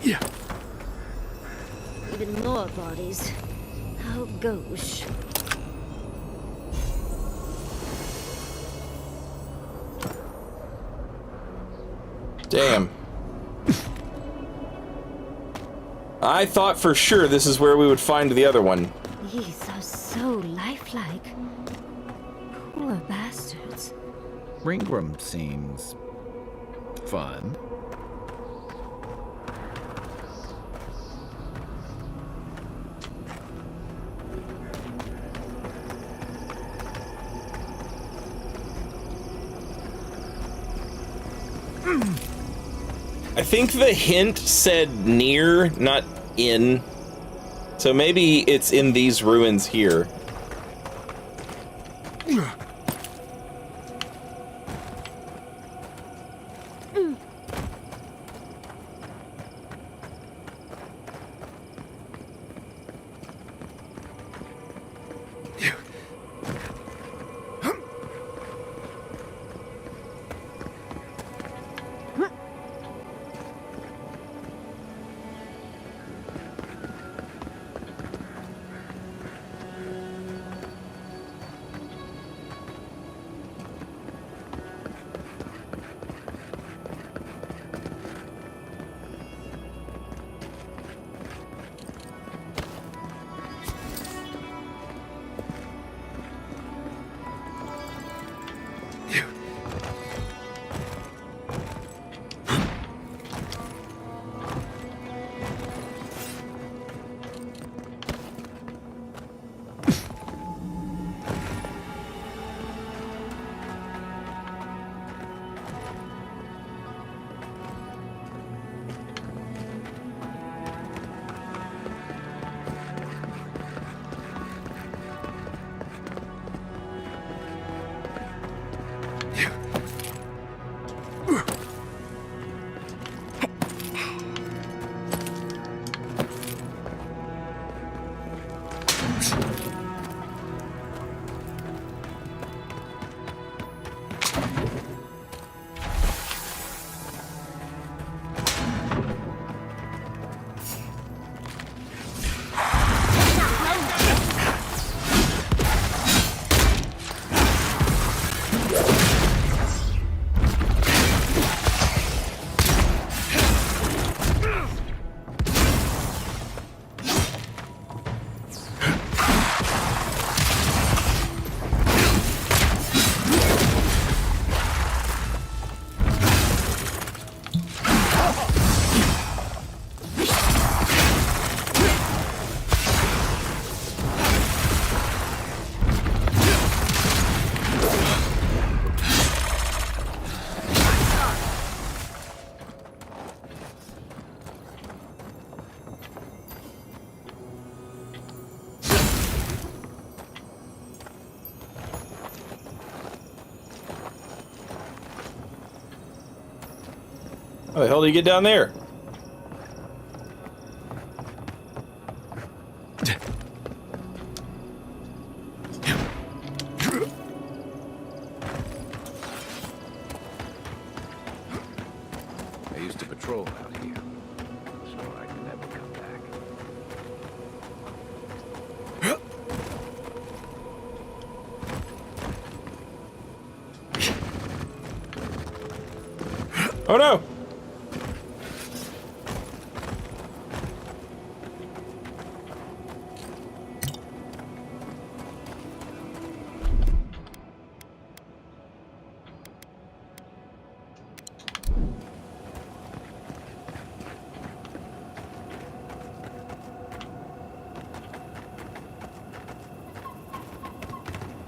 Yeah. Even more bodies. How gauche. Damn. I thought for sure this is where we would find the other one. These are so lifelike. Poor bastards. Ringram seems fun. I think the hint said near, not in. So maybe it's in these ruins here. How the hell do you get down there? I used to patrol out here, so I can never come back. Oh no!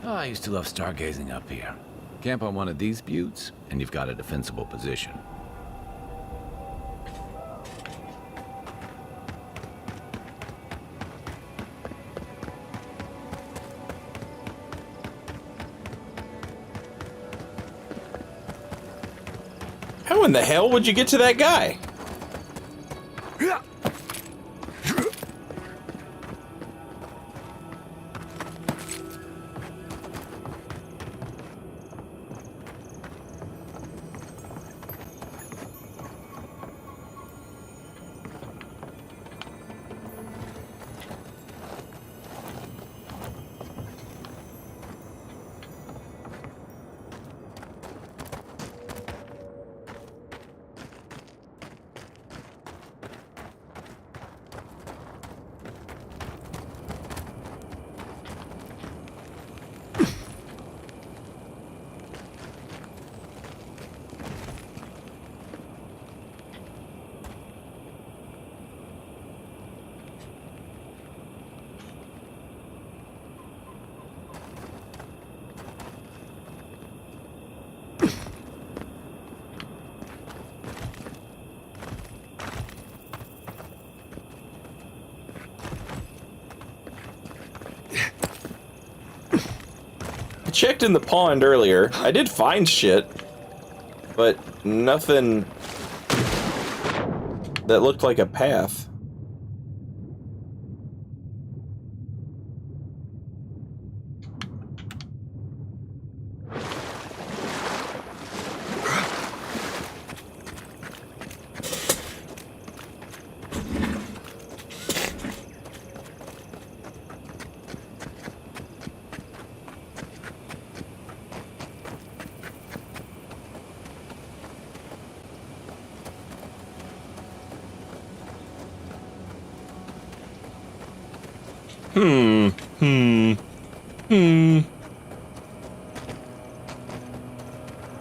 Oh, I used to love stargazing up here. Camp on one of these buttes, and you've got a defensible position. How in the hell would you get to that guy? I checked in the pond earlier. I did find shit, but nothing that looked like a path.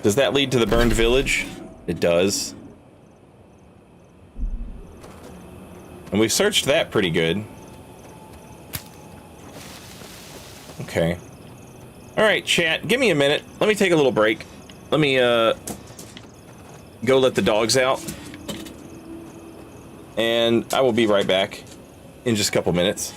Does that lead to the burned village? It does. And we searched that pretty good. Okay. Alright, chat, give me a minute. Let me take a little break. Let me, go let the dogs out. And I will be right back in just a couple minutes.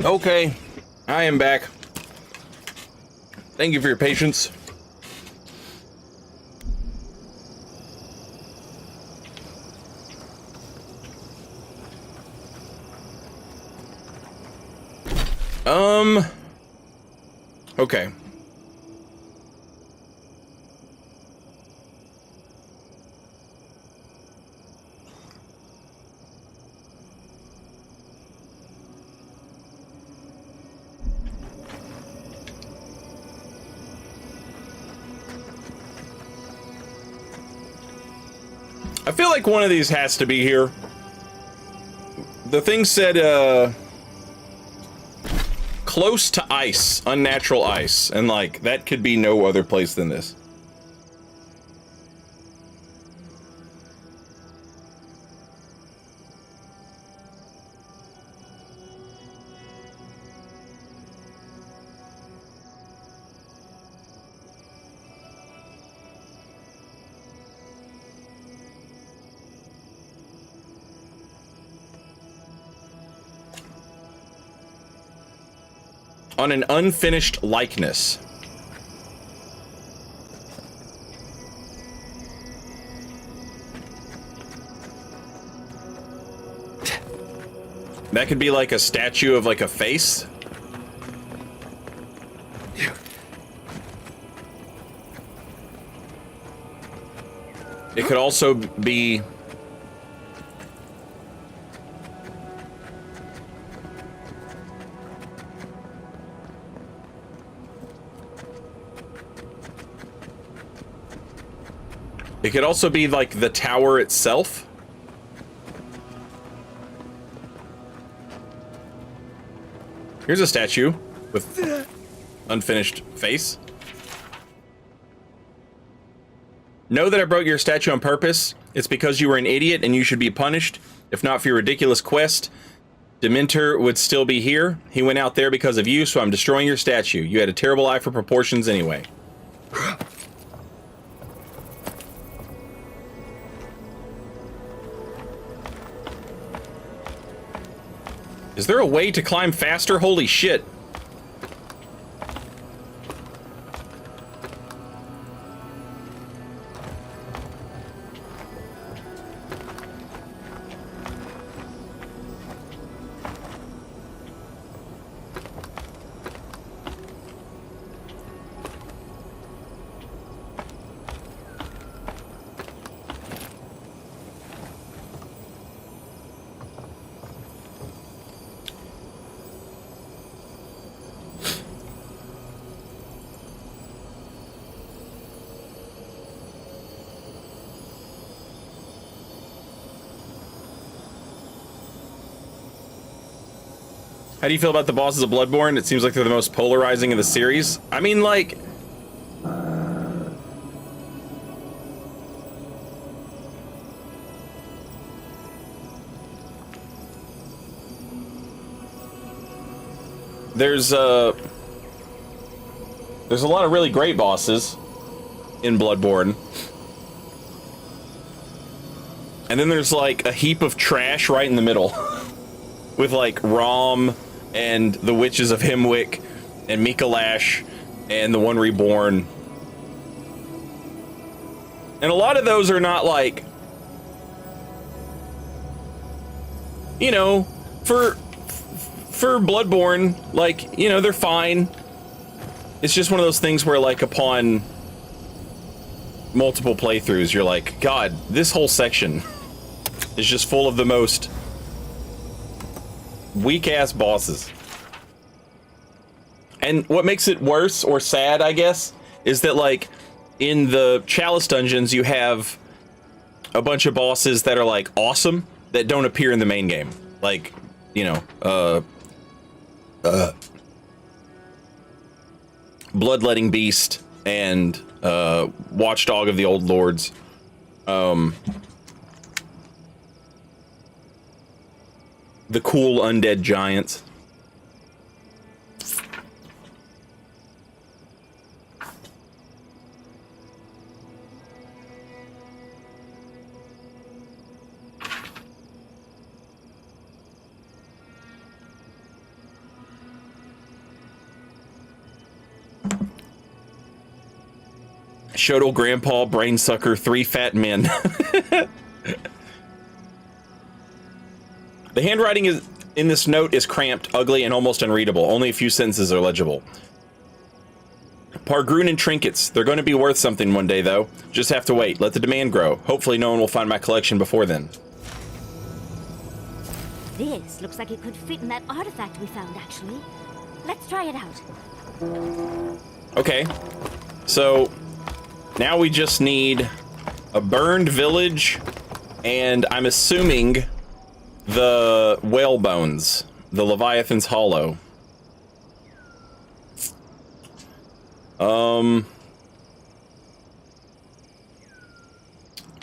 Okay, I am back. Thank you for your patience. Okay. I feel like one of these has to be here. The thing said, close to ice, unnatural ice, and like, that could be no other place than this. On an unfinished likeness. That could be like a statue of like a face. It could also be It could also be like the tower itself. Here's a statue with unfinished face. Know that I broke your statue on purpose. It's because you were an idiot and you should be punished. If not for your ridiculous quest, Dementor would still be here. He went out there because of you, so I'm destroying your statue. You had a terrible eye for proportions anyway. Is there a way to climb faster? Holy shit. How do you feel about the bosses of Bloodborne? It seems like they're the most polarizing of the series. I mean, like... There's a lot of really great bosses in Bloodborne. And then there's like a heap of trash right in the middle. With like Rom and the Witches of Himwick and Mikalash and the One Reborn. And a lot of those are not like, you know, for Bloodborne, like, you know, they're fine. It's just one of those things where like upon multiple playthroughs, you're like, God, this whole section is just full of the most weak-ass bosses. And what makes it worse, or sad, I guess, is that, like, in the Chalice dungeons, you have a bunch of bosses that are, like, awesome, that don't appear in the main game. Like, you know, Bloodletting Beast and, Watchdog of the Old Lords. The cool undead giants. Shodel, Grandpa, Brainsucker, 3 fat men. The handwriting in this note is cramped, ugly, and almost unreadable. Only a few sentences are legible. Pargrunan trinkets. They're going to be worth something one day, though. Just have to wait. Let the demand grow. Hopefully no one will find my collection before then. This looks like it could fit in that artifact we found, actually. Let's try it out. Okay. So, now we just need a burned village, and I'm assuming the whale bones. The Leviathan's Hollow.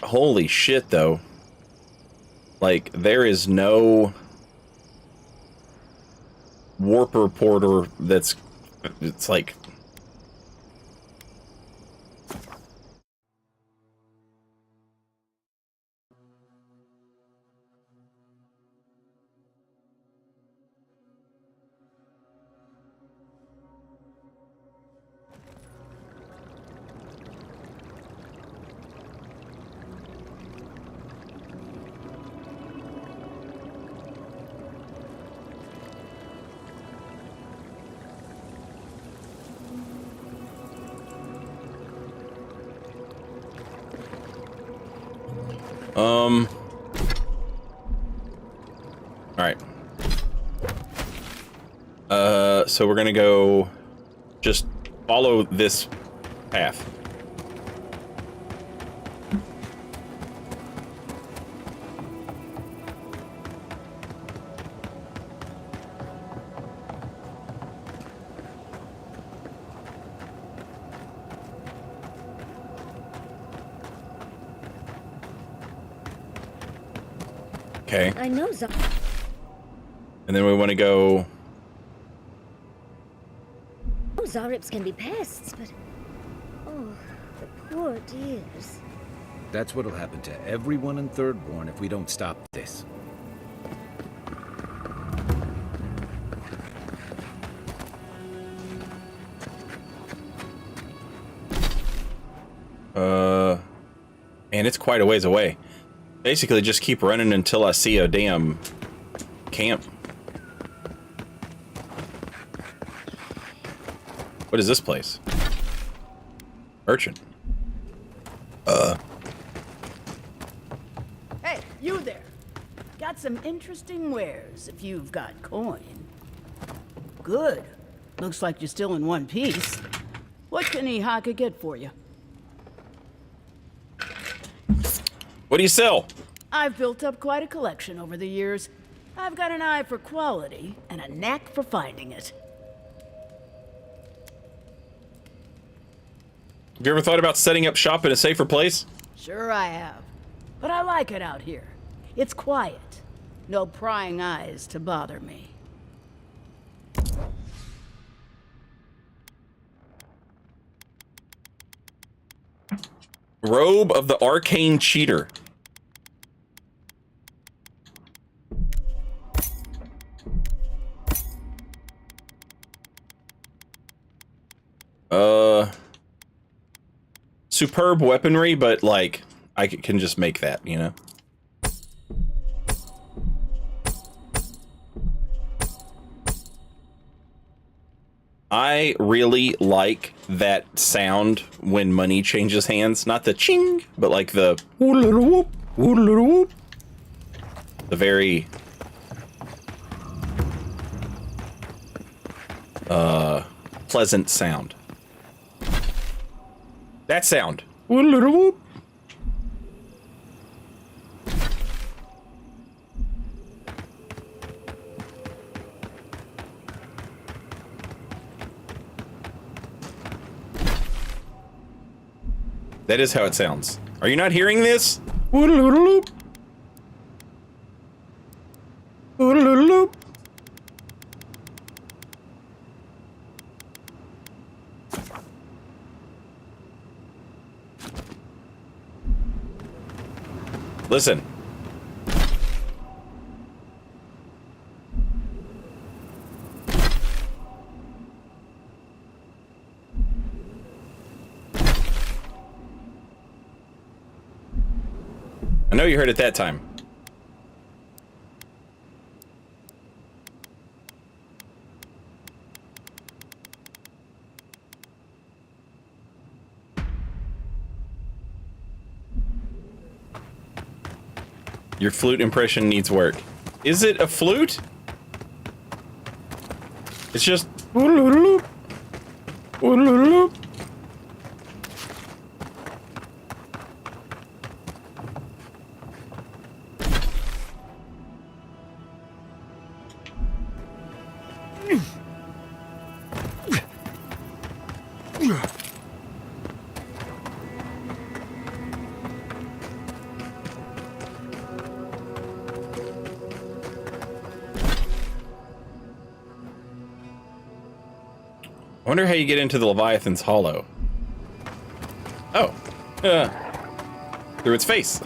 Holy shit, though. Like, there is no warper porter that's... It's like... Alright. So we're gonna go just follow this path. Okay. I know And then we want to go... Zarips can be pests, but... Oh, the poor dears. That's what'll happen to everyone in Thirdborn if we don't stop this. And it's quite a ways away. Basically, just keep running until I see a damn camp. What is this place? Urchin. Hey, you there. Got some interesting wares if you've got coin. Good. Looks like you're still in one piece. What can Ihaka get for you? What do you sell? I've built up quite a collection over the years. I've got an eye for quality and a knack for finding it. Have you ever thought about setting up shop in a safer place? Sure I have. But I like it out here. It's quiet. No prying eyes to bother me. Robe of the Arcane Cheater. Superb weaponry, but like, I can just make that, you know? I really like that sound when money changes hands. Not the ching, but like the whoop, whoop. The very pleasant sound. That sound. Whoop. That is how it sounds. Are you not hearing this? Listen. know you heard it that time. Your flute impression needs work. Is it a flute? It's just... I wonder how you get into the Leviathan's hollow. Oh. Through its face.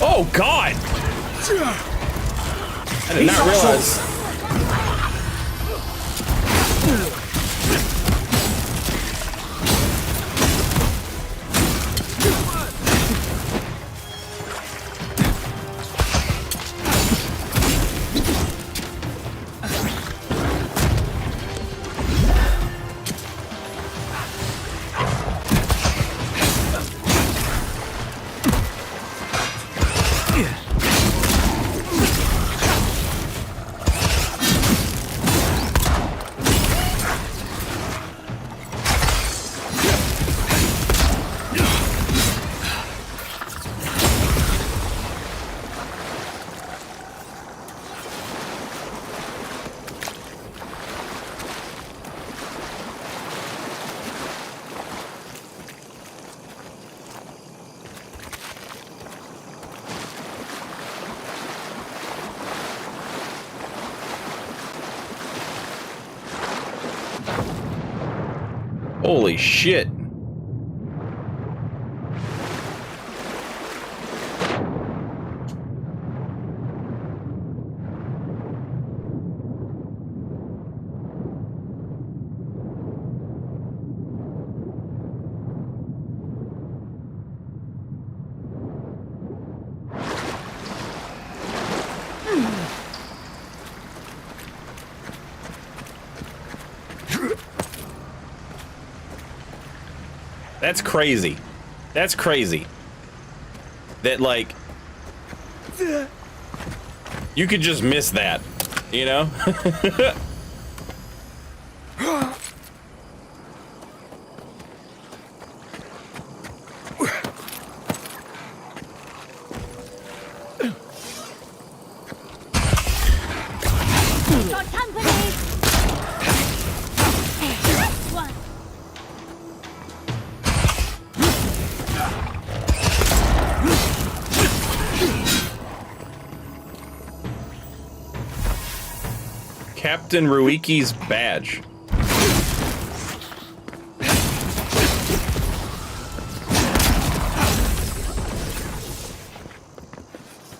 Oh, God! I did not realize. Holy shit. That's crazy. That's crazy. That, like, you could just miss that, you know? Captain Ruiki's badge.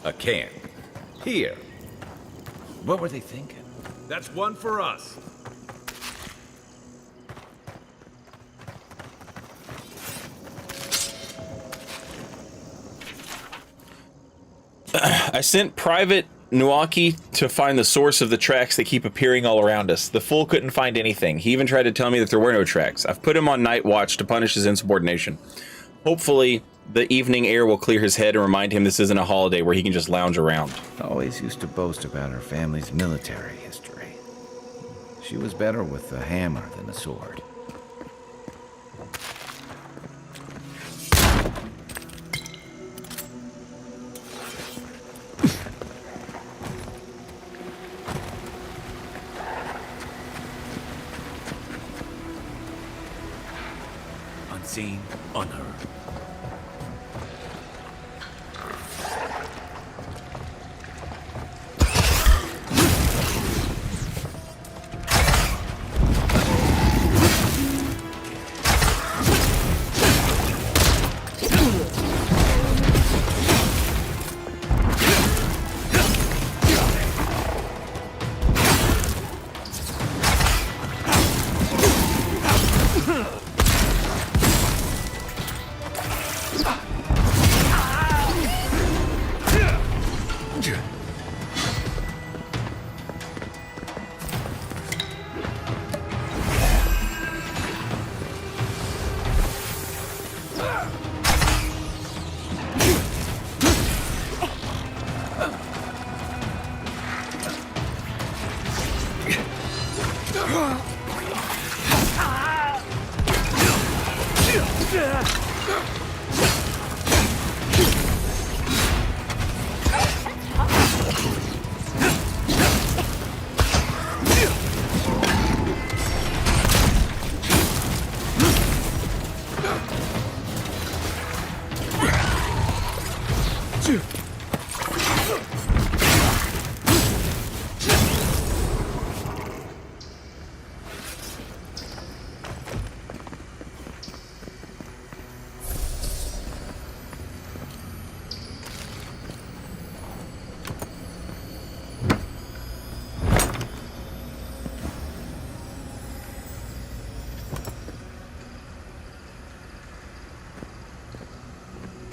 A can. Here. What were they thinking? That's one for us. I sent Private Nuaki to find the source of the tracks that keep appearing all around us. The fool couldn't find anything. He even tried to tell me that there were no tracks. I've put him on night watch to punish his insubordination. Hopefully, the evening air will clear his head and remind him this isn't a holiday where he can just lounge around. Always used to boast about her family's military history. She was better with a hammer than a sword. Unseen, unheard.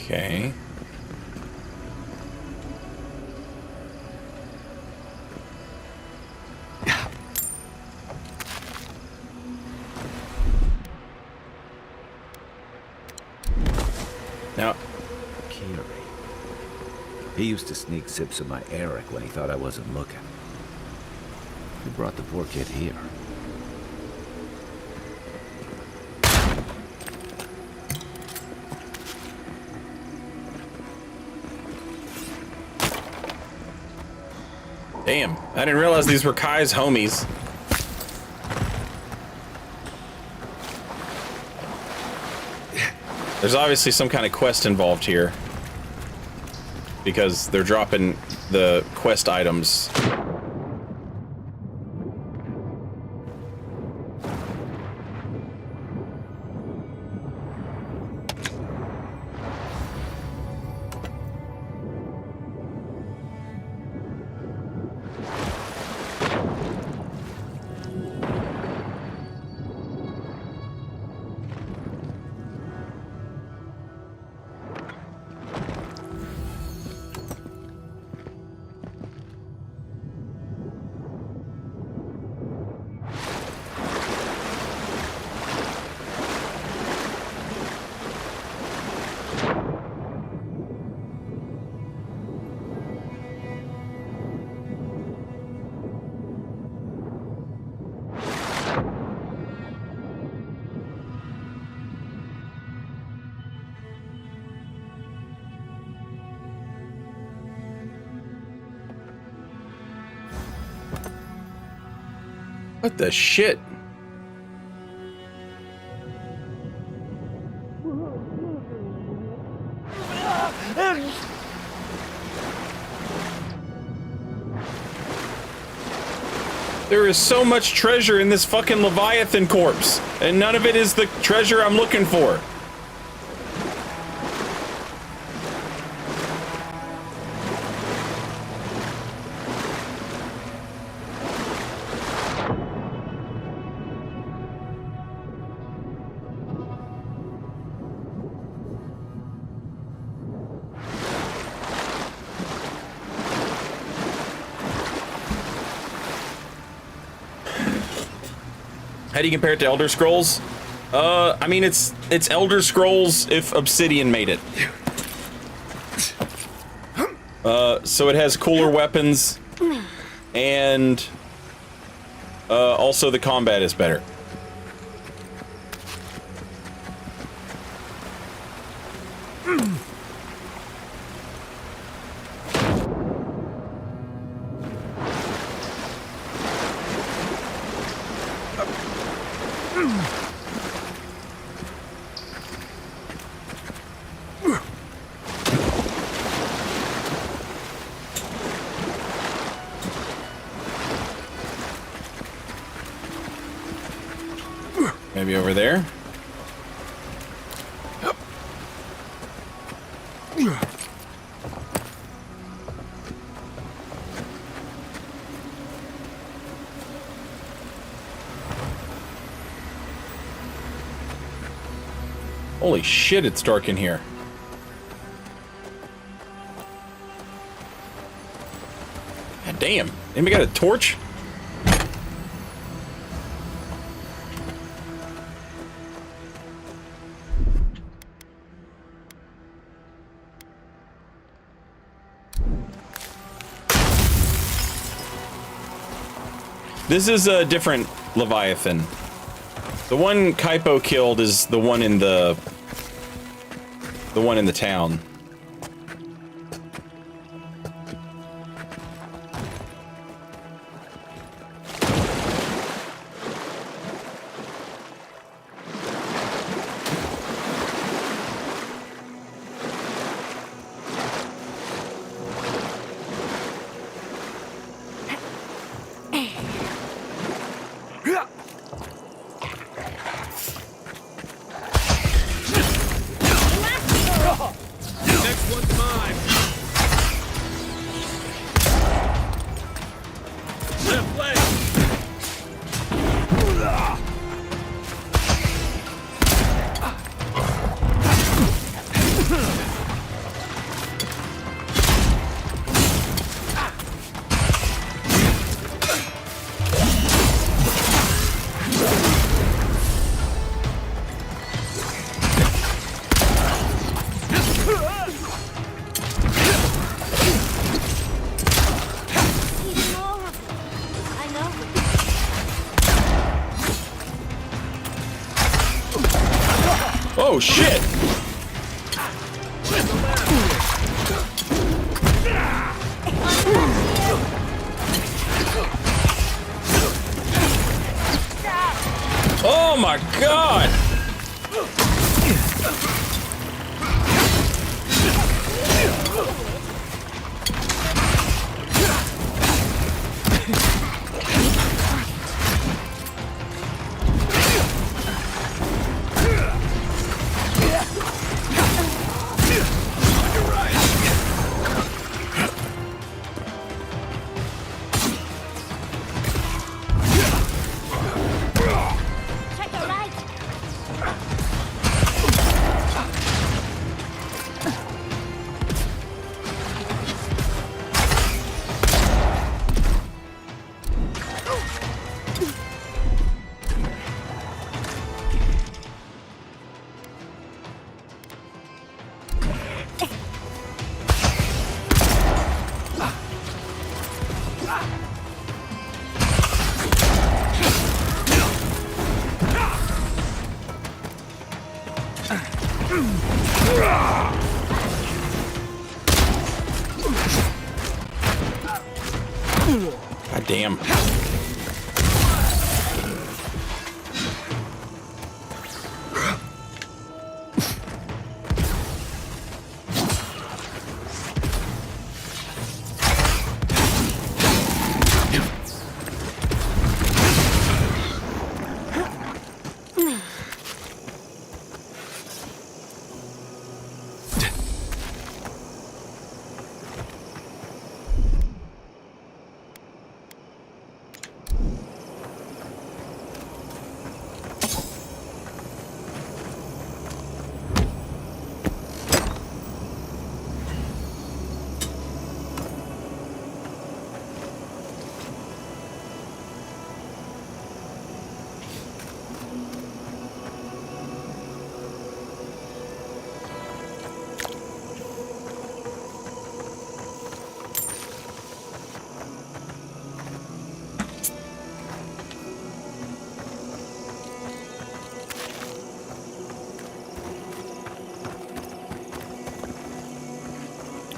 Okay. Now, Kiri. He used to sneak sips of my Eric when he thought I wasn't looking. Who brought the poor kid here? damn, I didn't realize these were Kai's homies. There's obviously some kind of quest involved here, because they're dropping the quest items. What the shit? There is so much treasure in this fucking Leviathan corpse, and none of it is the treasure I'm looking for. How do you compare it to Elder Scrolls? I mean, it's Elder Scrolls if Obsidian made it. So it has cooler weapons, and also the combat is better. Maybe over there? Holy shit, it's dark in here. God damn. Anybody got a torch? This is a different Leviathan. The one Kaipo killed is the one in the town. Oh shit! Oh my god! God damn.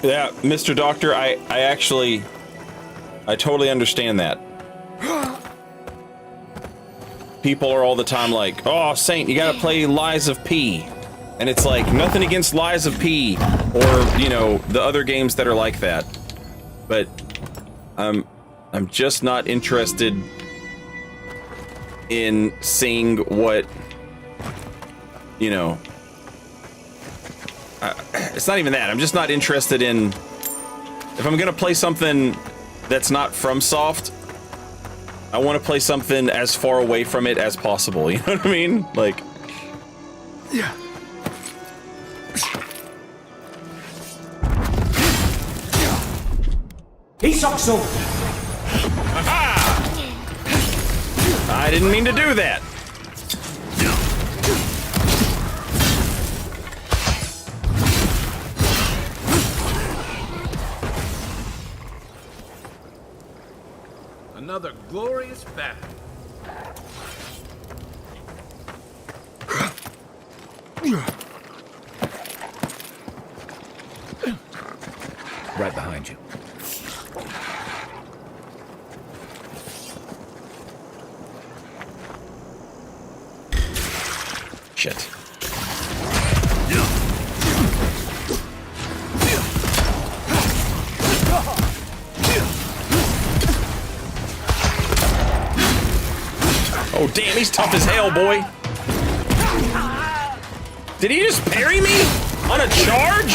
Yeah, Mr. Doctor, I totally understand that. People are all the time like, oh, Saint, you gotta play Lies of P. And it's like, nothing against Lies of P, or, you know, the other games that are like that. But, I'm just not interested in seeing what, you know... it's not even that. I'm just not interested in... If I'm gonna play something that's not FromSoft, I want to play something as far away from it as possible. You know what I mean? Like... Yeah. Isokso! I didn't mean to do that. Another glorious battle. Right behind you. Shit. Oh, damn, he's tough as hell, boy. Did he just parry me? On a charge?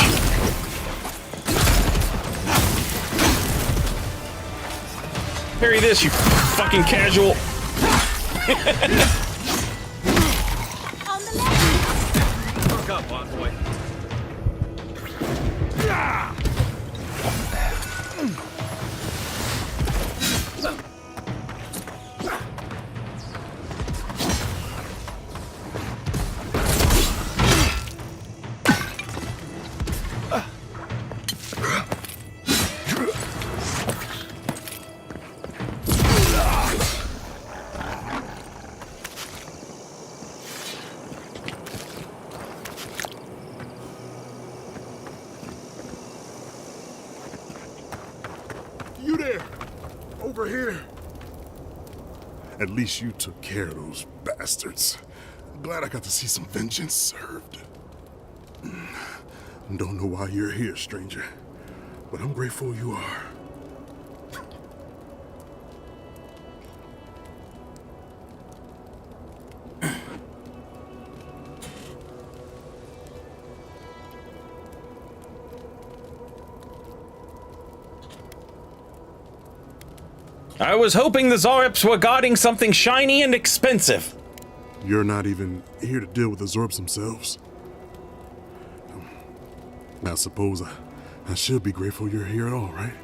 Parry this, you fucking casual. Look up, Envoy. You there! Over here! At least you took care of those bastards. I'm glad I got to see some vengeance served. Don't know why you're here, stranger, but I'm grateful you are. I was hoping the Zorps were guarding something shiny and expensive. You're not even here to deal with the Zorps themselves. I suppose I should be grateful you're here at all, right?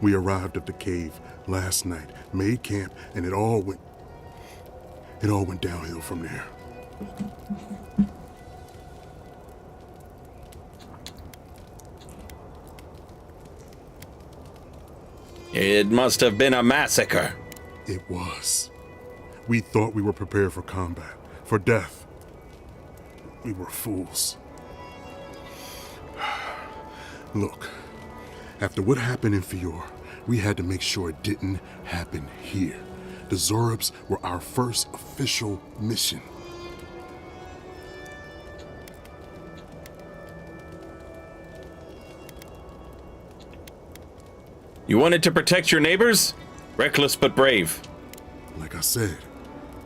We arrived at the cave last night, made camp, and it all went downhill from there. It must have been a massacre. It was. We thought we were prepared for combat, for death. We were fools. Look, after what happened in Fior, we had to make sure it didn't happen here. The Zorps were our first official mission. You wanted to protect your neighbors? Reckless but brave. Like I said,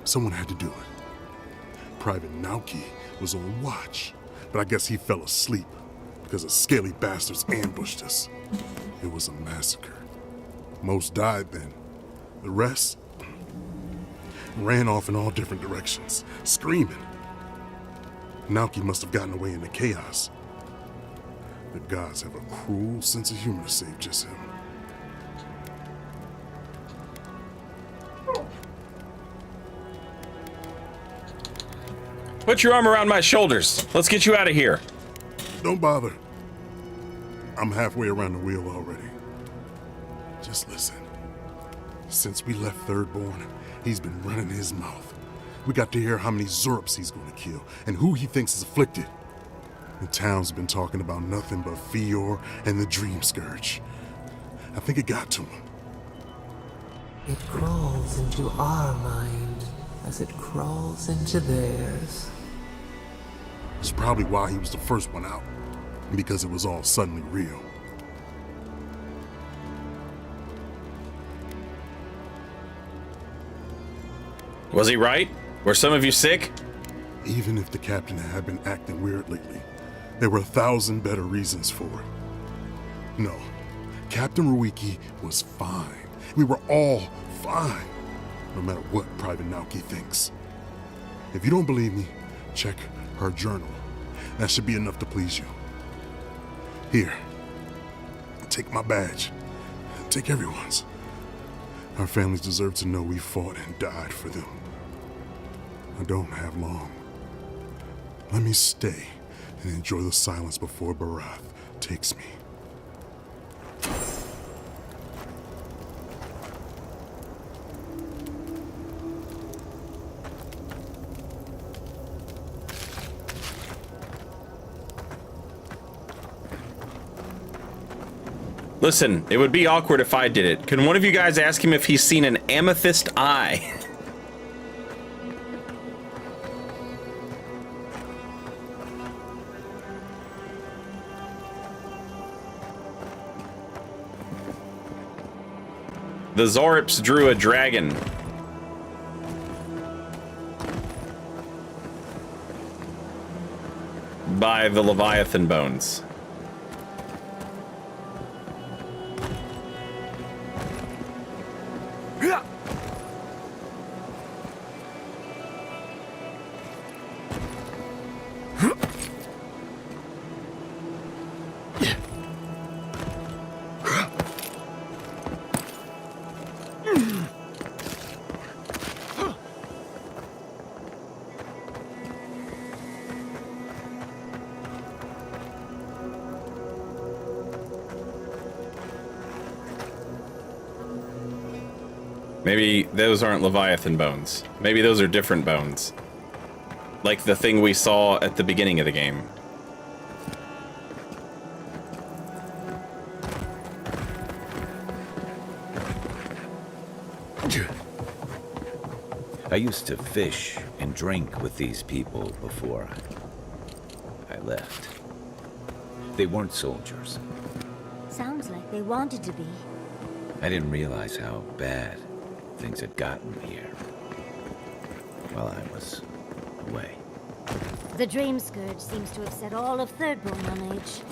someone had to do it. Private Naoki was on watch, but I guess he fell asleep because the scaly bastards ambushed us. It was a massacre. Most died then. The rest ran off in all different directions, screaming. Naoki must have gotten away in the chaos. The gods have a cruel sense of humor to save just him. Put your arm around my shoulders. Let's get you out of here. Don't bother. I'm halfway around the wheel already. Just listen. Since we left Thirdborn, he's been running his mouth. We got to hear how many Zorps he's going to kill and who he thinks is afflicted. The town's been talking about nothing but Fior and the Dream Scourge. I think it got to him. It crawls into our mind as it crawls into theirs. It's probably why he was the first one out, because it was all suddenly real. Was he right? Were some of you sick? Even if the captain had been acting weird lately, there were 1,000 better reasons for it. No, Captain Ruiki was fine. We were all fine, no matter what Private Naoki thinks. If you don't believe me, check her journal. That should be enough to please you. Here, take my badge. Take everyone's. Our families deserve to know we fought and died for them. I don't have long. Let me stay and enjoy the silence before Barath takes me. Listen, it would be awkward if I did it. Can one of you guys ask him if he's seen an amethyst eye? The Zorips drew a dragon. By the Leviathan bones. Maybe those aren't Leviathan bones. Maybe those are different bones. Like the thing we saw at the beginning of the game. I used to fish and drink with these people before I left. They weren't soldiers. Sounds like they wanted to be. I didn't realize how bad things had gotten here while I was away. The Dream Scourge seems to have set all of Thirdborn on edge.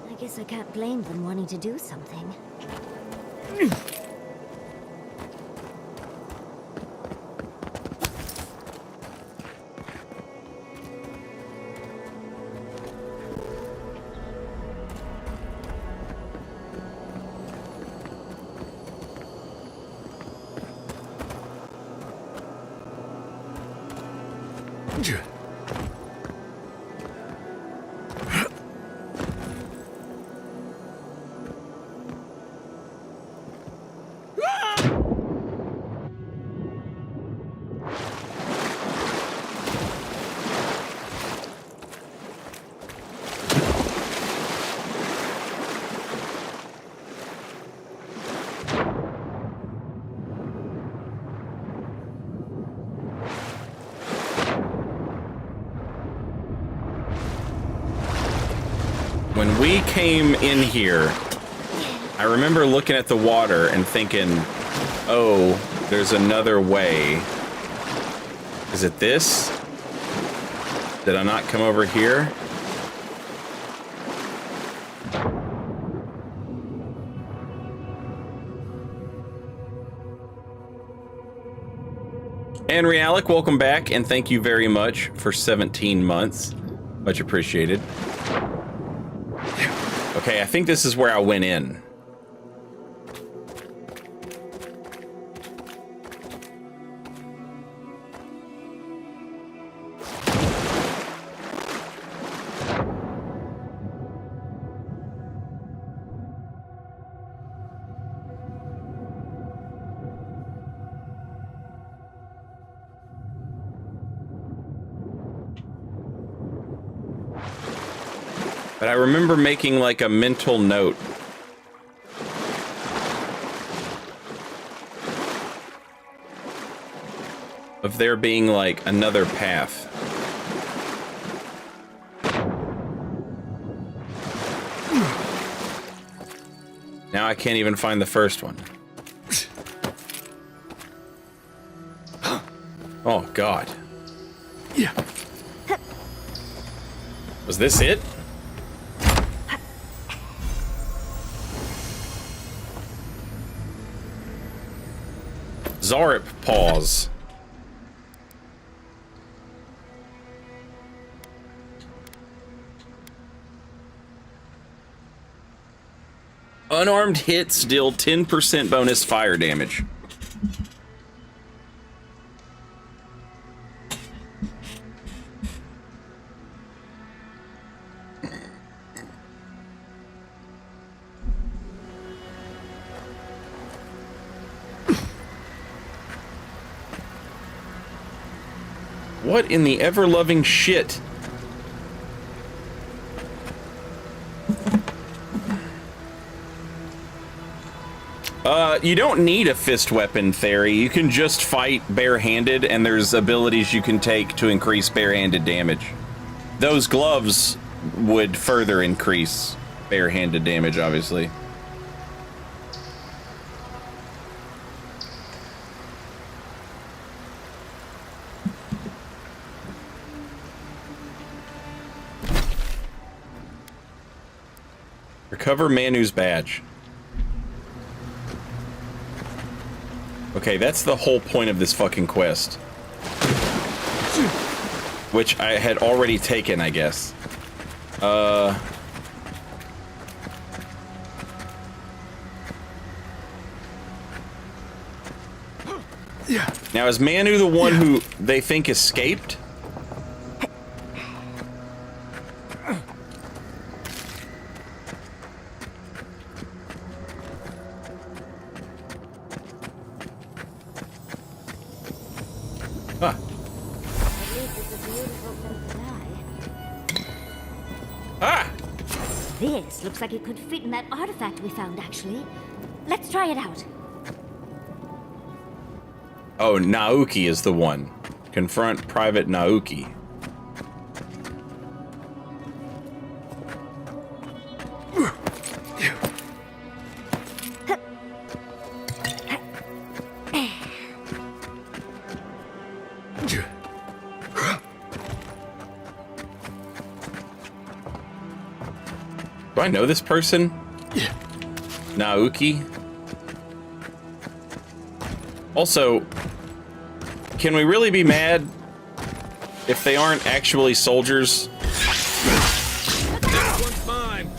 I guess I can't blame them wanting to do something. When we came in here, I remember looking at the water and thinking, oh, there's another way. Is it this? Did I not come over here? And Realic, welcome back, and thank you very much for 17 months. Much appreciated. Okay, I think this is where I went in. But I remember making like a mental note. Of there being like another path. Now I can't even find the first one. Oh God. Yeah. Was this it? Zarip pause. Unarmed hits deal 10% bonus fire damage. What in the ever-loving shit? You don't need a fist weapon, Theory. You can just fight barehanded, and there's abilities you can take to increase barehanded damage. Those gloves would further increase barehanded damage, obviously. Recover Manu's badge. Okay, that's the whole point of this fucking quest. Which I had already taken, I guess. Yeah. Now, is Manu the one who they think escaped? This looks like it could fit in that artifact we found, actually. Let's try it out. Oh, Naoki is the one. Confront Private Naoki. Do I know this person? Yeah. Naoki? Also, can we really be mad if they aren't actually soldiers? This one's mine.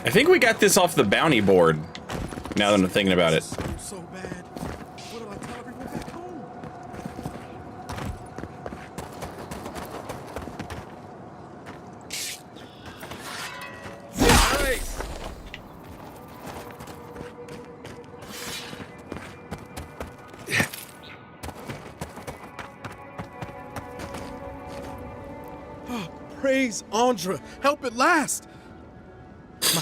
I think we got this off the bounty board, now that I'm thinking about it. So bad. What do I tell everyone back home? Nice. Praise Andra. Help at last.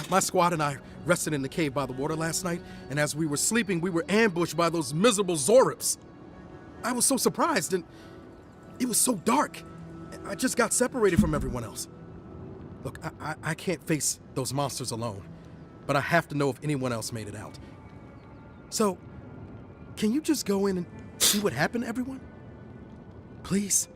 My squad and I rested in the cave by the water last night, and as we were sleeping, we were ambushed by those miserable Zorips. I was so surprised, and it was so dark. I just got separated from everyone else. Look, I can't face those monsters alone, but I have to know if anyone else made it out. So, can you just go in and see what happened to everyone? Please?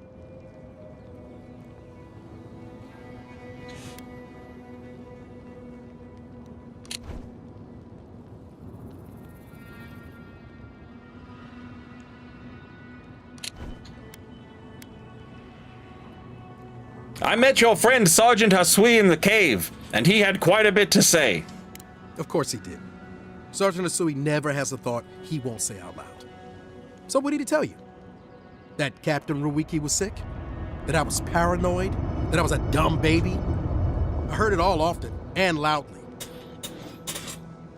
I met your friend Sergeant Hasui in the cave, and he had quite a bit to say. Of course he did. Sergeant Asui never has a thought he won't say out loud. So what did he tell you? That Captain Ruiki was sick? That I was paranoid? That I was a dumb baby? I heard it all often, and loudly.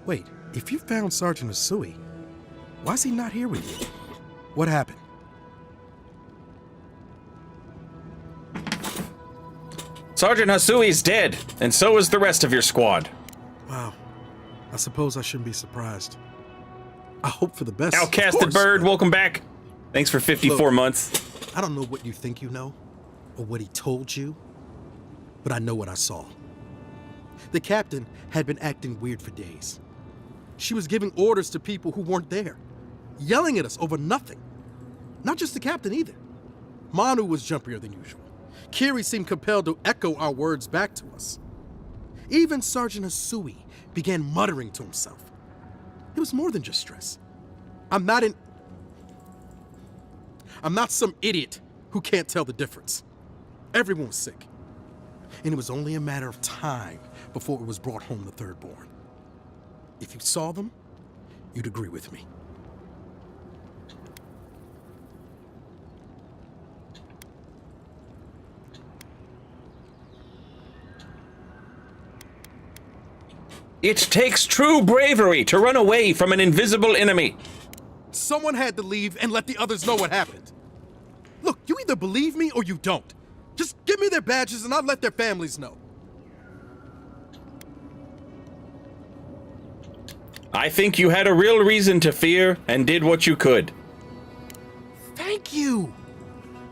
Wait, if you found Sergeant Asui, why is he not here with you? What happened? Sergeant Hasui's dead, and so is the rest of your squad. Wow. I suppose I shouldn't be surprised. I hope for the best. Outcasted Bird, welcome back. Thanks for 54 months. I don't know what you think you know, or what he told you, but I know what I saw. The captain had been acting weird for days. She was giving orders to people who weren't there, yelling at us over nothing. Not just the captain either. Manu was jumpier than usual. Kiri seemed compelled to echo our words back to us. Even Sergeant Asui began muttering to himself. It was more than just stress. I'm not some idiot who can't tell the difference. Everyone was sick. And it was only a matter of time before it was brought home the thirdborn. If you saw them, you'd agree with me. It takes true bravery to run away from an invisible enemy. Someone had to leave and let the others know what happened. Look, you either believe me or you don't. Just give me their badges and I'll let their families know. I think you had a real reason to fear and did what you could. Thank you.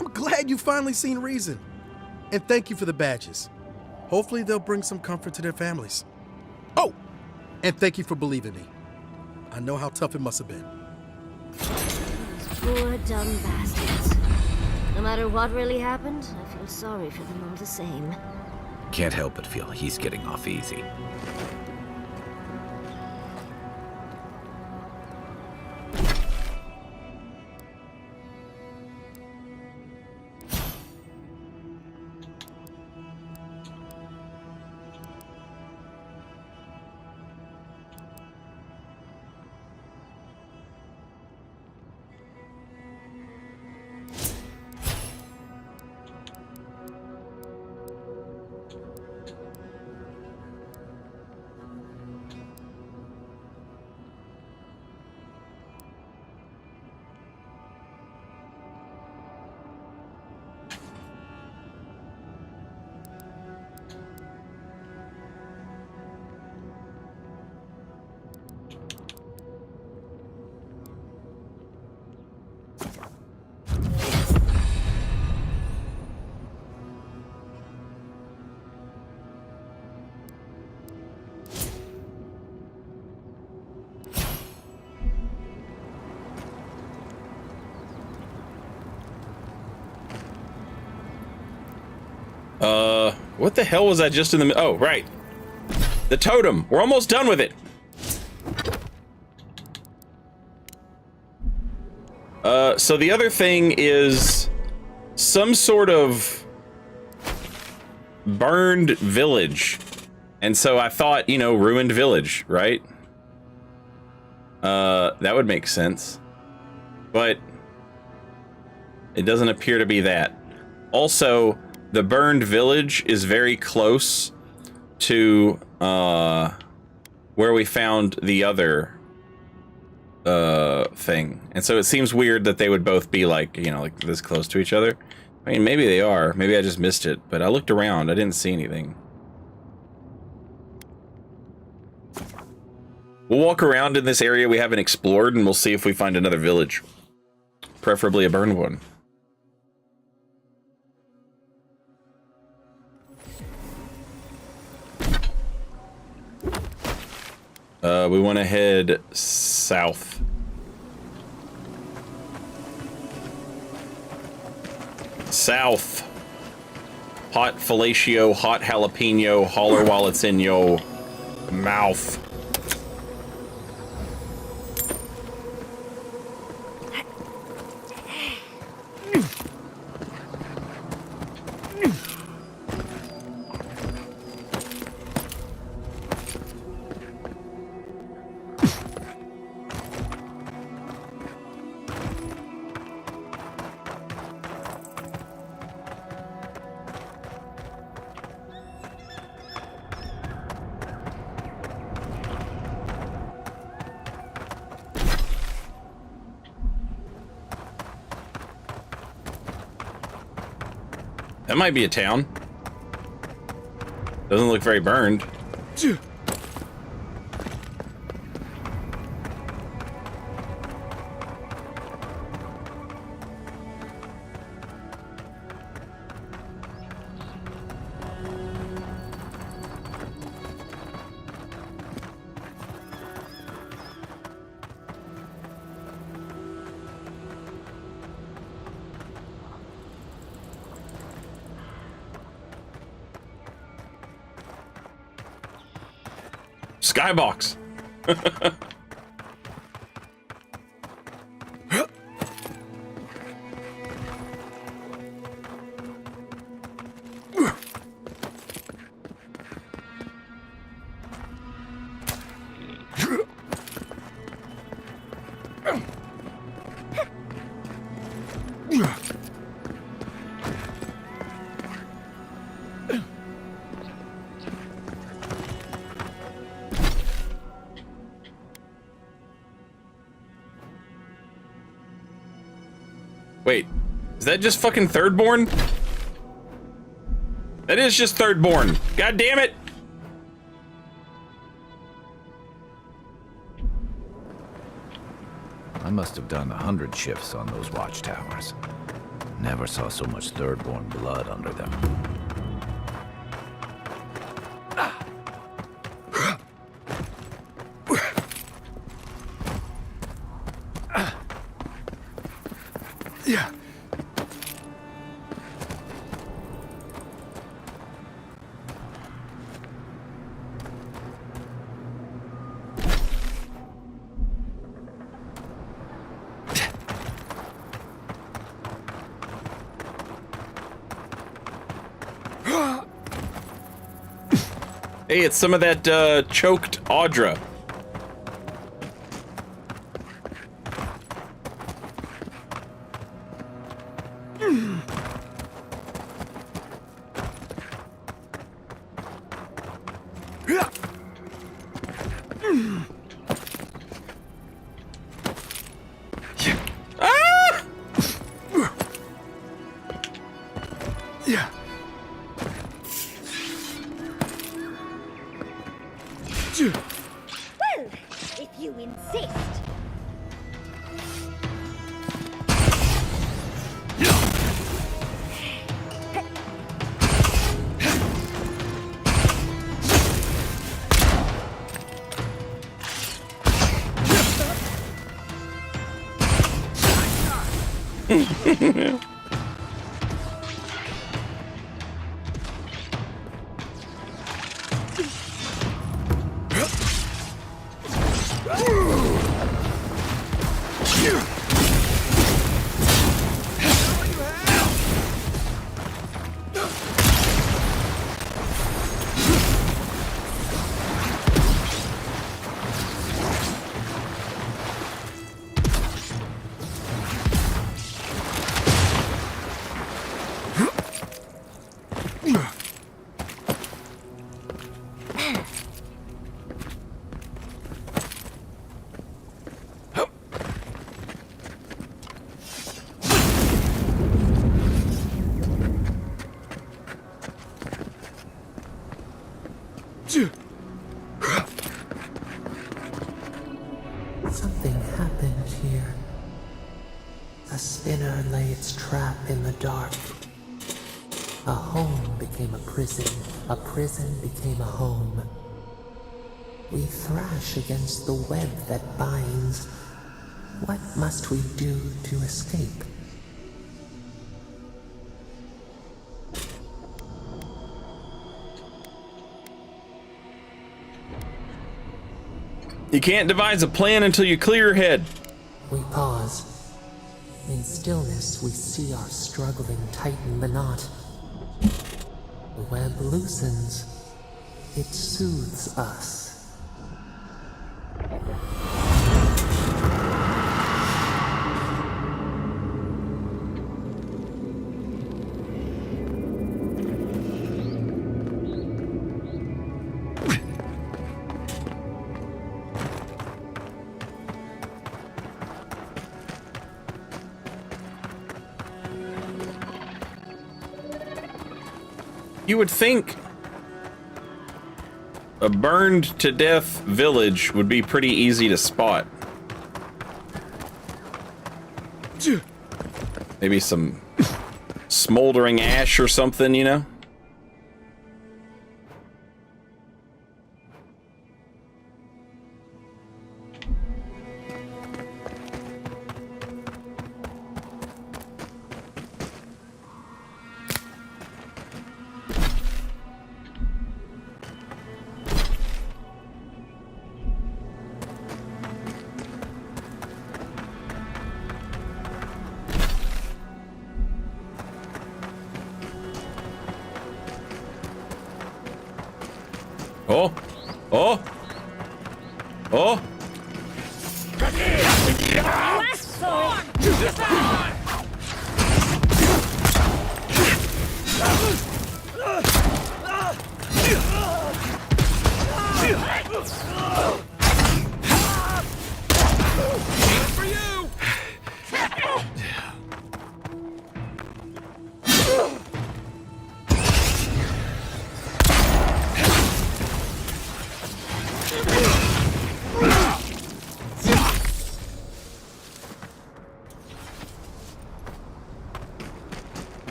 I'm glad you finally seen reason. And thank you for the badges. Hopefully they'll bring some comfort to their families. Oh, and thank you for believing me. I know how tough it must have been. Those poor dumb bastards. No matter what really happened, I feel sorry for them all the same. Can't help but feel he's getting off easy. What the hell was I just in the... Oh, right. The totem. We're almost done with it. So the other thing is some sort of burned village. And so I thought, you know, ruined village, right? That would make sense. But it doesn't appear to be that. Also, the burned village is very close to where we found the other thing. And so it seems weird that they would both be like, you know, like this close to each other. I mean, maybe they are. Maybe I just missed it, but I looked around. I didn't see anything. We'll walk around in this area we haven't explored, and we'll see if we find another village. Preferably a burned one. We want to head south. South. Hot fellatio, hot jalapeno, holler while it's in yo mouth. That might be a town. Doesn't look very burned. Skybox. Wait, is that just fucking Thirdborn? That is just Thirdborn. God damn it! I must have done 100 shifts on those watchtowers. Never saw so much Thirdborn blood under them. Yeah. Hey, it's some of that choked Audra. Yeah. Well, if you insist. A spinner lay its trap in the dark. A home became a prison became a home. We thrash against the web that binds. What must we do to escape? You can't devise a plan until you clear your head. We pause. In stillness, we see our struggling tighten the knot. The web loosens. It soothes us. You would think a burned to death village would be pretty easy to spot. Maybe some smoldering ash or something, you know? Oh! Oh! Oh!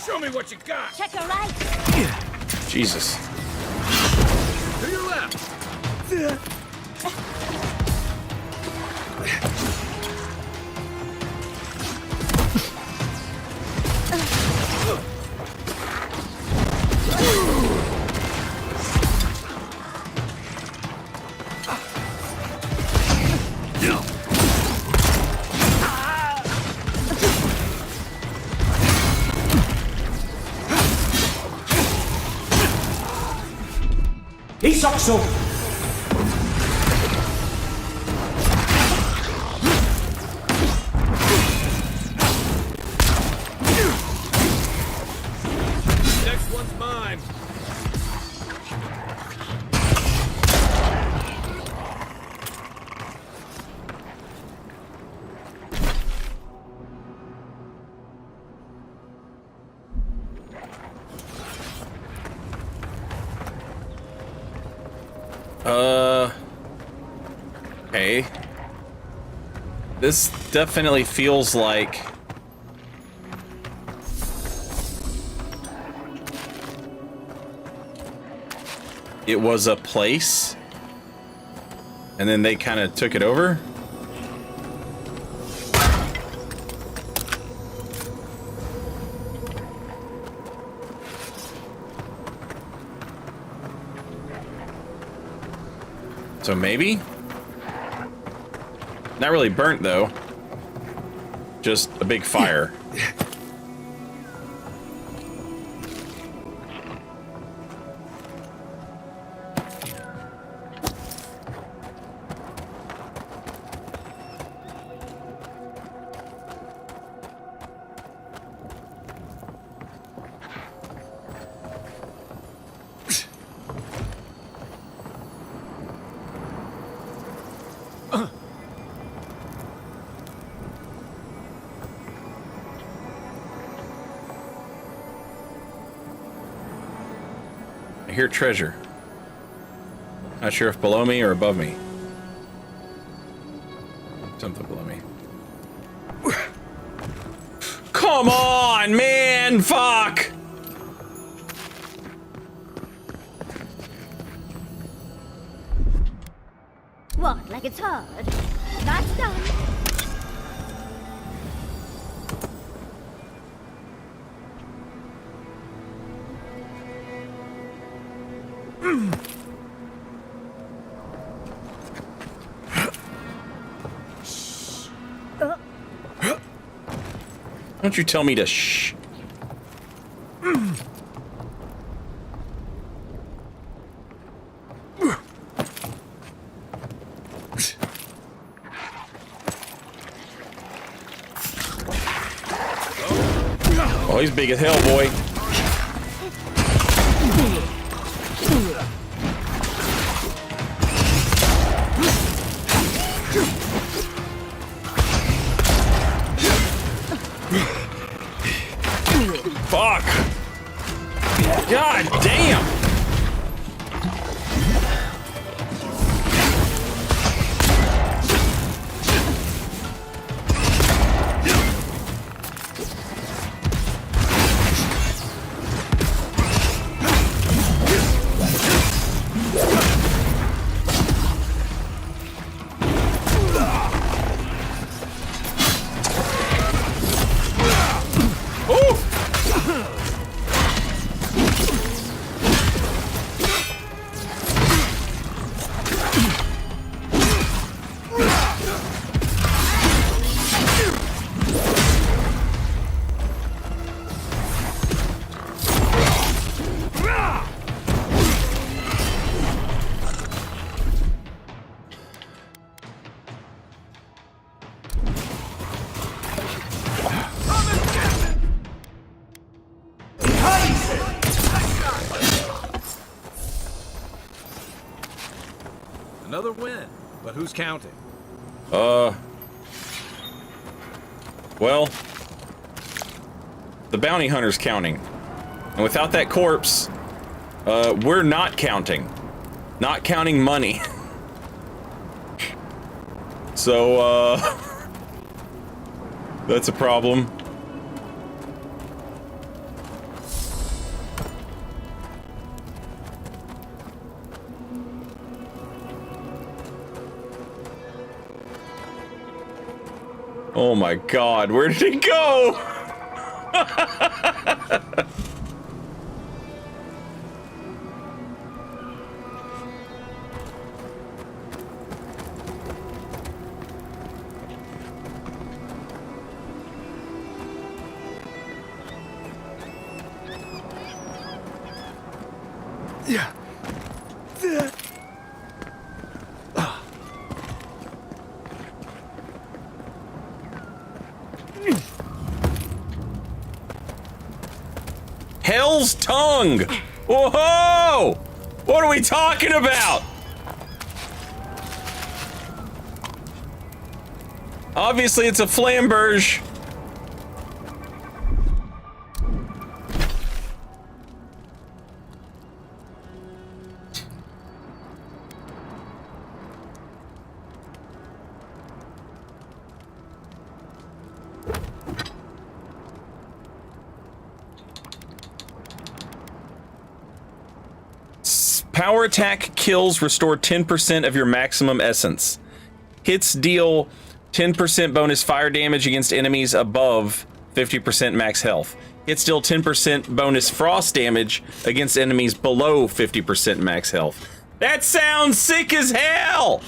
Show me what you got. Check her right. Jesus. To your left. Isokso! Next one's mine. Okay. This definitely feels like it was a place, and then they kind of took it over. So maybe? Not really burnt though. Just a big fire. I hear treasure. Not sure if below me or above me. Something below me. Come on, man! Fuck! What, like it's hard? That's done. Don't you tell me to shh. Oh, he's big as hell, boy. Fuck! God damn! Another win, but who's counting? Well, the bounty hunter's counting. And without that corpse, we're not counting. Not counting money. So, that's a problem. Oh my god, where did it go? Yeah. Hell's tongue! Whoa! What are we talking about? Obviously, it's a flamberge. Power attack kills restore 10% of your maximum essence. Hits deal 10% bonus fire damage against enemies above 50% max health. Hits deal 10% bonus frost damage against enemies below 50% max health. That sounds sick as hell!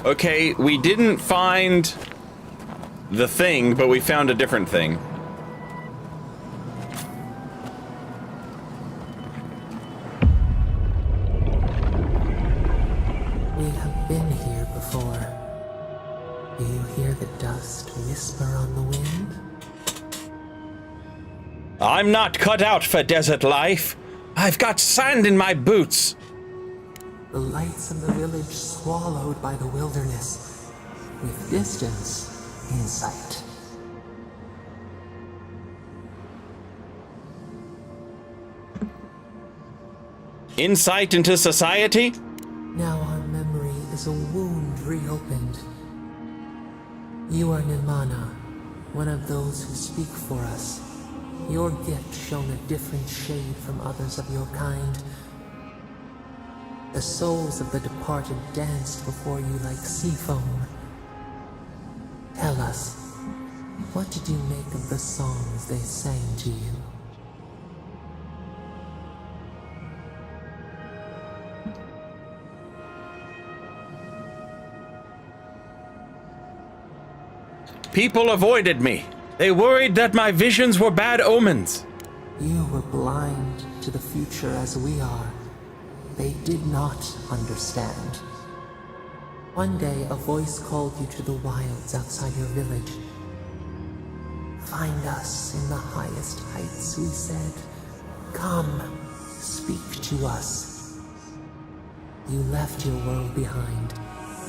Okay, we didn't find the thing, but we found a different thing. the dust whisper on the wind? I'm not cut out for desert life. I've got sand in my boots. The lights of the village swallowed by the wilderness, with distance in sight. Insight into society? Now our memory is a wound reopened. You are Nimana, one of those who speak for us. Your gift shone a different shade from others of your kind. The souls of the departed danced before you like sea foam. Tell us, what did you make of the songs they sang to you? People avoided me. They worried that my visions were bad omens. You were blind to the future as we are. They did not understand. One day, a voice called you to the wilds outside your village. Find us in the highest heights, we said. Come, speak to us. You left your world behind,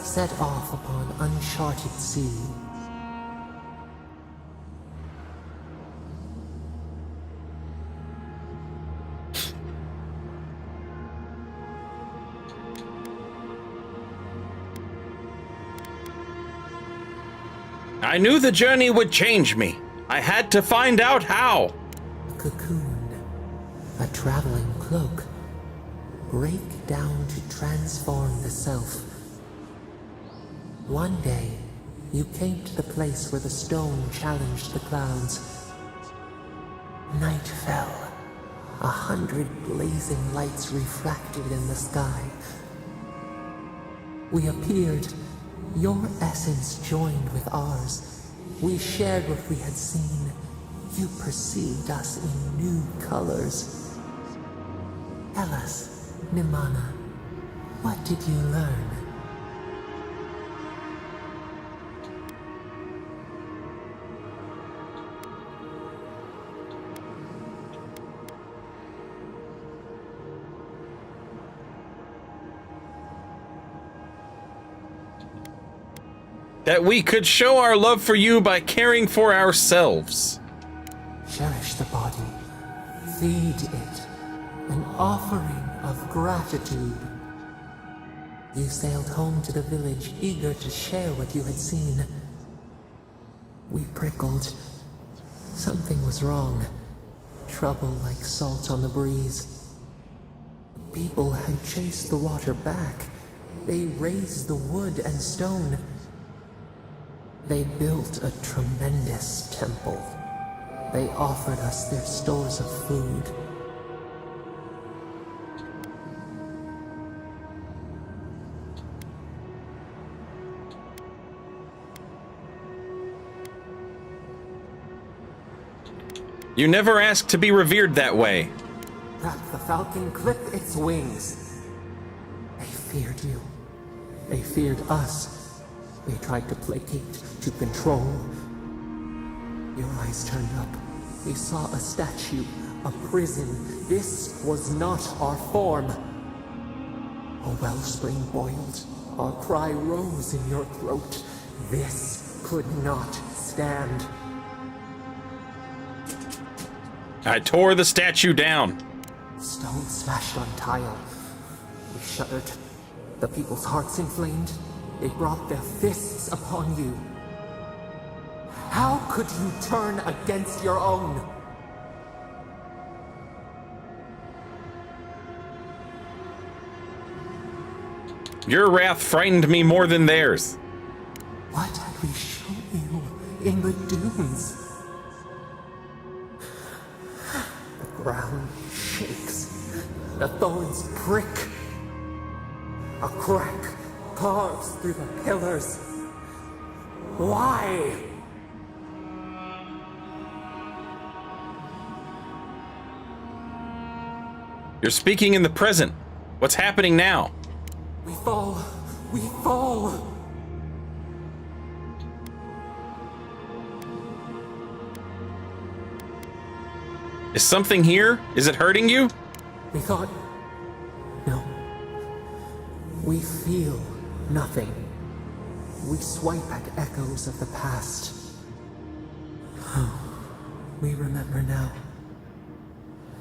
set off upon uncharted sea. I knew the journey would change me. I had to find out how. A cocoon, a traveling cloak. Break down to transform the self. One day, you came to the place where the stone challenged the clouds. Night fell. 100 blazing lights refracted in the sky. We appeared. Your essence joined with ours. We shared what we had seen. You perceived us in new colors. Tell us, Nimana, what did you learn? That we could show our love for you by caring for ourselves. Cherish the body. Feed it. An offering of gratitude. You sailed home to the village, eager to share what you had seen. We prickled. Something was wrong. Trouble like salt on the breeze. People had chased the water back. They raised the wood and stone. They built a tremendous temple. They offered us their stores of food. You never asked to be revered that way. That the falcon clip its wings. They feared you. They feared us. They tried to placate, to control. Your eyes turned up. We saw a statue, a prison. This was not our form. A wellspring boiled. Our cry rose in your throat. This could not stand. I tore the statue down. Stone smashed on tile. We shuddered. The people's hearts inflamed. They brought their fists upon you. How could you turn against your own? Your wrath frightened me more than theirs. What had we shown you in the dunes? The ground shakes. The thorns prick. A crack carves through the pillars. Why? You're speaking in the present. What's happening now? We fall. We fall. Is something here? Is it hurting you? We thought... No. We feel nothing. We swipe at echoes of the past. Oh, we remember now.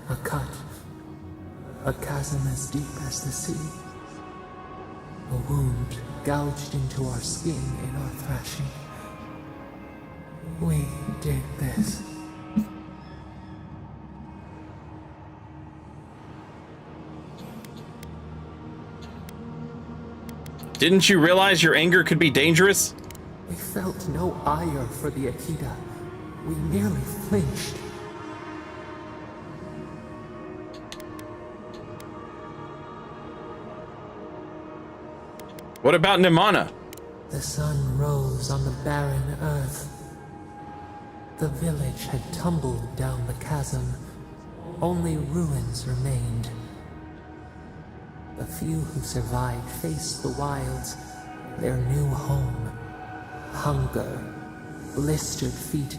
A cut. A chasm as deep as the sea. A wound gouged into our skin in our thrashing. We did this. Didn't you realize your anger could be dangerous? We felt no ire for the Akita. We merely flinched. What about Nimana? The sun rose on the barren earth. The village had tumbled down the chasm. Only ruins remained. The few who survived faced the wilds, their new home. Hunger, blistered feet.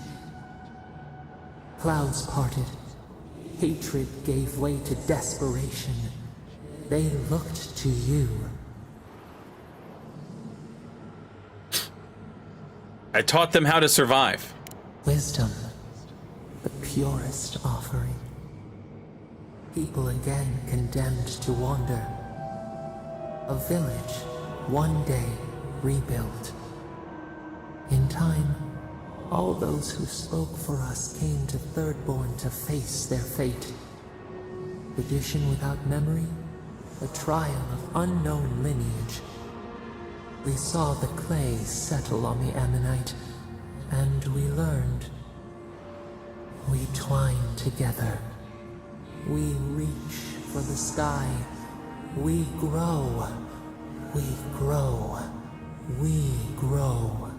Clouds parted. Hatred gave way to desperation. They looked to you. I taught them how to survive. Wisdom, the purest offering. People again condemned to wander. A village, one day rebuilt. In time, all those who spoke for us came to Thirdborn to face their fate. Tradition without memory, a trial of unknown lineage. We saw the clay settle on the Ammonite, and we learned. We twine together. We reach for the sky. We grow. We grow. We grow.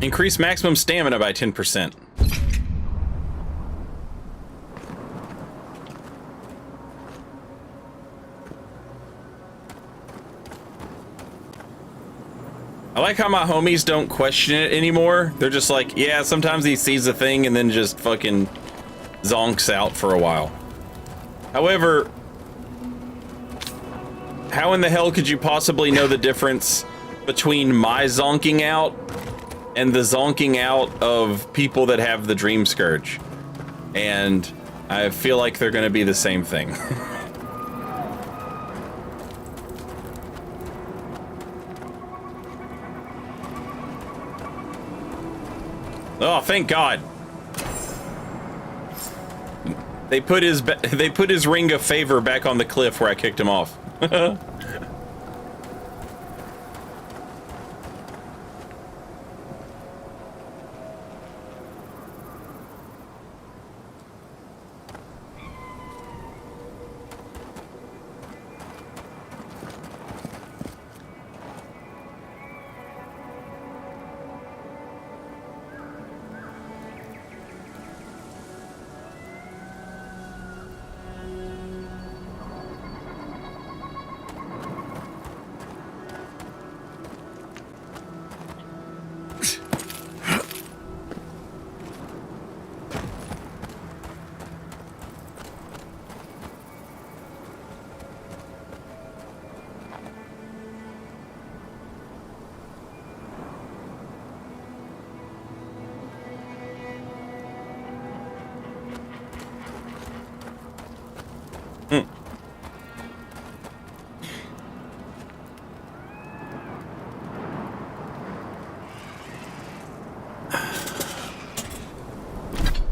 Increase maximum stamina by 10%. I like how my homies don't question it anymore. They're just like, yeah, sometimes he sees a thing and then just fucking zonks out for a while. However, how in the hell could you possibly know the difference between my zonking out and the zonking out of people that have the Dream Scourge? And I feel like they're gonna be the same thing. Oh, thank God. They put his ring of favor back on the cliff where I kicked him off.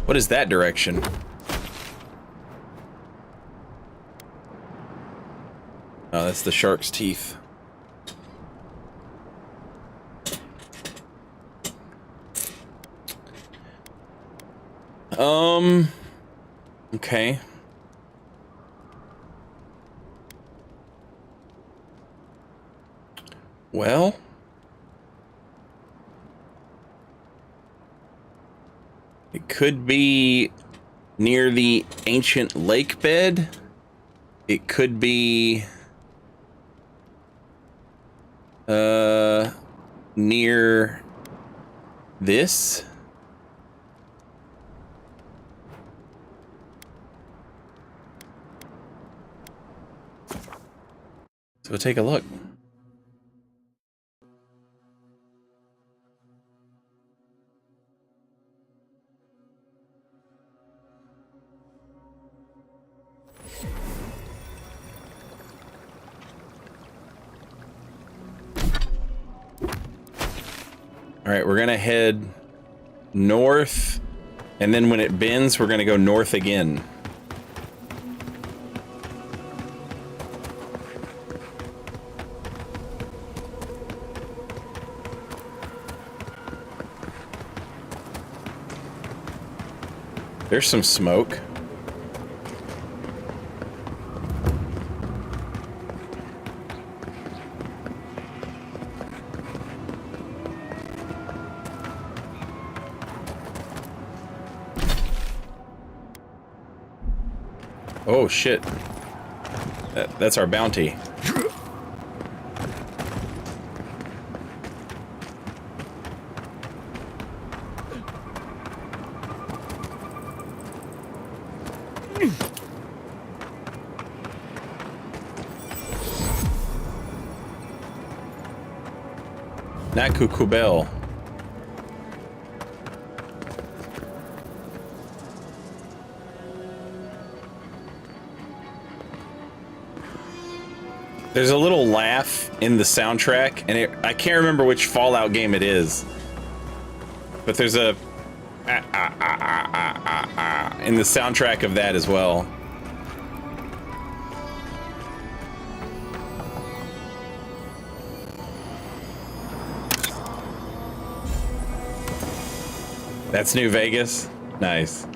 What is that direction? Oh, that's the shark's teeth. Okay. Well, it could be near the ancient lake bed. It could be near this. So we'll take a look. All right, we're gonna head north, and then when it bends, we're gonna go north again. There's some smoke. Oh shit. That's our bounty. Nakukubel. There's a little laugh in the soundtrack, and I can't remember which Fallout game it is, but there's a in the soundtrack of that as well. That's New Vegas? Nice.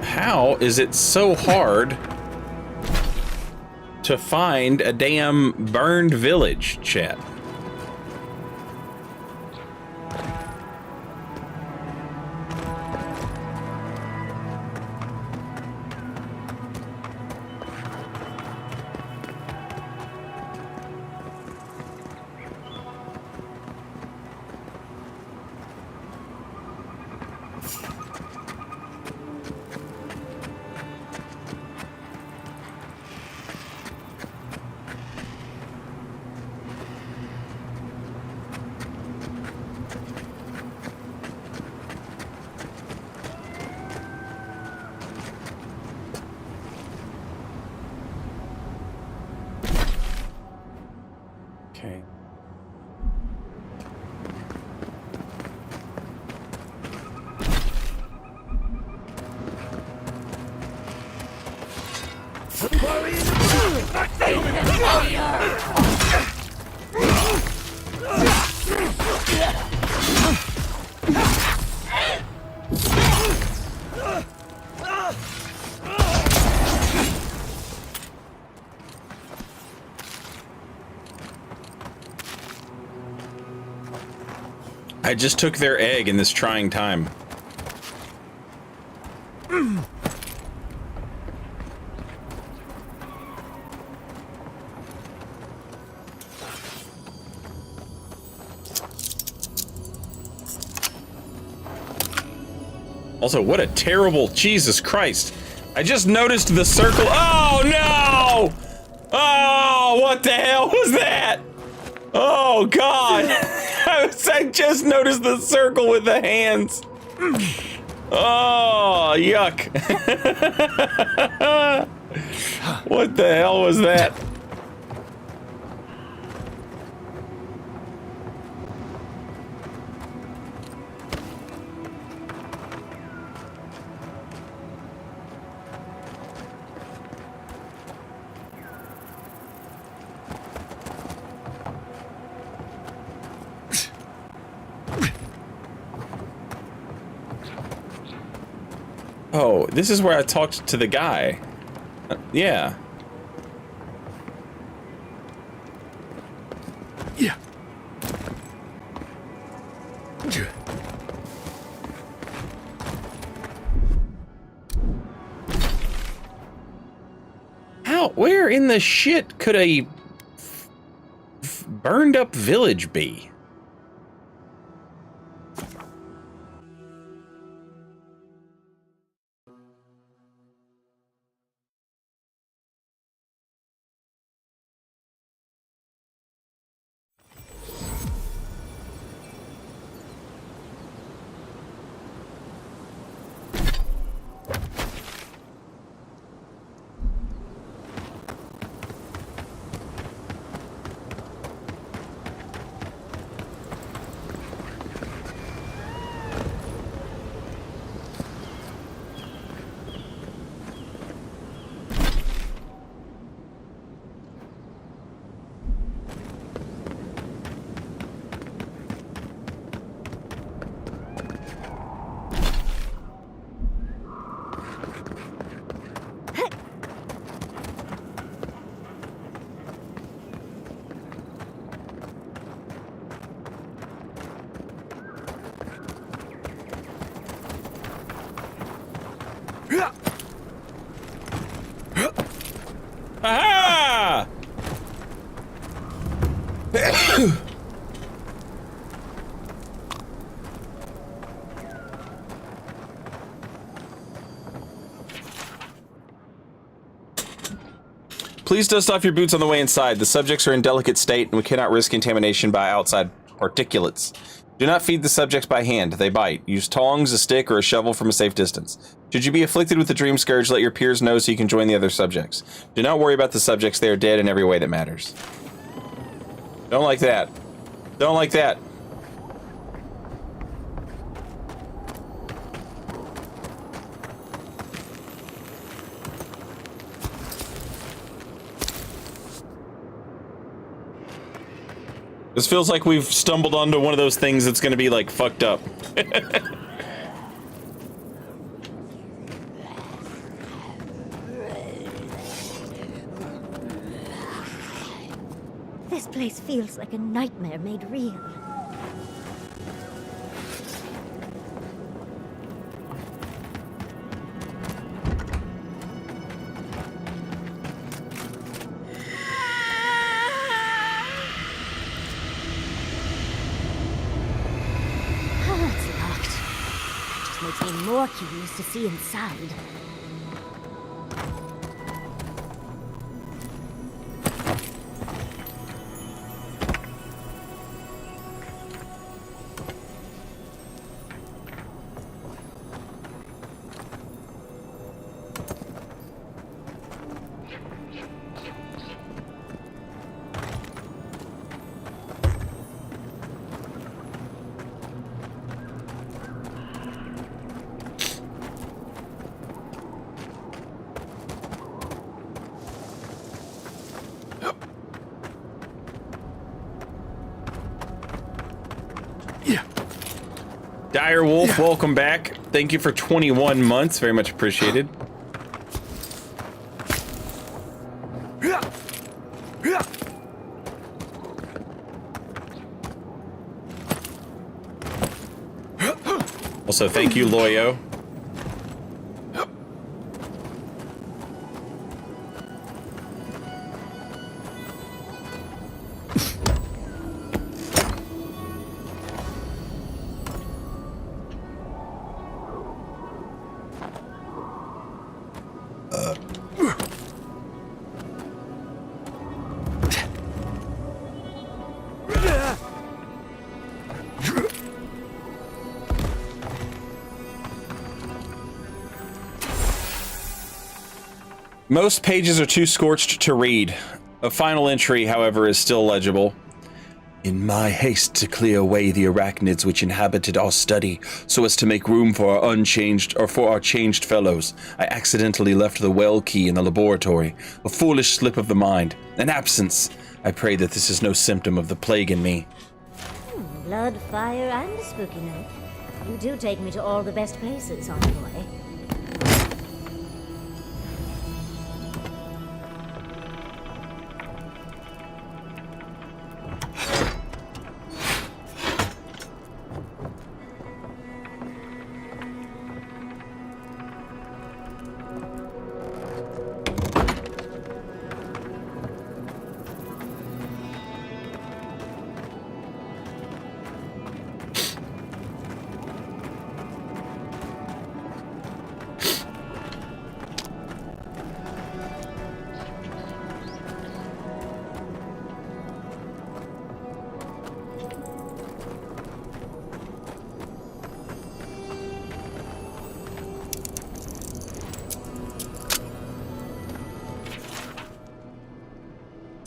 How is it so hard to find a damn burned village, chat? Okay. I just took their egg in this trying time. Also, what a terrible, Jesus Christ. I just noticed the circle. Oh no! Oh, what the hell was that? Oh God. I just noticed the circle with the hands. Oh, yuck. What the hell was that? Oh, this is where I talked to the guy. Yeah. Yeah. How? Where in the shit could a burned up village be? Aha! Please dust off your boots on the way inside. The subjects are in delicate state and we cannot risk contamination by outside particulates. Do not feed the subjects by hand. They bite. Use tongs, a stick, or a shovel from a safe distance. Should you be afflicted with the dream scourge, let your peers know so you can join the other subjects. Do not worry about the subjects. They are dead in every way that matters. Don't like that. Don't like that. This feels like we've stumbled onto one of those things that's gonna be like fucked up. This place feels like a nightmare made real. Makes me more curious to see inside. Dire Wolf, welcome back. Thank you for 21 months. Very much appreciated. Also, thank you, Loyo. Most pages are too scorched to read. A final entry, however, is still legible. In my haste to clear away the arachnids which inhabited our study, so as to make room for our changed fellows, I accidentally left the well key in the laboratory. A foolish slip of the mind, an absence. I pray that this is no symptom of the plague in me. Blood, fire, and a spooky note. You do take me to all the best places, envoy.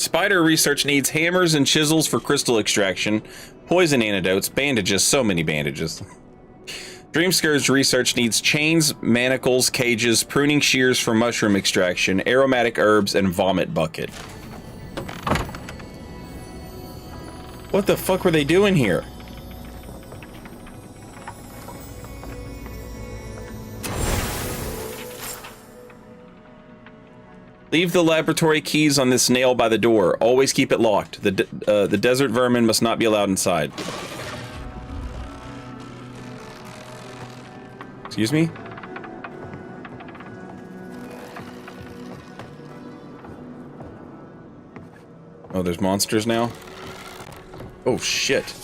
Spider research needs hammers and chisels for crystal extraction, poison antidotes, bandages, so many bandages. Dream Scourge research needs chains, manacles, cages, pruning shears for mushroom extraction, aromatic herbs, and vomit bucket. What the fuck were they doing here? Leave the laboratory keys on this nail by the door. Always keep it locked. The desert vermin must not be allowed inside. Excuse me? Oh, there's monsters now? Oh, shit.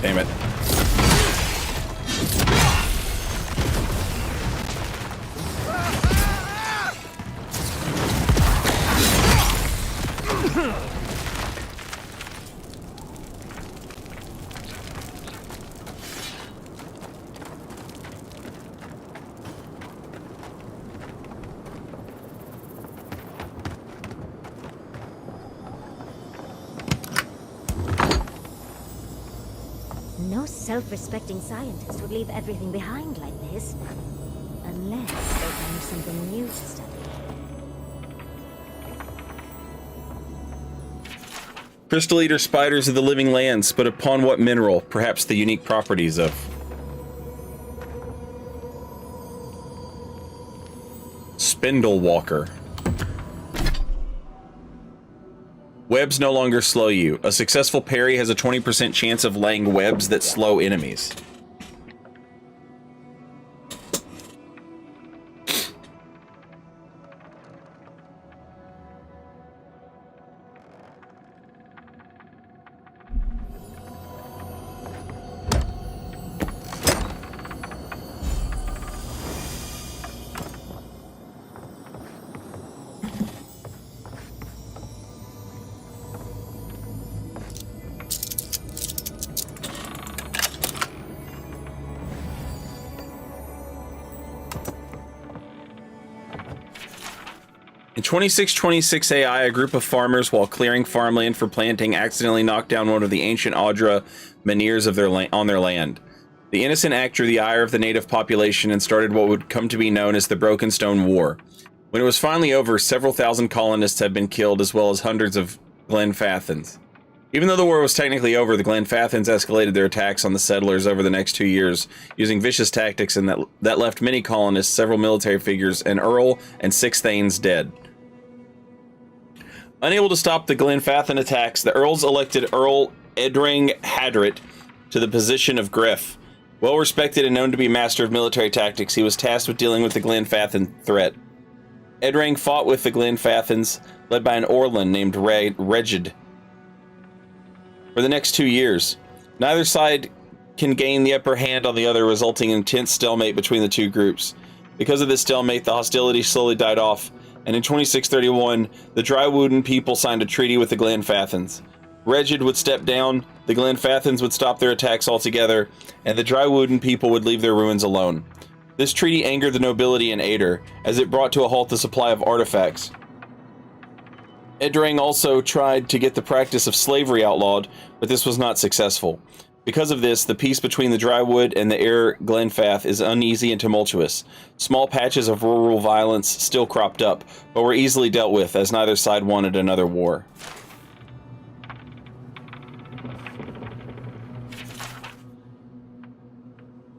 Damn it. No self-respecting scientist would leave everything behind like this. Unless they found something new to study. Crystal Eater spiders of the living lands, but upon what mineral? Perhaps the unique properties of... Spindle Walker. Webs no longer slow you. A successful parry has a 20% chance of laying webs that slow enemies. In 2626 AI, a group of farmers, while clearing farmland for planting, accidentally knocked down one of the ancient Audra menhirs of on their land. The innocent act drew the ire of the native population and started what would come to be known as the Broken Stone War. When it was finally over, several thousand colonists had been killed, as well as hundreds of Glenfathans. Even though the war was technically over, the Glenfathans escalated their attacks on the settlers over the next 2 years, using vicious tactics, and that left many colonists, several military figures, an earl, and 6 thanes dead. Unable to stop the Glenfathan attacks, the earls elected Earl Edring Hadrit to the position of Griff. Well respected and known to be master of military tactics, he was tasked with dealing with the Glenfathan threat. Edring fought with the Glenfathans, led by an Orlan named Regid, for the next 2 years. Neither side can gain the upper hand on the other, resulting in intense stalemate between the two groups. Because of this stalemate, the hostility slowly died off, and in 2631, the Drywooden people signed a treaty with the Glenfathans. Regid would step down, the Glenfathans would stop their attacks altogether, and the Drywooden people would leave their ruins alone. This treaty angered the nobility in Ader, as it brought to a halt the supply of artifacts. Edring also tried to get the practice of slavery outlawed, but this was not successful. Because of this, the peace between the Drywood and the Air Glenfath is uneasy and tumultuous. Small patches of rural violence still cropped up, but were easily dealt with, as neither side wanted another war.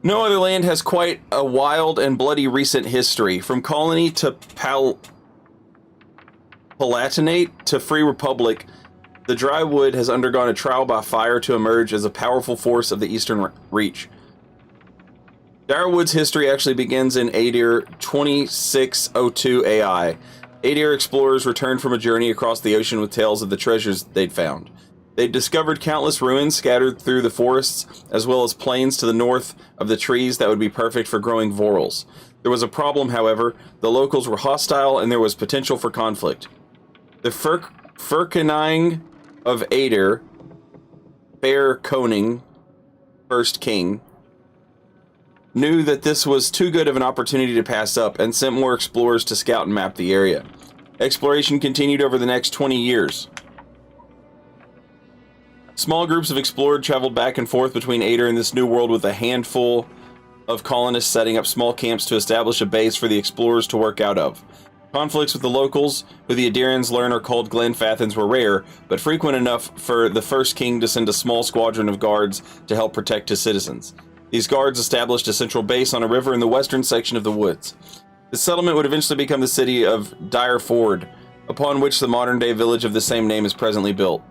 No other land has quite a wild and bloody recent history. From colony to Palatinate to Free Republic, the Drywood has undergone a trial by fire to emerge as a powerful force of the Eastern Reach. Direwood's history actually begins in Adir 2602 AI. Adir explorers returned from a journey across the ocean with tales of the treasures they'd found. They'd discovered countless ruins scattered through the forests, as well as plains to the north of the trees that would be perfect for growing vorals. There was a problem, however. The locals were hostile, and there was potential for conflict. The Furkening of Adir, Fair Koning, first king, knew that this was too good of an opportunity to pass up and sent more explorers to scout and map the area. Exploration continued over the next 20 years. Small groups of explorers traveled back and forth between Adir and this new world, with a handful of colonists setting up small camps to establish a base for the explorers to work out of. Conflicts with the locals, who the Adirians learn are called Glenfathans, were rare, but frequent enough for the first king to send a small squadron of guards to help protect his citizens. These guards established a central base on a river in the western section of the woods. The settlement would eventually become the city of Direford, upon which the modern-day village of the same name is presently built.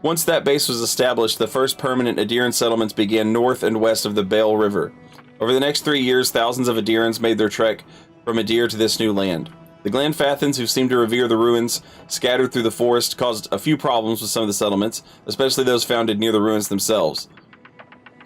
Once that base was established, the first permanent Adirian settlements began north and west of the Bale River. Over the next 3 years, thousands of Adirians made their trek from Adir to this new land. The Glenfathans, who seemed to revere the ruins scattered through the forest, caused a few problems with some of the settlements, especially those founded near the ruins themselves.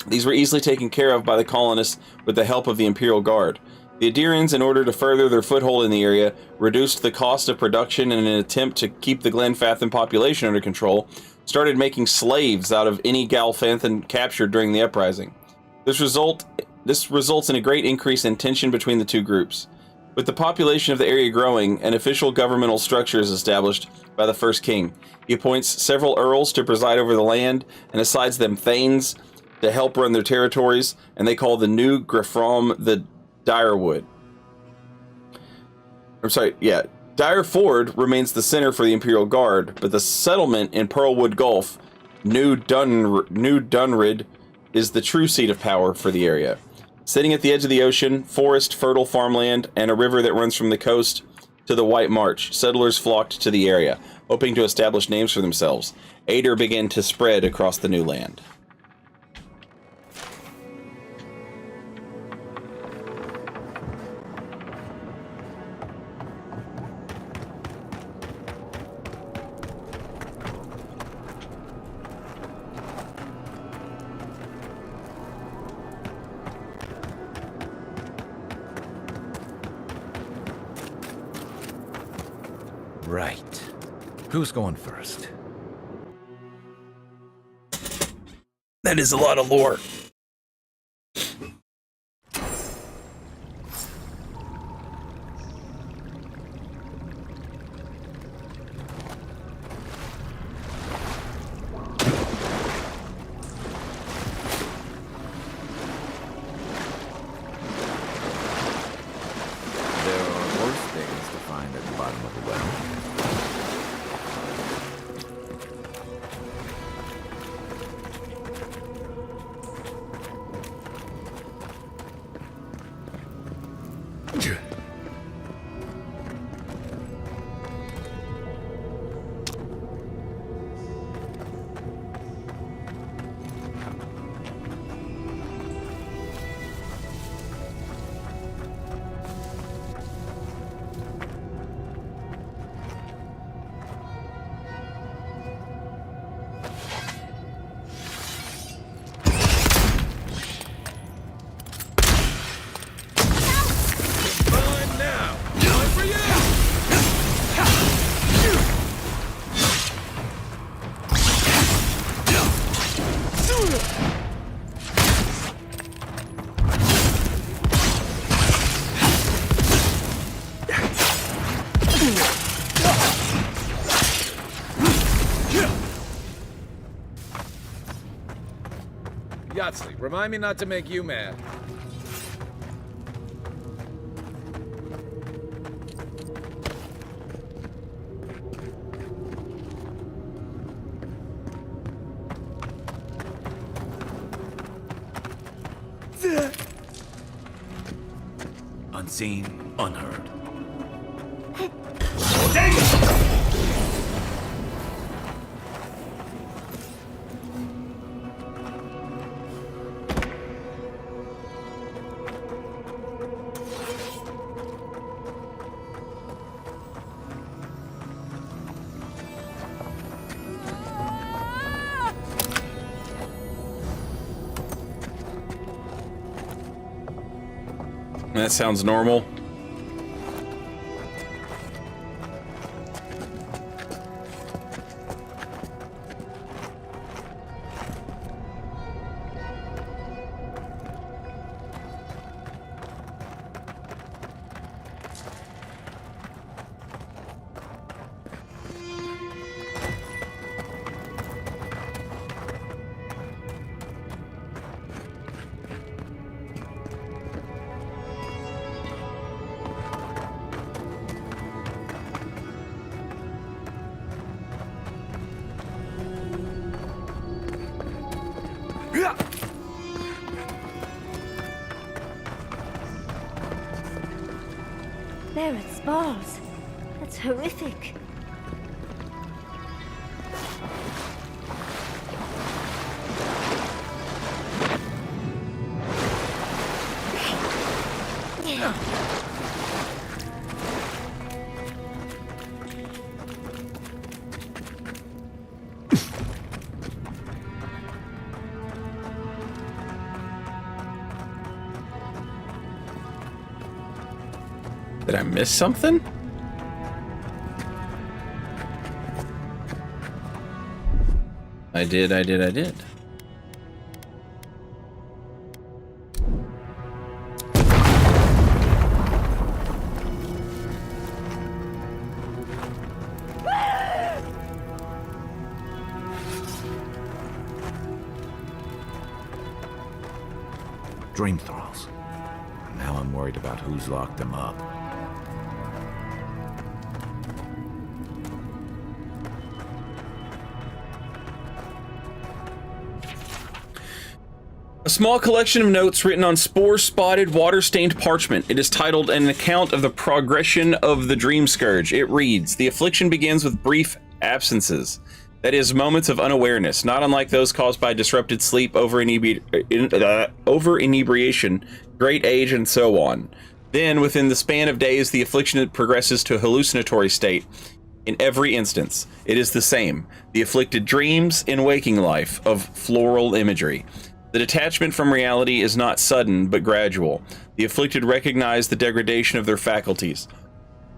These were easily taken care of by the colonists with the help of the Imperial Guard. The Adirians, in order to further their foothold in the area, reduced the cost of production in an attempt to keep the Glenfathan population under control, started making slaves out of any Galfathan captured during the uprising. This results in a great increase in tension between the two groups. With the population of the area growing, an official governmental structure is established by the first king. He appoints several earls to preside over the land and assigns them thanes to help run their territories, and they call the new Grafrom the Direwood. Direford remains the center for the Imperial Guard, but the settlement in Pearlwood Gulf, New Dunrid, is the true seat of power for the area. Sitting at the edge of the ocean, forest, fertile farmland, and a river that runs from the coast to the White March, settlers flocked to the area, hoping to establish names for themselves. Adir began to spread across the new land. Right. Who's going first? That is a lot of lore. Yahtzee, remind me not to make you mad. unseen, unheard. That sounds normal. Barrett's balls. That's horrific. Did I miss something? I did. Dream thralls. Now I'm worried about who's locked them up. A small collection of notes written on spore-spotted, water-stained parchment. It is titled An Account of the Progression of the Dream Scourge. It reads, the affliction begins with brief absences. That is, moments of unawareness, not unlike those caused by disrupted sleep, over-inebriation, great age, and so on. Then, within the span of days, the affliction progresses to a hallucinatory state. In every instance, it is the same. The afflicted dreams in waking life of floral imagery. The detachment from reality is not sudden, but gradual. The afflicted recognize the degradation of their faculties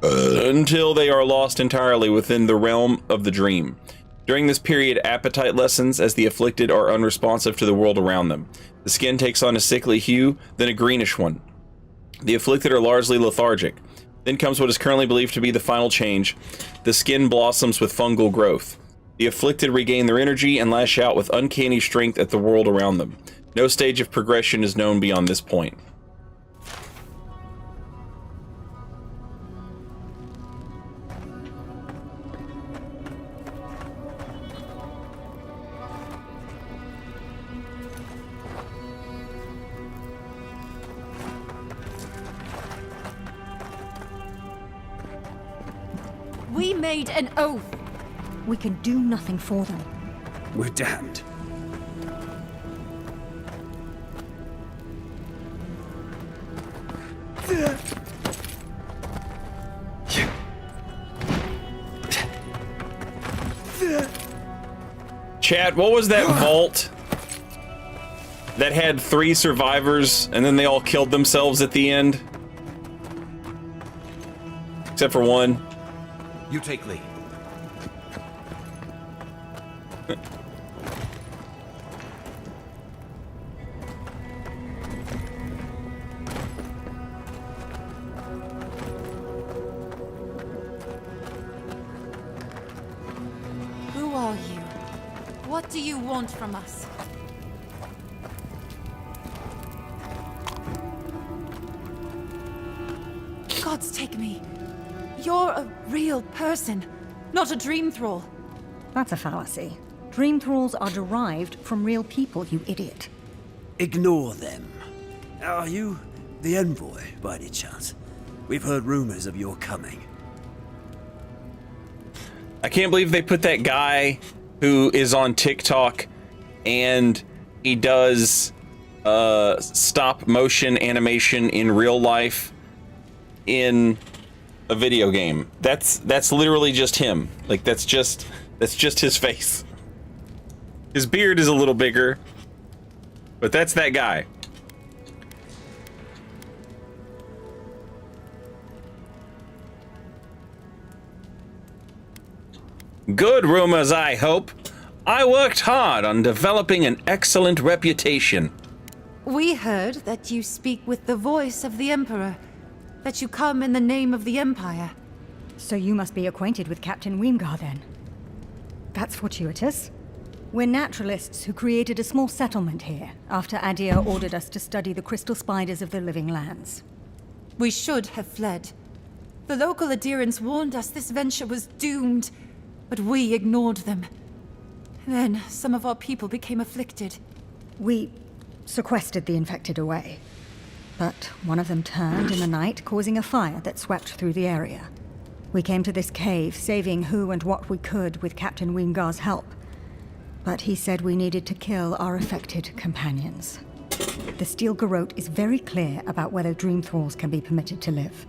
until they are lost entirely within the realm of the dream. During this period, appetite lessens as the afflicted are unresponsive to the world around them. The skin takes on a sickly hue, then a greenish one. The afflicted are largely lethargic. Then comes what is currently believed to be the final change. The skin blossoms with fungal growth. The afflicted regain their energy and lash out with uncanny strength at the world around them. No stage of progression is known beyond this point. We made an oath. We can do nothing for them. We're damned. Chat, what was that vault that had 3 survivors and then they all killed themselves at the end? Except for one. You take lead. Who are you? What do you want from us? Gods take me. You're a real person, not a dream thrall. That's a fallacy. Dream thralls are derived from real people, you idiot. Ignore them. Are you the envoy, by any chance? We've heard rumors of your coming. I can't believe they put that guy who is on TikTok and he does stop motion animation in real life in a video game. That's literally just him. Like that's just his face. His beard is a little bigger, but that's that guy. Good rumors, I hope. I worked hard on developing an excellent reputation. We heard that you speak with the voice of the Emperor, that you come in the name of the Empire. So you must be acquainted with Captain Weemgar, then. That's fortuitous. We're naturalists who created a small settlement here after Adir ordered us to study the crystal spiders of the living lands. We should have fled. The local adherents warned us this venture was doomed, but we ignored them. Then some of our people became afflicted. We sequestered the infected away. But one of them turned in the night, causing a fire that swept through the area. We came to this cave, saving who and what we could with Captain Weemgar's help. But he said we needed to kill our affected companions. The Steel Garrote is very clear about whether Dream Thralls can be permitted to live.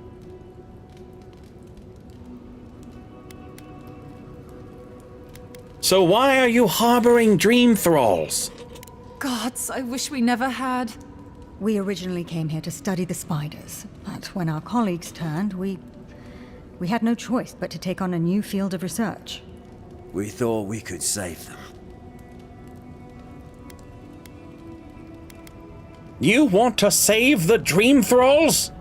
So why are you harboring Dream Thralls? Gods, I wish we never had. We originally came here to study the spiders, but when our colleagues turned, we had no choice but to take on a new field of research. We thought we could save them. You want to save the Dream Thralls?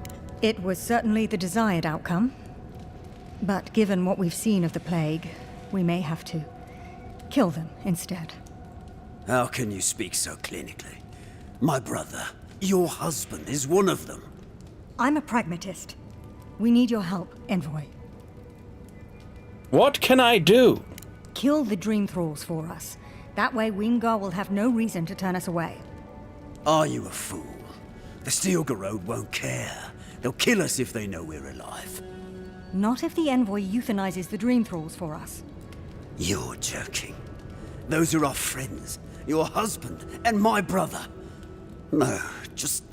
It was certainly the desired outcome. But given what we've seen of the plague, we may have to kill them instead. How can you speak so clinically? My brother, your husband, is one of them. I'm a pragmatist. We need your help, Envoy. What can I do? Kill the Dream Thralls for us. That way Weemgar will have no reason to turn us away. Are you a fool? The Steel Garrote won't care. They'll kill us if they know we're alive. Not if the Envoy euthanizes the Dream Thralls for us. You're joking. Those are our friends, your husband, and my brother. No, just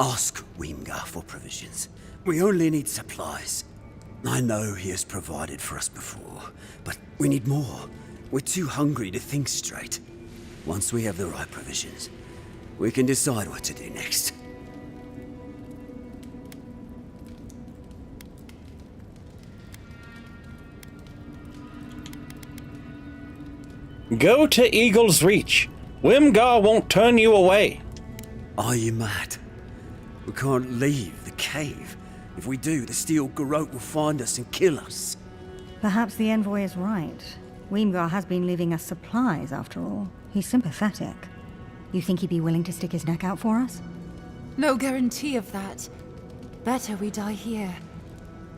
ask Weemgar for provisions. We only need supplies. I know he has provided for us before, but we need more. We're too hungry to think straight. Once we have the right provisions, we can decide what to do next. Go to Eagle's Reach. Weemgar won't turn you away. Are you mad? We can't leave the cave. If we do, the Steel Garrote will find us and kill us. Perhaps the Envoy is right. Weemgar has been leaving us supplies, after all. He's sympathetic. You think he'd be willing to stick his neck out for us? No guarantee of that. Better we die here.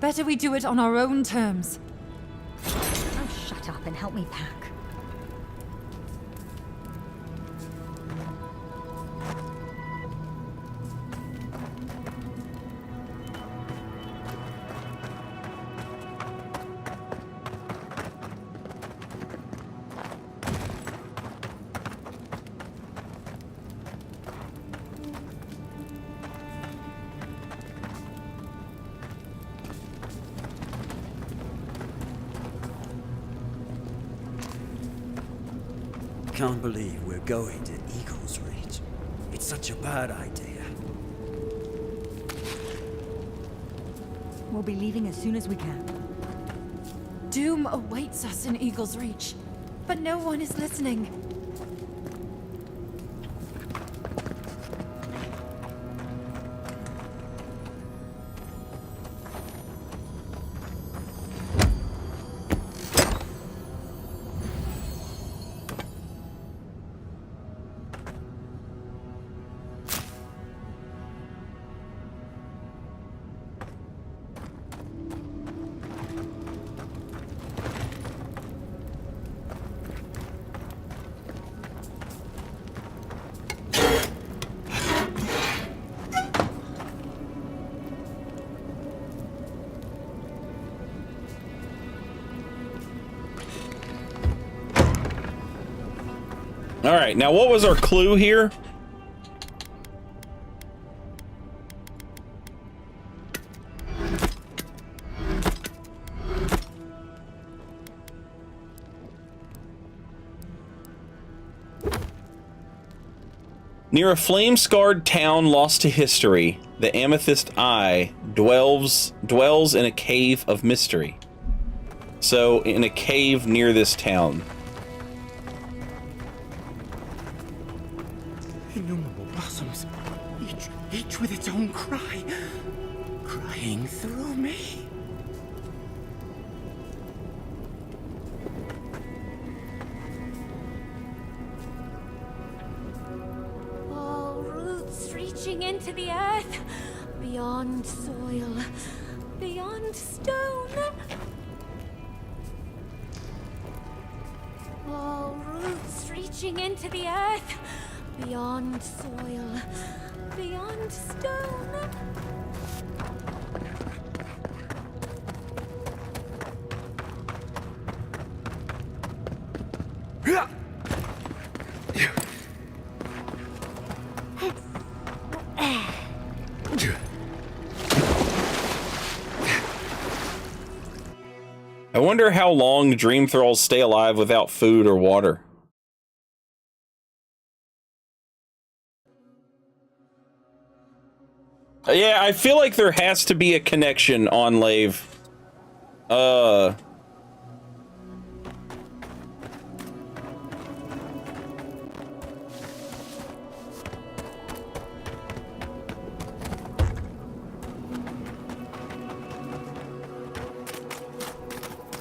Better we do it on our own terms. Oh, shut up and help me pack. Can't believe we're going to Eagle's Reach. It's such a bad idea. We'll be leaving as soon as we can. Doom awaits us in Eagle's Reach, but no one is listening. All right, now what was our clue here? Near a flame-scarred town lost to history, the Amethyst Eye dwells in a cave of mystery. So, in a cave near this town. Innumerable blossoms, each with its own cry, crying through me. Into the earth, beyond soil, beyond stone. All roots reaching into the earth, beyond soil, beyond stone. I wonder how long dream thralls stay alive without food or water. Yeah, I feel like there has to be a connection on Lave.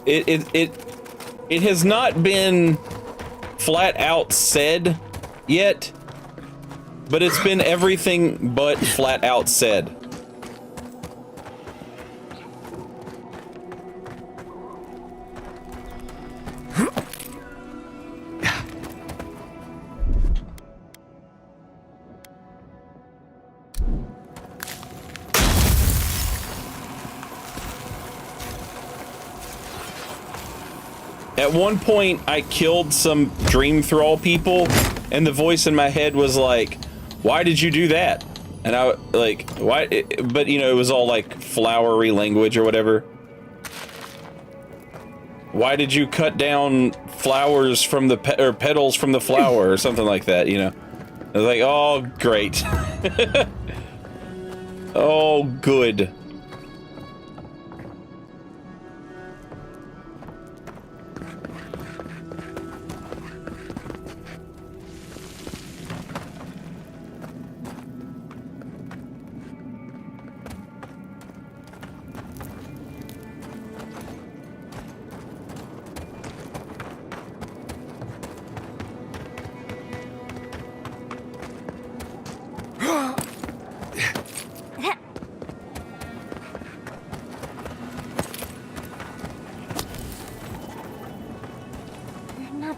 It has not been flat out said yet, but it's been everything but flat out said. At one point, I killed some dream thrall people, and the voice in my head was like, "Why did you do that?" And I like, "Why?" But you know, it was all like flowery language or whatever. Why did you cut down flowers from the petals from the flower or something like that? You know, I was like, "Oh, great." Oh, good.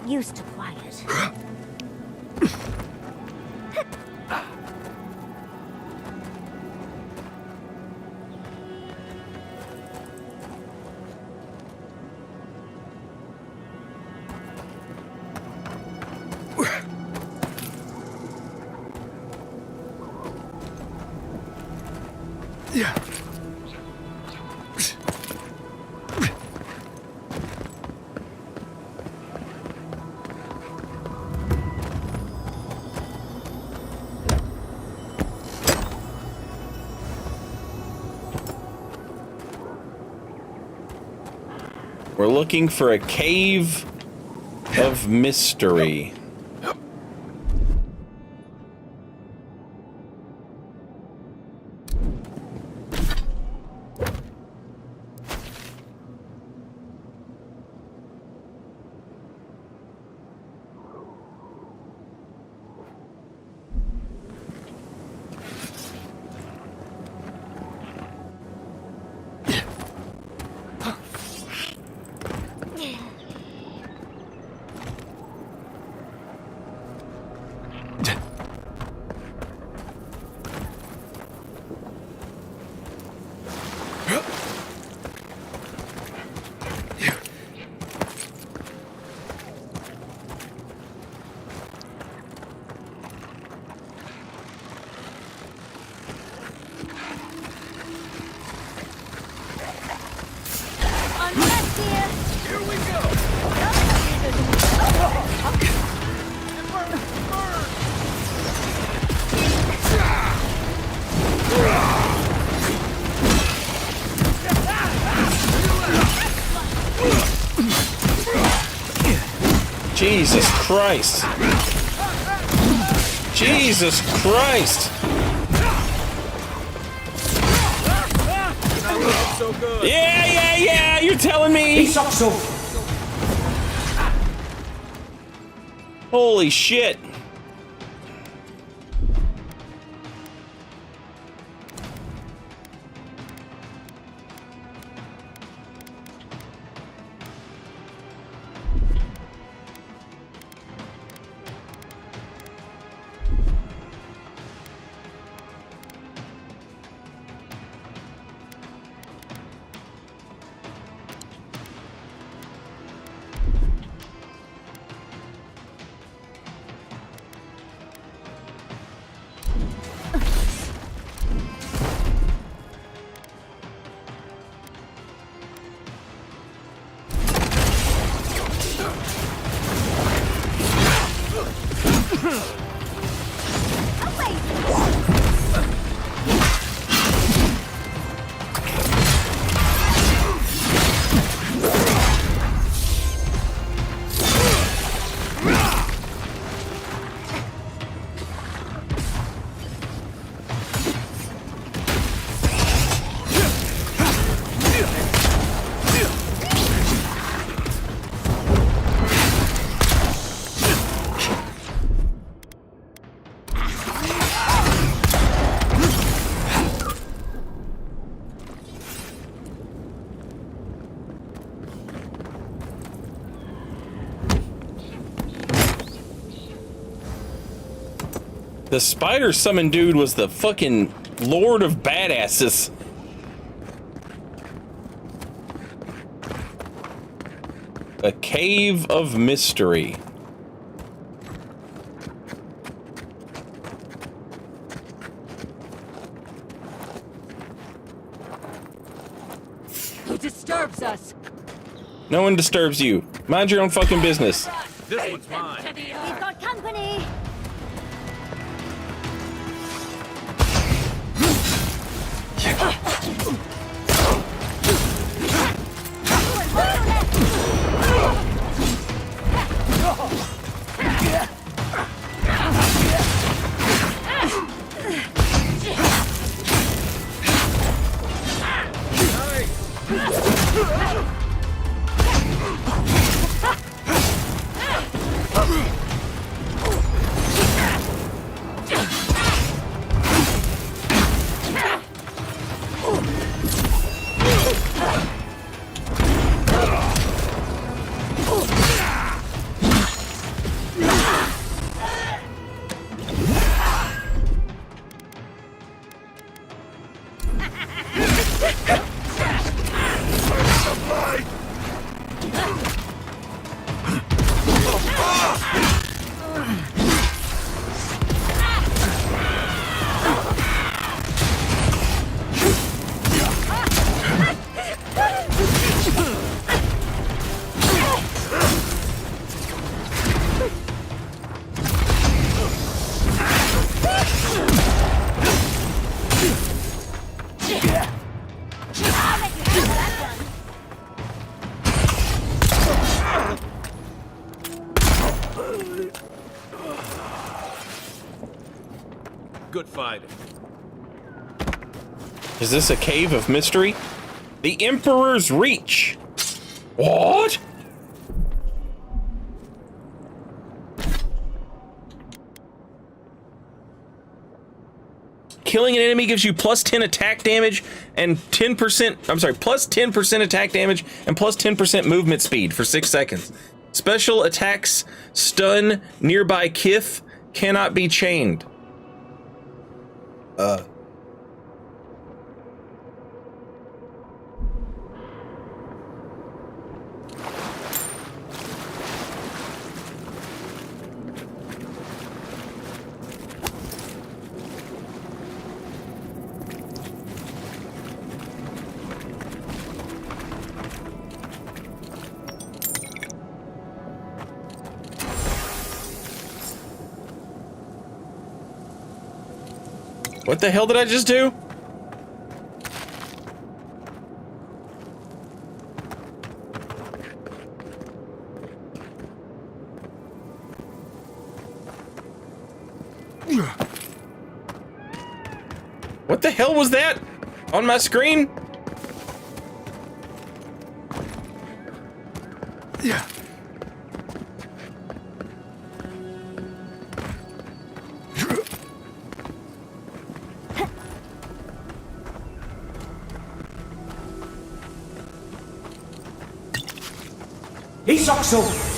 Used to quiet. Yeah. We're looking for a cave of mystery. Jesus Christ. Jesus Christ. Not looking so good. Yeah, you're telling me. He sucks so. Holy shit. The spider summon dude was the fucking lord of badasses. A cave of mystery. He disturbs us. No one disturbs you. Mind your own fucking business. This one's mine. We've got company. Good fighting. Is this a cave of mystery? The Emperor's Reach. What? Killing an enemy gives you plus 10 attack damage and 10%, I'm sorry, plus 10% attack damage and plus 10% movement speed for 6 seconds. Special attacks stun nearby kith, cannot be chained. What the hell did I just do? What the hell was that on my screen? Yeah. Isokso!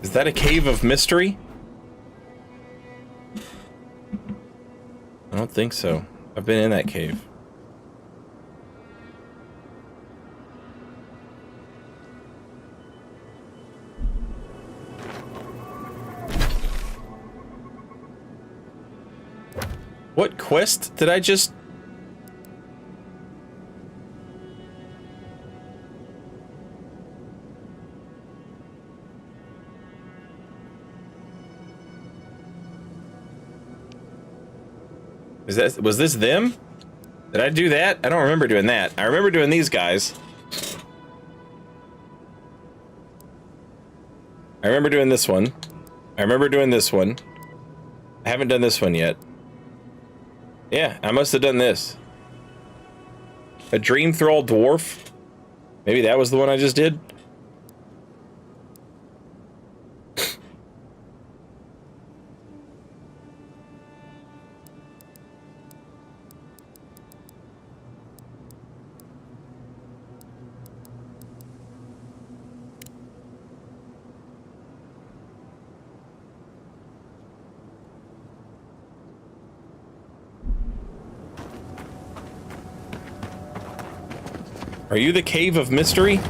Is that a cave of mystery? I don't think so. I've been in that cave. What quest did I just... Was this them? Did I do that? I don't remember doing that. I remember doing these guys. I remember doing this one. I remember doing this one. I haven't done this one yet. Yeah, I must have done this. A Dream Thrall Dwarf? Maybe that was the one I just did? Are you the Cave of Mystery?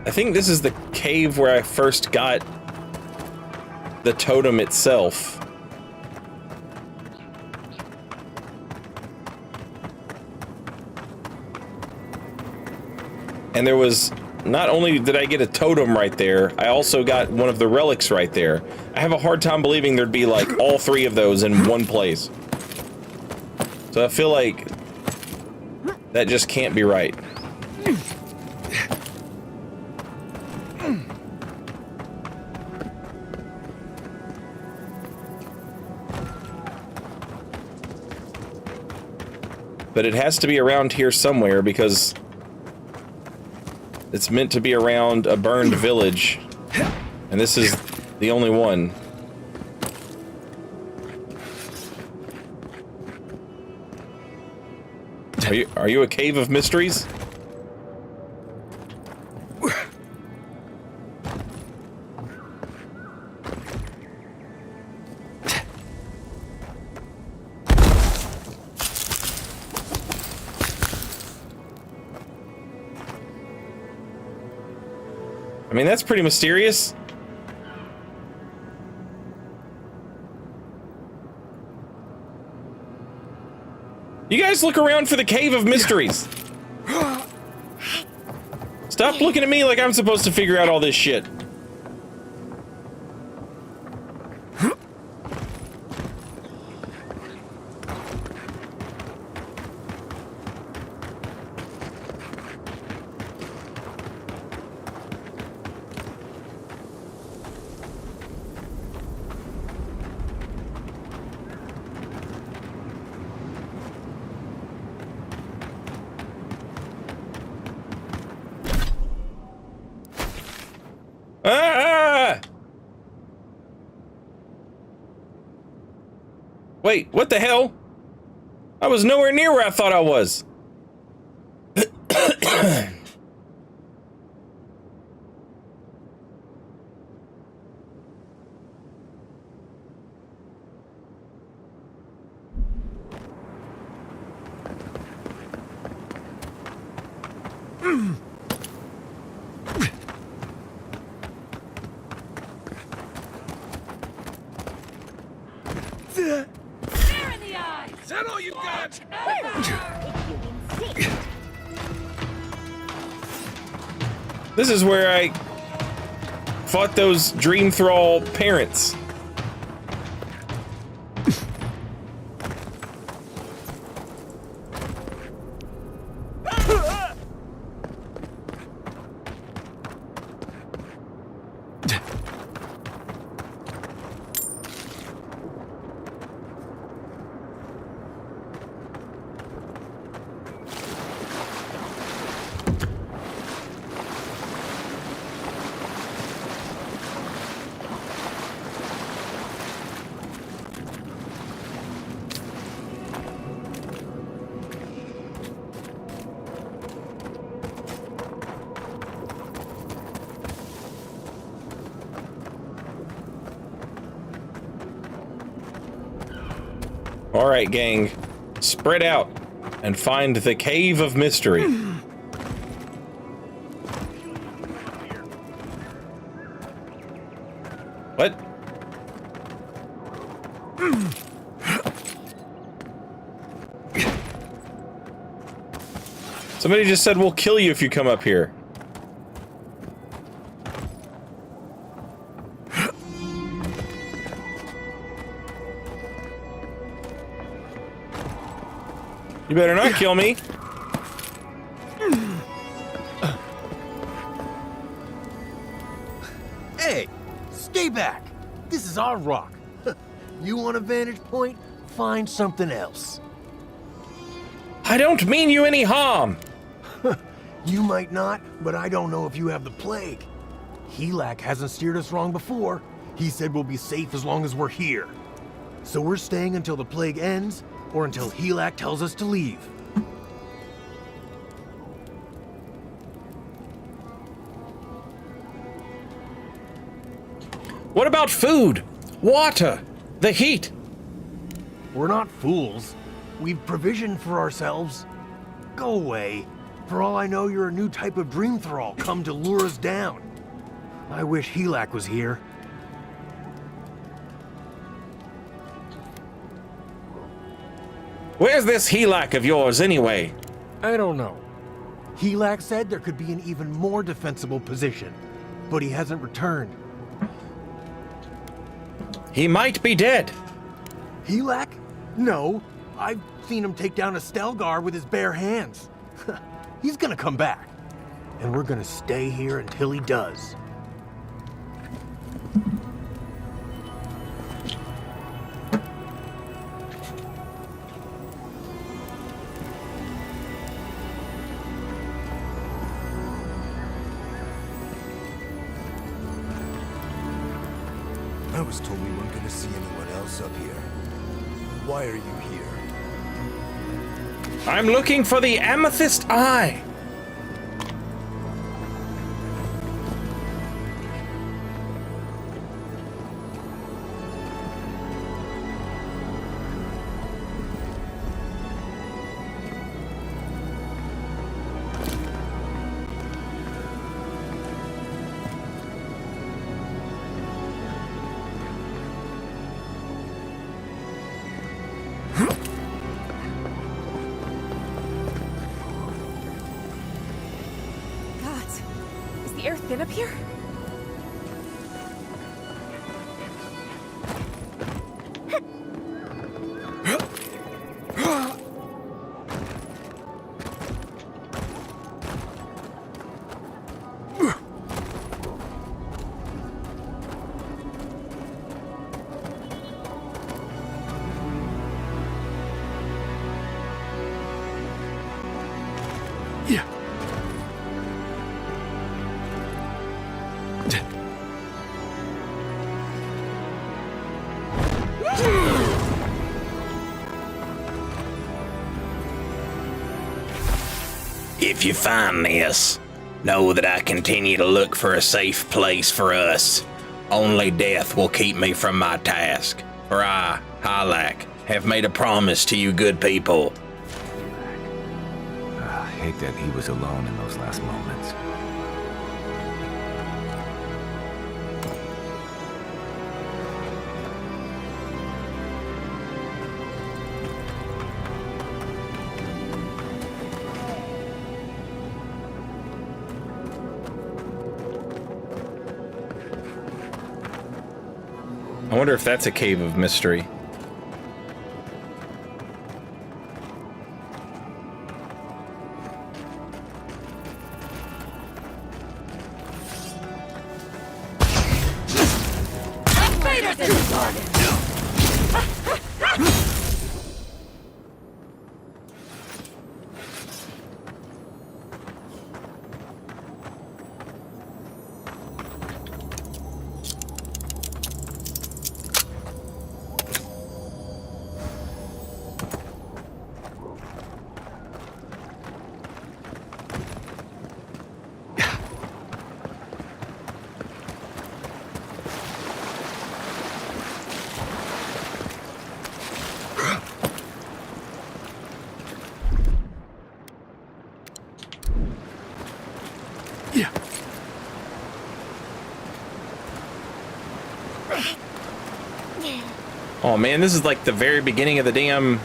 I think this is the cave where I first got the totem itself. And there was, not only did I get a totem right there, I also got one of the relics right there. I have a hard time believing there'd be like all three of those in one place. So I feel like that just can't be right. But it has to be around here somewhere because it's meant to be around a burned village. And this is the only one. Are you a cave of mysteries? I mean, that's pretty mysterious. You guys look around for the Cave of Mysteries. Stop looking at me like I'm supposed to figure out all this shit. Wait, what the hell? I was nowhere near where I thought I was. Is that all you got? This is where I fought those Dream Thrall parents. All right, gang, spread out and find the Cave of Mystery. What? Somebody just said we'll kill you if you come up here. You better not kill me. Hey, stay back. This is our rock. You want a vantage point? Find something else. I don't mean you any harm. You might not, but I don't know if you have the plague. Helak hasn't steered us wrong before. He said we'll be safe as long as we're here. So we're staying until the plague ends, or until Helak tells us to leave. What about food? Water? The heat? We're not fools. We've provisioned for ourselves. Go away. For all I know, you're a new type of dream thrall come to lure us down. I wish Helak was here. Where's this Helak of yours, anyway? I don't know. Helak said there could be an even more defensible position, but he hasn't returned. He might be dead. Helak? No. I've seen him take down a Stelgar with his bare hands. He's gonna come back. And we're gonna stay here until he does. I was told we weren't gonna see anyone else up here. Why are you here? I'm looking for the Amethyst Eye. The air thin up here? If you find this, know that I continue to look for a safe place for us. Only death will keep me from my task. For I, Hylac, have made a promise to you good people. I hate that he was alone in those last moments. I wonder if that's a cave of mystery. Oh man, this is like the very beginning of the damn...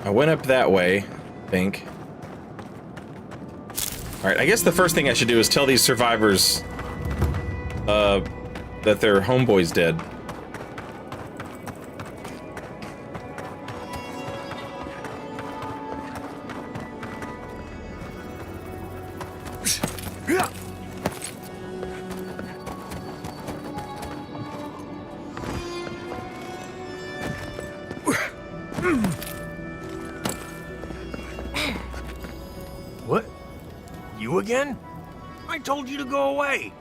I went up that way, I think. Alright, I guess the first thing I should do is tell these survivors that their homeboy's dead. What? You again? I told you to go away.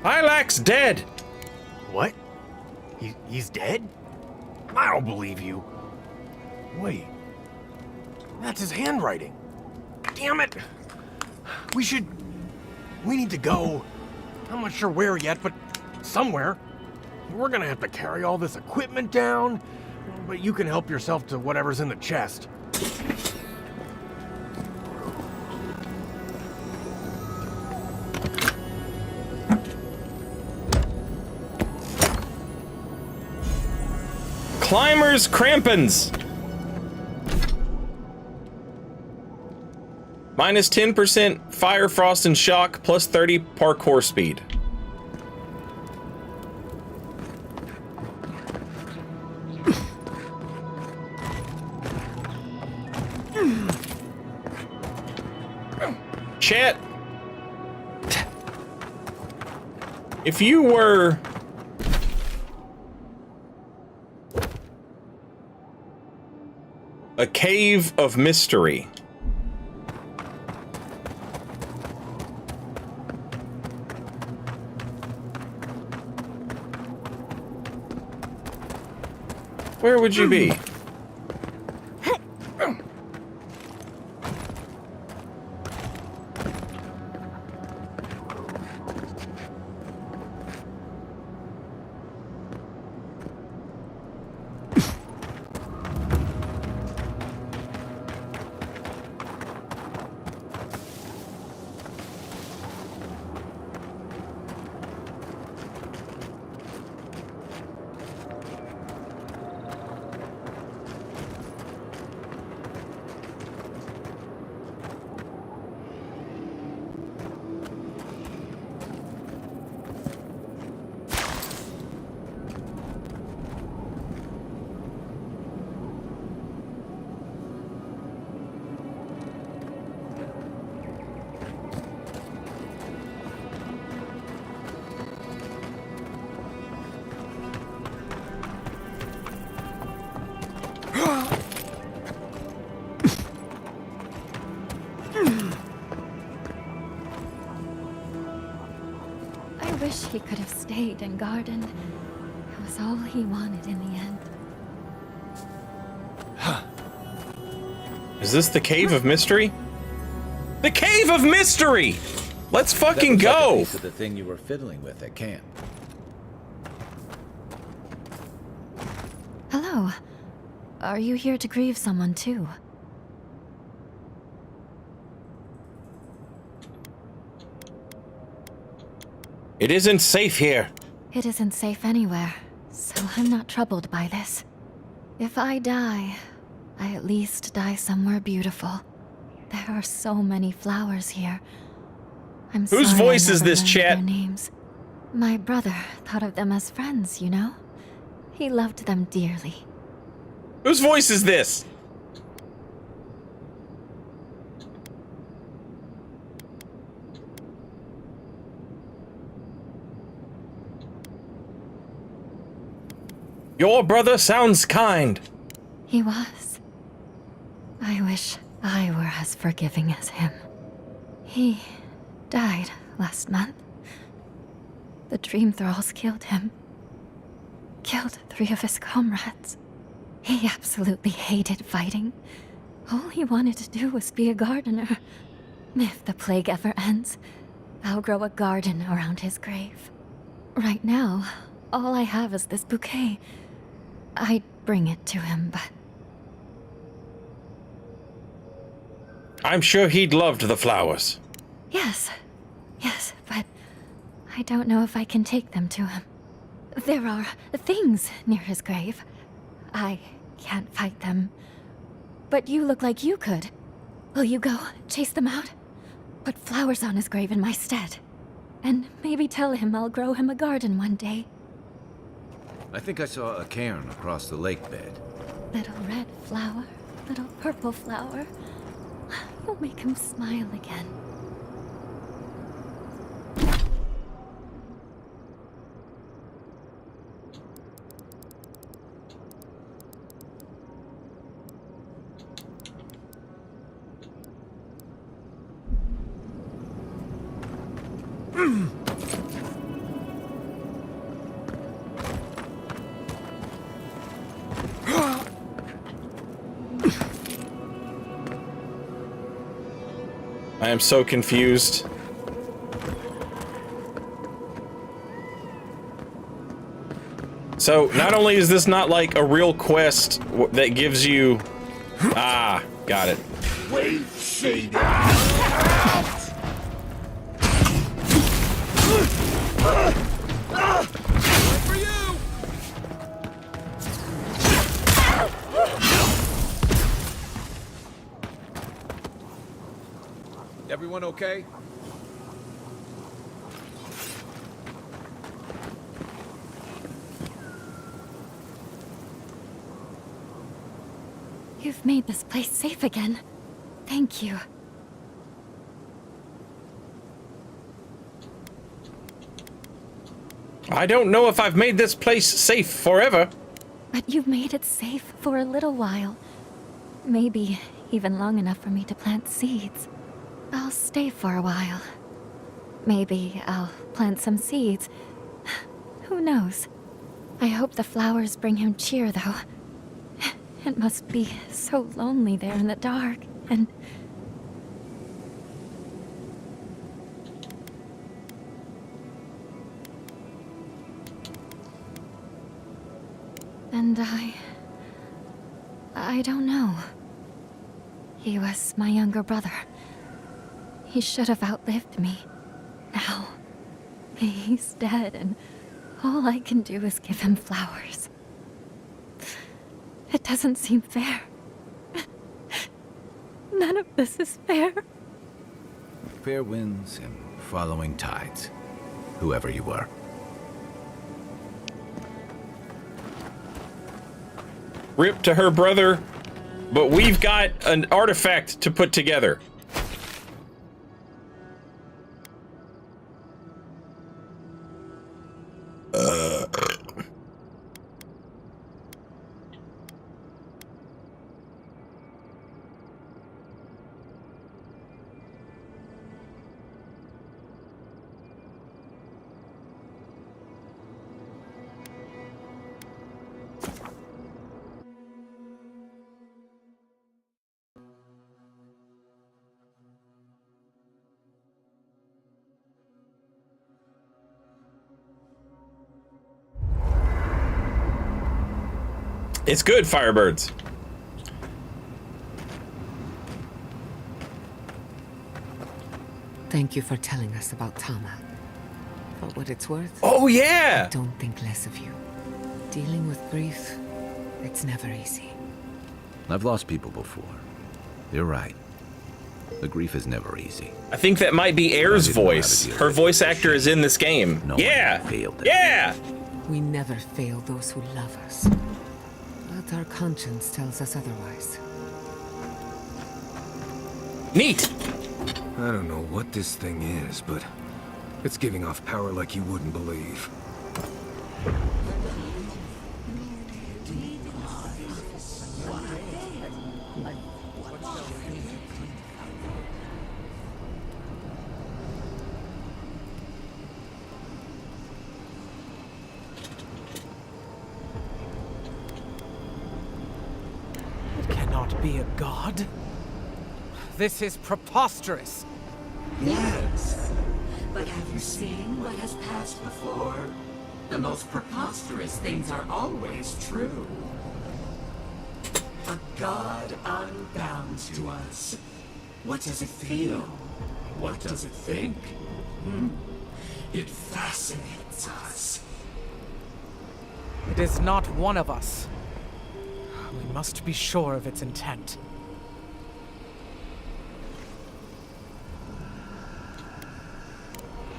Hylac's dead! What? He's dead? I don't believe you. Wait. That's his handwriting. Damn it! We need to go. I'm not sure where yet, but somewhere. We're gonna have to carry all this equipment down, but you can help yourself to whatever's in the chest. Climbers Crampons! Minus 10% fire, frost, and shock, plus 30 parkour speed. Chat, if you were a cave of mystery, where would you be? wish he could have stayed and gardened. It was all he wanted in the end. Is this the Cave of Mystery? The Cave of Mystery! Let's fucking That looks like a go! piece of the thing you were fiddling with at camp. Hello. Are you here to grieve someone too? It isn't safe here. It isn't safe anywhere, so I'm not troubled by this. If I die, I at least die somewhere beautiful. There are so many flowers here. I'm Whose sorry voice I is never this, learned chat? their names. My brother thought of them as friends, you know? He loved them dearly. Whose voice is this? Your brother sounds kind. He was. I wish I were as forgiving as him. He died last month. The Dream Thralls killed him. Killed 3 of his comrades. He absolutely hated fighting. All he wanted to do was be a gardener. If the plague ever ends, I'll grow a garden around his grave. Right now, all I have is this bouquet. I'd bring it to him, but... I'm sure he'd loved the flowers. Yes, but I don't know if I can take them to him. There are things near his grave. I can't fight them. But you look like you could. Will you go chase them out? Put flowers on his grave in my stead. And maybe tell him I'll grow him a garden one day. I think I saw a cairn across the lake bed. Little red flower, little purple flower. You'll make him smile again. I am so confused. So, not only is this not like a real quest that gives you... Ah, got it. Wait, Shader! Out! For you! Everyone okay? You've made this place safe again. Thank you. I don't know if I've made this place safe forever. But you've made it safe for a little while. Maybe even long enough for me to plant seeds. I'll stay for a while. Maybe I'll plant some seeds. Who knows? I hope the flowers bring him cheer, though. It must be so lonely there in the dark, and... And I don't know. He was my younger brother. He should have outlived me. Now, he's dead, and all I can do is give him flowers. It doesn't seem fair. None of this is fair. Fair winds and following tides, whoever you were. Rip to her brother, but we've got an artifact to put together. It's good, Firebirds. Thank you for telling us about Tama. For what it's worth. Oh, yeah! I don't think less of you. Dealing with grief, it's never easy. I've lost people before. You're right. The grief is never easy. I think that might be Air's voice. Her voice actor is in this game. Yeah! Yeah! We never fail those who love us. But our conscience tells us otherwise. Neat! I don't know what this thing is, but it's giving off power like you wouldn't believe. It cannot be a god. This is preposterous. Yes, but have you seen what has passed before? The most preposterous things are always true. A god unbound to us. What does it feel? What does it think? It fascinates us. It is not one of us. We must be sure of its intent.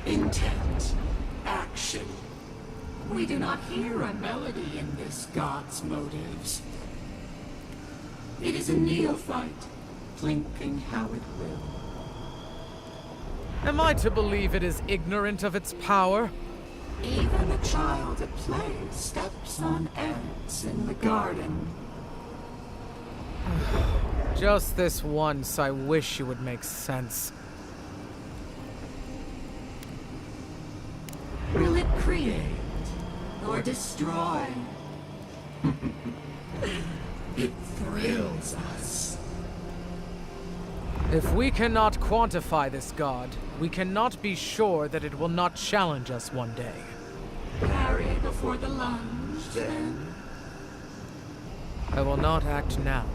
Intent. Action. We do not hear a melody in this god's motives. It is a neophyte, plinking how it will. Am I to believe it is ignorant of its power? Even a child at play steps on ants in the garden. Just this once, I wish you would make sense. Will it create or destroy? It thrills us. If we cannot quantify this god, we cannot be sure that it will not challenge us one day. Parry before the lunge, then. I will not act now,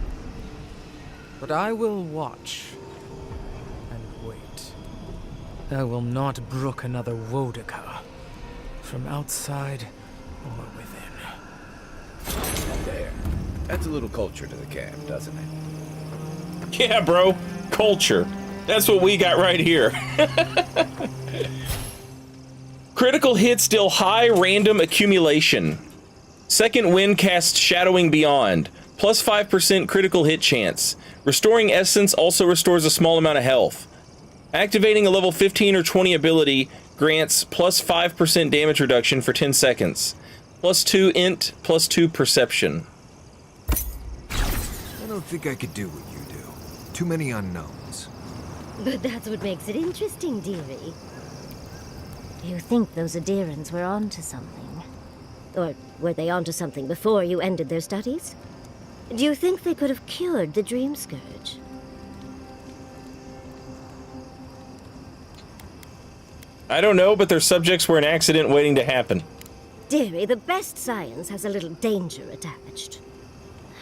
but I will watch and wait. I will not brook another Wodaka, from outside or within. There. That's a little culture to the camp, doesn't it? Yeah, bro. Culture. That's what we got right here. Critical hits deal high random accumulation. Second wind casts Shadowing Beyond. Plus 5% critical hit chance. Restoring Essence also restores a small amount of health. Activating a level 15 or 20 ability grants plus 5% damage reduction for 10 seconds. Plus 2 int, plus 2 perception. I don't think I could do what you do. Too many unknowns. But that's what makes it interesting, dearie. You think those Adirans were onto something? Or were they onto something before you ended their studies? Do you think they could have cured the Dream Scourge? I don't know, but their subjects were an accident waiting to happen. Dearie, the best science has a little danger attached.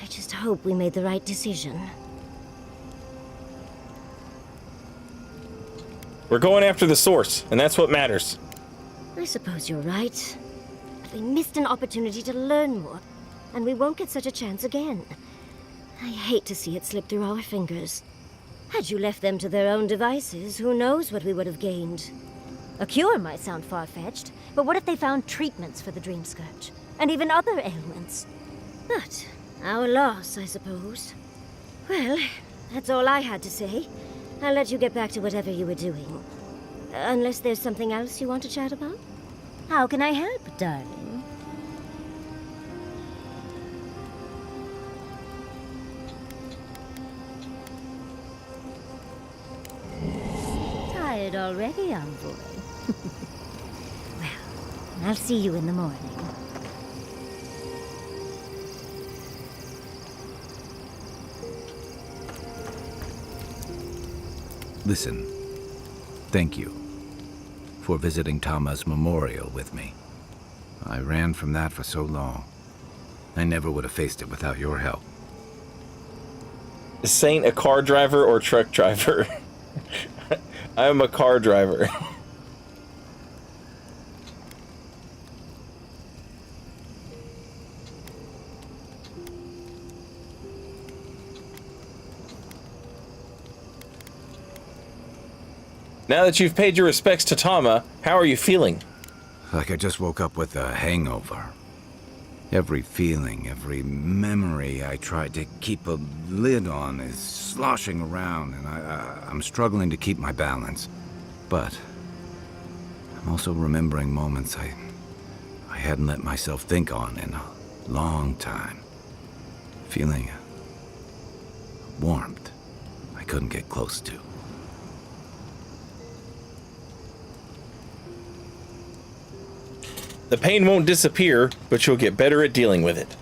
I just hope we made the right decision. We're going after the source, and that's what matters. I suppose you're right. But we missed an opportunity to learn more, and we won't get such a chance again. I hate to see it slip through our fingers. Had you left them to their own devices, who knows what we would have gained? A cure might sound far-fetched, but what if they found treatments for the Dream Scourge? And even other ailments? But our loss, I suppose. Well, that's all I had to say. I'll let you get back to whatever you were doing. Unless there's something else you want to chat about? How can I help, darling? Tired already, envoy? Well, I'll see you in the morning. Listen, thank you for visiting Tama's memorial with me. I ran from that for so long. I never would have faced it without your help. Is Saint a car driver or truck driver? I'm a car driver. Now that you've paid your respects to Tama, how are you feeling? Like I just woke up with a hangover. Every feeling, every memory I tried to keep a lid on is sloshing around, and I'm struggling to keep my balance. But I'm also remembering moments I hadn't let myself think on in a long time. Feeling a warmth I couldn't get close to. The pain won't disappear, but you'll get better at dealing with it.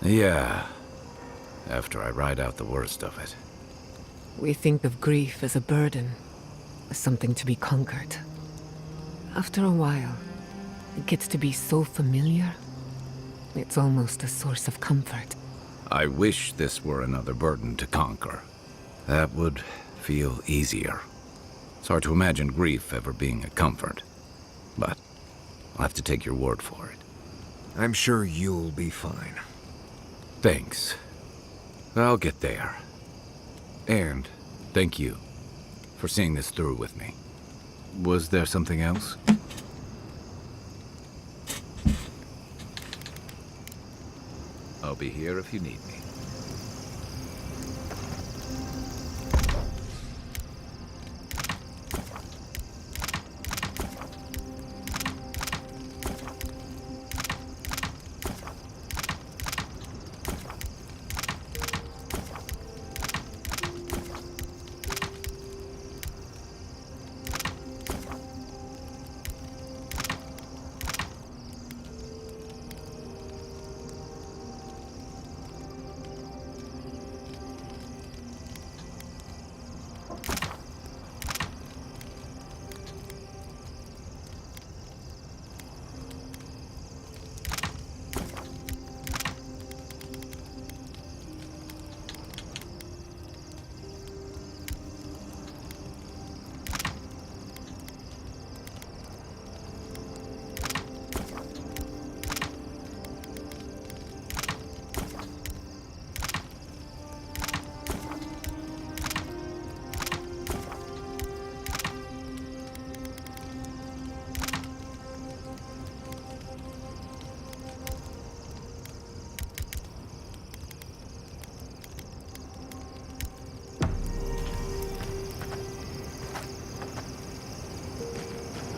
Yeah, after I ride out the worst of it. We think of grief as a burden, as something to be conquered. After a while, it gets to be so familiar, it's almost a source of comfort. I wish this were another burden to conquer. That would feel easier. It's hard to imagine grief ever being a comfort, but I'll have to take your word for it. I'm sure you'll be fine. Thanks. I'll get there. And thank you for seeing this through with me. Was there something else? I'll be here if you need me.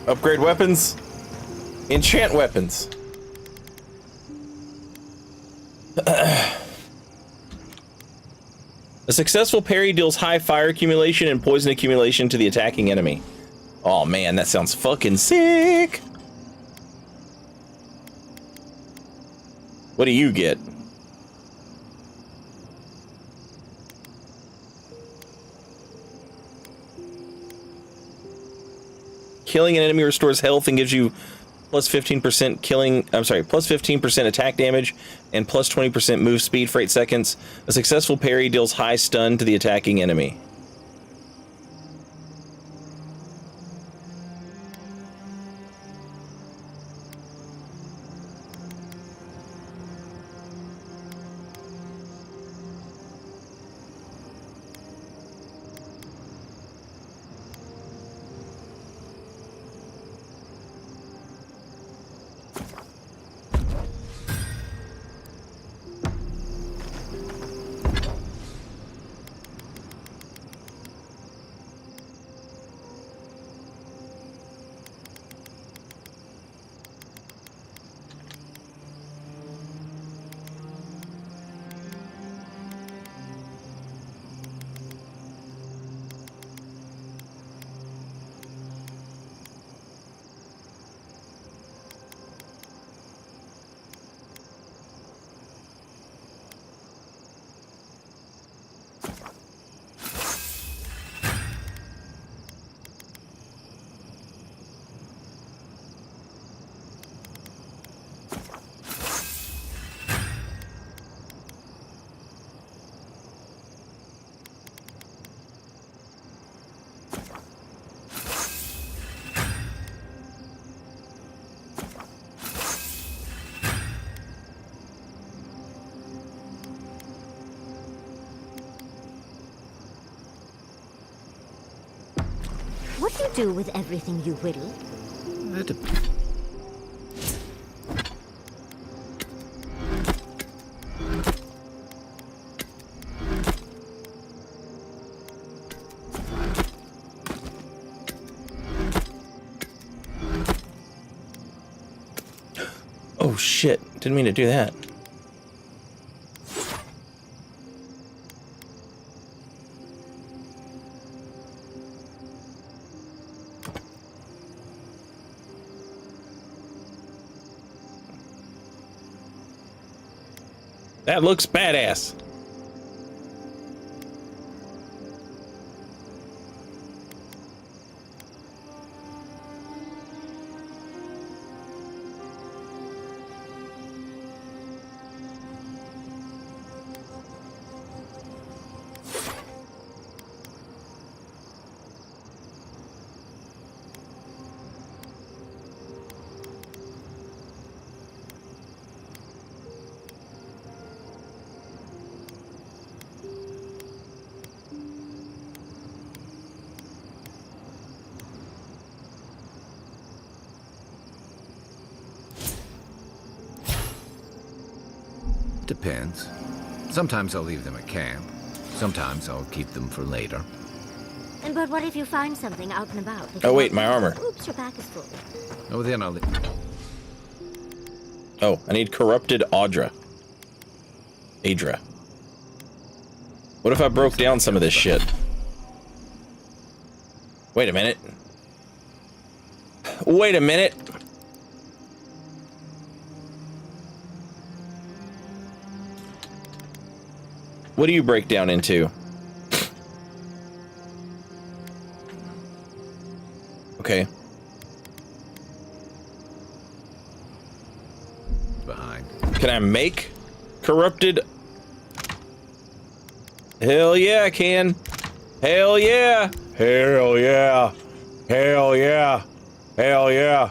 Upgrade weapons. Enchant weapons. A successful parry deals high fire accumulation and poison accumulation to the attacking enemy. Oh man, that sounds fucking sick. What do you get? Killing an enemy restores health and gives you plus 15% plus 15% attack damage and plus 20% move speed for 8 seconds. A successful parry deals high stun to the attacking enemy. What do you do with everything you whittle? Oh shit, didn't mean to do that. That looks badass. Depends. Sometimes I'll leave them at camp. Sometimes I'll keep them for later. But what if you find something out and about? Oh wait, my armor. Oops, your back is full. Oh, then I'll... Oh, I need corrupted Adra. What if I broke down some of this shit? Wait a minute. Wait a minute. What do you break down into? Okay. Behind. Can I make corrupted? Hell yeah, I can. Hell yeah. Hell yeah. Hell yeah. Hell yeah.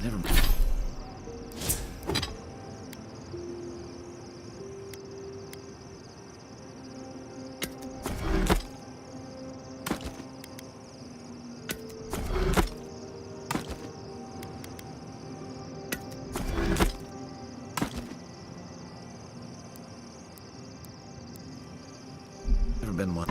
Never mind. Never been one.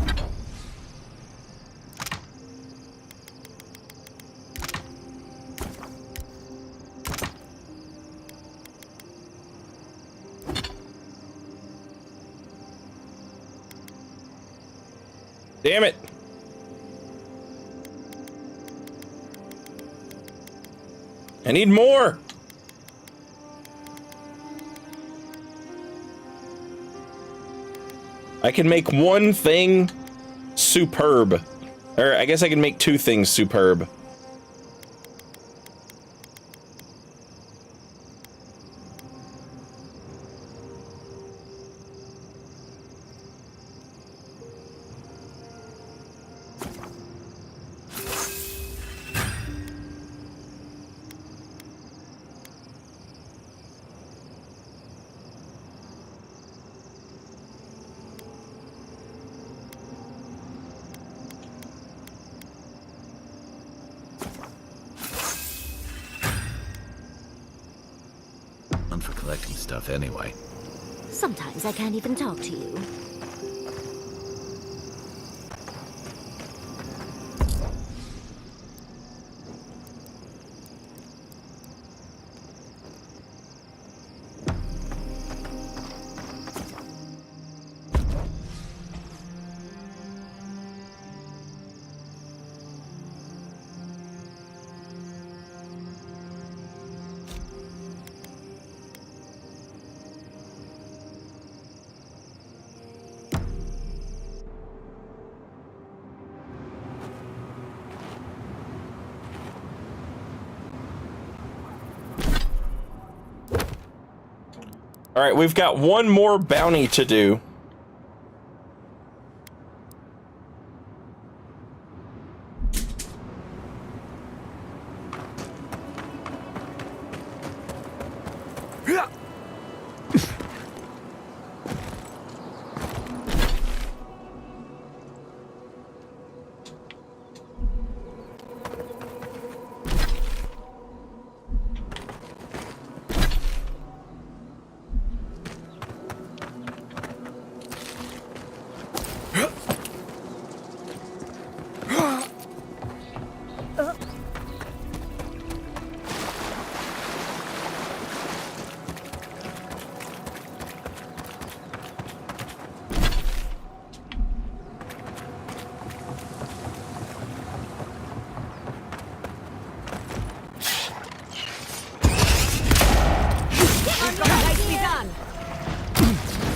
Damn it. I need more. I can make one thing superb. Or I guess I can make two things superb. For collecting stuff anyway. Sometimes I can't even talk to you. All right, we've got one more bounty to do.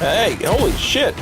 Hey, holy shit.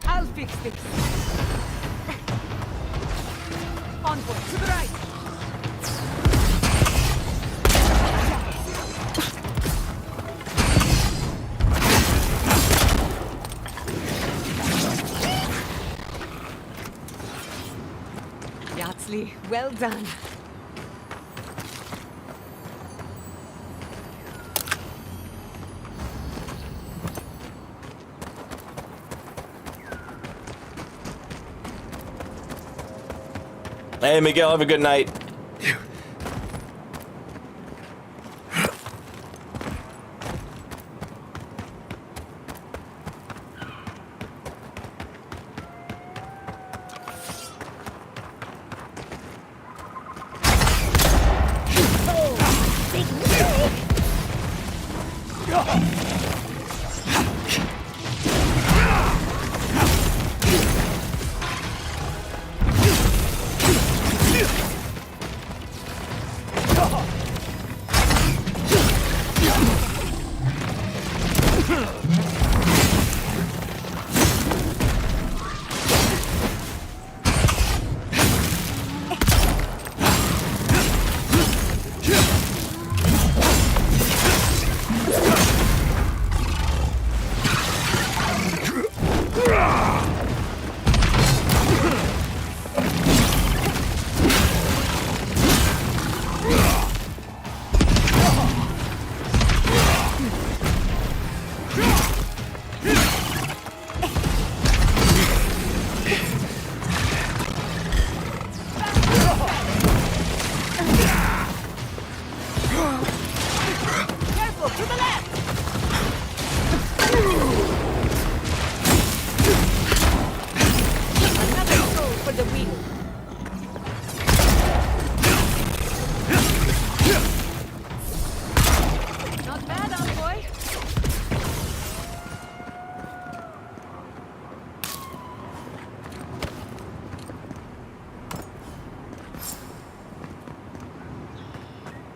I'll fix this. Onward, to the right. Yardsley, well done. Hey, Miguel, have a good night.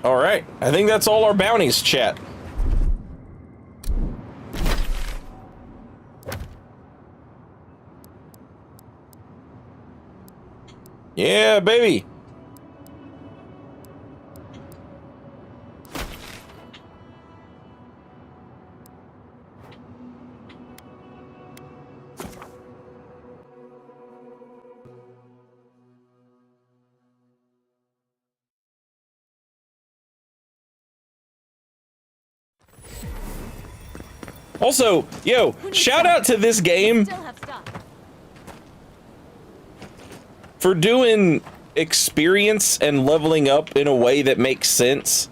Alright, I think that's all our bounties, chat. Yeah, baby! Also, yo, shout out to this game for doing experience and leveling up in a way that makes sense,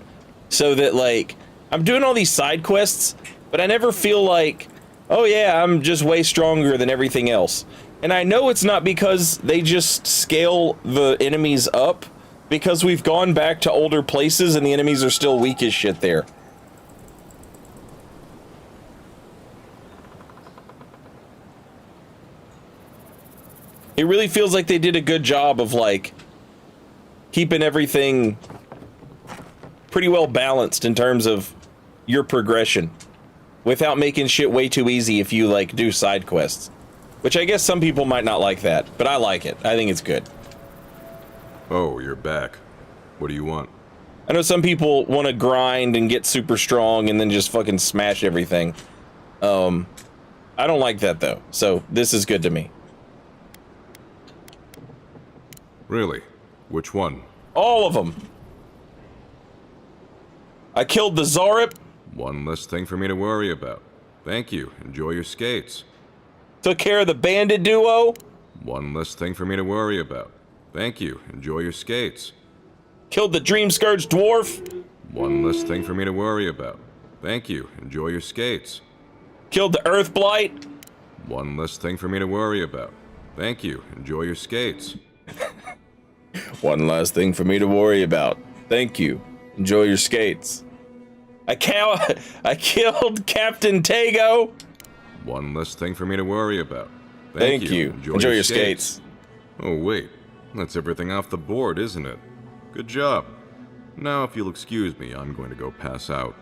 so that like I'm doing all these side quests, but I never feel like, oh yeah, I'm just way stronger than everything else. And I know it's not because they just scale the enemies up, because we've gone back to older places and the enemies are still weak as shit there. It really feels like they did a good job of like keeping everything pretty well balanced in terms of your progression, without making shit way too easy if you like do side quests. Which I guess some people might not like that, but I like it. I think it's good. Oh, you're back. What do you want? I know some people want to grind and get super strong and then just fucking smash everything. I don't like that though, so this is good to me. Really? Which one? All of them. I killed the Zarip. One less thing for me to worry about. Thank you. Enjoy your skates. Took care of the bandit duo. One less thing for me to worry about. Thank you. Enjoy your skates. Killed the Dream Scourge dwarf. One less thing for me to worry about. Thank you. Enjoy your skates. Killed the Earth Blight. One less thing for me to worry about. Thank you. Enjoy your skates. One last thing for me to worry about. Thank you. Enjoy your skates. I killed Captain Tago. One less thing for me to worry about. Thank you. Enjoy your skates. Oh, wait. That's everything off the board, isn't it? Good job. Now, if you'll excuse me, I'm going to go pass out.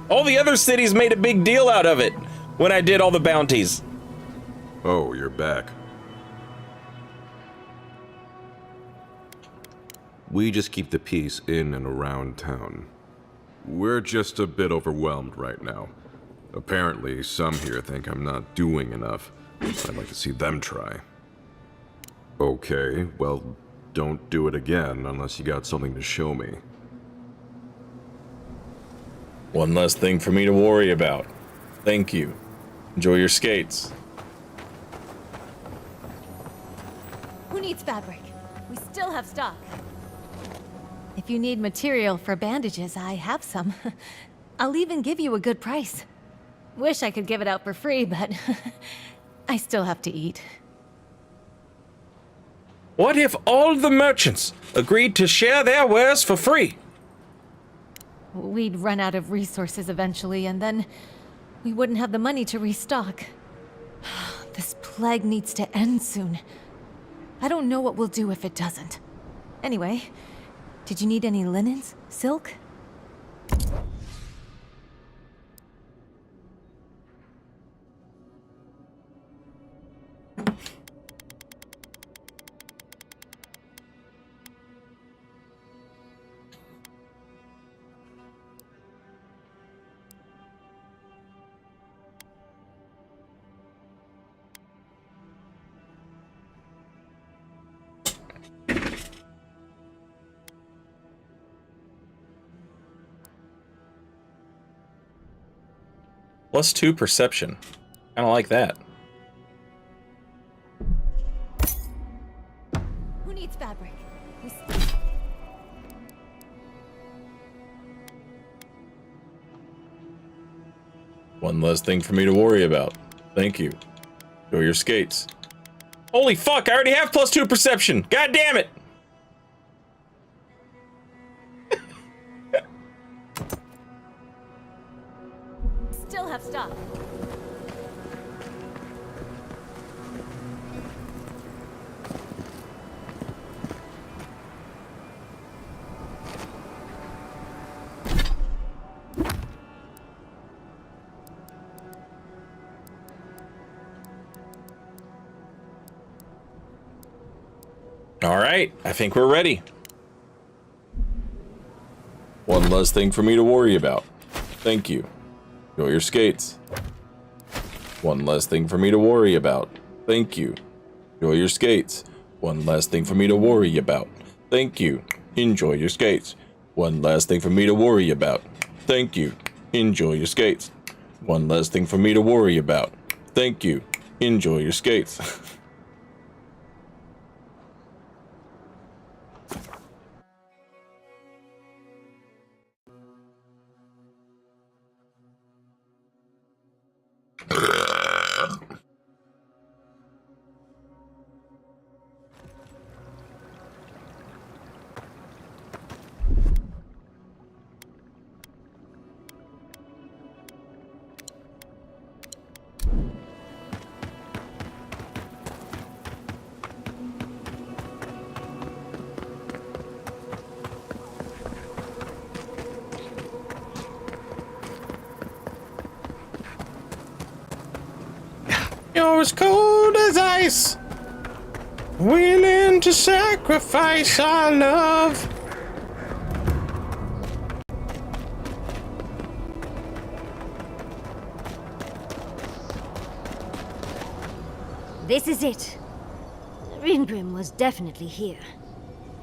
All the other cities made a big deal out of it when I did all the bounties. Oh, you're back. We just keep the peace in and around town. We're just a bit overwhelmed right now. Apparently, some here think I'm not doing enough. I'd like to see them try. Okay, well, don't do it again unless you got something to show me. One less thing for me to worry about. Thank you. Enjoy your skates. Who needs fabric? We still have stock. If you need material for bandages, I have some. I'll even give you a good price. Wish I could give it out for free, but I still have to eat. What if all the merchants agreed to share their wares for free? We'd run out of resources eventually, and then we wouldn't have the money to restock. This plague needs to end soon. I don't know what we'll do if it doesn't. Anyway, did you need any linens? Silk? +2 perception. Kinda like that. Who needs fabric? One less thing for me to worry about. Thank you. Enjoy your skates. Holy fuck, I already have +2 perception! God damn it! Still have stock. All right, I think we're ready. One less thing for me to worry about. Thank you. Enjoy your skates. One less thing for me to worry about. Thank you. Enjoy your skates. One less thing for me to worry about. Thank you. Enjoy your skates. One less thing for me to worry about. Thank you. Enjoy your skates. One less thing for me to worry about. Thank you. Enjoy your skates. You're as cold as ice, willing to sacrifice our love. This is it. Ringrim was definitely here.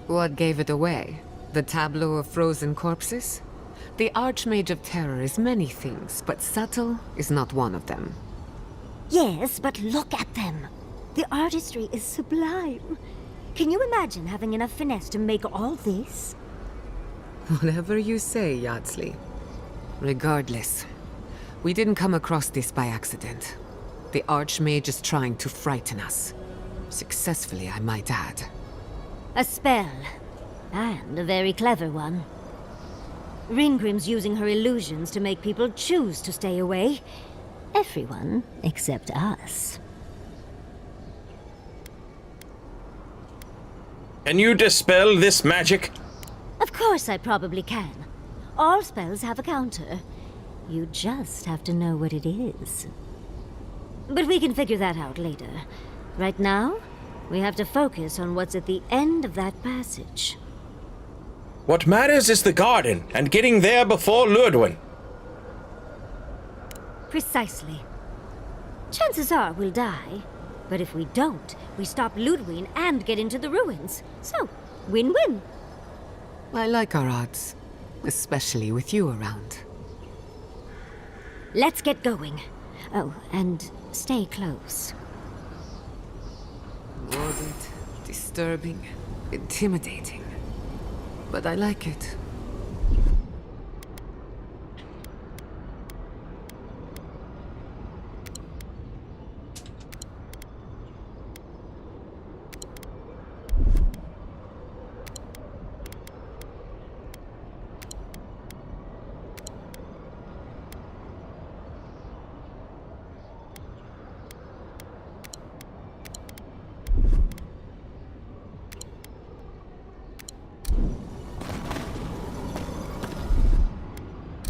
What gave it away? The tableau of frozen corpses? The Archmage of Terror is many things, but subtle is not one of them. Yes, but look at them. The artistry is sublime. Can you imagine having enough finesse to make all this? Whatever you say, Yardsley. Regardless, we didn't come across this by accident. The Archmage is trying to frighten us. Successfully, I might add. A spell. And a very clever one. Ringrim's using her illusions to make people choose to stay away. Everyone except us. Can you dispel this magic? Of course I probably can. All spells have a counter. You just have to know what it is. But we can figure that out later. Right now, we have to focus on what's at the end of that passage. What matters is the garden, and getting there before Lurdwin. Precisely. Chances are we'll die. But if we don't, we stop Ludwig and get into the ruins. So, win-win. I like our odds. Especially with you around. Let's get going. Oh, and stay close. Morbid, disturbing, intimidating. But I like it.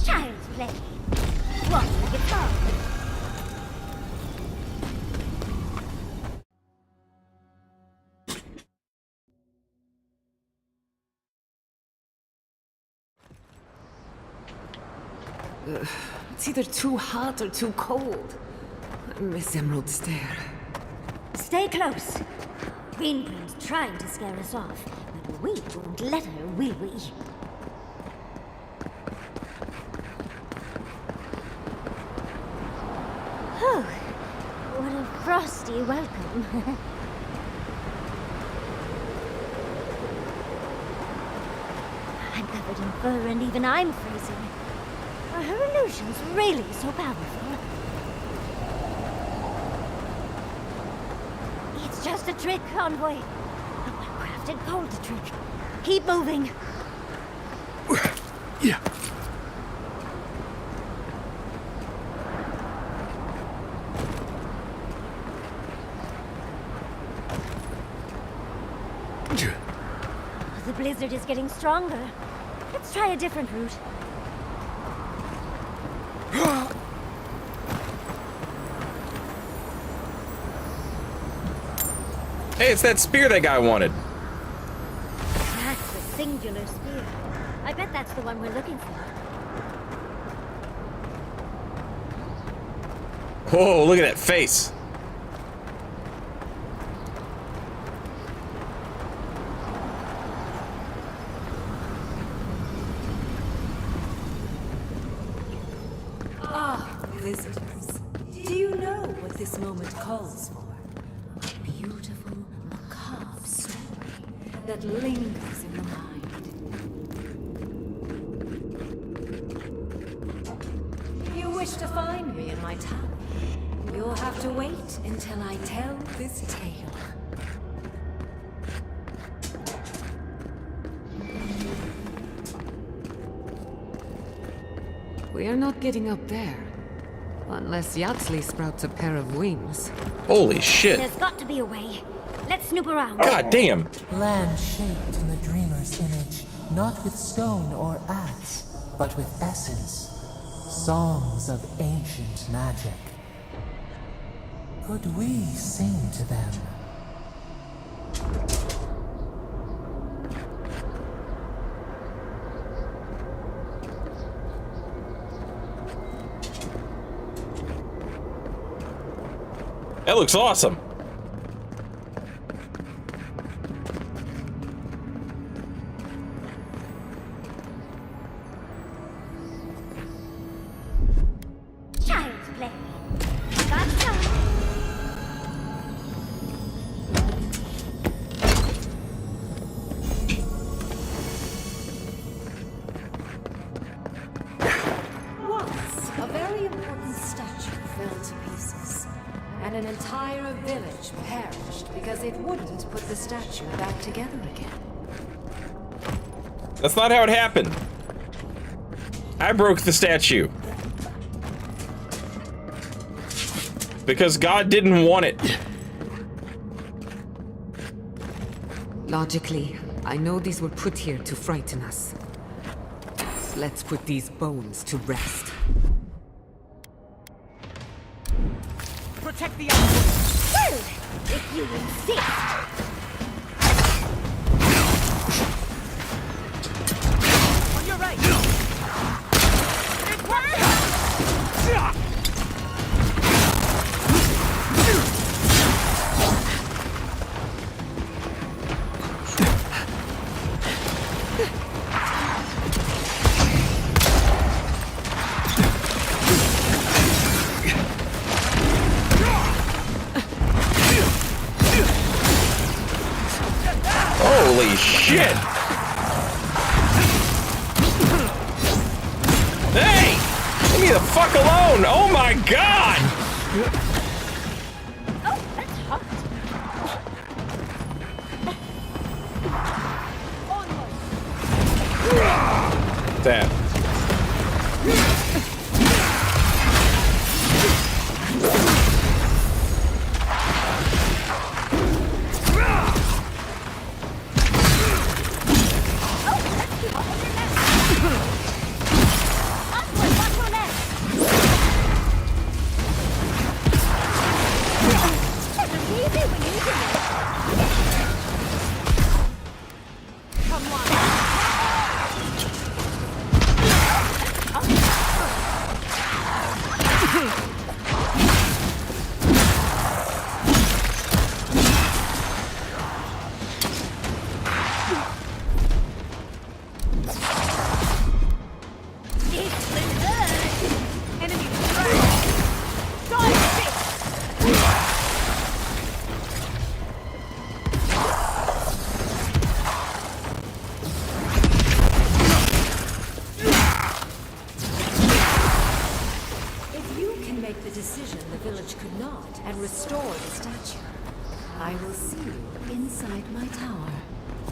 Child's play. Walk like a dog. It's either too hot or too cold. I miss Emerald Stair. Stay close. Ringrim's trying to scare us off, but we won't let her, will we? Oh, what a frosty welcome. I'm covered in fur and even I'm freezing. Are her illusions really so powerful? It's just a trick, Envoy. A well-crafted cold trick. Keep moving. Yeah. The blizzard is getting stronger. Let's try a different route. Hey, it's that spear that guy wanted. That's a singular spear. I bet that's the one we're looking for. Whoa, look at that face. Ah, visitors. Do you know what this moment calls for? A beautiful, macabre story that lingers in the mind. You wish to find me in my tower? You'll have to wait until I tell this tale. We are not getting up there. Unless Yatsley sprouts a pair of wings. Holy shit. There's got to be a way. Let's snoop around. God damn. Land shaped in the dreamer's image, not with stone or axe, but with essence. Songs of ancient magic. Could we sing to them? That looks awesome. Child's play. Gotcha. Once, a very important statue fell to pieces, and an entire village perished because it wouldn't put the statue back together again. That's not how it happened. I broke the statue. Because God didn't want it. Logically, I know these were put here to frighten us. Let's put these bones to rest. Protect the outpost! Well, if you insist. On your right! It worked! Holy shit! Hey! Leave me the fuck alone! Oh my god! Oh, that's hot. That.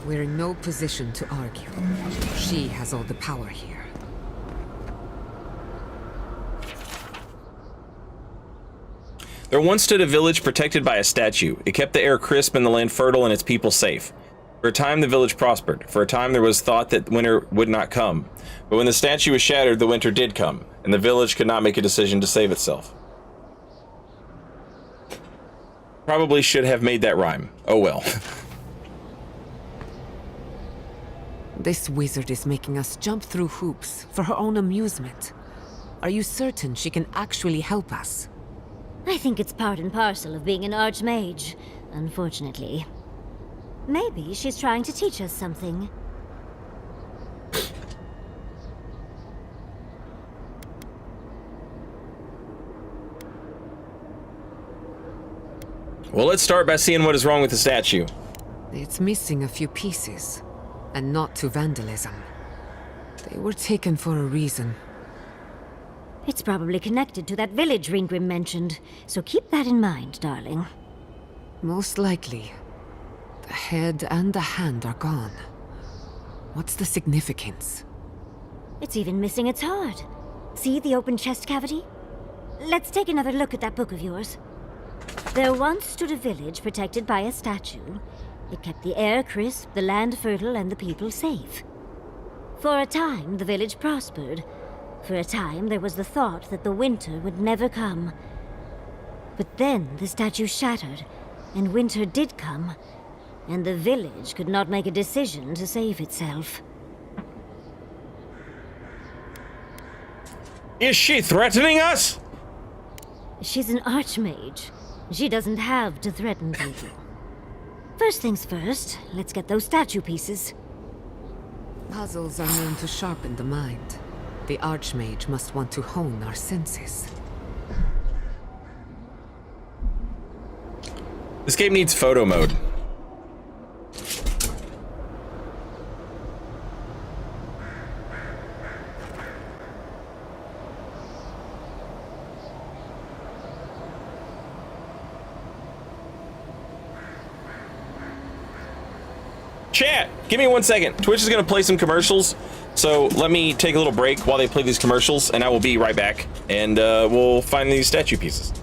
We're in no position to argue. She has all the power here. There once stood a village protected by a statue. It kept the air crisp and the land fertile and its people safe. For a time, the village prospered. For a time, there was thought that winter would not come. But when the statue was shattered, the winter did come, and the village could not make a decision to save itself. Probably should have made that rhyme. Oh well. This wizard is making us jump through hoops for her own amusement. Are you certain she can actually help us? I think it's part and parcel of being an archmage, unfortunately. Maybe she's trying to teach us something. Well, let's start by seeing what is wrong with the statue. It's missing a few pieces, and not to vandalism. They were taken for a reason. It's probably connected to that village Ringrim mentioned, so keep that in mind, darling. Most likely. The head and the hand are gone. What's the significance? It's even missing its heart. See the open chest cavity? Let's take another look at that book of yours. There once stood a village protected by a statue. It kept the air crisp, the land fertile, and the people safe. For a time, the village prospered. For a time, there was the thought that the winter would never come. But then the statue shattered, and winter did come, and the village could not make a decision to save itself. Is she threatening us? She's an archmage. She doesn't have to threaten people. First things first, let's get those statue pieces. Puzzles are known to sharpen the mind. The Archmage must want to hone our senses. This game needs photo mode. Chat, give me 1 second. Twitch is going to play some commercials, so let me take a little break while they play these commercials, and I will be right back, and we'll find these statue pieces.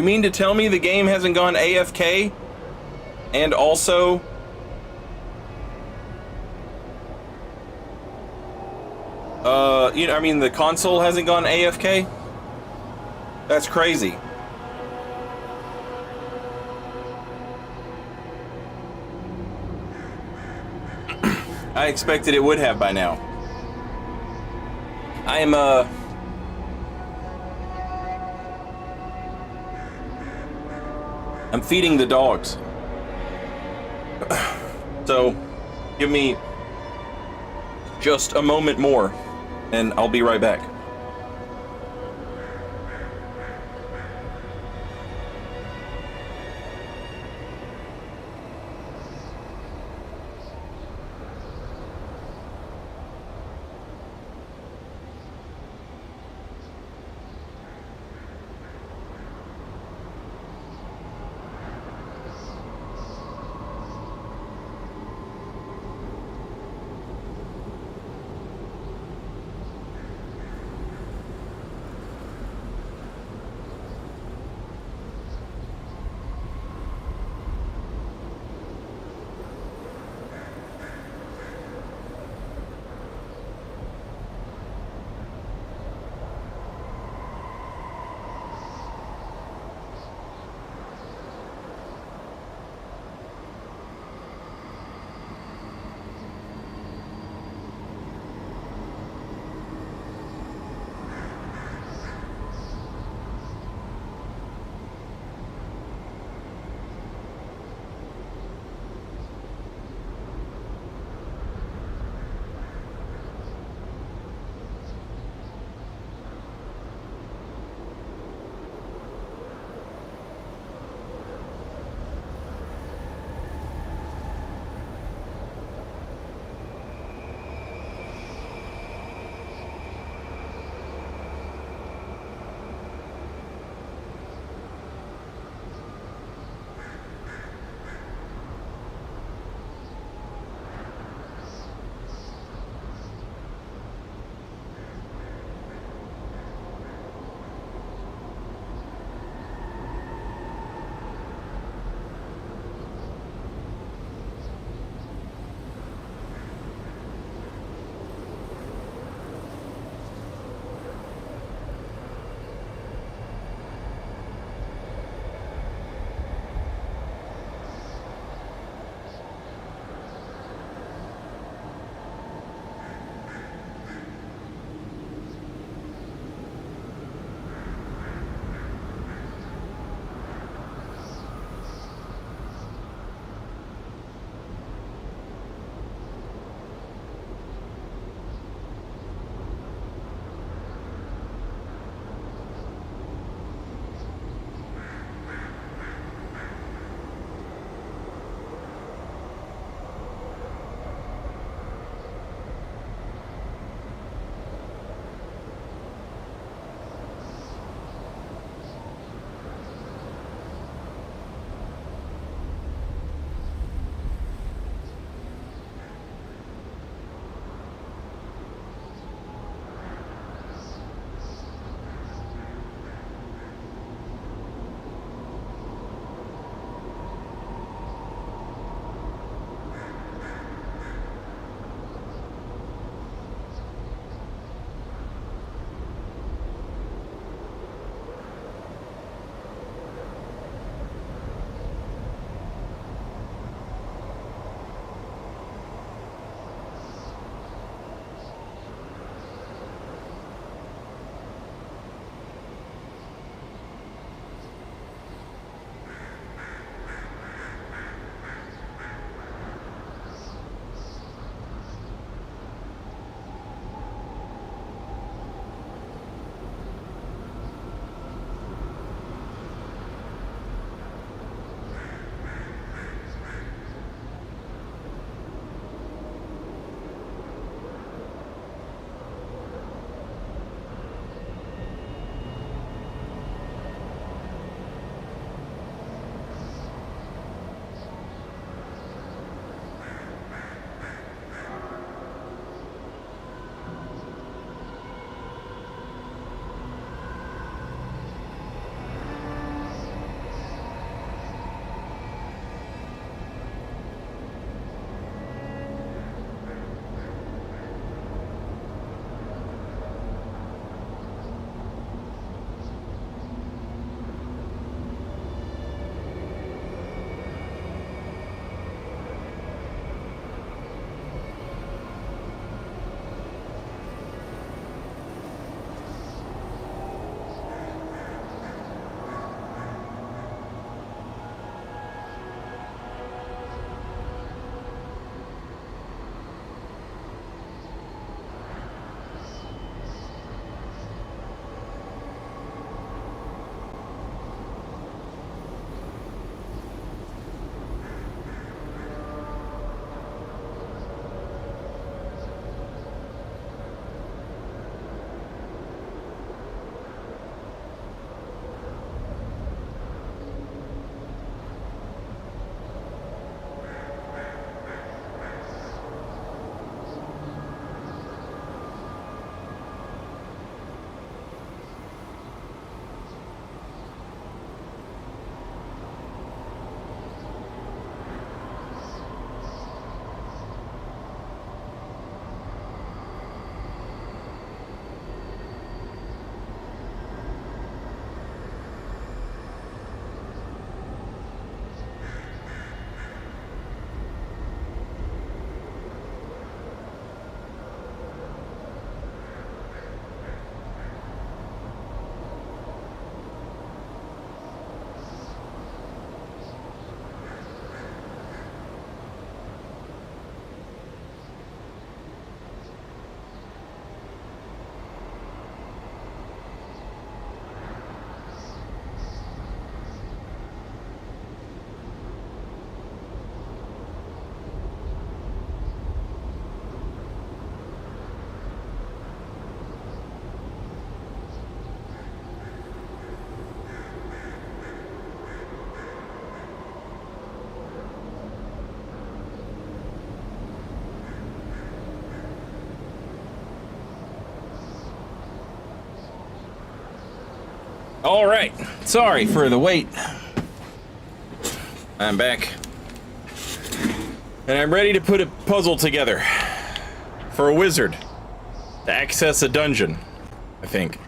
You mean to tell me the game hasn't gone AFK? And also... I mean, the console hasn't gone AFK? That's crazy. I expected it would have by now. I'm feeding the dogs. So, give me just a moment more, and I'll be right back. All right. Sorry for the wait. I'm back. And I'm ready to put a puzzle together for a wizard to access a dungeon, I think.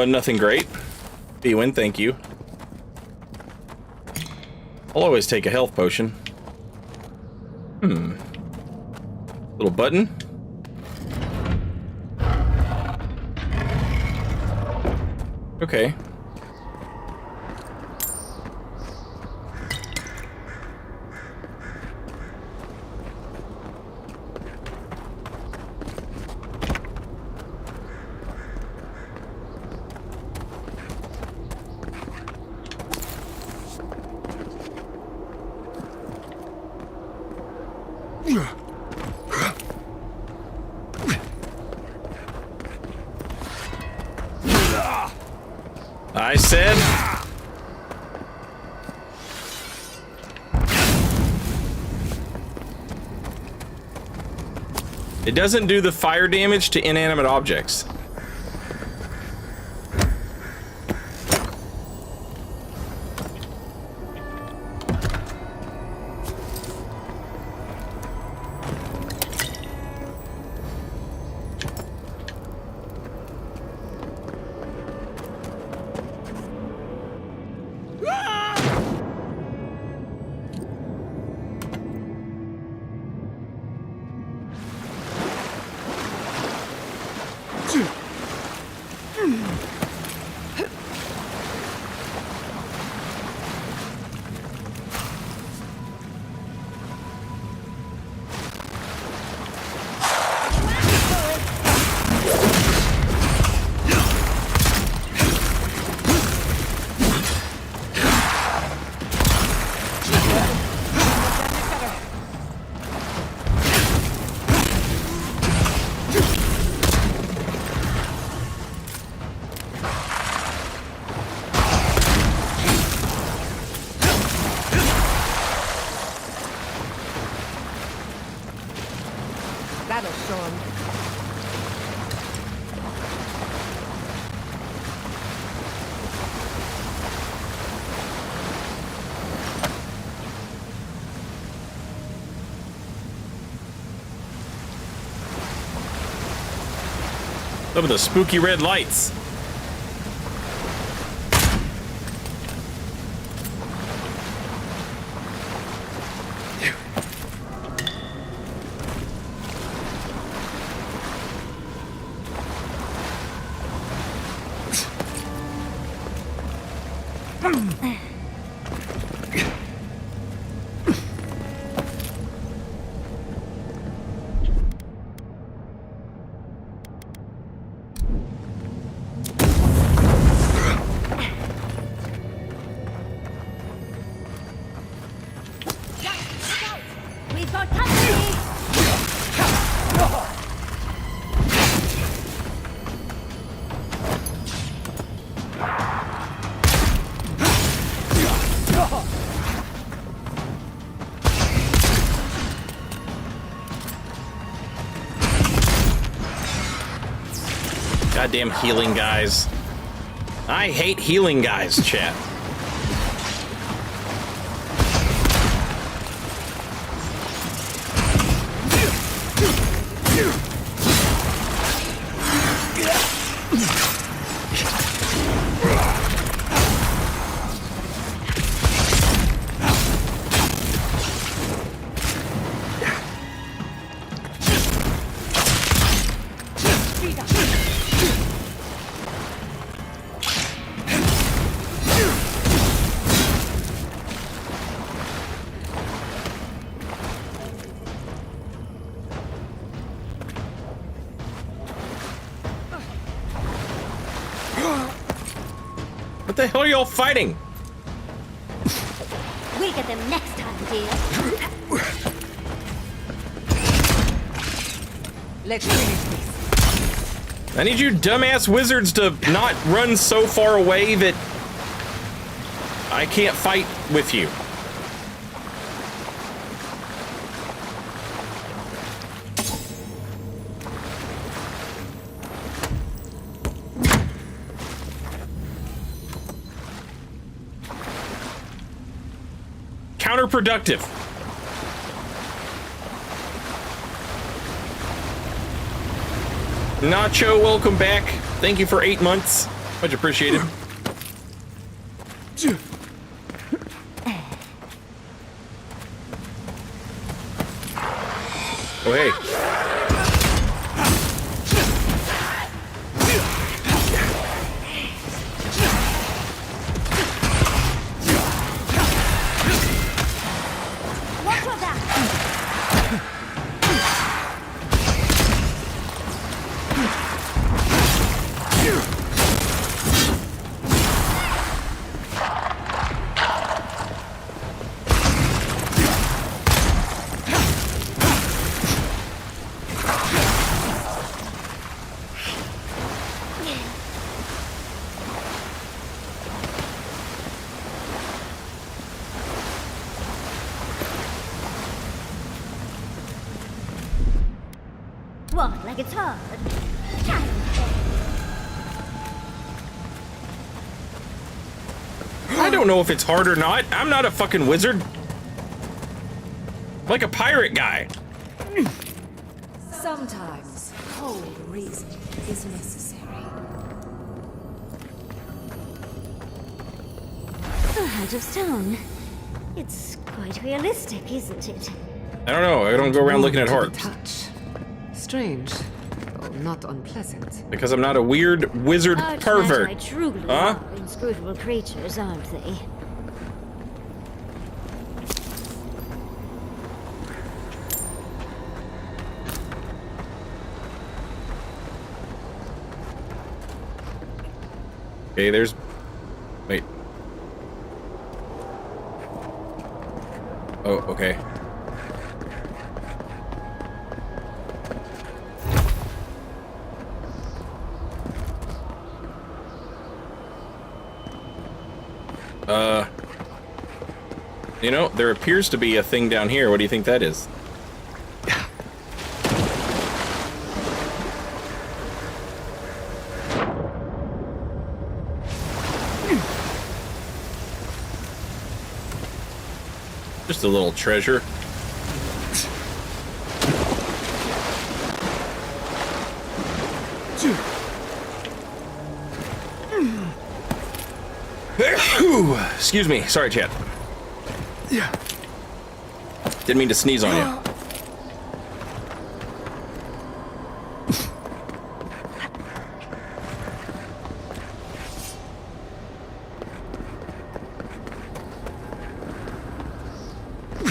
Nothing great. B-Win, thank you. I'll always take a health potion. Little button. Okay. I said... It doesn't do the fire damage to inanimate objects. That'll show him. Some of the spooky red lights. We've got company! Goddamn healing guys. I hate healing guys, chat. What the hell are y'all fighting? We'll get them next time, dear. Let's finish this. I need you dumbass wizards to not run so far away that I can't fight with you. Counterproductive. Nacho, welcome back. Thank you for 8 months. Much appreciated. Oh, hey. What, like it's hard? I don't know if it's hard or not. I'm not a fucking wizard. Like a pirate guy. Sometimes cold reason is necessary. The Heart of Stone. It's quite realistic, isn't it? I don't know. I don't go around looking at Warm to the hearts. touch. Strange, though not unpleasant. Because I'm not a weird wizard pervert. Archmagi truly Huh? are inscrutable creatures, aren't they? Okay, there's... Wait. Oh, okay. You know, there appears to be a thing down here. What do you think that is? Just a little treasure. Excuse me. Sorry, chat. Yeah. Didn't mean to sneeze on you.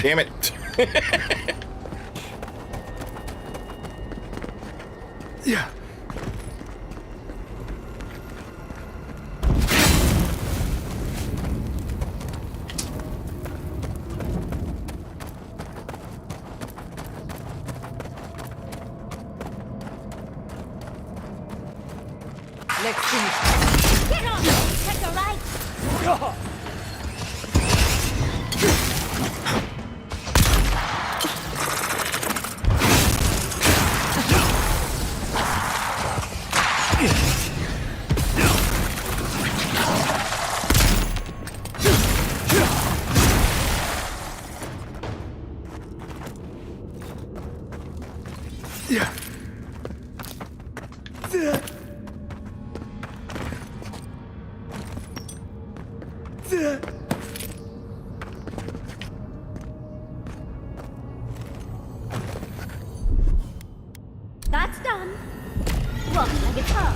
Damn it. Yeah. Let's finish. Get on! Take a right! Yeah. That's done. Walk like it's hard.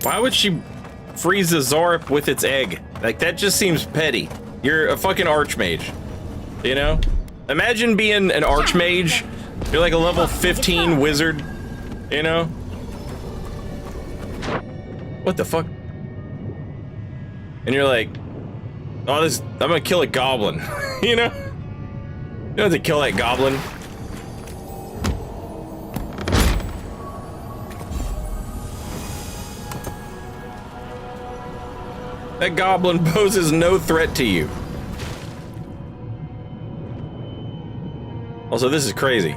Why would she freeze the Zarp with its egg? Like, that just seems petty. You're a fucking archmage. You know? Imagine being an archmage You're like a level 15 wizard, you know? What the fuck? And you're like, oh, this, I'm gonna kill a goblin, you know? You don't have to kill that goblin. That goblin poses no threat to you. Also, this is crazy.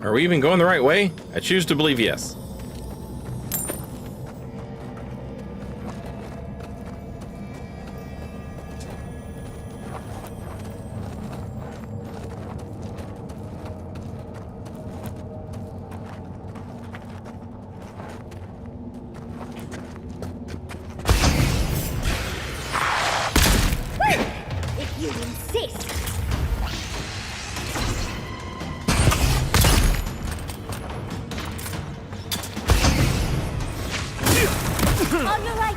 Are we even going the right way? I choose to believe yes. If you insist. On your right.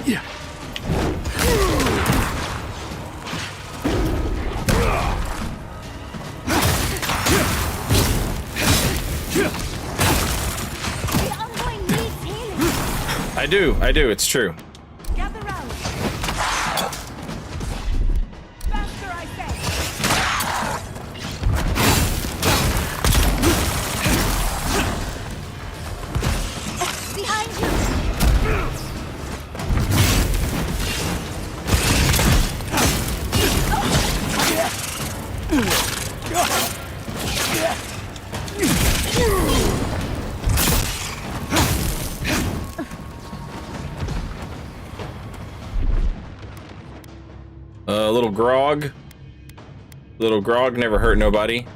Yeah. I do, it's true. Gather round. Faster, I say. Behind Little grog. Little grog never hurt nobody.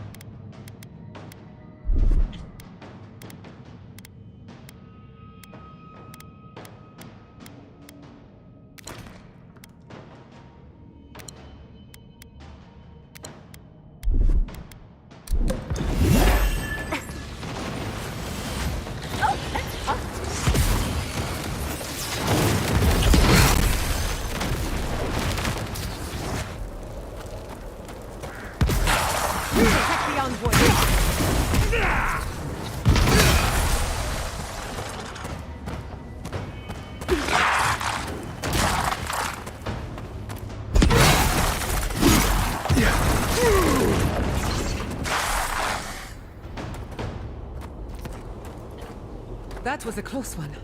That was a close one.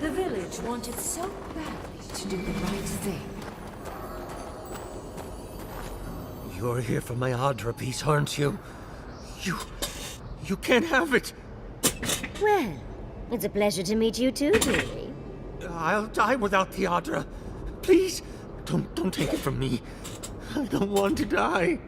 The village wanted so badly to do the right thing. You're here for my Audra piece, aren't you? You can't have it! Well, it's a pleasure to meet you too, dearie. I'll die without the Audra. Please, Don't take it from me. I don't want to die.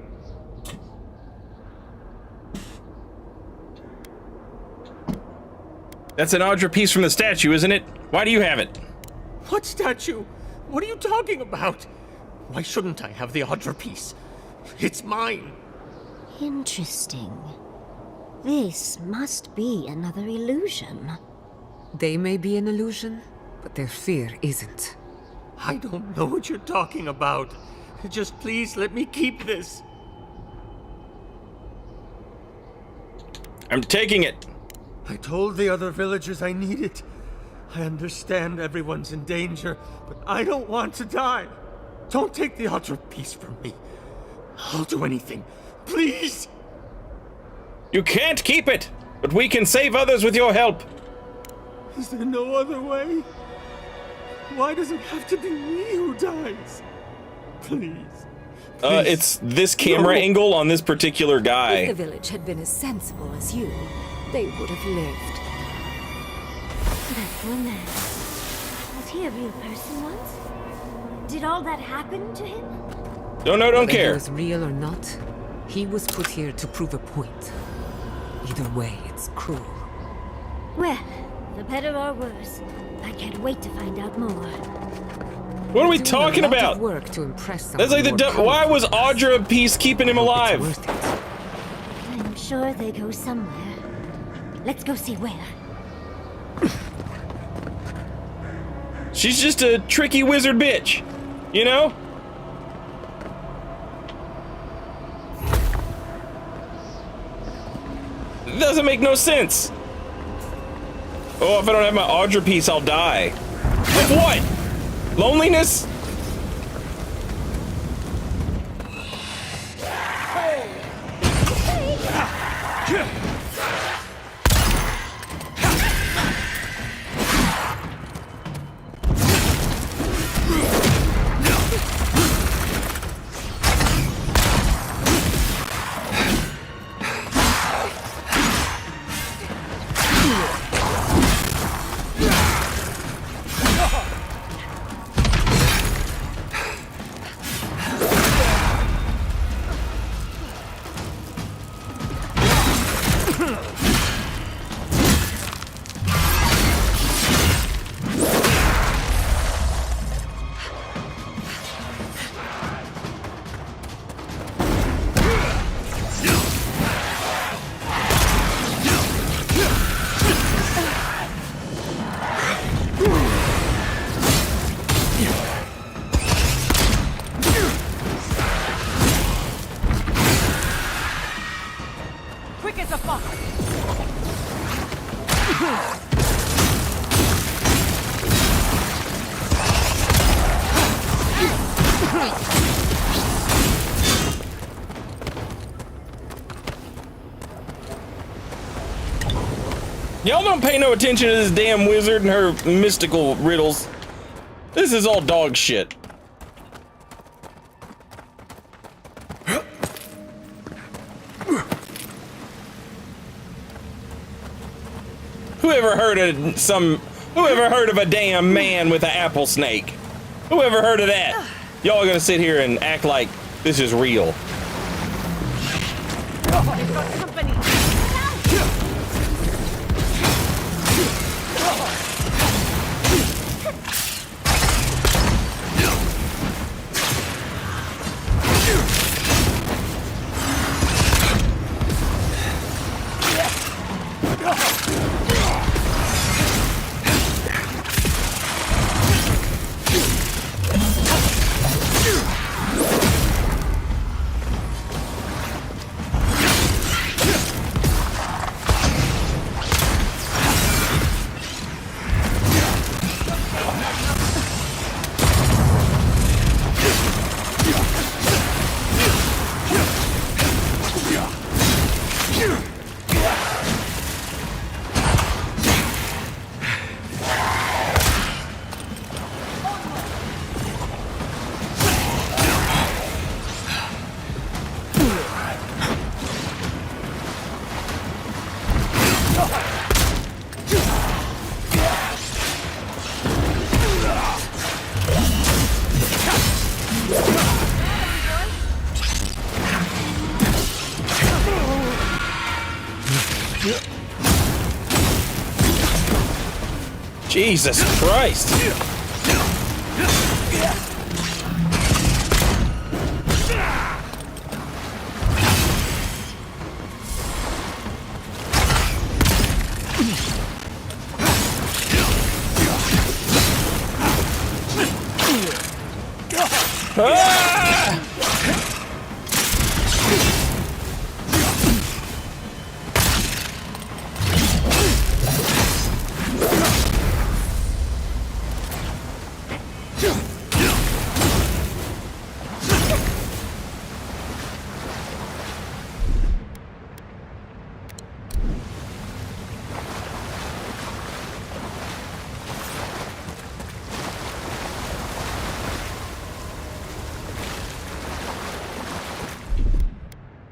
That's an Audra piece from the statue, isn't it? Why do you have it? What statue? What are you talking about? Why shouldn't I have the Audra piece? It's mine. Interesting. This must be another illusion. They may be an illusion, but their fear isn't. I don't know what you're talking about. Just please let me keep this. I'm taking it. I told the other villagers I need it. I understand everyone's in danger, but I don't want to die. Don't take the Audra piece from me. I'll do anything. Please! You can't keep it, but we can save others with your help. Is there no other way? Why does it have to be me who dies? Please. It's this camera angle on this particular guy. If the village had been as sensible as you, they would have lived. That poor man. Was he a real person once? Did all that happen to him? Don't Whether care. he was real or not, he was put here to prove a point. Either way, it's cruel. Well, for better or worse, I can't wait to find out more. What are we talking about? Work to impress That's like why was Audra a piece keeping him alive? I'm sure they go somewhere. Let's go see where. She's just a tricky wizard bitch, you know? It doesn't make no sense. Oh, if I don't have my Audra piece, I'll die. Of what? Loneliness? Quick as a fox. Y'all don't pay no attention to this damn wizard and her mystical riddles. This is all dog shit. Whoever heard of a damn man with an apple snake? Whoever heard of that? Y'all are gonna sit here and act like this is real. They've got company. Jesus Christ! Ah!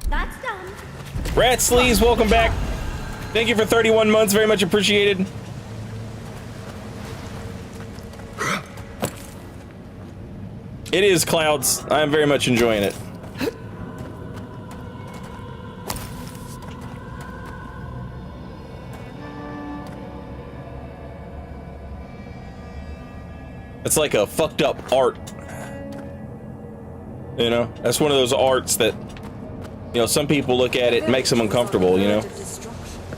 That's done. Rat Sleeves, welcome back. Thank you for 31 months, very much appreciated. It is Clouds. I am very much enjoying it. It's like a fucked up art. You know, that's one of those arts that, you know, some people look at it and makes them uncomfortable, you know?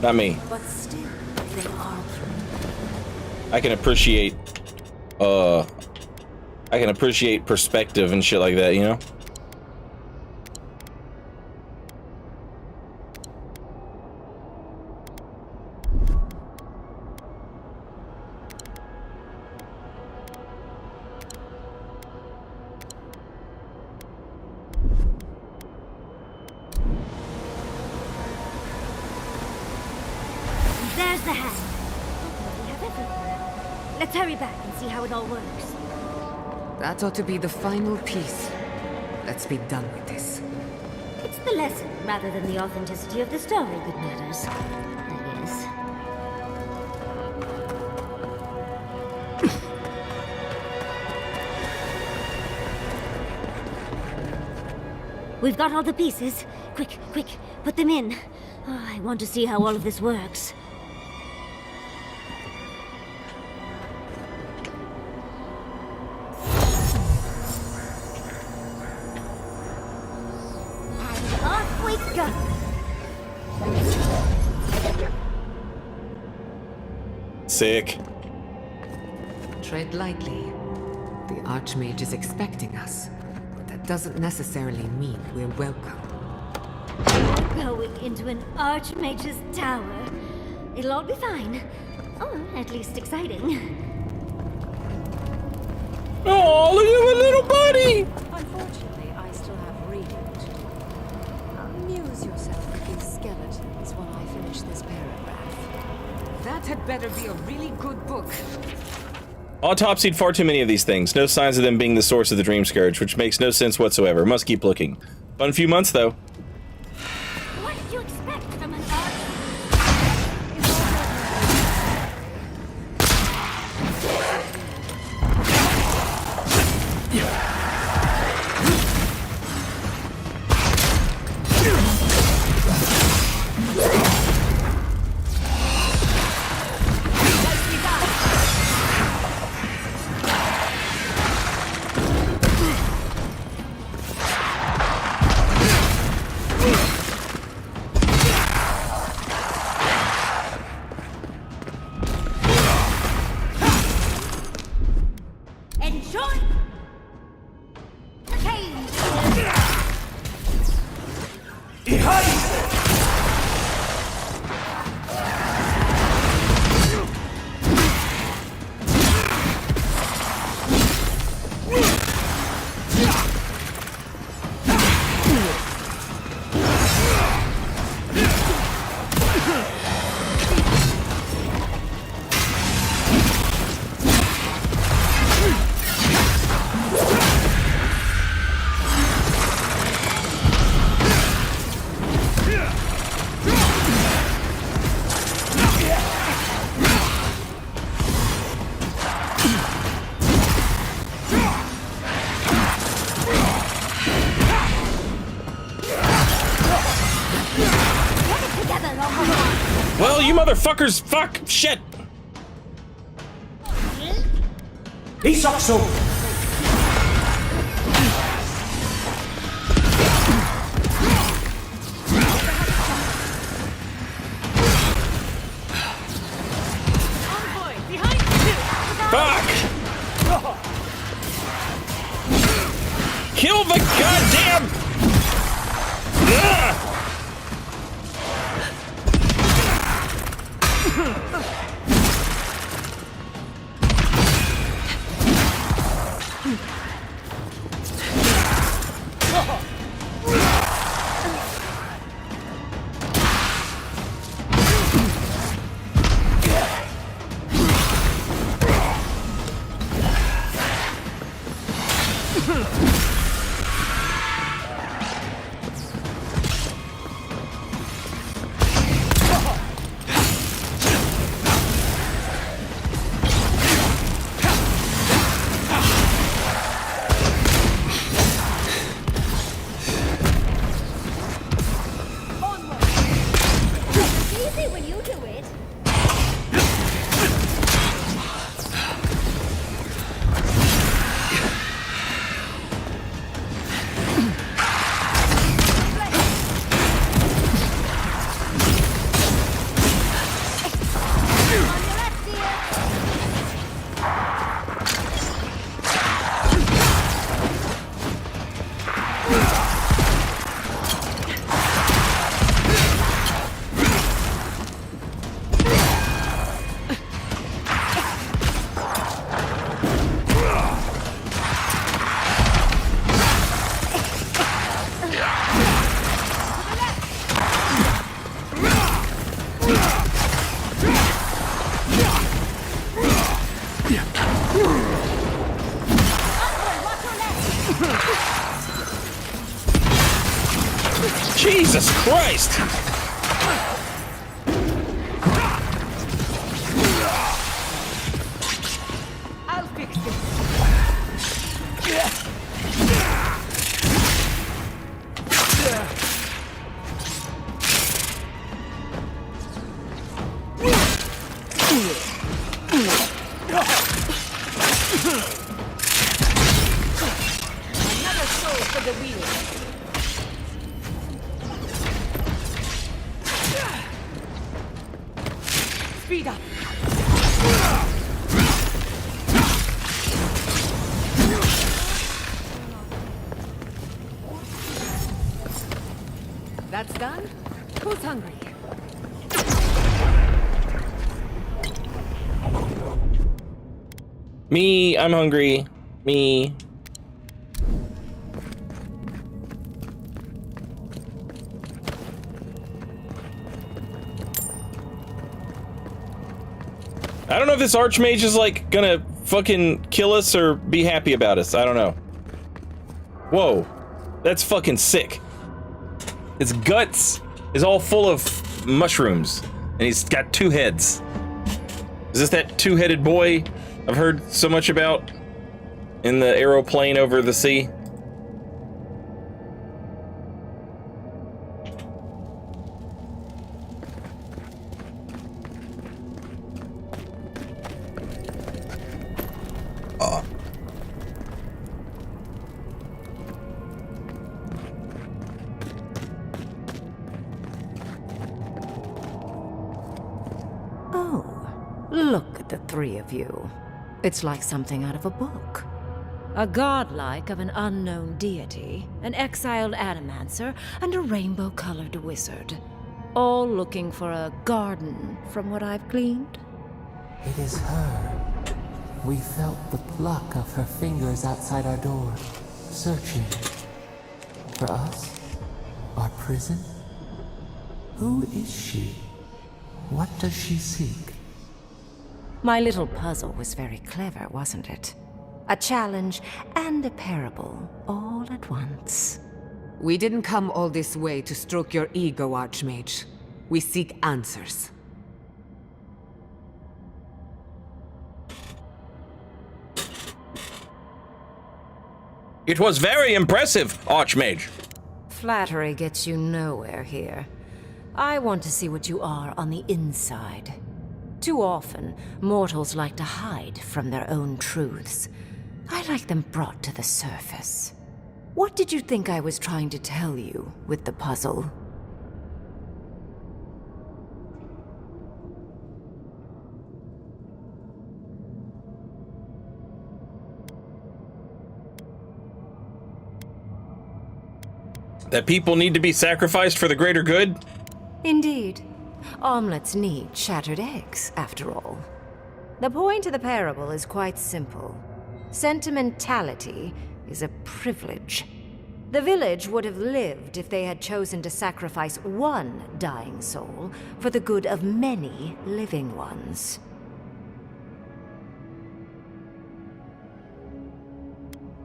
Not me. But still, they are. I can appreciate, perspective and shit like that, you know? There's the hat. We have everything. Let's hurry back and see how it all works. That ought to be the final piece. Let's be done with this. It's the lesson rather than the authenticity of the story that matters, I guess. We've got all the pieces. Quick, quick, put them in. Oh, I want to see how all of this works. And off we go. Sick. Tread lightly. The Archmage is expecting us, but that doesn't necessarily mean we're welcome. Going into an Archmage's tower. It'll all be fine. Or at least exciting. Oh, look at my little buddy! Unfortunately, I still have reading to do. Amuse yourself with these skeletons while I finish this paragraph. That had better be a really good book. Autopsied far too many of these things. No signs of them being the source of the Dream Scourge, which makes no sense whatsoever. Must keep looking. Fun few months, though. What did you expect from an Well, you motherfuckers, fuck, shit. Isakso! Fuck! Kill the goddamn! Ugh! Jesus Christ! I'll fix this. Another soul for the wheel. Speed up. That's done? Who's hungry? Me, I'm hungry. Me. I don't know if this Archmage is like gonna fucking kill us or be happy about us. I don't know. Whoa. That's fucking sick. His guts is all full of mushrooms and he's got 2 heads. Is this that 2-headed boy I've heard so much about in the aeroplane over the sea? Look at the 3 of you. It's like something out of a book. A godlike of an unknown deity, an exiled animancer, and a rainbow-colored wizard. All looking for a garden, from what I've gleaned. It is her. We felt the pluck of her fingers outside our door, searching. For us? Our prison? Who is she? What does she seek? My little puzzle was very clever, wasn't it? A challenge and a parable, all at once. We didn't come all this way to stroke your ego, Archmage. We seek answers. It was very impressive, Archmage. Flattery gets you nowhere here. I want to see what you are on the inside. Too often, mortals like to hide from their own truths. I like them brought to the surface. What did you think I was trying to tell you with the puzzle? That people need to be sacrificed for the greater good? Indeed. Omelets need shattered eggs, after all. The point of the parable is quite simple. Sentimentality is a privilege. The village would have lived if they had chosen to sacrifice one dying soul for the good of many living ones.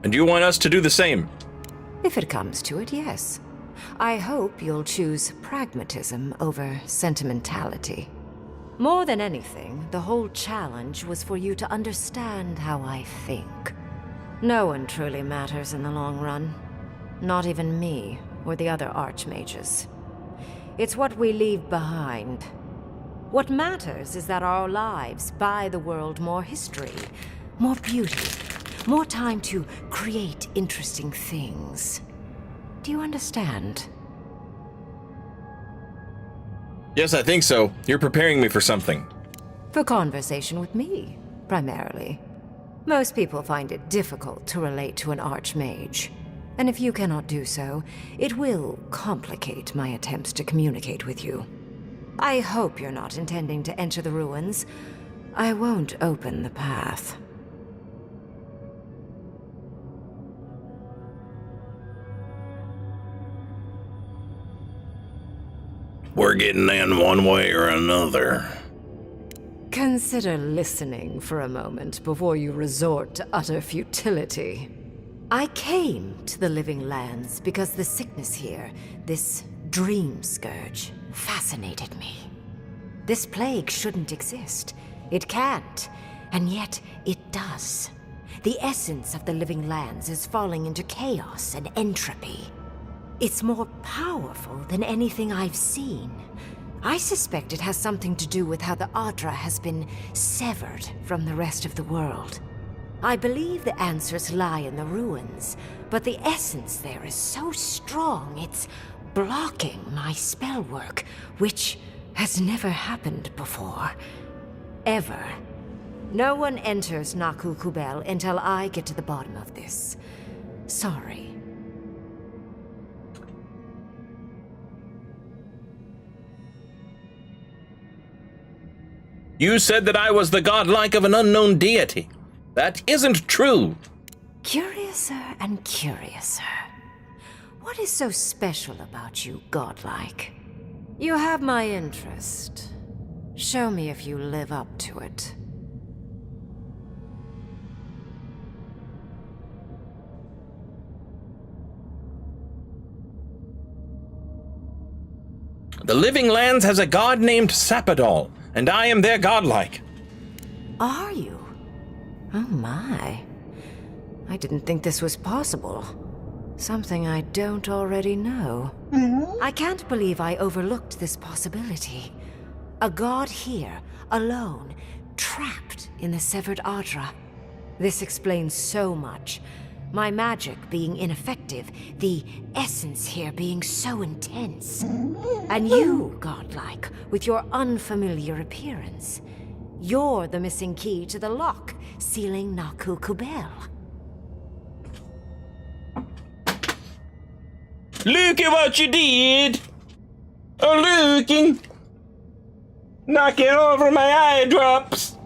And you want us to do the same? If it comes to it, yes. I hope you'll choose pragmatism over sentimentality. More than anything, the whole challenge was for you to understand how I think. No one truly matters in the long run. Not even me, or the other archmages. It's what we leave behind. What matters is that our lives buy the world more history, more beauty, more time to create interesting things. Do you understand? Yes, I think so. You're preparing me for something. For conversation with me, primarily. Most people find it difficult to relate to an archmage. And if you cannot do so, it will complicate my attempts to communicate with you. I hope you're not intending to enter the ruins. I won't open the path. We're getting in one way or another. Consider listening for a moment before you resort to utter futility. I came to the Living Lands because the sickness here, this dream scourge, fascinated me. This plague shouldn't exist. It can't, and yet it does. The essence of the Living Lands is falling into chaos and entropy. It's more powerful than anything I've seen. I suspect it has something to do with how the Adra has been severed from the rest of the world. I believe the answers lie in the ruins, but the essence there is so strong it's blocking my spell work, which has never happened before. Ever. No one enters Naku Kubel until I get to the bottom of this. Sorry. You said that I was the godlike of an unknown deity. That isn't true. Curiouser and curiouser. What is so special about you, godlike? You have my interest. Show me if you live up to it. The Living Lands has a god named Sappadal, and I am their godlike. Are you? Oh my. I didn't think this was possible. Something I don't already know. I can't believe I overlooked this possibility. A god here, alone, trapped in the severed Adra. This explains so much. My magic being ineffective, the essence here being so intense. And you, godlike, with your unfamiliar appearance. You're the missing key to the lock, sealing Naku Kubel. Look at what you did! Oh, looking! Knocking over my eye drops!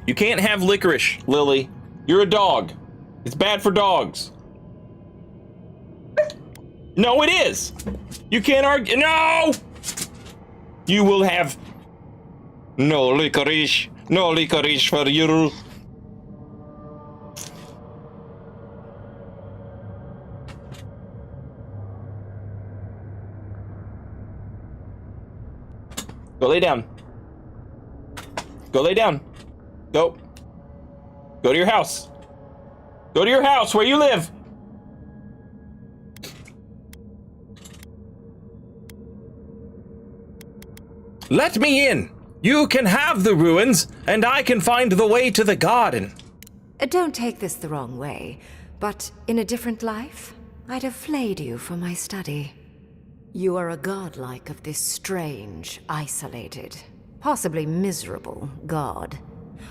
You can't have licorice, Lily. You're a dog. It's bad for dogs. No, it is! You can't argue. No! You will have no licorice. No licorice for you. Go lay down. Go lay down. Go. Go to your house. Go to your house where you live. Let me in! You can have the ruins, and I can find the way to the garden. Don't take this the wrong way, but in a different life, I'd have flayed you for my study. You are a godlike of this strange, isolated, possibly miserable god.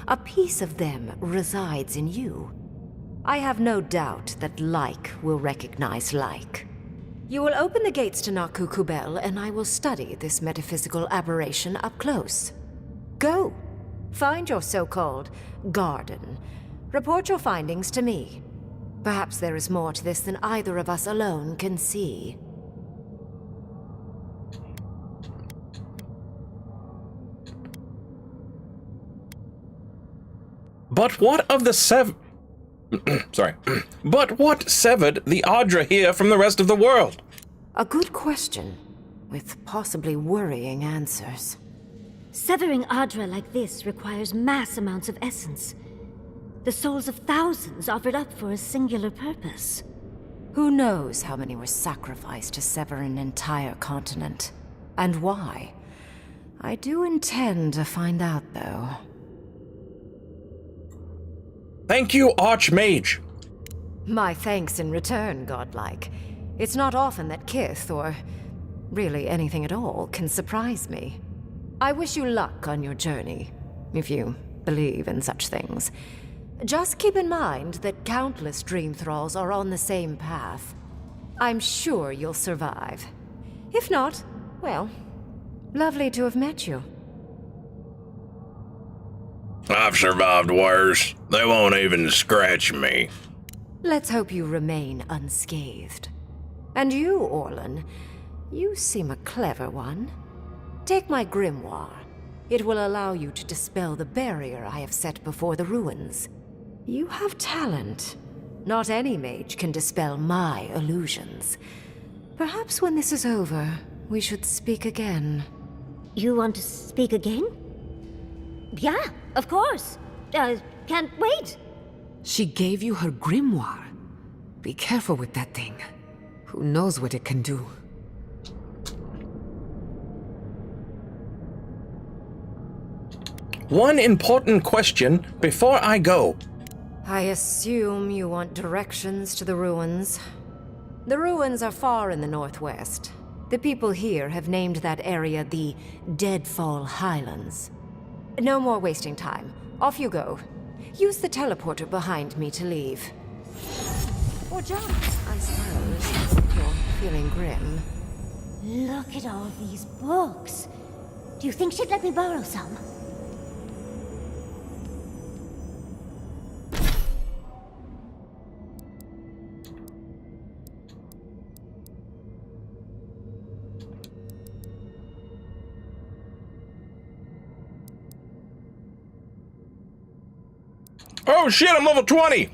A piece of them resides in you. I have no doubt that like will recognize like. You will open the gates to Naku Kubel, and I will study this metaphysical aberration up close. Go. Find your so-called garden. Report your findings to me. Perhaps there is more to this than either of us alone can see. But what of the Sorry. But what severed the Adra here from the rest of the world? A good question, with possibly worrying answers. Severing Adra like this requires mass amounts of essence. The souls of thousands offered up for a singular purpose. Who knows how many were sacrificed to sever an entire continent? And why? I do intend to find out, though. Thank you, Archmage. My thanks in return, godlike. It's not often that Kith, or really anything at all, can surprise me. I wish you luck on your journey, if you believe in such things. Just keep in mind that countless dream thralls are on the same path. I'm sure you'll survive. If not, well, lovely to have met you. I've survived worse. They won't even scratch me. Let's hope you remain unscathed. And you, Orlan, you seem a clever one. Take my grimoire. It will allow you to dispel the barrier I have set before the ruins. You have talent. Not any mage can dispel my illusions. Perhaps when this is over, we should speak again. You want to speak again? Yeah, of course. Can't wait. She gave you her grimoire. Be careful with that thing. Who knows what it can do? One important question before I go. I assume you want directions to the ruins. The ruins are far in the northwest. The people here have named that area the Deadfall Highlands. No more wasting time. Off you go. Use the teleporter behind me to leave. Or jump, I suppose, if you're feeling grim. Look at all these books. Do you think she'd let me borrow some? Oh shit, I'm level 20!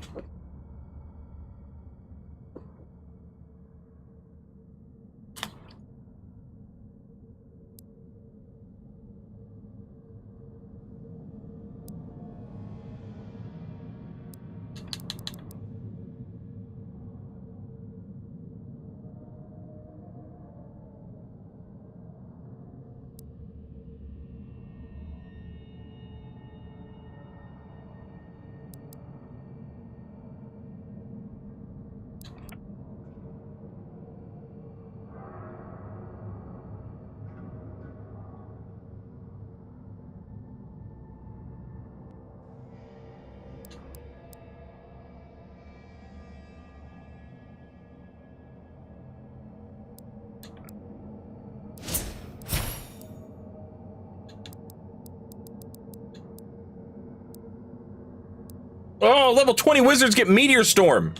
Oh, level 20 wizards get Meteor Storm.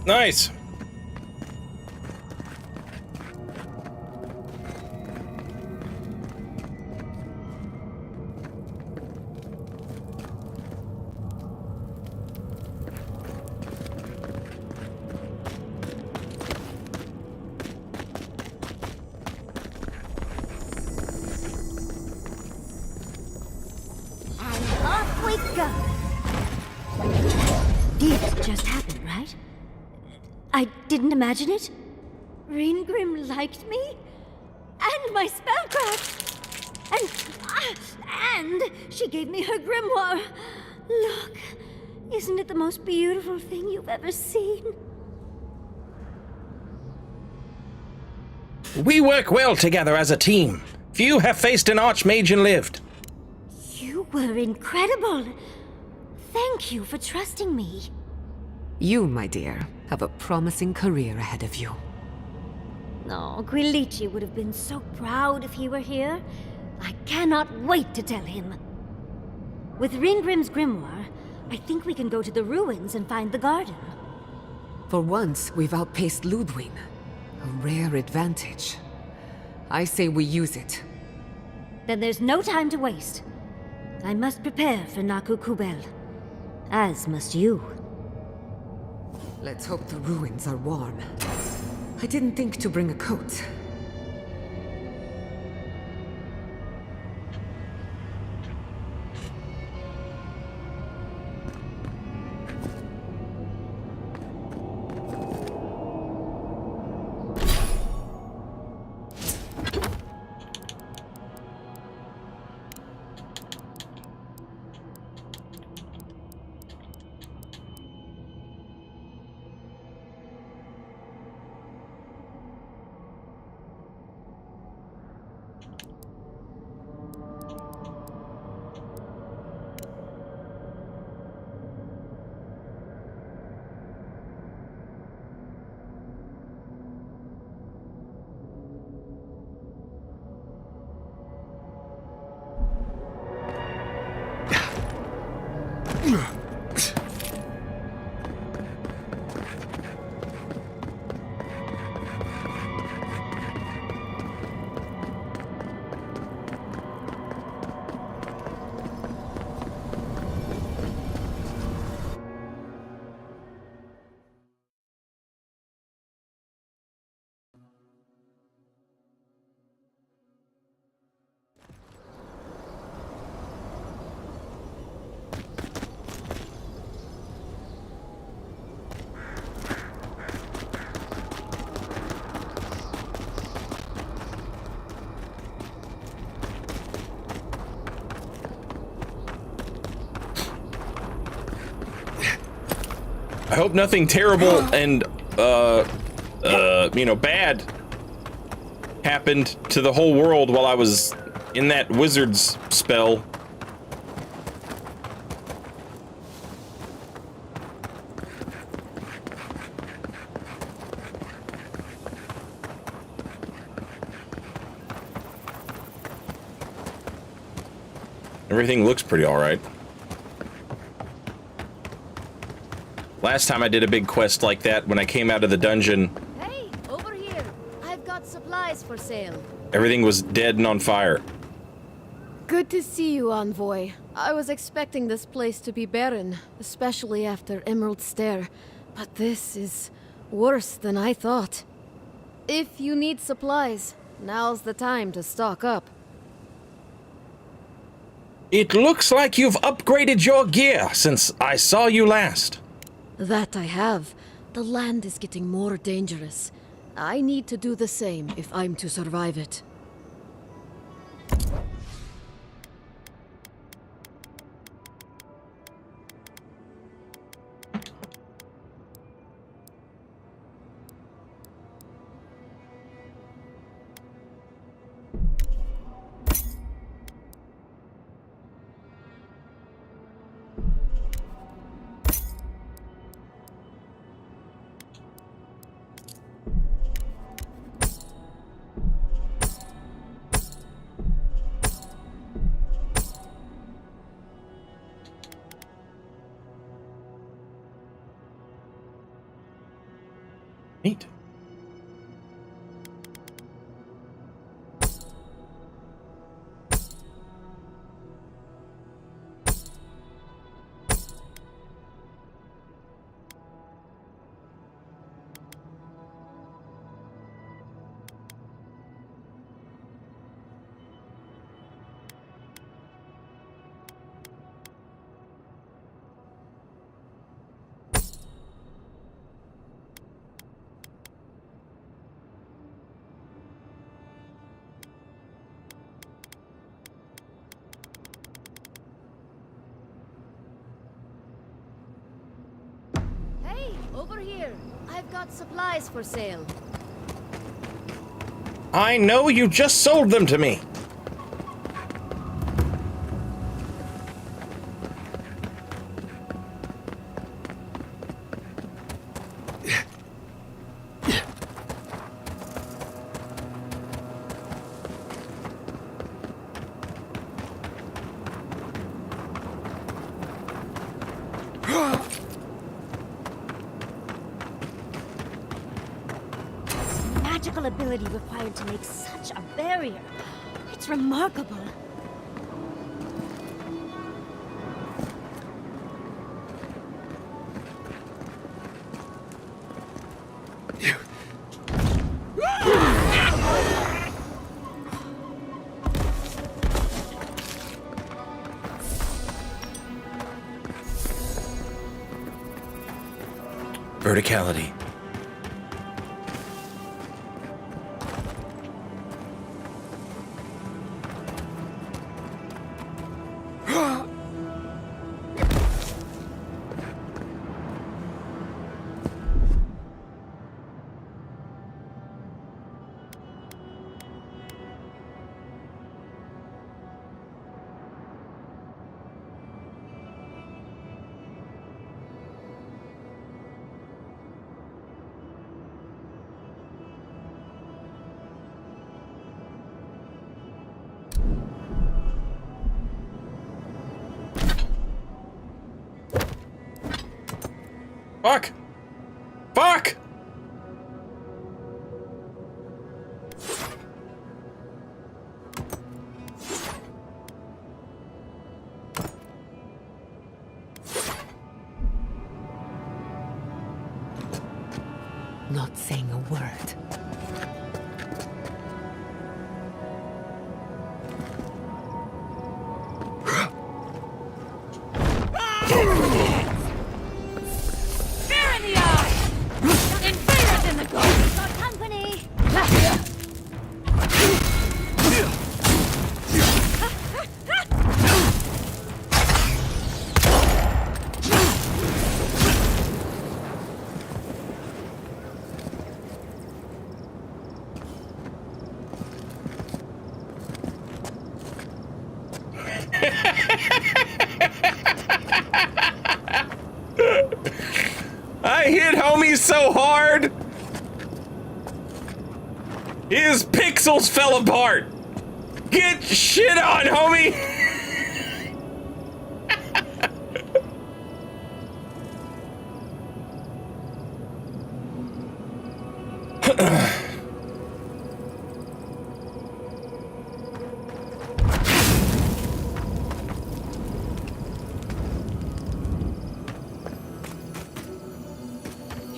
Nice. Off we go! This just happened, right? I didn't imagine it? Reengrim liked me? And my spellcraft! And she gave me her grimoire! Look, isn't it the most beautiful thing you've ever seen? We work well together as a team. Few have faced an archmage and lived. You were incredible! Thank you for trusting me. You, my dear, have a promising career ahead of you. Oh, Quilici would have been so proud if he were here. I cannot wait to tell him. With Ringrim's grimoire, I think we can go to the ruins and find the garden. For once, we've outpaced Ludwig. A rare advantage. I say we use it. Then there's no time to waste. I must prepare for Naku Kubel. As must you. Let's hope the ruins are warm. I didn't think to bring a coat. I hope nothing terrible and, bad happened to the whole world while I was in that wizard's spell. Everything looks pretty all right. Last time I did a big quest like that, when I came out of the dungeon, Hey, over here. I've got supplies for sale. everything was dead and on fire. Good to see you, Envoy. I was expecting this place to be barren, especially after Emerald Stair, but this is worse than I thought. If you need supplies, now's the time to stock up. It looks like you've upgraded your gear since I saw you last. That I have. The land is getting more dangerous. I need to do the same if I'm to survive it. Neat. Hey, over here. I've got supplies for sale. I know you just sold them to me. Magical ability required to make such a barrier. It's remarkable. Verticality. Fuck! Fuck! Not saying a word. I hit homie so hard, his pixels fell apart. Get shit on, homie.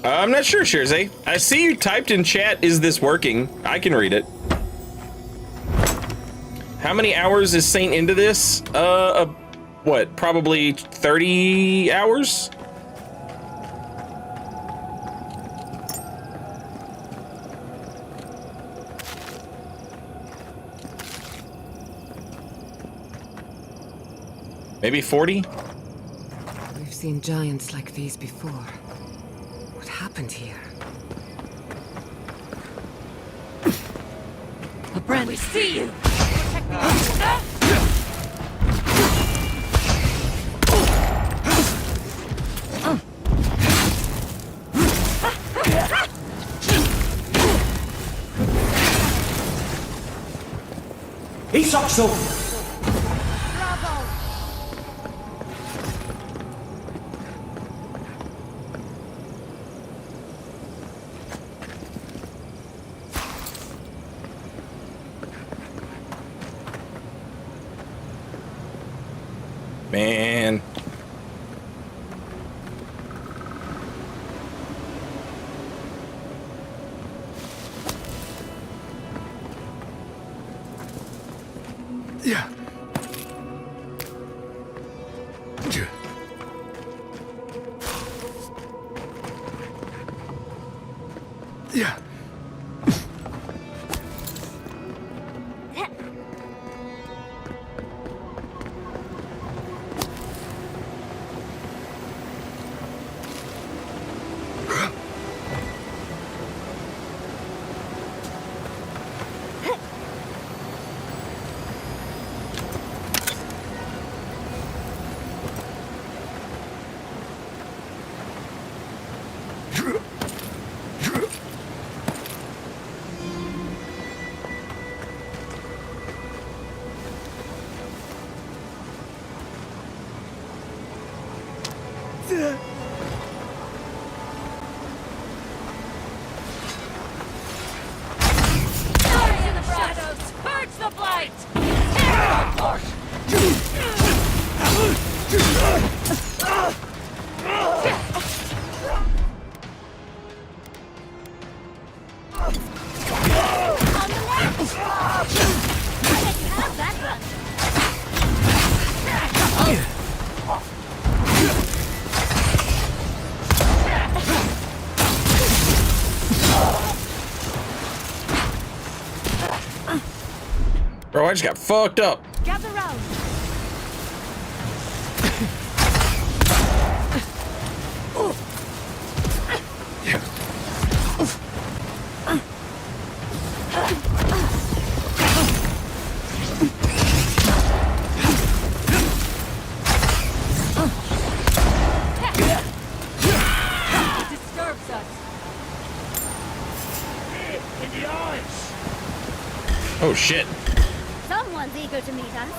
I'm not sure, Shirzay. I see you typed in chat, is this working? I can read it. How many hours is Saint into this? What, probably 30 hours? Maybe 40? We've seen giants like these before. What happened here? We see you! Isakso! Man. Yeah. Yeah. Bro, I just got fucked up. Gather round. Disturbs us. In the eyes. Oh shit. Someone's eager to meet us.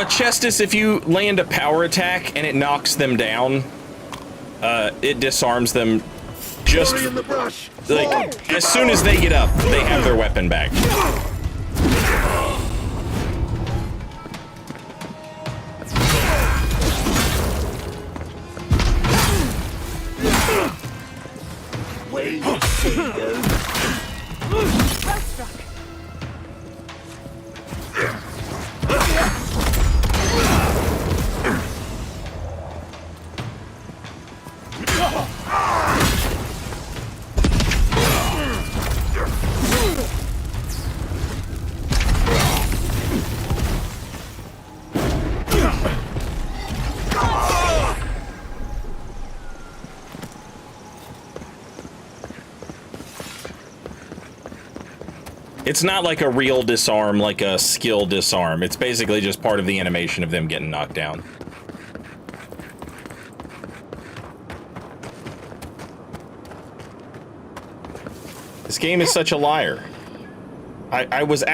Chestus, if you land a power attack and it knocks them down, it disarms them just like as soon as they get up, they have their weapon back. Wait, Well struck. It's not like a real disarm, like a skill disarm. It's basically just part of the animation of them getting knocked down. This game is such a liar. I was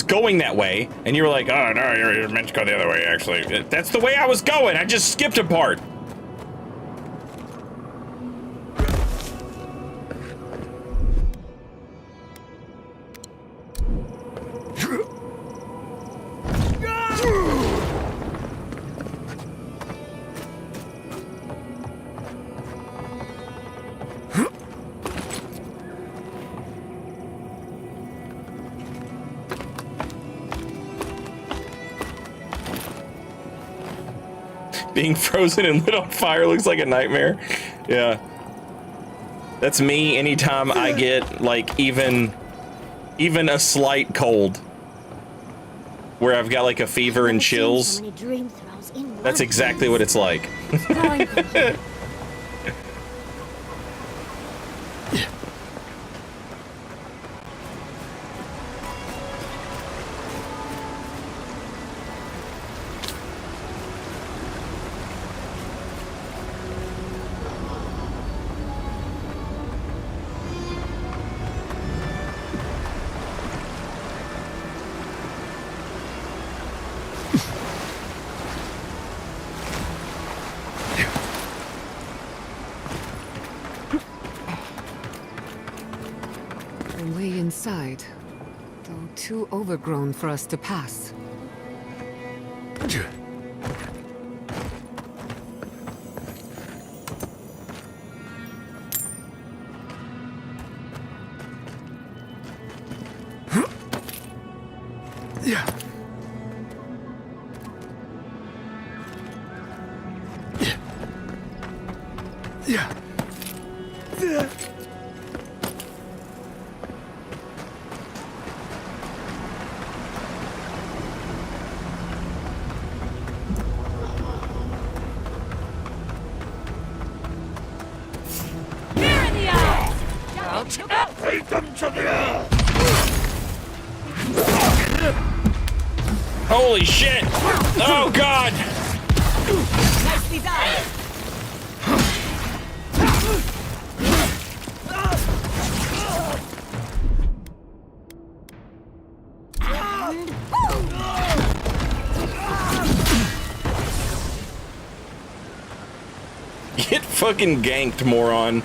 going that way, and you were like, oh no, you're meant to go the other way, actually. That's the way I was going, I just skipped a part. Being frozen and lit on fire looks like a nightmare. Yeah. That's me anytime I get, like, even a slight cold. Where I've got, like, a fever and chills. That's exactly what it's like. Inside, though too overgrown for us to pass. Yeah. Yeah. Yeah. Take them to the earth! Holy shit! Oh god! Nicely done! Get fucking ganked, moron.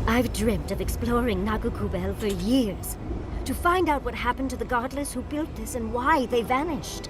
I've dreamt of exploring Nagukubel for years, to find out what happened to the godless who built this and why they vanished.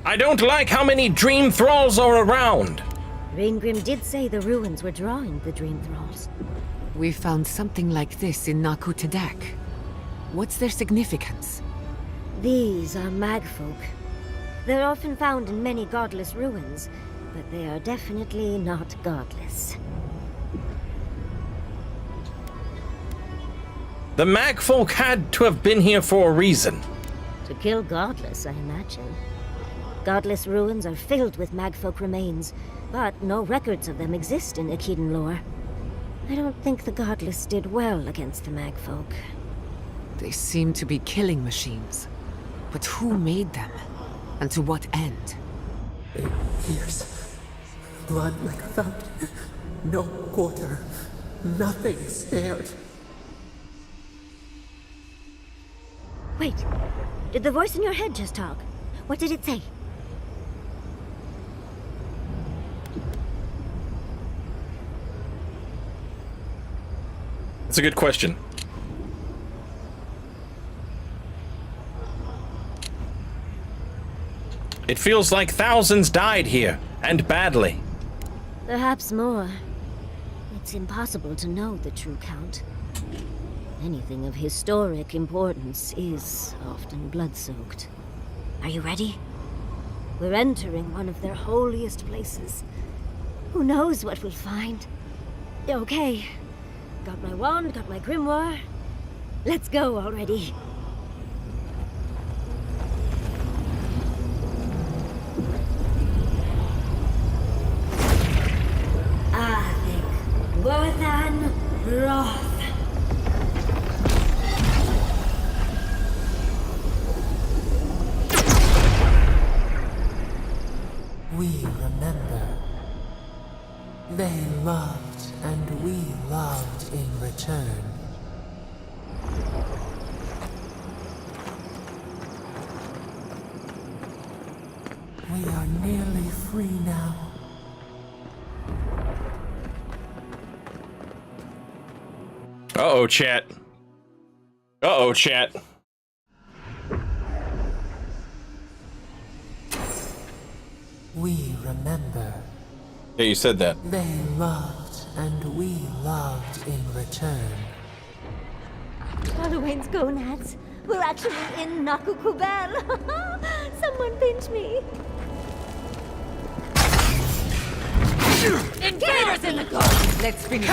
I don't like how many dream thralls are around. Raingrim did say the ruins were drawing the dream thralls. We found something like this in Naku Tadak. What's their significance? These are magfolk. They're often found in many godless ruins, but they are definitely not godless. The magfolk had to have been here for a reason. To kill godless, I imagine. Godless ruins are filled with magfolk remains, but no records of them exist in Akhidan lore. I don't think the godless did well against the magfolk. They seem to be killing machines. But who made them? And to what end? 8 years. blood like a fountain. No quarter. Nothing spared. Wait. Did the voice in your head just talk? What did it say? That's a good question. It feels like thousands died here, and badly. Perhaps more. It's impossible to know the true count. Anything of historic importance is often blood-soaked. Are you ready? We're entering one of their holiest places. Who knows what we'll find? Okay. Got my wand, got my grimoire. Let's go already. Worthan Roth. We remember. They loved, and we loved in return. We are nearly free now. Uh-oh, chat. Uh-oh, chat. We remember. Yeah, you said that. They loved, and we loved in return. Halloween's gonads. We're actually in Nakukubel. Someone pinch me. Invaders in the garden! Let's finish.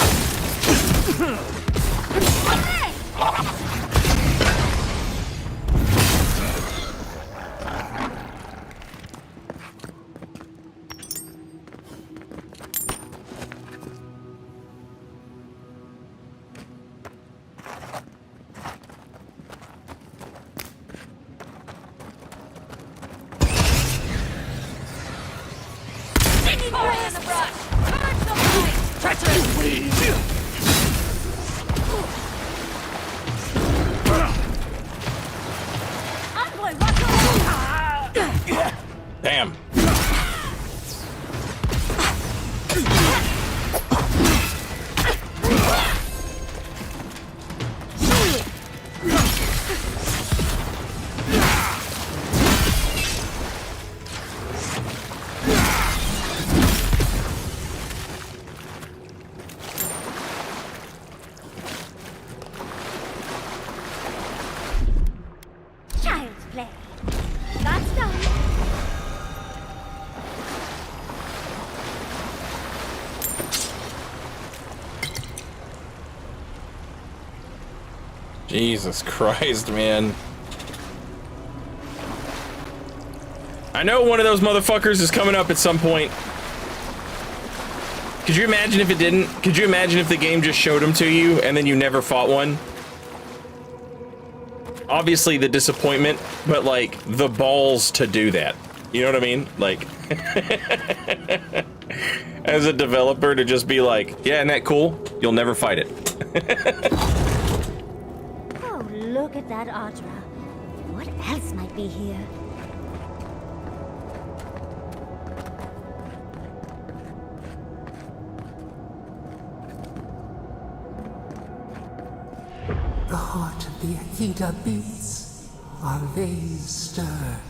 Damn. Child's play. That's done. Jesus Christ, man. I know one of those motherfuckers is coming up at some point. Could you imagine if it didn't? Could you imagine if the game just showed them to you and then you never fought one? Obviously the disappointment, but like the balls to do that. You know what I mean? Like, as a developer to just be like, yeah, isn't that cool? You'll never fight it. Oh, look at that Audra. What else might be here? The heart of the Akita beats. Our veins stir.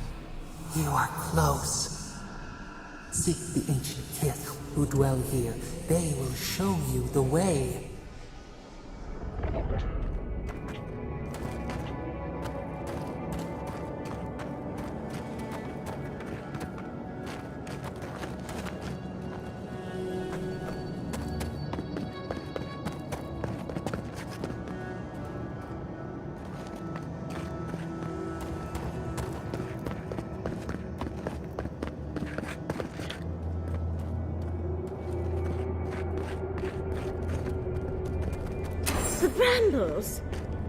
You are close. Seek the ancient kith who dwell here. They will show you the way. The brambles!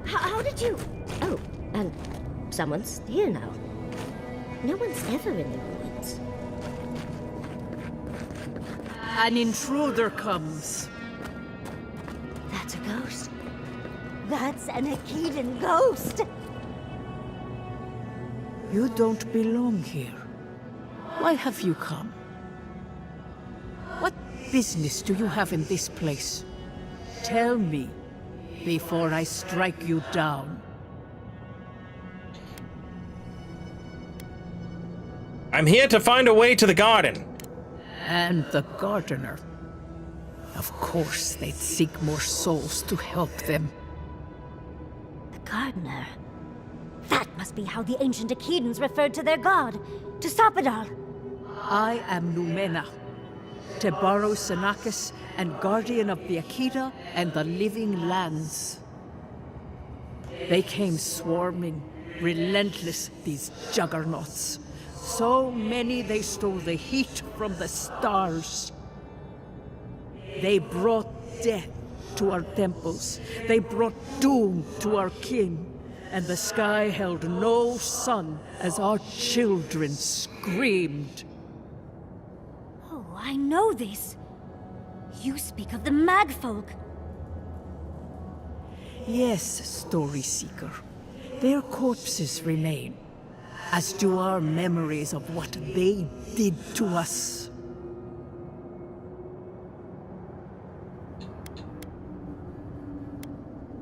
How did you... Oh, and someone's here now. No one's ever in the ruins. An intruder comes. That's a ghost. That's an Akedan ghost! You don't belong here. Why have you come? What business do you have in this place? Tell me, before I strike you down. I'm here to find a way to the garden. And the gardener. Of course, they'd seek more souls to help them. The gardener? That must be how the ancient Akedans referred to their god, to Sappadal. I am Numena, Tebaro Senakis, and guardian of the Akeda and the living lands. They came swarming, relentless, these juggernauts. So many they stole the heat from the stars. They brought death to our temples. They brought doom to our kin. And the sky held no sun as our children screamed. Oh, I know this. You speak of the Magfolk. Yes, Story Seeker. Their corpses remain, as do our memories of what they did to us.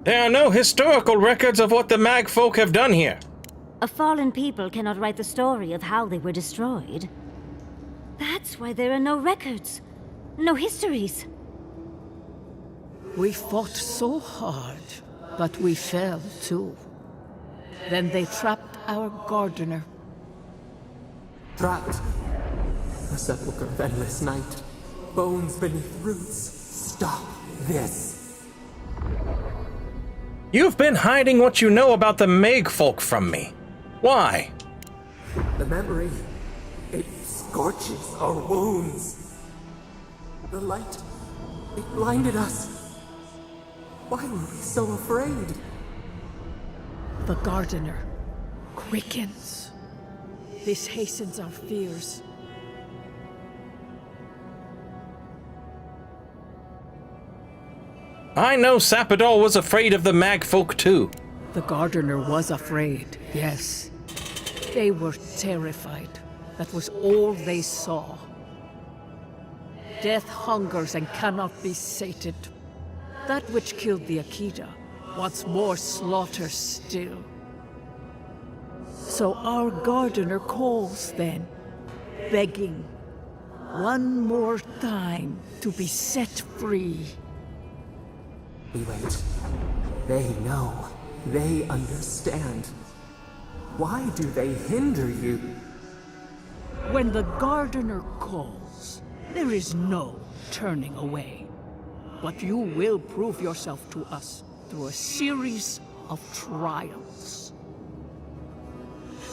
There are no historical records of what the Magfolk have done here. A fallen people cannot write the story of how they were destroyed. That's why there are no records, no histories. We fought so hard, but we fell too. Then they trapped our gardener. Trapped. A sepulchre of endless night. Bones beneath roots. Stop this. You've been hiding what you know about the Magfolk from me. Why? The memory, it scorches our wounds. The light, it blinded us. Why were we so afraid? The gardener quickens. This hastens our fears. I know Sappadal was afraid of the Magfolk too. The gardener was afraid, yes. They were terrified. That was all they saw. Death hungers and cannot be sated. That which killed the Akeda wants more slaughter still. So our gardener calls then, begging one more time to be set free. We wait. They know. They understand. Why do they hinder you? When the gardener calls, there is no turning away. But you will prove yourself to us through a series of trials.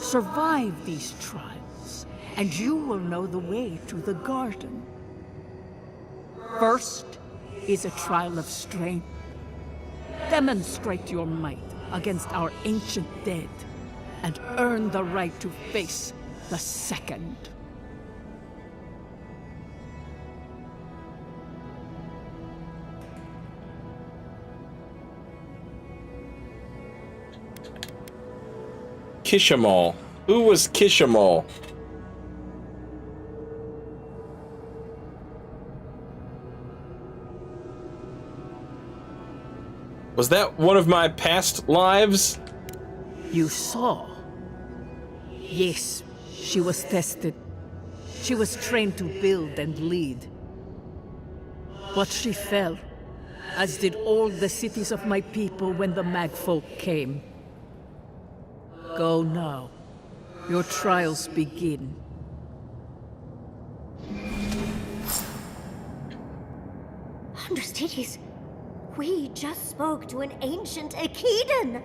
Survive these trials, and you will know the way to the garden. First is a trial of strength. Demonstrate your might against our ancient dead, and earn the right to face the second. Kishamal. Who was Kishamal? Was that one of my past lives? You saw? Yes, she was tested. She was trained to build and lead. But she fell, as did all the cities of my people when the Magfolk came. Go now. Your trials begin. Understudies, we just spoke to an ancient Akedan!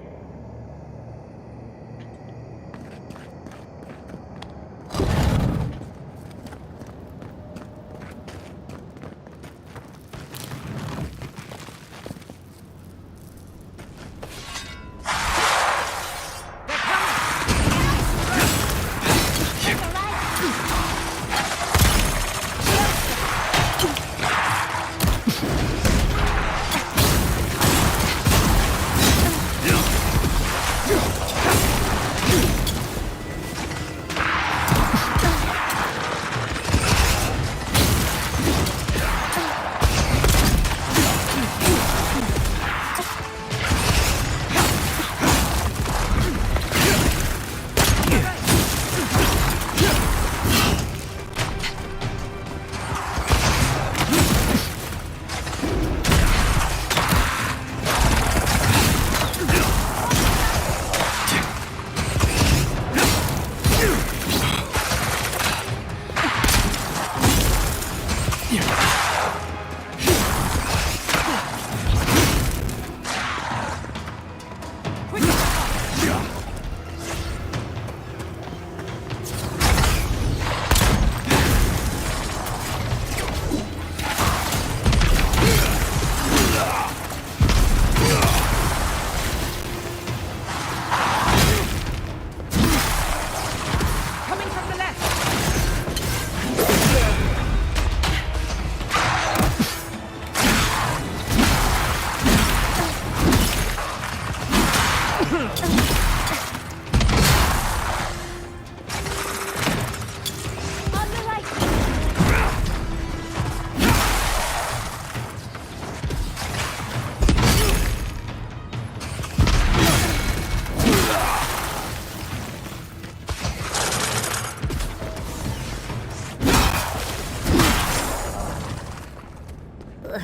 I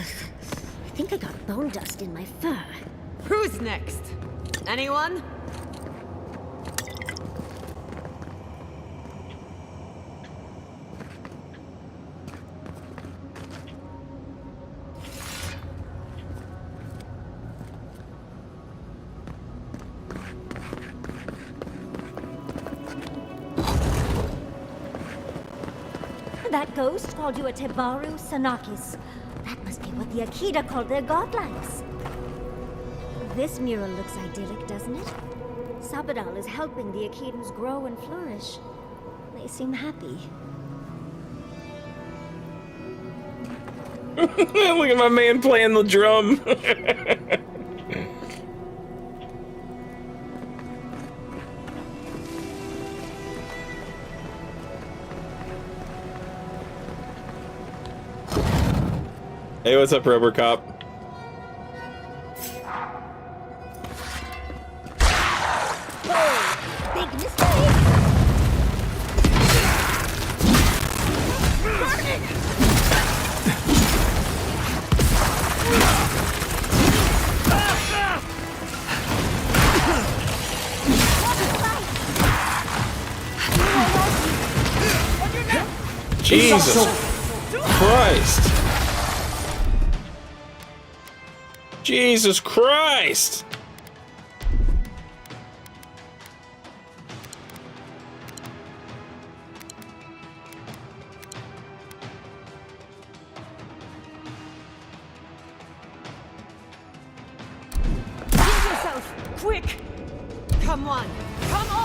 think I got bone dust in my fur. Who's next? Anyone? That ghost called you a Tebaru Sanakis. That must be what the Akita called their godlikes. This mural looks idyllic, doesn't it? Sabadal is helping the Akitans grow and flourish. They seem happy. Look at my man playing the drum. Hey, what's up, Rubber Cop? Oh, big mistake! Jesus Christ! Jesus Christ! Give yourself! Quick! Come on! Come on!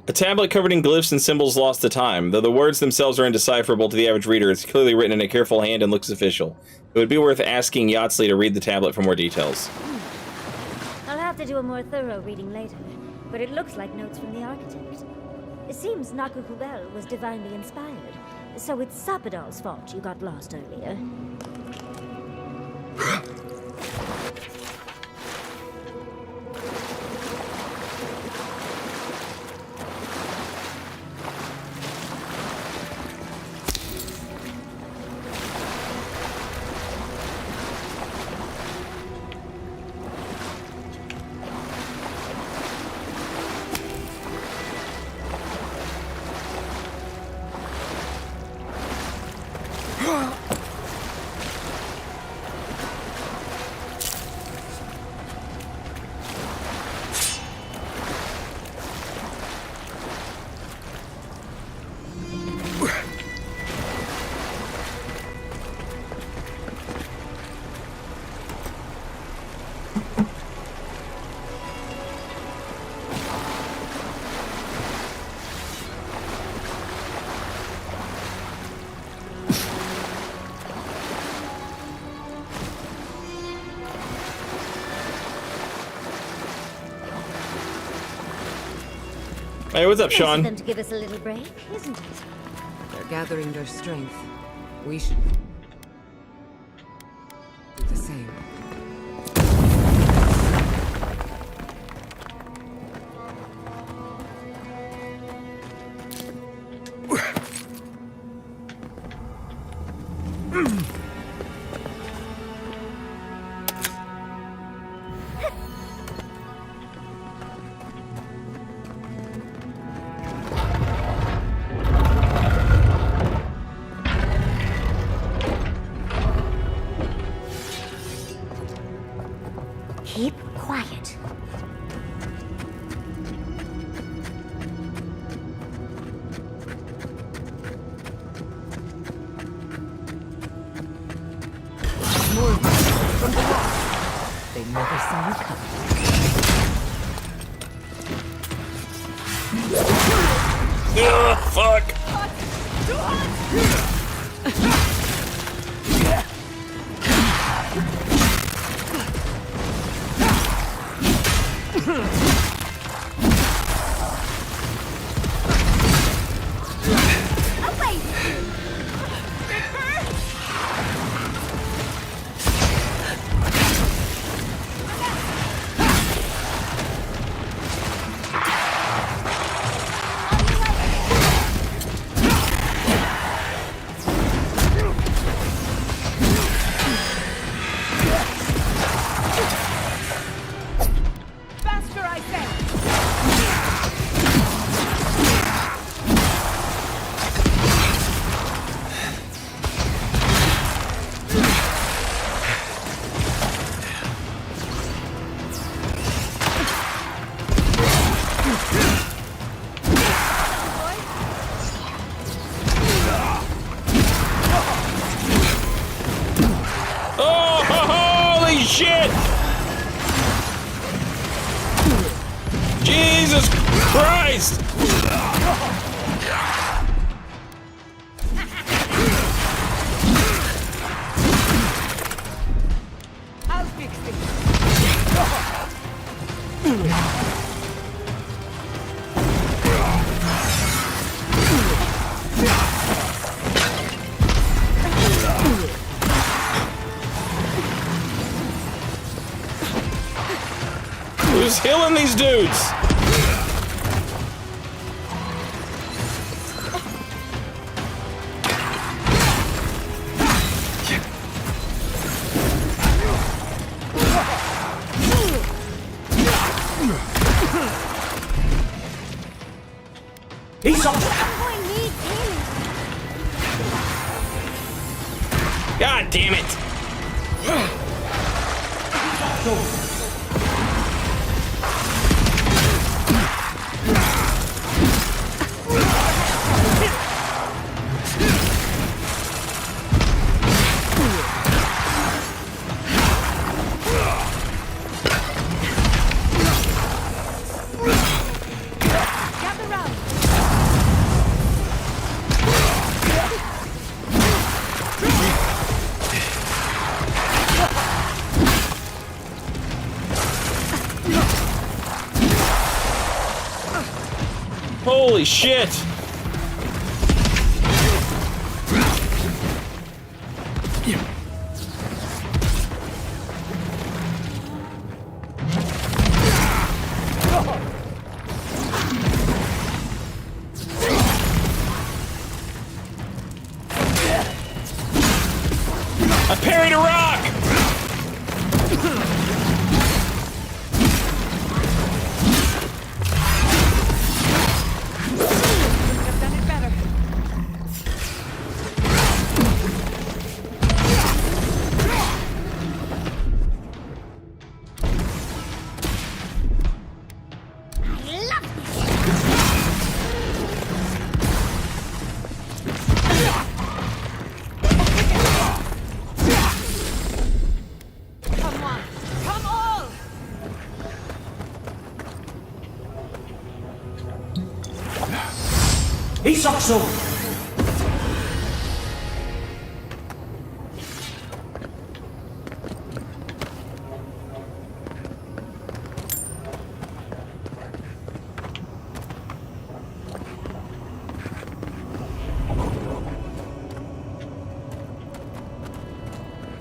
A tablet covered in glyphs and symbols lost to time. Though the words themselves are indecipherable to the average reader, it's clearly written in a careful hand and looks official. It would be worth asking Yatsley to read the tablet for more details. I'll have to do a more thorough reading later, but it looks like notes from the architect. It seems Nakukubel was divinely inspired, so it's Sabadal's fault you got lost earlier. Hey, what's up, Nice of Sean? them to give us a little break, isn't it? They're gathering their strength. We should do the same. never saw you coming. Ugh, fuck. Too hot! Shit! Jesus Christ! I'll fix it. Who's healing these dudes? He's up. God damn it! Holy shit! I parried a rock! He's up soon.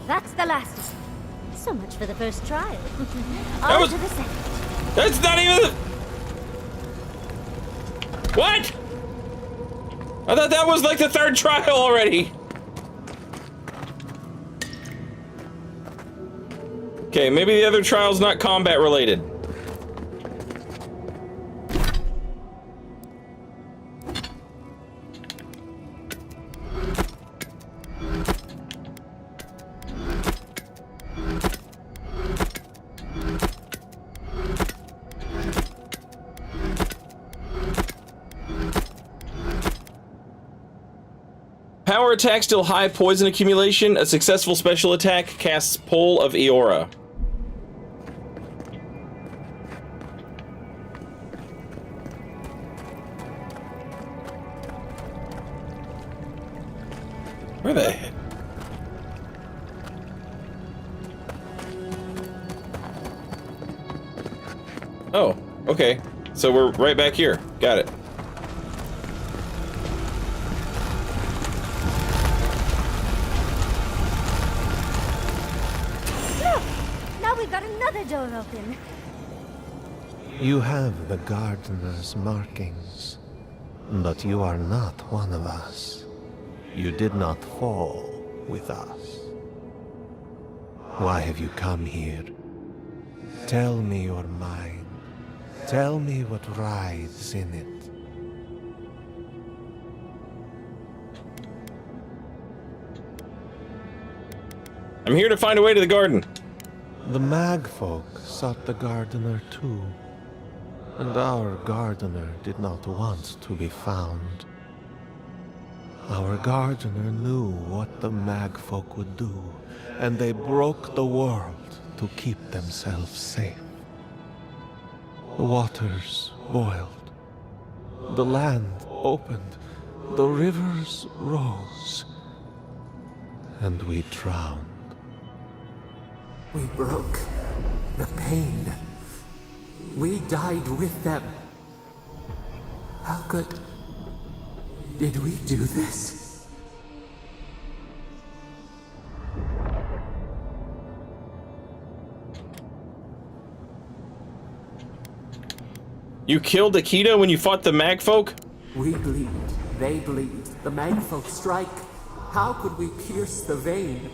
That's the last of them. So much for the first trial. That was... To the second. That's not even the... What? I thought that was like the third trial already. Okay, maybe the other trial's not combat related. Power attack still high poison accumulation. A successful special attack casts Pole of Eora. Where the heck? Oh, okay. So we're right back here. Got it. Look! Now we've got another door open. You have the gardener's markings, but you are not one of us. You did not fall with us. Why have you come here? Tell me your mind. Tell me what rides in it. I'm here to find a way to the garden. The Magfolk sought the gardener too, and our gardener did not want to be found. Our gardener knew what the Magfolk would do, and they broke the world to keep themselves safe. The waters boiled, the land opened, the rivers rose, and we drowned. We broke the pain. We died with them. How could... did we do this? You killed Akita when you fought the Magfolk? We bleed, they bleed, the Magfolk strike. How could we pierce the vein?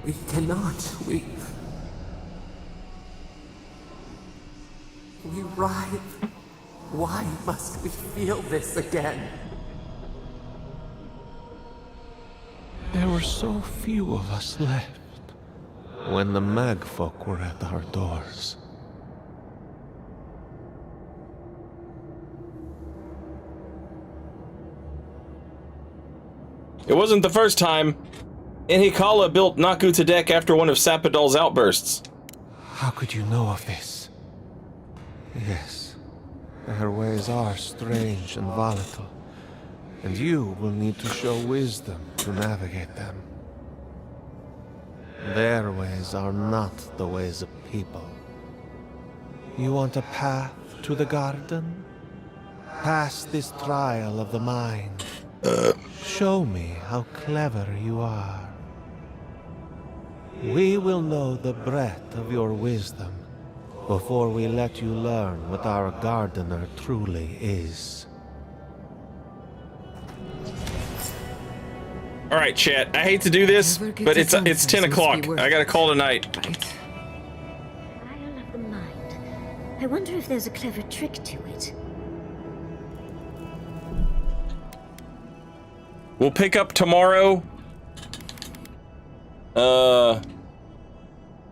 We cannot, we writhe. Why must we feel this again? There were so few of us left when the Magfolk were at our doors. It wasn't the first time. Inhikala built Naku Tadek after one of Sapadol's outbursts. How could you know of this? Yes, their ways are strange and volatile, and you will need to show wisdom to navigate them. Their ways are not the ways of people. You want a path to the garden? Pass this trial of the mind. Show me how clever you are. We will know the breadth of your wisdom before we let you learn what our gardener truly is. All right, chat. I hate to do this, but it's 10 o'clock. I gotta call tonight. Trial of the mind. I wonder if there's a clever trick to it. We'll pick up tomorrow.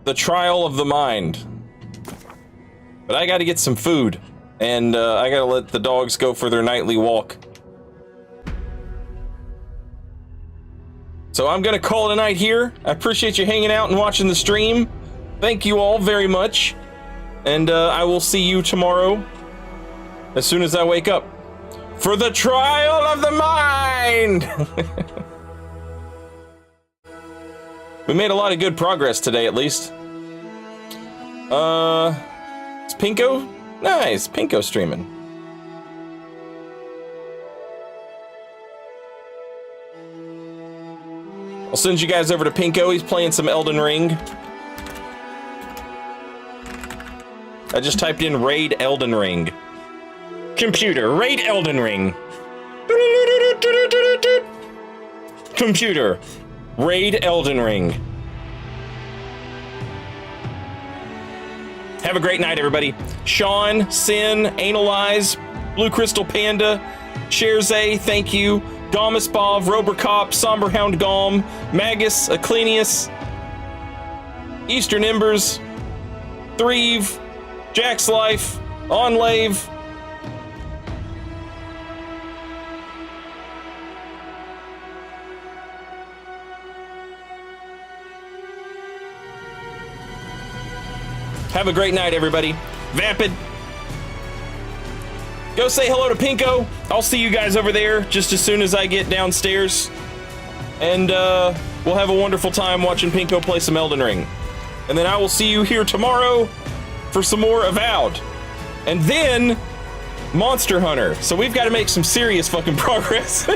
The trial of the mind. But I gotta get some food, and I gotta let the dogs go for their nightly walk. So I'm gonna call it a night here. I appreciate you hanging out and watching the stream. Thank you all very much. And I will see you tomorrow as soon as I wake up for the trial of the mind. We made a lot of good progress today, at least. It's Pinko? Nice, Pinko streaming. I'll send you guys over to Pinko. He's playing some Elden Ring. I just typed in raid Elden Ring. Computer, raid Elden Ring. Computer, raid Elden Ring. Have a great night, everybody. Sean, Sin, Analyze, Blue Crystal Panda, Sherze, thank you. Gomisbov, Robercop, Somberhound Galm, Magus, Aclenius, Eastern Embers, Threve, Jack's Life, Onlave. Have a great night, everybody. Vapid. Go say hello to Pinko. I'll see you guys over there just as soon as I get downstairs. And we'll have a wonderful time watching Pinko play some Elden Ring. And then I will see you here tomorrow for some more Avowed. And then Monster Hunter. So we've got to make some serious fucking progress. All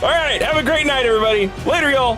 right, have a great night, everybody. Later, y'all.